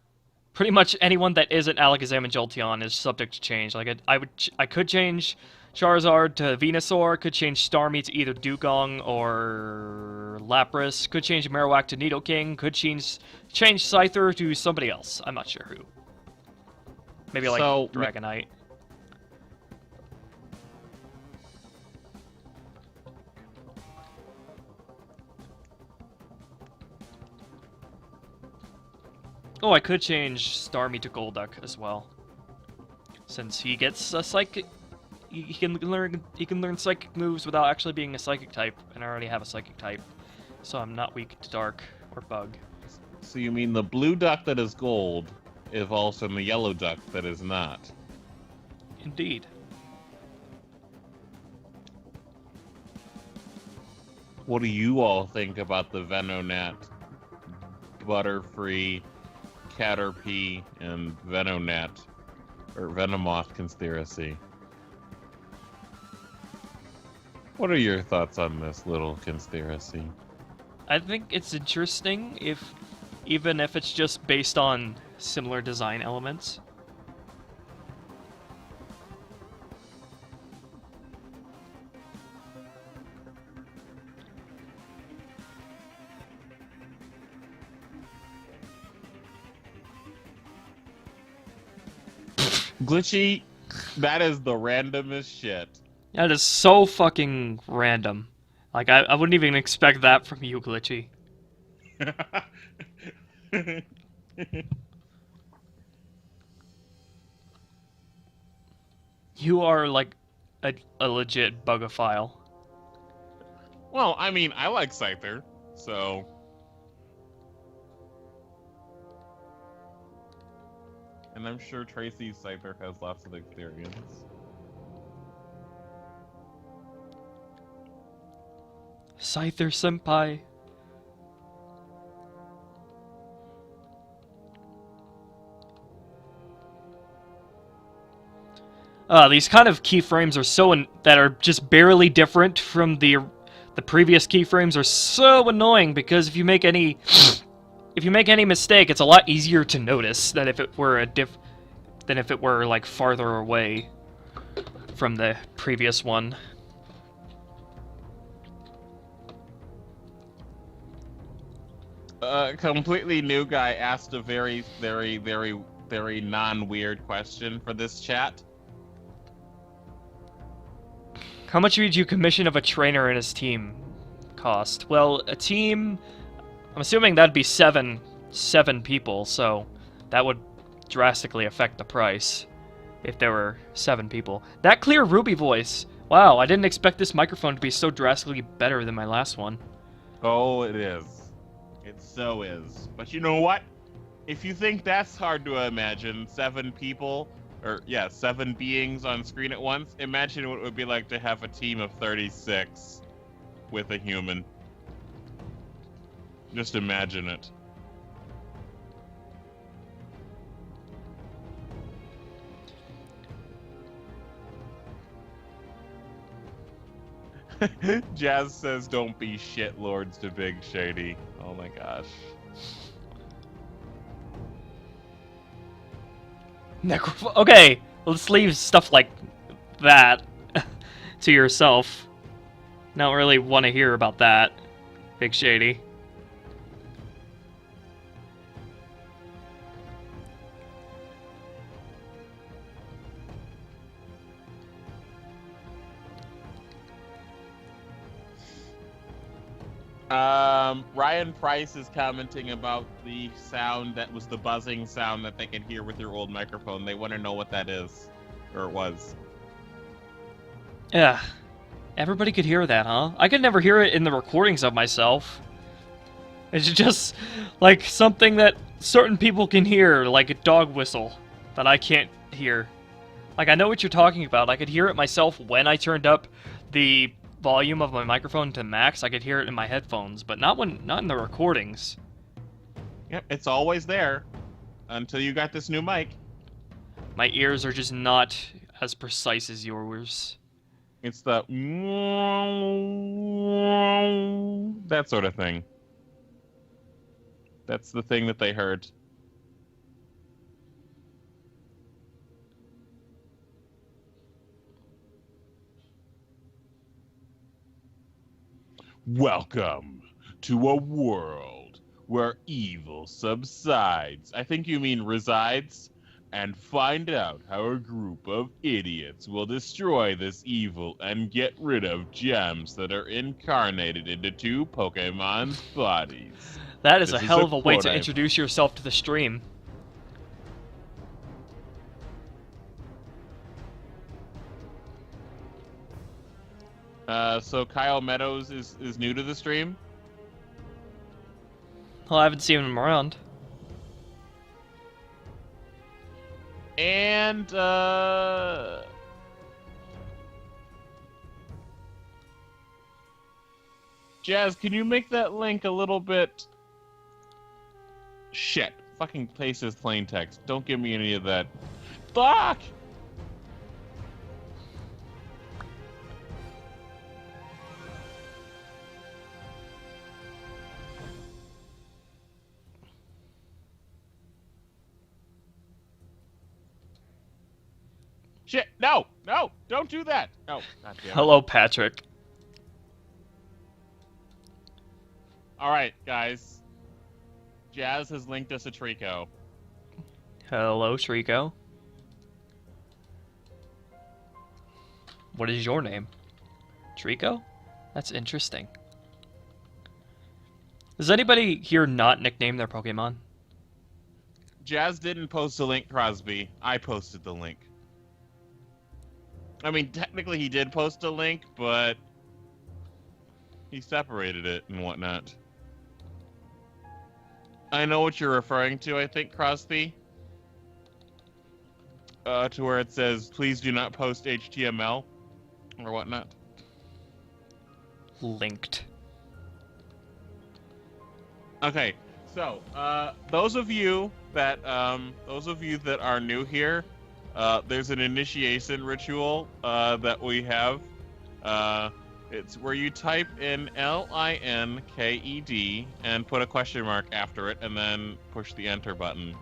pretty much anyone that isn't Alakazam and Jolteon is subject to change. Like I could change Charizard to Venusaur, could change Starmie to either Dewgong or Lapras, could change Marowak to Nidoking, could change Scyther to somebody else. I'm not sure who. Maybe like Dragonite. Oh, I could change Starmie to Golduck as well, since he gets a psychic. He can learn psychic moves without actually being a psychic type, and I already have a psychic type, so I'm not weak to dark or bug. So you mean the blue duck that is gold evolves from the yellow duck that is not? Indeed. What do you all think about the Venonat, Butterfree, Caterpie, and Venonat, or Venomoth conspiracy? What are your thoughts on this little conspiracy? I think it's interesting even if it's just based on similar design elements. Glitchy, that is the randomest shit. That is so fucking random. Like, I wouldn't even expect that from you, Glitchy. You are, like, a legit bugophile. Well, I mean, I like Scyther, so... And I'm sure Tracy's Scyther has lots of experience. Scyther senpai. These kind of keyframes are that are just barely different from the previous keyframes are so annoying because if you make any mistake, it's a lot easier to notice than if it were like farther away from the previous one. Completely new guy asked a very, very, very, very non-weird question for this chat. How much would you commission of a trainer and his team cost? Well, a team, I'm assuming that'd be seven people, so that would drastically affect the price if there were 7 people. That clear Ruby voice! Wow, I didn't expect this microphone to be so drastically better than my last one. Oh, it is. It so is. But you know what? If you think that's hard to imagine, 7 people, or yeah, 7 beings on screen at once. Imagine what it would be like to have a team of 36 with a human. Just imagine it. Jazz says, "Don't be shit lords to Big Shady." Oh my gosh. Okay, let's leave stuff like that to yourself. Don't really want to hear about that, Big Shady. Ryan Price is commenting about the sound that was the buzzing sound that they could hear with your old microphone. They want to know what that is, or it was. Yeah, everybody could hear that, huh? I could never hear it in the recordings of myself. It's just like something that certain people can hear, like a dog whistle, that I can't hear. Like, I know what you're talking about. I could hear it myself when I turned up the volume of my microphone to max. I could hear it in my headphones, but not in the recordings. Yep, it's always there until you got this new mic. My ears are just not as precise as yours. It's the that sort of thing. That's the thing that they heard. Welcome to a world where evil subsides. I think you mean resides. And find out how a group of idiots will destroy this evil and get rid of gems that are incarnated into 2 Pokemon's bodies. That is This a hell of a way quote to introduce yourself to the stream. So Kyle Meadows is new to the stream? Well, I haven't seen him around. And, Jazz, can you make that link a little bit... Shit. Fucking place is plain text. Don't give me any of that. Fuck! Shit, no, don't do that. No, God damn it. Hello, Patrick. All right, guys. Jazz has linked us a Trico. Hello, Trico. What is your name? Trico? That's interesting. Does anybody here not nickname their Pokemon? Jazz didn't post a link, Crosby. I posted the link. I mean, technically he did post a link, but he separated it and whatnot. I know what you're referring to, I think, Crosby. To where it says, please do not post HTML or whatnot. Linked. Okay, so those of you that are new here, there's an initiation ritual that we have. It's where you type in LINKED and put a question mark after it, and then push the enter button.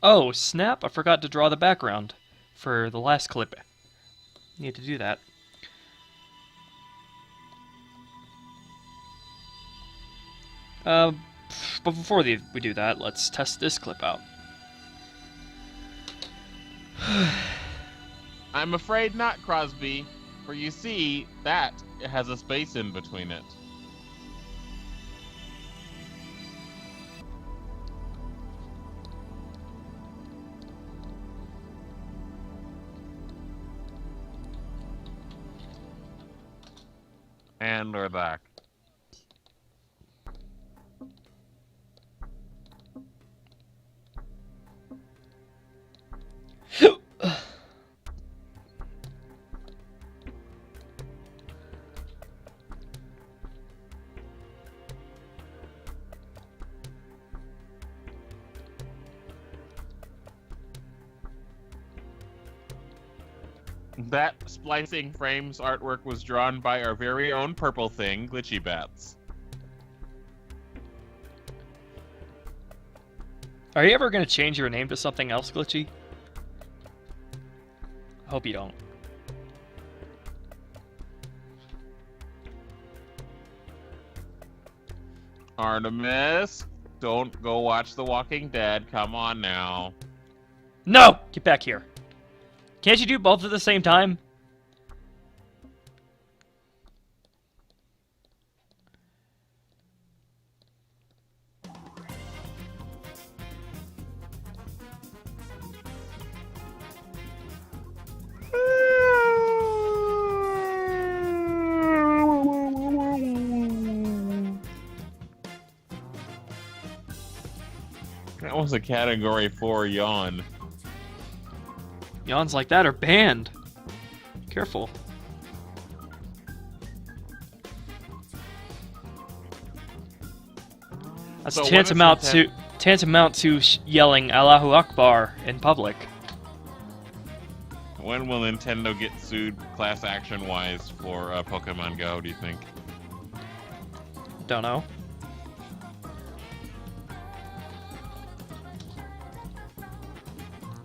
Oh, snap! I forgot to draw the background for the last clip. Need to do that. But before we do that, let's test this clip out. I'm afraid not, Crosby. For you see, that has a space in between it. And we're back. That Splicing Frames artwork was drawn by our very own purple thing, Glitchybats. Are you ever going to change your name to something else, Glitchy? I hope you don't. Artemis, don't go watch The Walking Dead. Come on now. No! Get back here. Can't you do both at the same time? That was a Category 4 yawn. Yawns like that are banned. Careful. That's So when tantamount to yelling Allahu Akbar in public. When will Nintendo get sued class action wise for Pokemon Go, do you think? Don't know.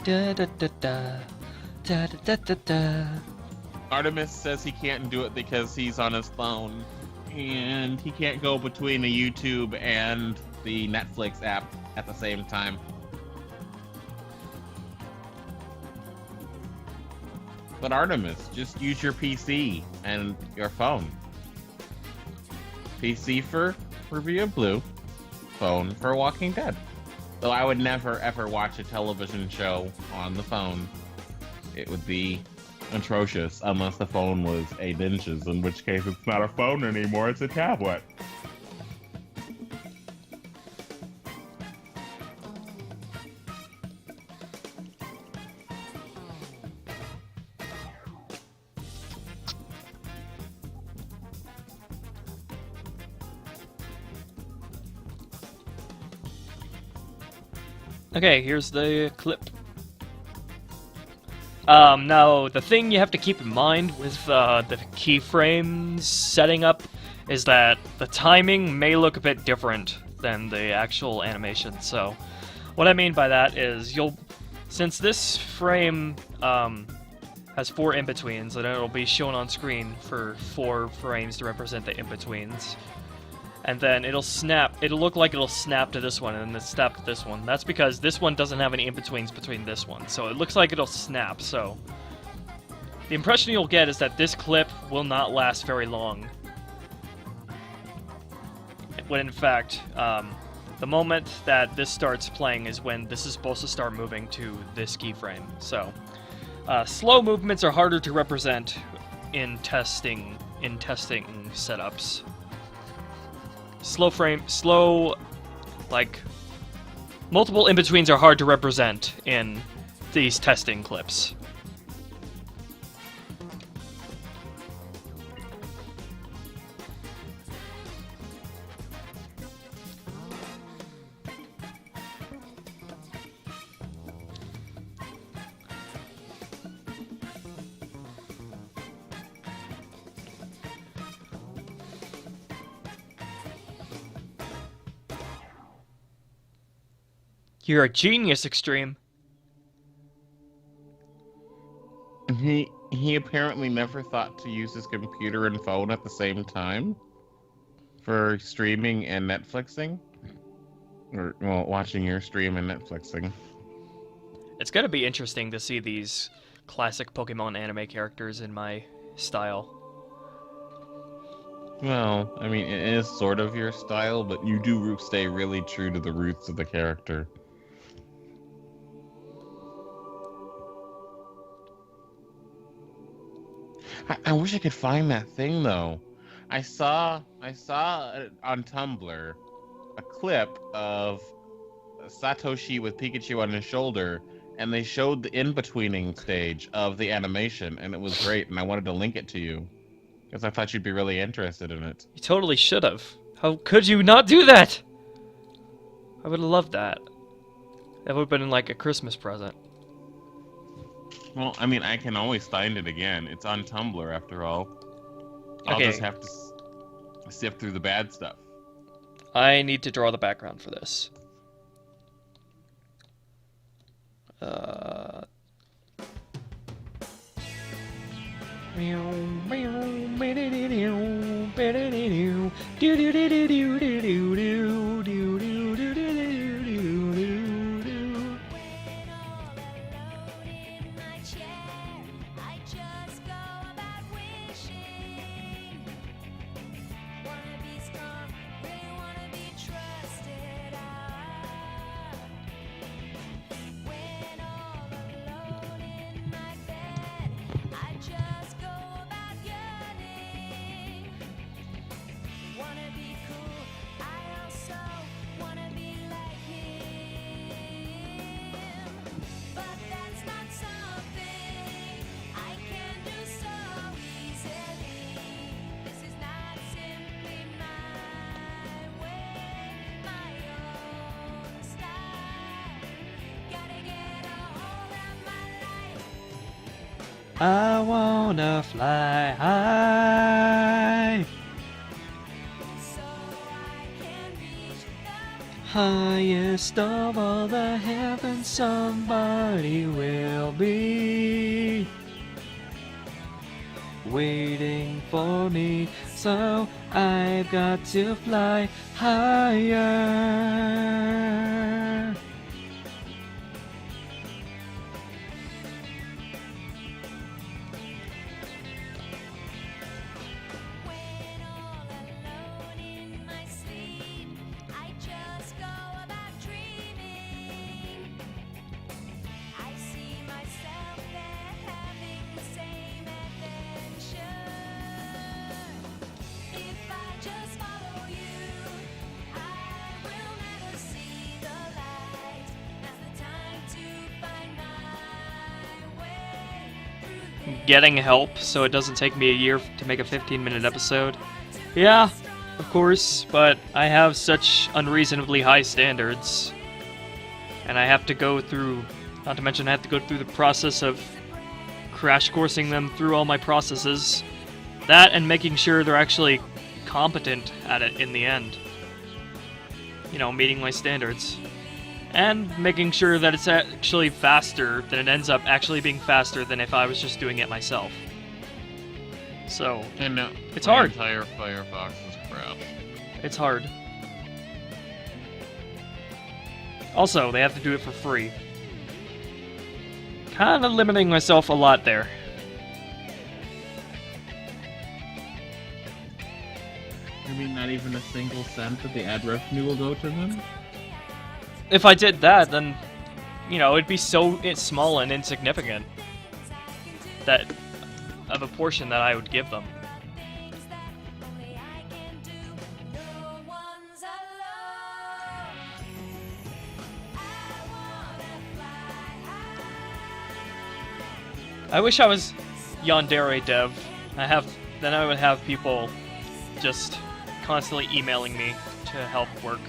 Da da da da da da da da. Artemis says he can't do it because he's on his phone, and he can't go between the YouTube and the Netflix app at the same time. But Artemis, just use your PC and your phone. PC for Review of Blue, phone for Walking Dead. Though I would never ever watch a television show on the phone. It would be atrocious unless the phone was 8 inches, in which case it's not a phone anymore, it's a tablet. Okay, here's the clip. Now, the thing you have to keep in mind with the keyframes setting up is that the timing may look a bit different than the actual animation. So, what I mean by that is since this frame has 4 in-betweens, and it'll be shown on screen for 4 frames to represent the in-betweens. And then it'll look like it'll snap to this one, and then snap to this one. That's because this one doesn't have any in-betweens between this one, so it looks like it'll snap, so... The impression you'll get is that this clip will not last very long. When in fact, the moment that this starts playing is when this is supposed to start moving to this keyframe. So, slow movements are harder to represent in testing setups. Multiple in-betweens are hard to represent in these testing clips. You're a genius, Extreme. He apparently never thought to use his computer and phone at the same time for streaming and Netflixing. Or, well, watching your stream and Netflixing. It's gonna be interesting to see these classic Pokemon anime characters in my style. Well, I mean, it is sort of your style, but you do stay really true to the roots of the character. I wish I could find that thing though. I saw on Tumblr a clip of Satoshi with Pikachu on his shoulder, and they showed the in-betweening stage of the animation, and it was great, and I wanted to link it to you because I thought you'd be really interested in it. You totally should have. How could you not do that? I would have loved that. That would have been like a Christmas present. Well, I mean, I can always find it again. It's on Tumblr, after all. I'll Okay. just have to sift through the bad stuff. I need to draw the background for this. I wanna fly high, highest of all the heavens. Somebody will be waiting for me, so I've got to fly higher. Getting help so it doesn't take me a year to make a 15-minute episode. Yeah, of course, but I have such unreasonably high standards. And I have to go through, not to mention I have to go through the process of crash coursing them through all my processes. That and making sure they're actually competent at it in the end. You know, meeting my standards. And making sure that it's actually faster, that it ends up actually being faster than if I was just doing it myself. So, And it's my hard. entire Firefox is crap. It's hard. Also, they have to do it for free. Kinda limiting myself a lot there. I mean, not even a single cent of the ad revenue will go to them? If I did that, then, you know, it'd be so small and insignificant that of a portion that I would give them. I wish I was Yandere dev. Then I would have people just constantly emailing me to help work.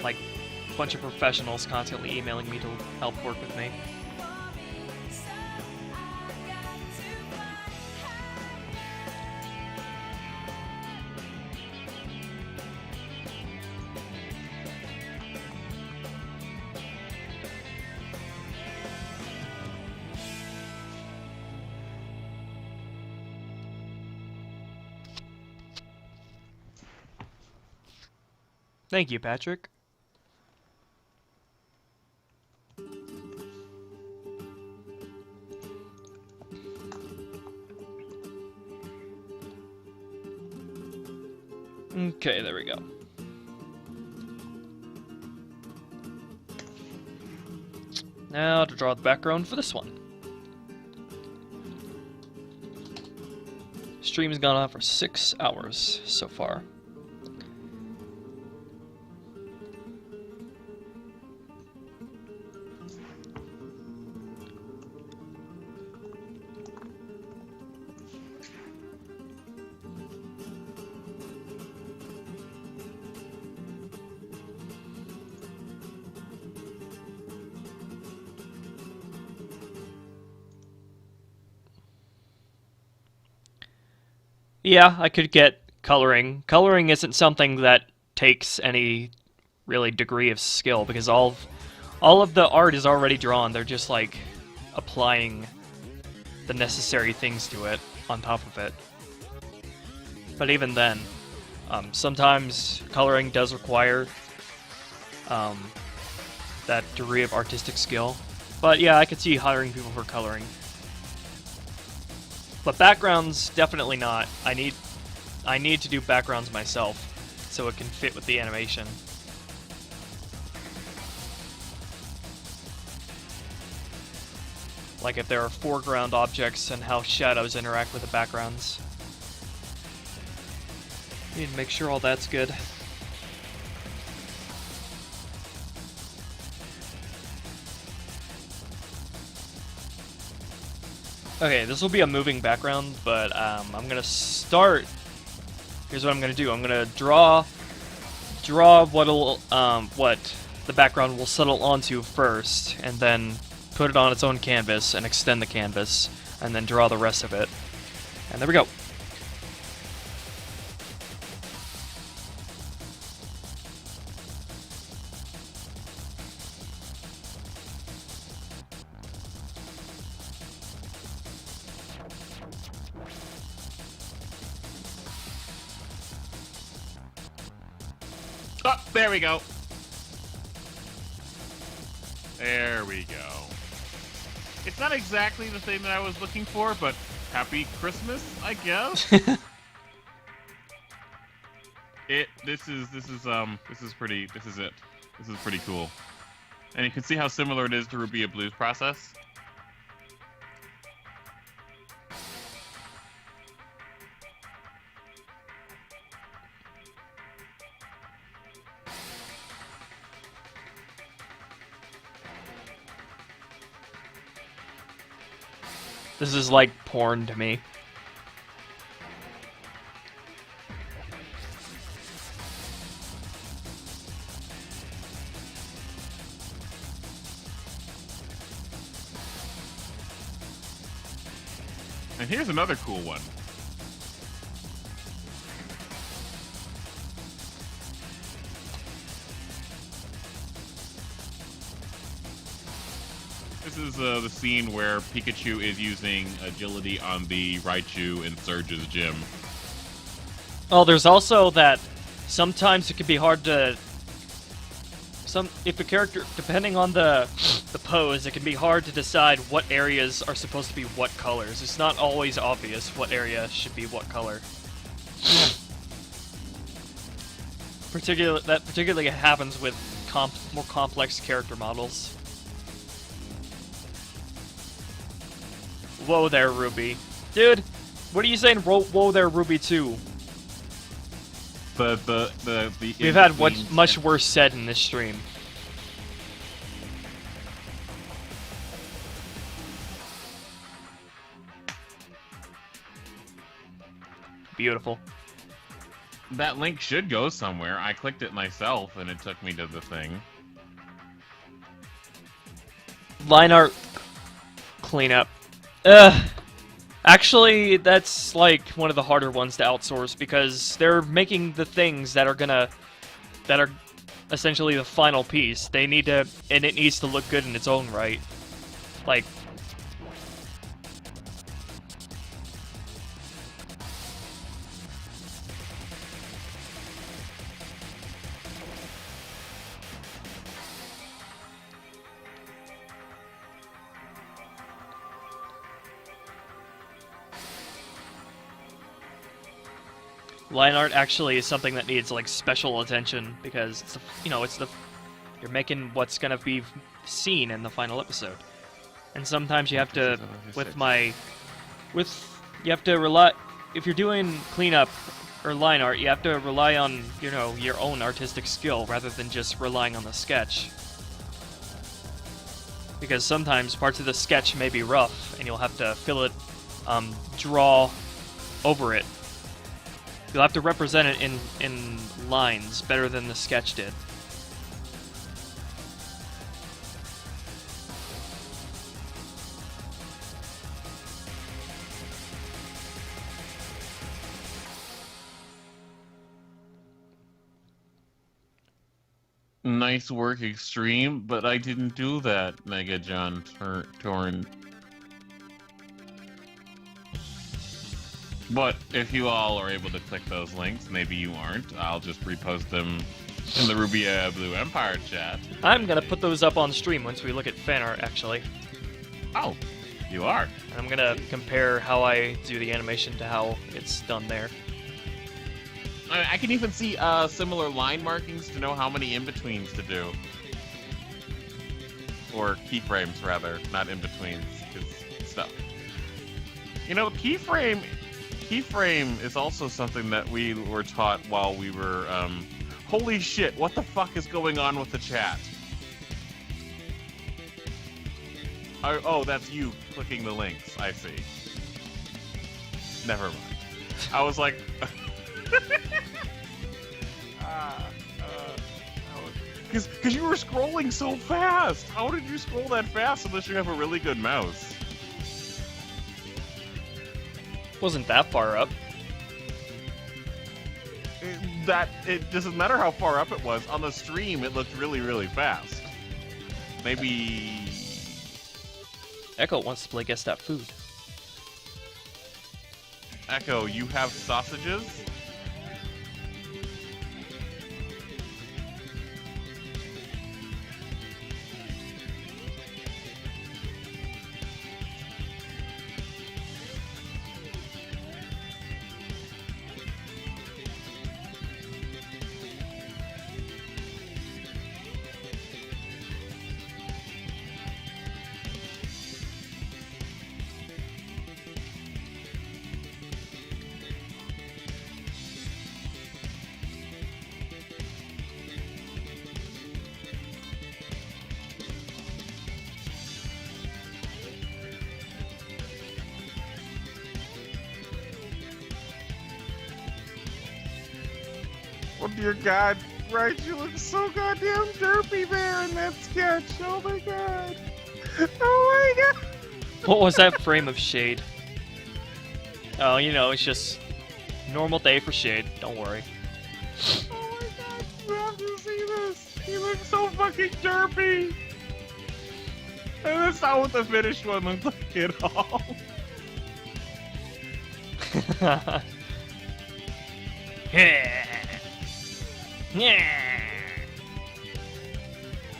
Like, a bunch of professionals constantly emailing me to help work with me. Thank you, Patrick. Okay, there we go. Now to draw the background for this one. Stream has gone on for 6 hours so far. Yeah, I could get coloring. Coloring isn't something that takes any really degree of skill because all of the art is already drawn. They're just like applying the necessary things to it on top of it. But even then, sometimes coloring does require that degree of artistic skill. But yeah, I could see hiring people for coloring. But backgrounds, definitely not. I need to do backgrounds myself, so it can fit with the animation. Like if there are foreground objects and how shadows interact with the backgrounds. Need to make sure all that's good. Okay, this will be a moving background, but I'm gonna start. Here's what I'm gonna do. I'm gonna draw what the background will settle onto first, and then put it on its own canvas and extend the canvas, and then draw the rest of it. And there we go. Oh, there we go. There we go. It's not exactly the thing that I was looking for, but happy Christmas, I guess. This is pretty. This is it. This is pretty cool. And you can see how similar it is to Ruby Blue's process. This is like porn to me. And here's another cool one. This is the scene where Pikachu is using agility on the Raichu in Surge's gym. Oh, there's also that sometimes it can be hard to... if a character, depending on the pose, it can be hard to decide what areas are supposed to be what colors. It's not always obvious what area should be what color. That particularly happens with more complex character models. Whoa there, Ruby. Dude, what are you saying whoa there, Ruby 2? We've had much worse said in this stream. Beautiful. That link should go somewhere. I clicked it myself and it took me to the thing. Line art cleanup. Actually, that's like one of the harder ones to outsource because they're making the things that are essentially the final piece. They need to, and it needs to look good in its own right. Like, line art actually is something that needs like special attention because it's you're making what's gonna be seen in the final episode, and sometimes you have to you have to rely if you're doing cleanup or line art, you have to rely on your own artistic skill rather than just relying on the sketch. Because sometimes parts of the sketch may be rough, and you'll have to fill it, draw over it. You'll have to represent it in lines better than the sketch did. Nice work, Extreme, but I didn't do that, Mega John Torn. But if you all are able to click those links, maybe you aren't, I'll just repost them in the Rubia Blue Empire chat. I'm gonna put those up on stream once we look at fan art, actually. Oh, you are? And I'm gonna compare how I do the animation to how it's done there. I can even see similar line markings to know how many in-betweens to do. Or keyframes, rather, not in-betweens, because stuff. Keyframe is also something that we were taught while we were, holy shit, what the fuck is going on with the chat? Oh, that's you clicking the links, I see. Never mind. I was like... Because you were scrolling so fast! How did you scroll that fast unless you have a really good mouse? Wasn't that far up. It doesn't matter how far up it was. On the stream, it looked really, really fast. Maybe... Echo wants to play Guess That Food. Echo, you have sausages? Oh dear God, right? You look so goddamn derpy there in that sketch. Oh my God. Oh my God. What was that frame of Shade? Oh, it's just normal day for Shade. Don't worry. Oh my God, you have to see this. He looks so fucking derpy. And that's not what the finished one looked like at all. Yeah.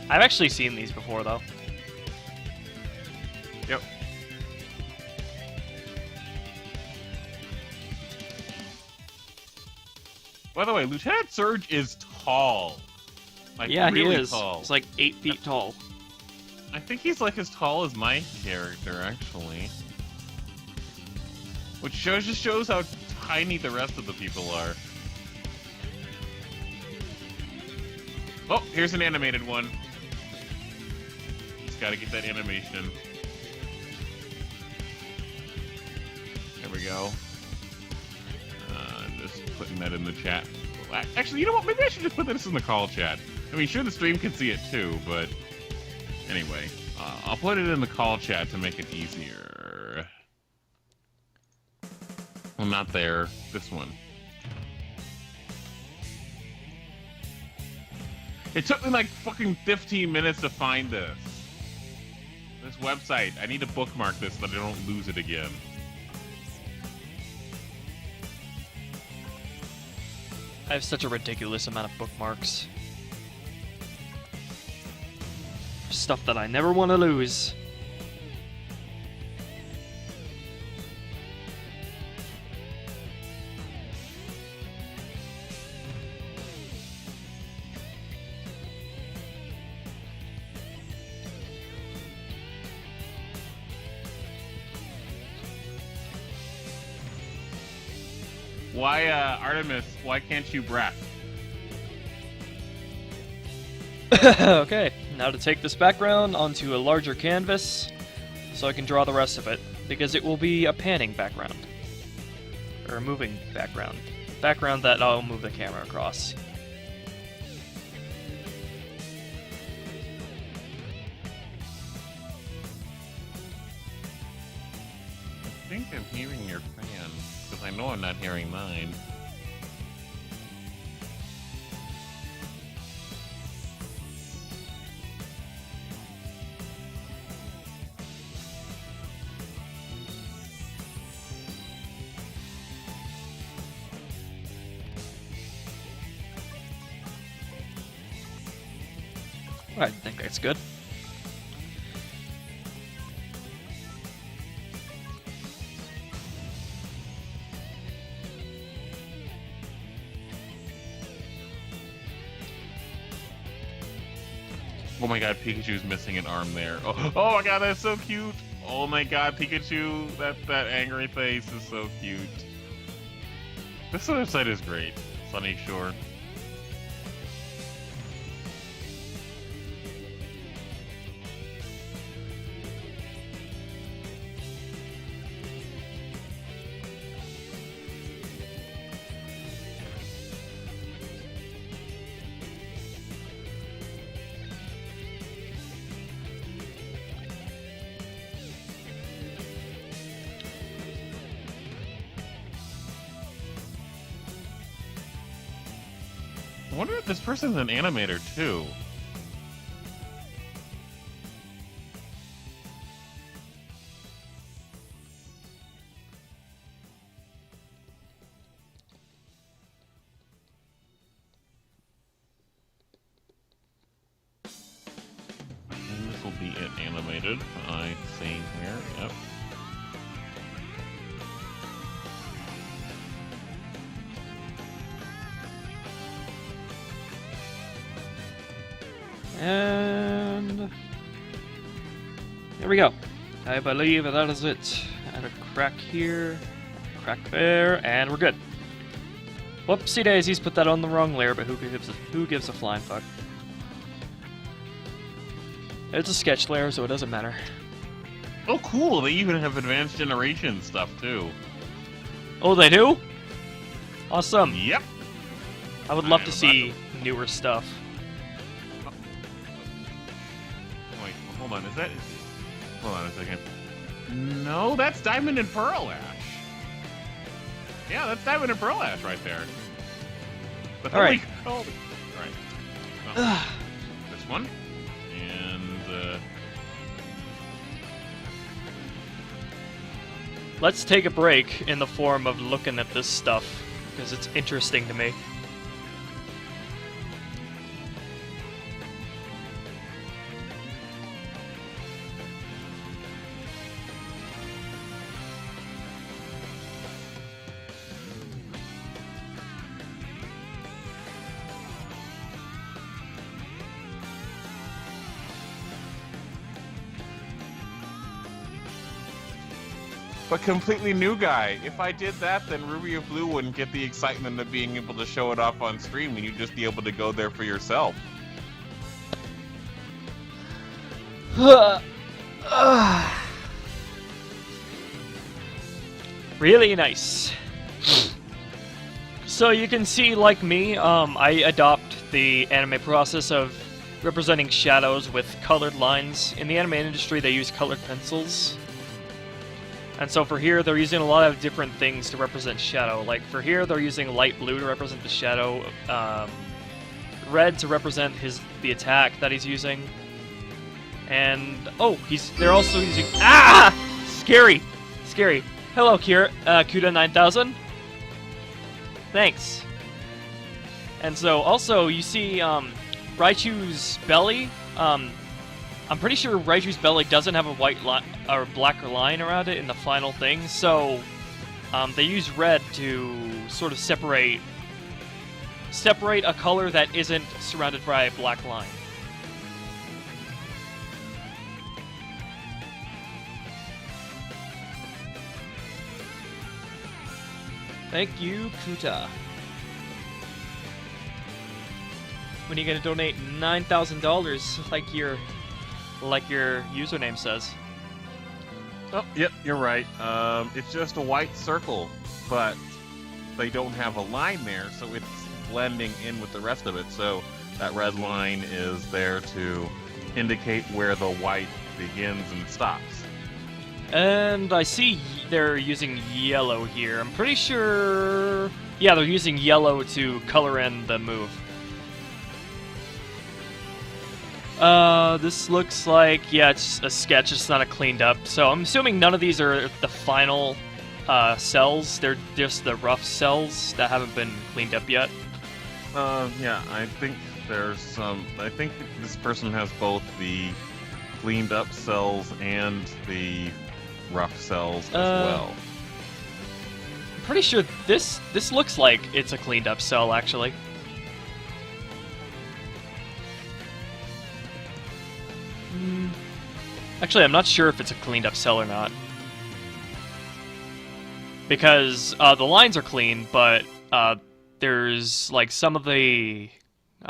I've actually seen these before, though. Yep. By the way, Lieutenant Surge is tall. Like, yeah, really he is. Tall. He's like 8 feet tall. I think he's like as tall as my character, actually. Which just shows how tiny the rest of the people are. Oh, here's an animated one. Just gotta get that animation. There we go. Just putting that in the chat. Actually, you know what? Maybe I should just put this in the call chat. I mean, sure, the stream can see it too, but anyway, I'll put it in the call chat to make it easier. Well, not there. This one. It took me like fucking 15 minutes to find this. This website. I need to bookmark this so that I don't lose it again. I have such a ridiculous amount of bookmarks. Stuff that I never want to lose. Why, Artemis, why can't you breath? Okay, now to take this background onto a larger canvas so I can draw the rest of it, because it will be a panning background. Or a moving background. Background that I'll move the camera across. I think I'm hearing your fan, because I know I'm not hearing mine. I think that's good. Oh my god, Pikachu's missing an arm there. Oh, oh my god, that's so cute! Oh my god, Pikachu, that angry face is so cute. This other side is great. Sunny Shore. I wonder if this person's an animator too. And this will be it animated. I see here. Yep. And there we go. I believe that is it. Add a crack here, crack there, and we're good. Whoopsie daisies, put that on the wrong layer, but who gives a flying fuck? It's a sketch layer, so it doesn't matter. Oh, cool! They even have advanced generation stuff too. Oh, they do? Awesome. Yep. I would love to see newer stuff. Wait, hold on. Is that? Hold on a second. No, that's Diamond and Pearl Ash. Yeah, that's Diamond and Pearl Ash right there. But all right. All right. Well, this one. And let's take a break in the form of looking at this stuff, because it's interesting to me. but completely new guy. If I did that, then Ruby of Blue wouldn't get the excitement of being able to show it off on stream, and you'd just be able to go there for yourself. Really nice. So you can see, like me, I adopt the anime process of representing shadows with colored lines. In the anime industry, they use colored pencils. And so for here, they're using a lot of different things to represent shadow. Like for here, they're using light blue to represent the shadow, red to represent the attack that he's using. And oh, they're also using scary. Hello, Kuda 9000. Thanks. And so also you see Raichu's belly. I'm pretty sure Raichu's belly doesn't have a white or black line around it in the final thing. So they use red to sort of separate a color that isn't surrounded by a black line. Thank you, Kuta. When are you gonna donate $9,000 like your username says? Oh, yep, you're right. It's just a white circle, but they don't have a line there, so it's blending in with the rest of it. So that red line is there to indicate where the white begins and stops. And I see they're using yellow here. I'm pretty sure... Yeah, they're using yellow to color in the move. This looks like... Yeah, it's a sketch, it's not a cleaned up. So I'm assuming none of these are the final cells. They're just the rough cells that haven't been cleaned up yet. Yeah, I think there's some... I think this person has both the cleaned up cells and the rough cells as well. I'm pretty sure this looks like it's a cleaned up cell, actually. Actually, I'm not sure if it's a cleaned up cell or not. Because the lines are clean, but there's like some of the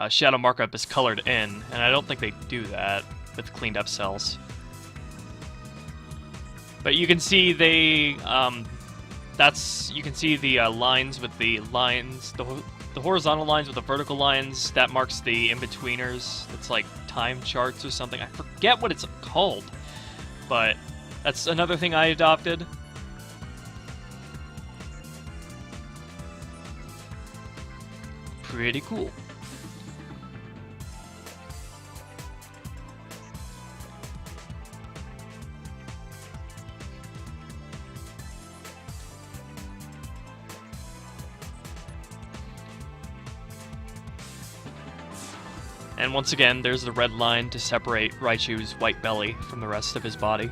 shadow markup is colored in, and I don't think they do that with cleaned up cells. But you can see they, you can see the lines with the lines, the horizontal lines with the vertical lines, that marks the in-betweeners. That's like time charts or something. I forget what it's called, but that's another thing I adopted. Pretty cool. And once again, there's the red line to separate Raichu's white belly from the rest of his body.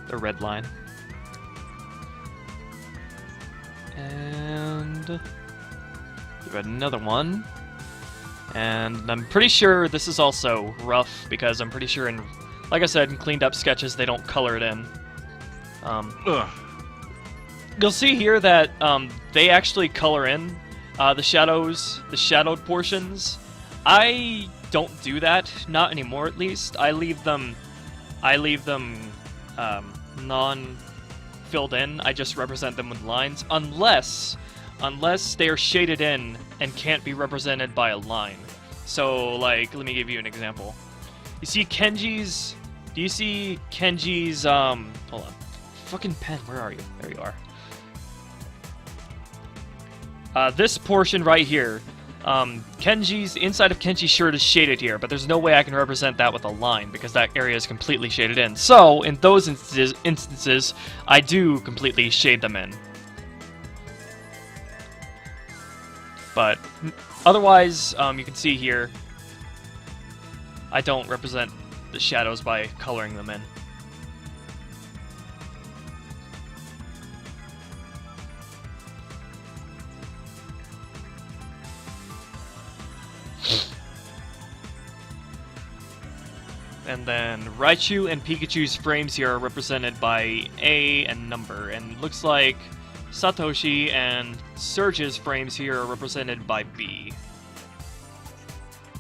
The red line. And we've got another one. And I'm pretty sure this is also rough, because I'm pretty sure in, like I said, in cleaned up sketches, they don't color it in. You'll see here that they actually color in the shadows, the shadowed portions. I don't do that, not anymore at least. I leave them non-filled in. I just represent them with lines, unless they are shaded in and can't be represented by a line. So, like, let me give you an example. You see Kenji's... Do you see Kenji's, hold on. Fucking pen, where are you? There you are. This portion right here. Kenji's inside of Kenji's shirt is shaded here, but there's no way I can represent that with a line because that area is completely shaded in. So, in those instances, I do completely shade them in. But otherwise, you can see here, I don't represent the shadows by coloring them in. And then Raichu and Pikachu's frames here are represented by A and number, and it looks like Satoshi and Surge's frames here are represented by B.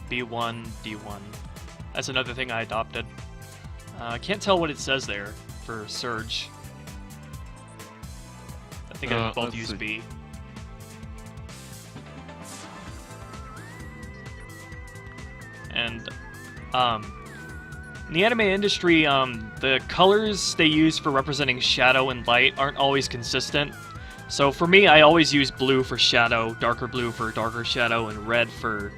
B1, D1. That's another thing I adopted. I can't tell what it says there for Surge. I think I both use B. And, in the anime industry, the colors they use for representing shadow and light aren't always consistent. So for me, I always use blue for shadow, darker blue for darker shadow, and red for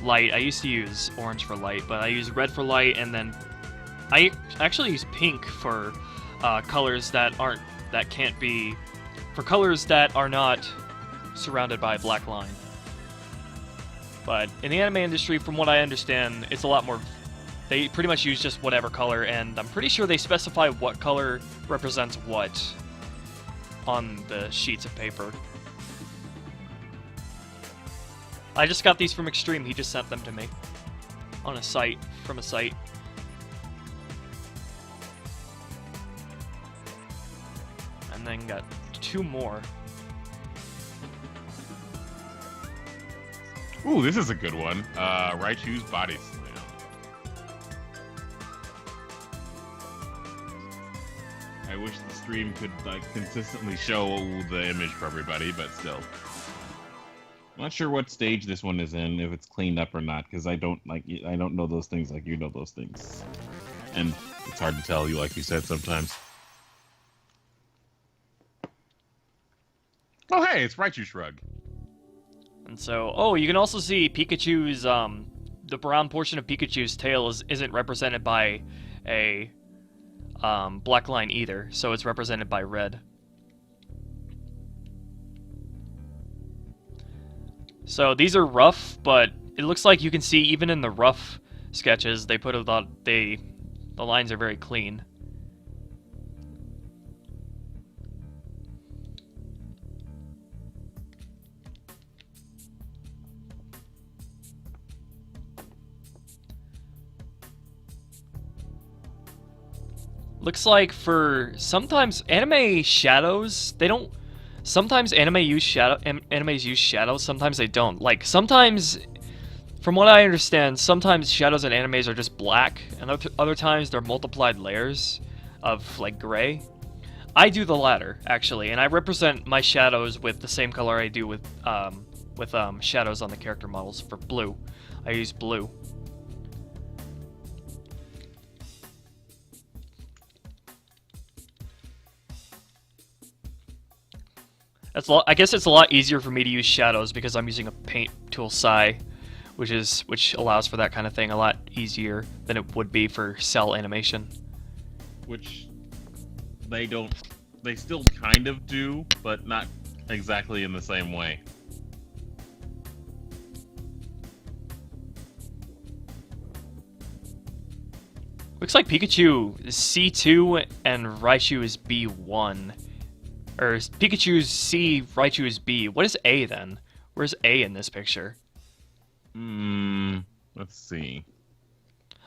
light. I used to use orange for light, but I use red for light, and then I actually use pink for colors that can't be, for colors that are not surrounded by a black line. But in the anime industry, from what I understand, it's a lot more. They pretty much use just whatever color, and I'm pretty sure they specify what color represents what on the sheets of paper. I just got these from Extreme. He just sent them to me on a site, from a site. And then got 2 more. Ooh, this is a good one. Raichu's Body Slam. I wish the stream could like consistently show the image for everybody, but still. I'm not sure what stage this one is in, if it's cleaned up or not, because I don't know those things like you know those things. And it's hard to tell you, like you said, sometimes. Oh, hey, it's Raichu Shrug. And so, you can also see Pikachu's, the brown portion of Pikachu's tail isn't represented by a, black line either, so it's represented by red. So these are rough, but it looks like you can see even in the rough sketches, they put a lot, the lines are very clean. Looks like for sometimes anime shadows, they don't. Sometimes animes use shadows. Sometimes they don't. Like sometimes, from what I understand, sometimes shadows in animes are just black, and other times they're multiplied layers of like gray. I do the latter actually, and I represent my shadows with the same color I do with shadows on the character models. For blue, I use blue. I guess it's a lot easier for me to use shadows because I'm using a paint tool Psi, which allows for that kind of thing a lot easier than it would be for cell animation. Which they still kind of do, but not exactly in the same way. Looks like Pikachu is C2 and Raichu is B1. Or Pikachu's C, Raichu is B. What is A then? Where's A in this picture? Let's see.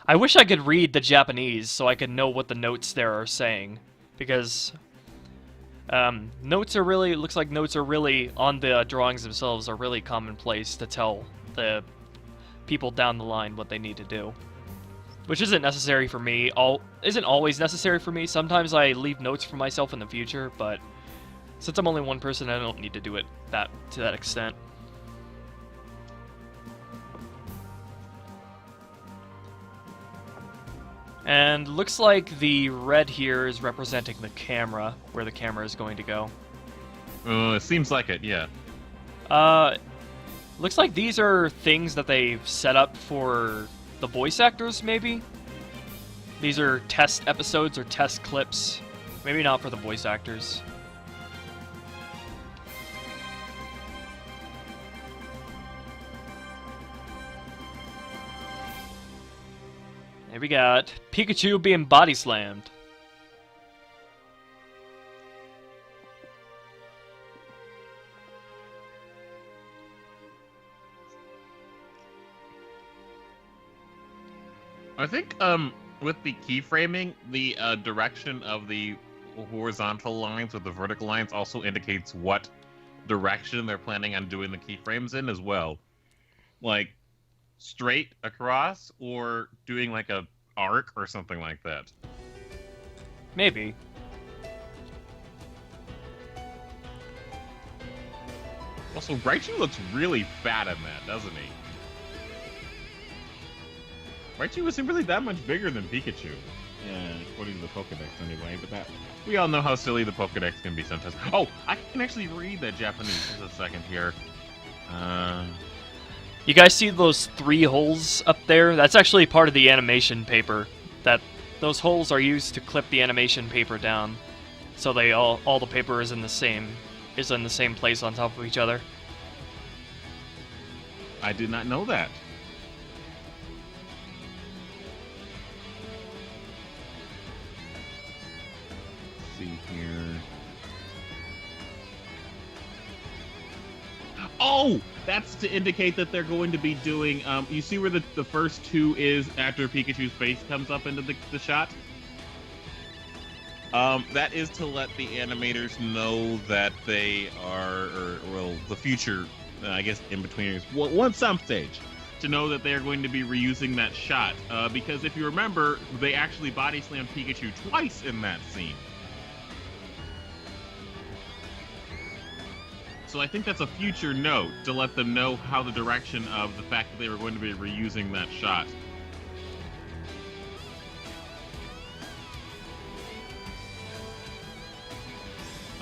I wish I could read the Japanese so I could know what the notes there are saying. Because notes are really, it looks like notes are really, on the drawings themselves, are really commonplace to tell the people down the line what they need to do. Which isn't necessary for me, isn't always necessary for me. Sometimes I leave notes for myself in the future, but since I'm only one person, I don't need to do it to that extent. And looks like the red here is representing the camera, where the camera is going to go. It seems like it, yeah. Looks like these are things that they've set up for the voice actors, maybe? These are test episodes or test clips. Maybe not for the voice actors. Here we got Pikachu being body slammed. I think with the keyframing, the direction of the horizontal lines with the vertical lines also indicates what direction they're planning on doing the keyframes in as well. Like straight across or doing like a arc or something like that. Maybe. Also, Raichu looks really fat in that, doesn't he? Raichu isn't really that much bigger than Pikachu. Yeah, according to the Pokedex anyway, but that... We all know how silly the Pokedex can be sometimes. Oh, I can actually read that Japanese. Just a second here. You guys see those 3 holes up there? That's actually part of the animation paper. Those holes are used to clip the animation paper down, so they all the paper is in the same place on top of each other. I did not know that. Let's see here. Oh! That's to indicate that they're going to be doing, you see where the first 2 is after Pikachu's face comes up into the shot? That is to let the animators know that they are, the future, I guess, in between one some stage, to know that they are going to be reusing that shot. Because if you remember, they actually body slammed Pikachu twice in that scene. So I think that's a future note to let them know how the direction of the fact that they were going to be reusing that shot.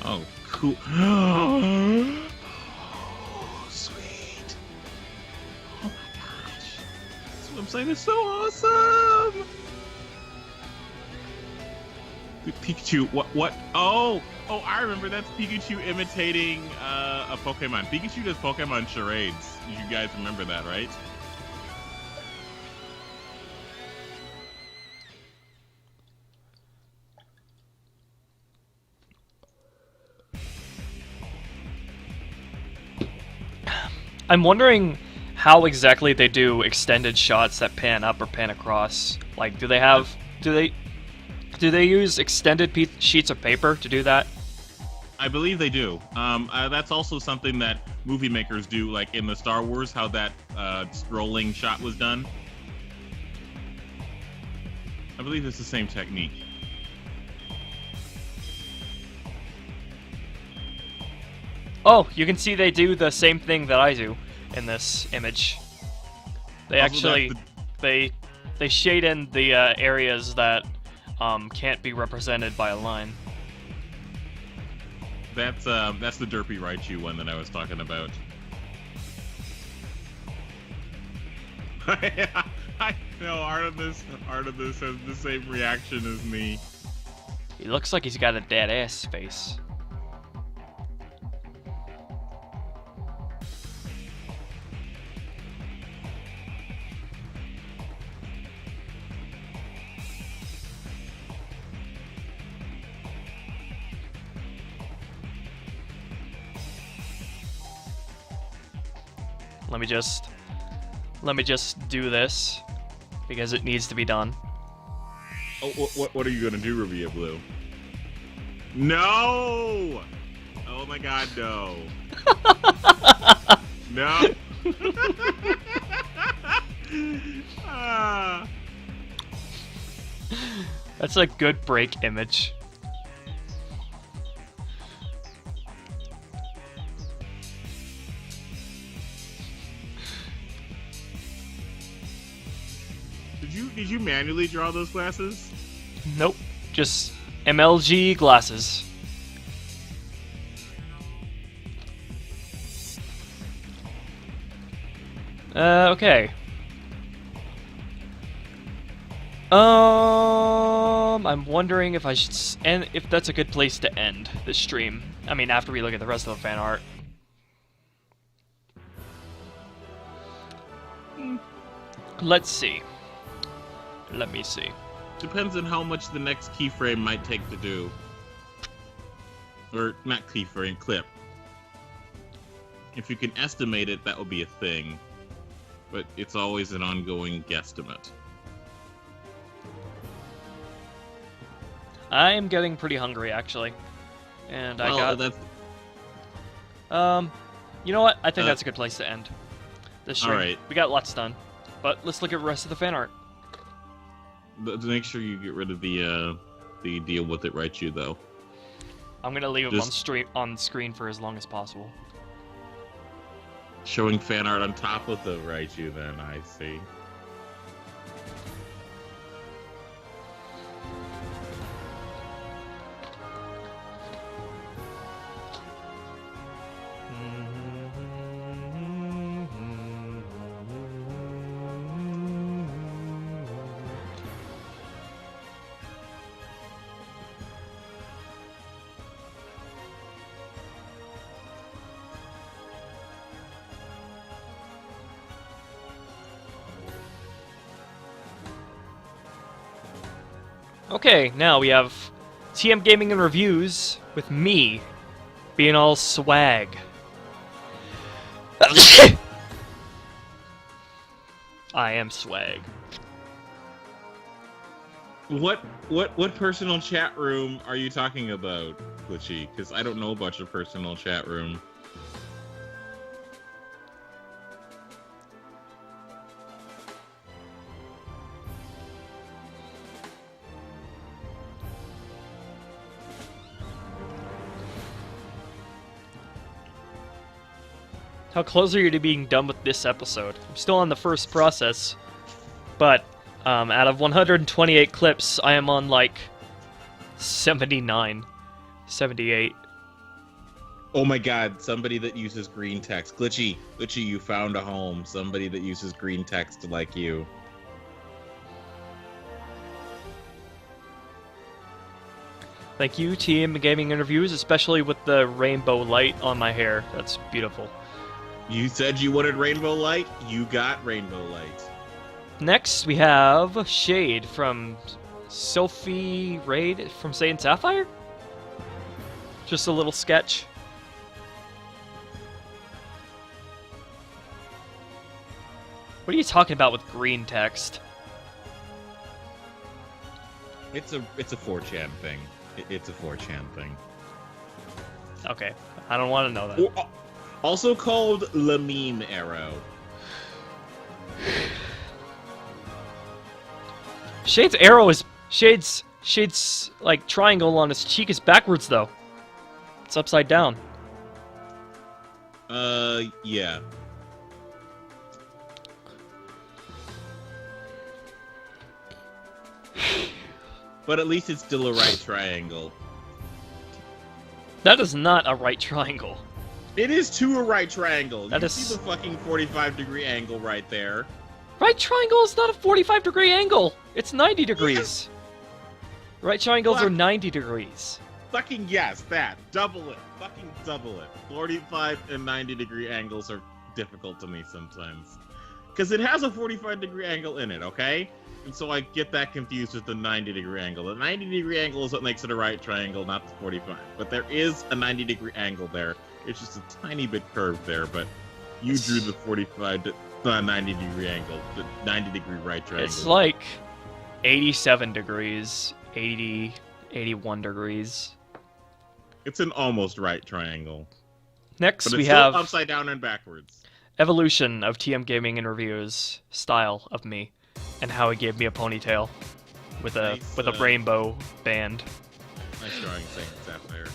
Oh, cool. Oh, sweet. Oh my gosh. That's what I'm saying. It's so awesome. Pikachu, what? Oh, I remember. That's Pikachu imitating a Pokemon. Pikachu does Pokemon charades. You guys remember that, right? I'm wondering how exactly they do extended shots that pan up or pan across. Like, do they use extended sheets of paper to do that? I believe they do. That's also something that movie makers do, like in the Star Wars, how that scrolling shot was done. I believe it's the same technique. Oh, you can see they do the same thing that I do in this image. They Also, actually they shade in the areas that can't be represented by a line. That's the Derpy Raichu one that I was talking about. I know Artemis has the same reaction as me. He looks like he's got a dead ass face. Let me just do this because it needs to be done. Oh, what are you gonna do, Ruby of Blue? No! Oh my God, no! No! Ah. That's a good break image. Did you manually draw those glasses? Nope, just MLG glasses. Okay. I'm wondering if I should end, if that's a good place to end this stream. I mean, after we look at the rest of the fan art. Let's see. Let me see. Depends on how much the next keyframe might take to do. Or, not keyframe, clip. If you can estimate it, that will be a thing. But it's always an ongoing guesstimate. I am getting pretty hungry, actually. And I got... That's... You know what? I think that's a good place to end this stream. Alright. We got lots done. But let's look at the rest of the fan art. But make sure you get rid of the deal with it Raichu, though. I'm gonna leave him on screen for as long as possible. Showing fan art on top of the Raichu, then, I see. Okay, now we have TM Gaming and Reviews with me being all swag. I am swag. What personal chat room are you talking about, Glitchy? Because I don't know about your personal chat room. How close are you to being done with this episode? I'm still on the first process, but out of 128 clips, I am on like 79, 78. Oh my god, somebody that uses green text. Glitchy, you found a home. Somebody that uses green text like you. Thank you, Team Gaming Interviews, especially with the rainbow light on my hair. That's beautiful. You said you wanted rainbow light, you got rainbow light. Next, we have Shade from Sophie Raid from Saiyan Sapphire? Just a little sketch. What are you talking about with green text? It's a 4chan thing. It's a 4chan thing. Okay, I don't want to know that. Also called the meme arrow. Shade's arrow is Shade's like triangle on his cheek is backwards though. It's upside down. Yeah. But at least it's still a right triangle. That is not a right triangle. It is to a right triangle. That you is... see the fucking 45-degree angle right there. Right triangle is not a 45-degree angle. It's 90 degrees. Right triangles are 90 degrees. Fucking yes, that. Double it. Fucking double it. 45 and 90-degree angles are difficult to me sometimes. Because it has a 45-degree angle in it, okay? And so I get that confused with the 90-degree angle. The 90-degree angle is what makes it a right triangle, not the 45. But there is a 90-degree angle there. It's just a tiny bit curved there, but you drew the 45 to 90-degree angle, the 90-degree right triangle. It's like 87 degrees, 80, 81 degrees. It's an almost right triangle. Next, but it's we still have upside down and backwards. Evolution of TM Gaming Interviews style of me, and how he gave me a ponytail with a rainbow band. Nice drawing, Saint Sapphire.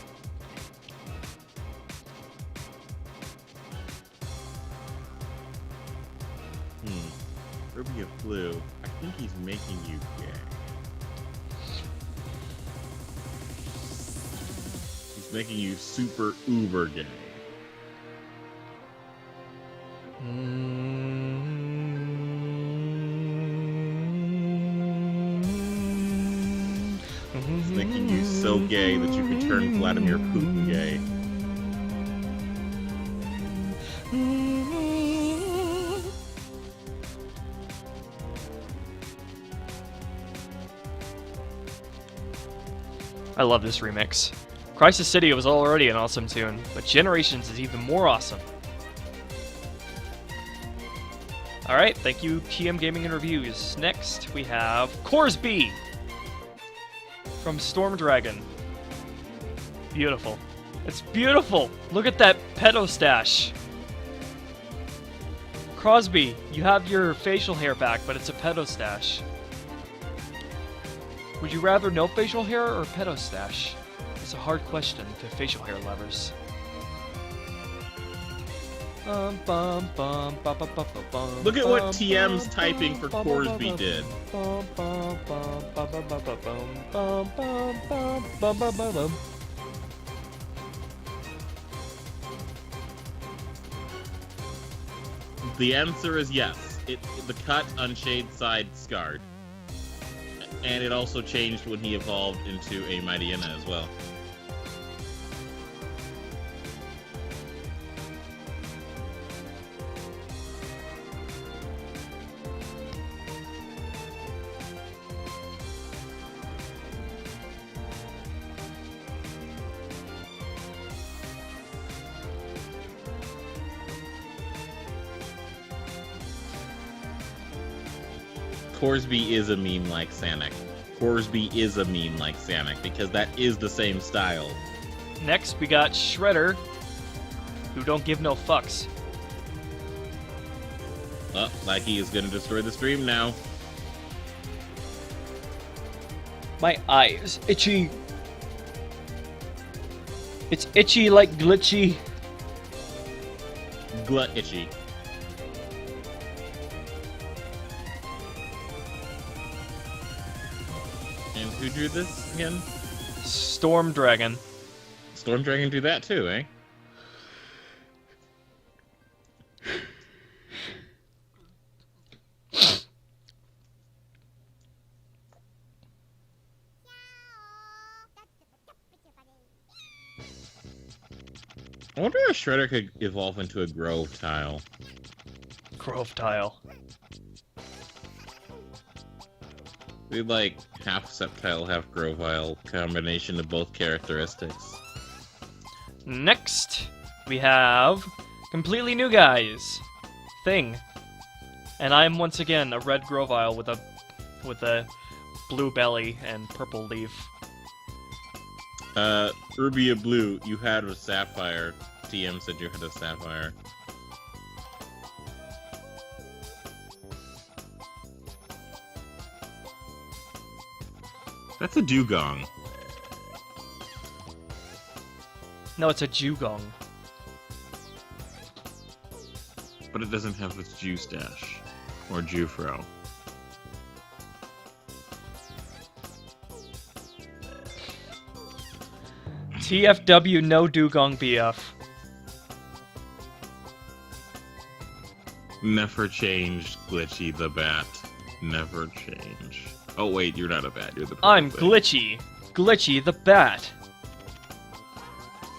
Ruby of Blue, I think he's making you gay. He's making you super uber gay. He's making you so gay that you could turn Vladimir Putin gay. I love this remix. Crisis City was already an awesome tune, but Generations is even more awesome. Alright, thank you, TM Gaming and Reviews. Next, we have Corsby from Storm Dragon. Beautiful. It's beautiful! Look at that pedo stash. Crosby, you have your facial hair back, but it's a pedo stash. Would you rather no facial hair or pedo stash? It's a hard question to facial hair lovers. Look at what TM's typing for Corsby did. The answer is yes. The cut on Shade's side scarred. And it also changed when he evolved into a Mightyena as well. Corsby is a meme like Sanic. Horsby is a meme like Sonic, because that is the same style. Next, we got Shredder, who don't give no fucks. Oh, Lackey is gonna destroy the stream now. My eyes itchy. It's itchy like glitchy. Glut itchy. And who drew this again? Storm Dragon. Storm Dragon drew that too, eh? I wonder if Shredder could evolve into a Grove tile. Grove tile. We like half Sceptile, half Grovile combination of both characteristics. Next, we have completely new guys. Thing. And I'm once again a red Grovile with a blue belly and purple leaf. Ruby or Blue, you had a Sapphire. TM said you had a Sapphire. That's a Jewgong. No, it's a Jewgong. But it doesn't have its Jew stash. Or Jewfro. TFW no Dugong BF. Never changed, Glitchy the Bat. Never change. Oh wait, you're not a bat, you're the I'm thing. Glitchy. Glitchy the Bat.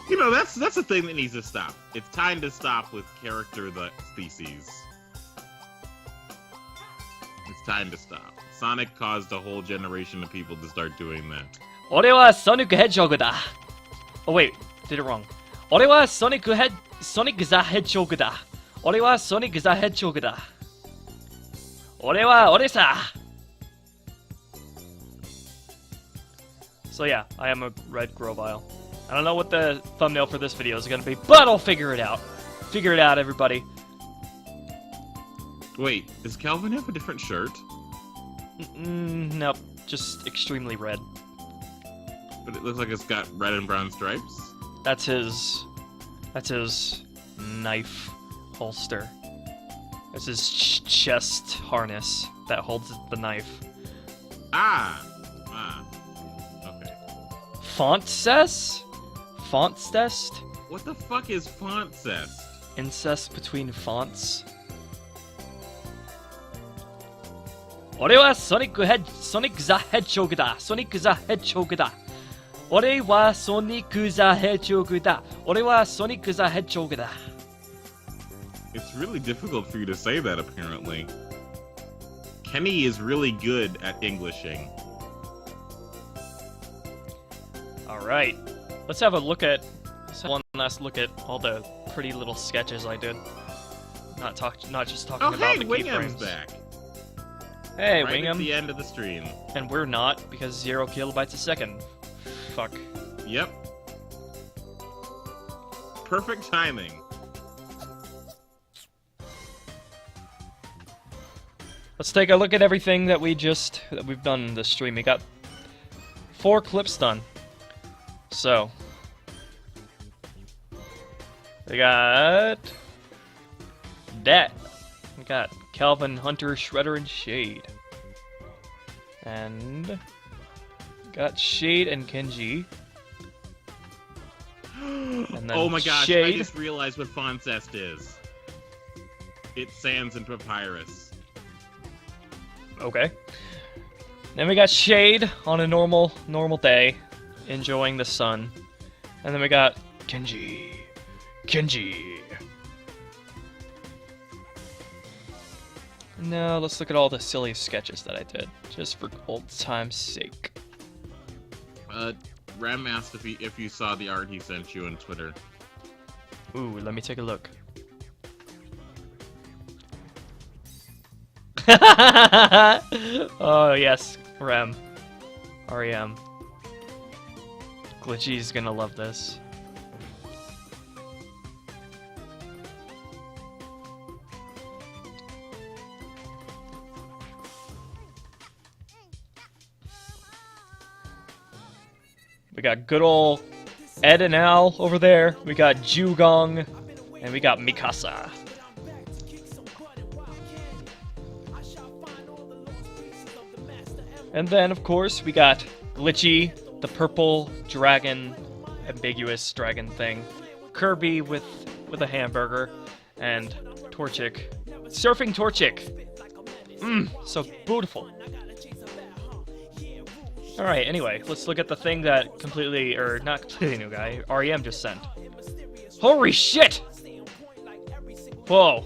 You know, that's the thing that needs to stop. It's time to stop with character the species. It's time to stop. Sonic caused a whole generation of people to start doing that. Ore wa Sonic Hedgehog da. Oh wait, did it wrong. Ore wa Sonic the Hedgehog da. Ore wa Sonic the Hedgehog da. Ore wa ore sa. So yeah, I am a red Grovile. I don't know what the thumbnail for this video is going to be, but I'll figure it out. Figure it out, everybody. Wait, does Calvin have a different shirt? Nope, just extremely red. But it looks like it's got red and brown stripes? That's his knife holster. That's his chest harness that holds the knife. Okay. Fontcest? Fontcest? What the fuck is Fontcest? Incest between fonts. Ore wa Sonic the Hedgehog da. Sonic the Hedgehog da. Ore wa Sonic the Hedgehog da. Ore wa Sonic the Hedgehog da. It's really difficult for you to say that, apparently. Kenny is really good at Englishing. Alright. Let's have one last look at all the pretty little sketches I did. Not just talking about the Wingham's keyframes. back. Hey, Right Wingham. at the end of the stream. And we're not, because 0 kilobytes a second. Fuck. Yep. Perfect timing. Let's take a look at everything that we've done in this stream. We got 4 clips done. So we got that. We got Calvin, Hunter, Shredder, and Shade. And got Shade and Kenji. And then Oh my gosh, Shade. I just realized what Fontcest is. It's Sans and Papyrus. Okay. Then we got Shade on a normal day, enjoying the sun. And then we got Kenji. Now let's look at all the silly sketches that I did, just for old time's sake. Rem asked if you saw the art he sent you on Twitter. Ooh, let me take a look. Oh yes, Rem. REM. Glitchy's gonna love this. We got good old Ed and Al over there. We got Jewgong. And we got Mikasa. And then, of course, we got Glitchy, the purple dragon, ambiguous dragon thing. Kirby with a hamburger. And Torchic. Surfing Torchic! So beautiful. Alright, anyway, let's look at the thing that completely, or not completely new guy, REM just sent. Holy shit! Whoa.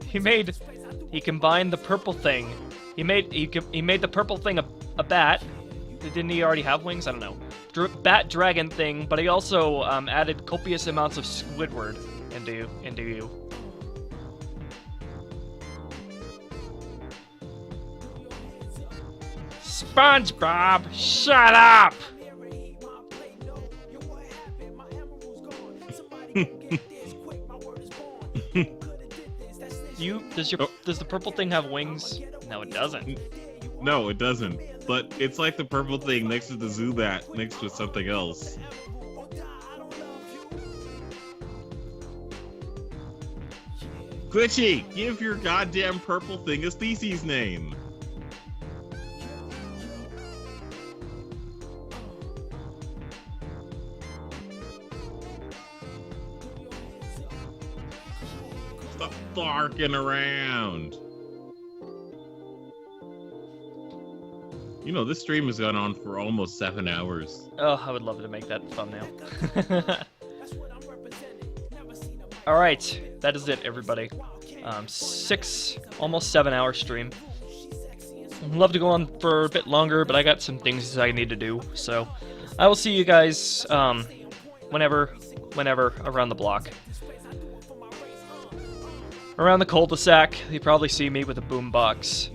He combined the purple thing. He made the purple thing a bat. Didn't he already have wings? I don't know. Bat dragon thing, but he also added copious amounts of Squidward into you. SpongeBob, shut up! Does the purple thing have wings? No, it doesn't. No, it doesn't. But it's like the purple thing next to the Zubat mixed with something else. Glitchy, give your goddamn purple thing a species name. Stop barking around. You know, this stream has gone on for almost 7 hours. Oh, I would love to make that thumbnail. Alright, that is it, everybody. almost 7 hour stream. I'd love to go on for a bit longer, but I got some things I need to do, so I will see you guys whenever around the block. Around the cul-de-sac, you probably see me with a boombox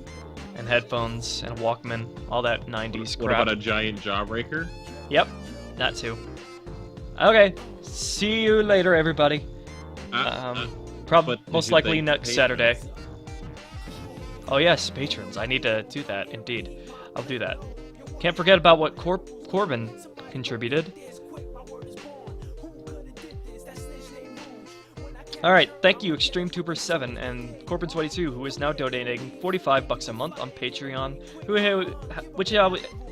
and headphones and a Walkman, all that 90s crap. What about a giant jawbreaker? Yep, that too. Okay, see you later, everybody. Probably most likely next Saturday. Oh yes, patrons. I need to do that, indeed. I'll do that. Can't forget about what Korban contributed. Alright, thank you XtremetuberVII and Korban22, who is now donating $45 a month on Patreon, which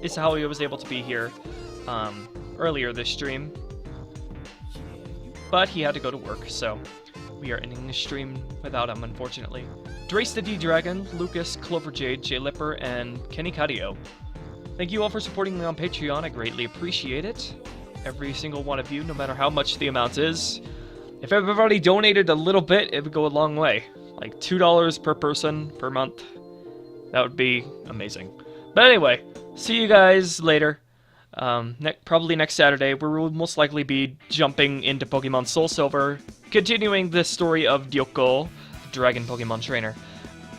is how he was able to be here earlier this stream. But he had to go to work, so we are ending the stream without him, unfortunately. DraceTheD-Dragon, Lukas, Clover Jade, Jlipper, and Cadieux. Thank you all for supporting me on Patreon. I greatly appreciate it. Every single one of you, no matter how much the amount is. If everybody donated a little bit, it would go a long way. Like $2 per person per month. That would be amazing. But anyway, see you guys later. Probably next Saturday, where we'll most likely be jumping into Pokemon Soul Silver, continuing the story of Ryoko, the Dragon Pokemon Trainer.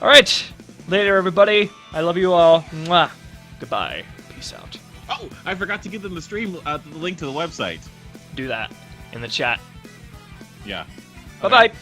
Alright, later everybody. I love you all. Mwah. Goodbye. Peace out. Oh, I forgot to give them the stream, the link to the website. Do that in the chat. Yeah. Bye-bye.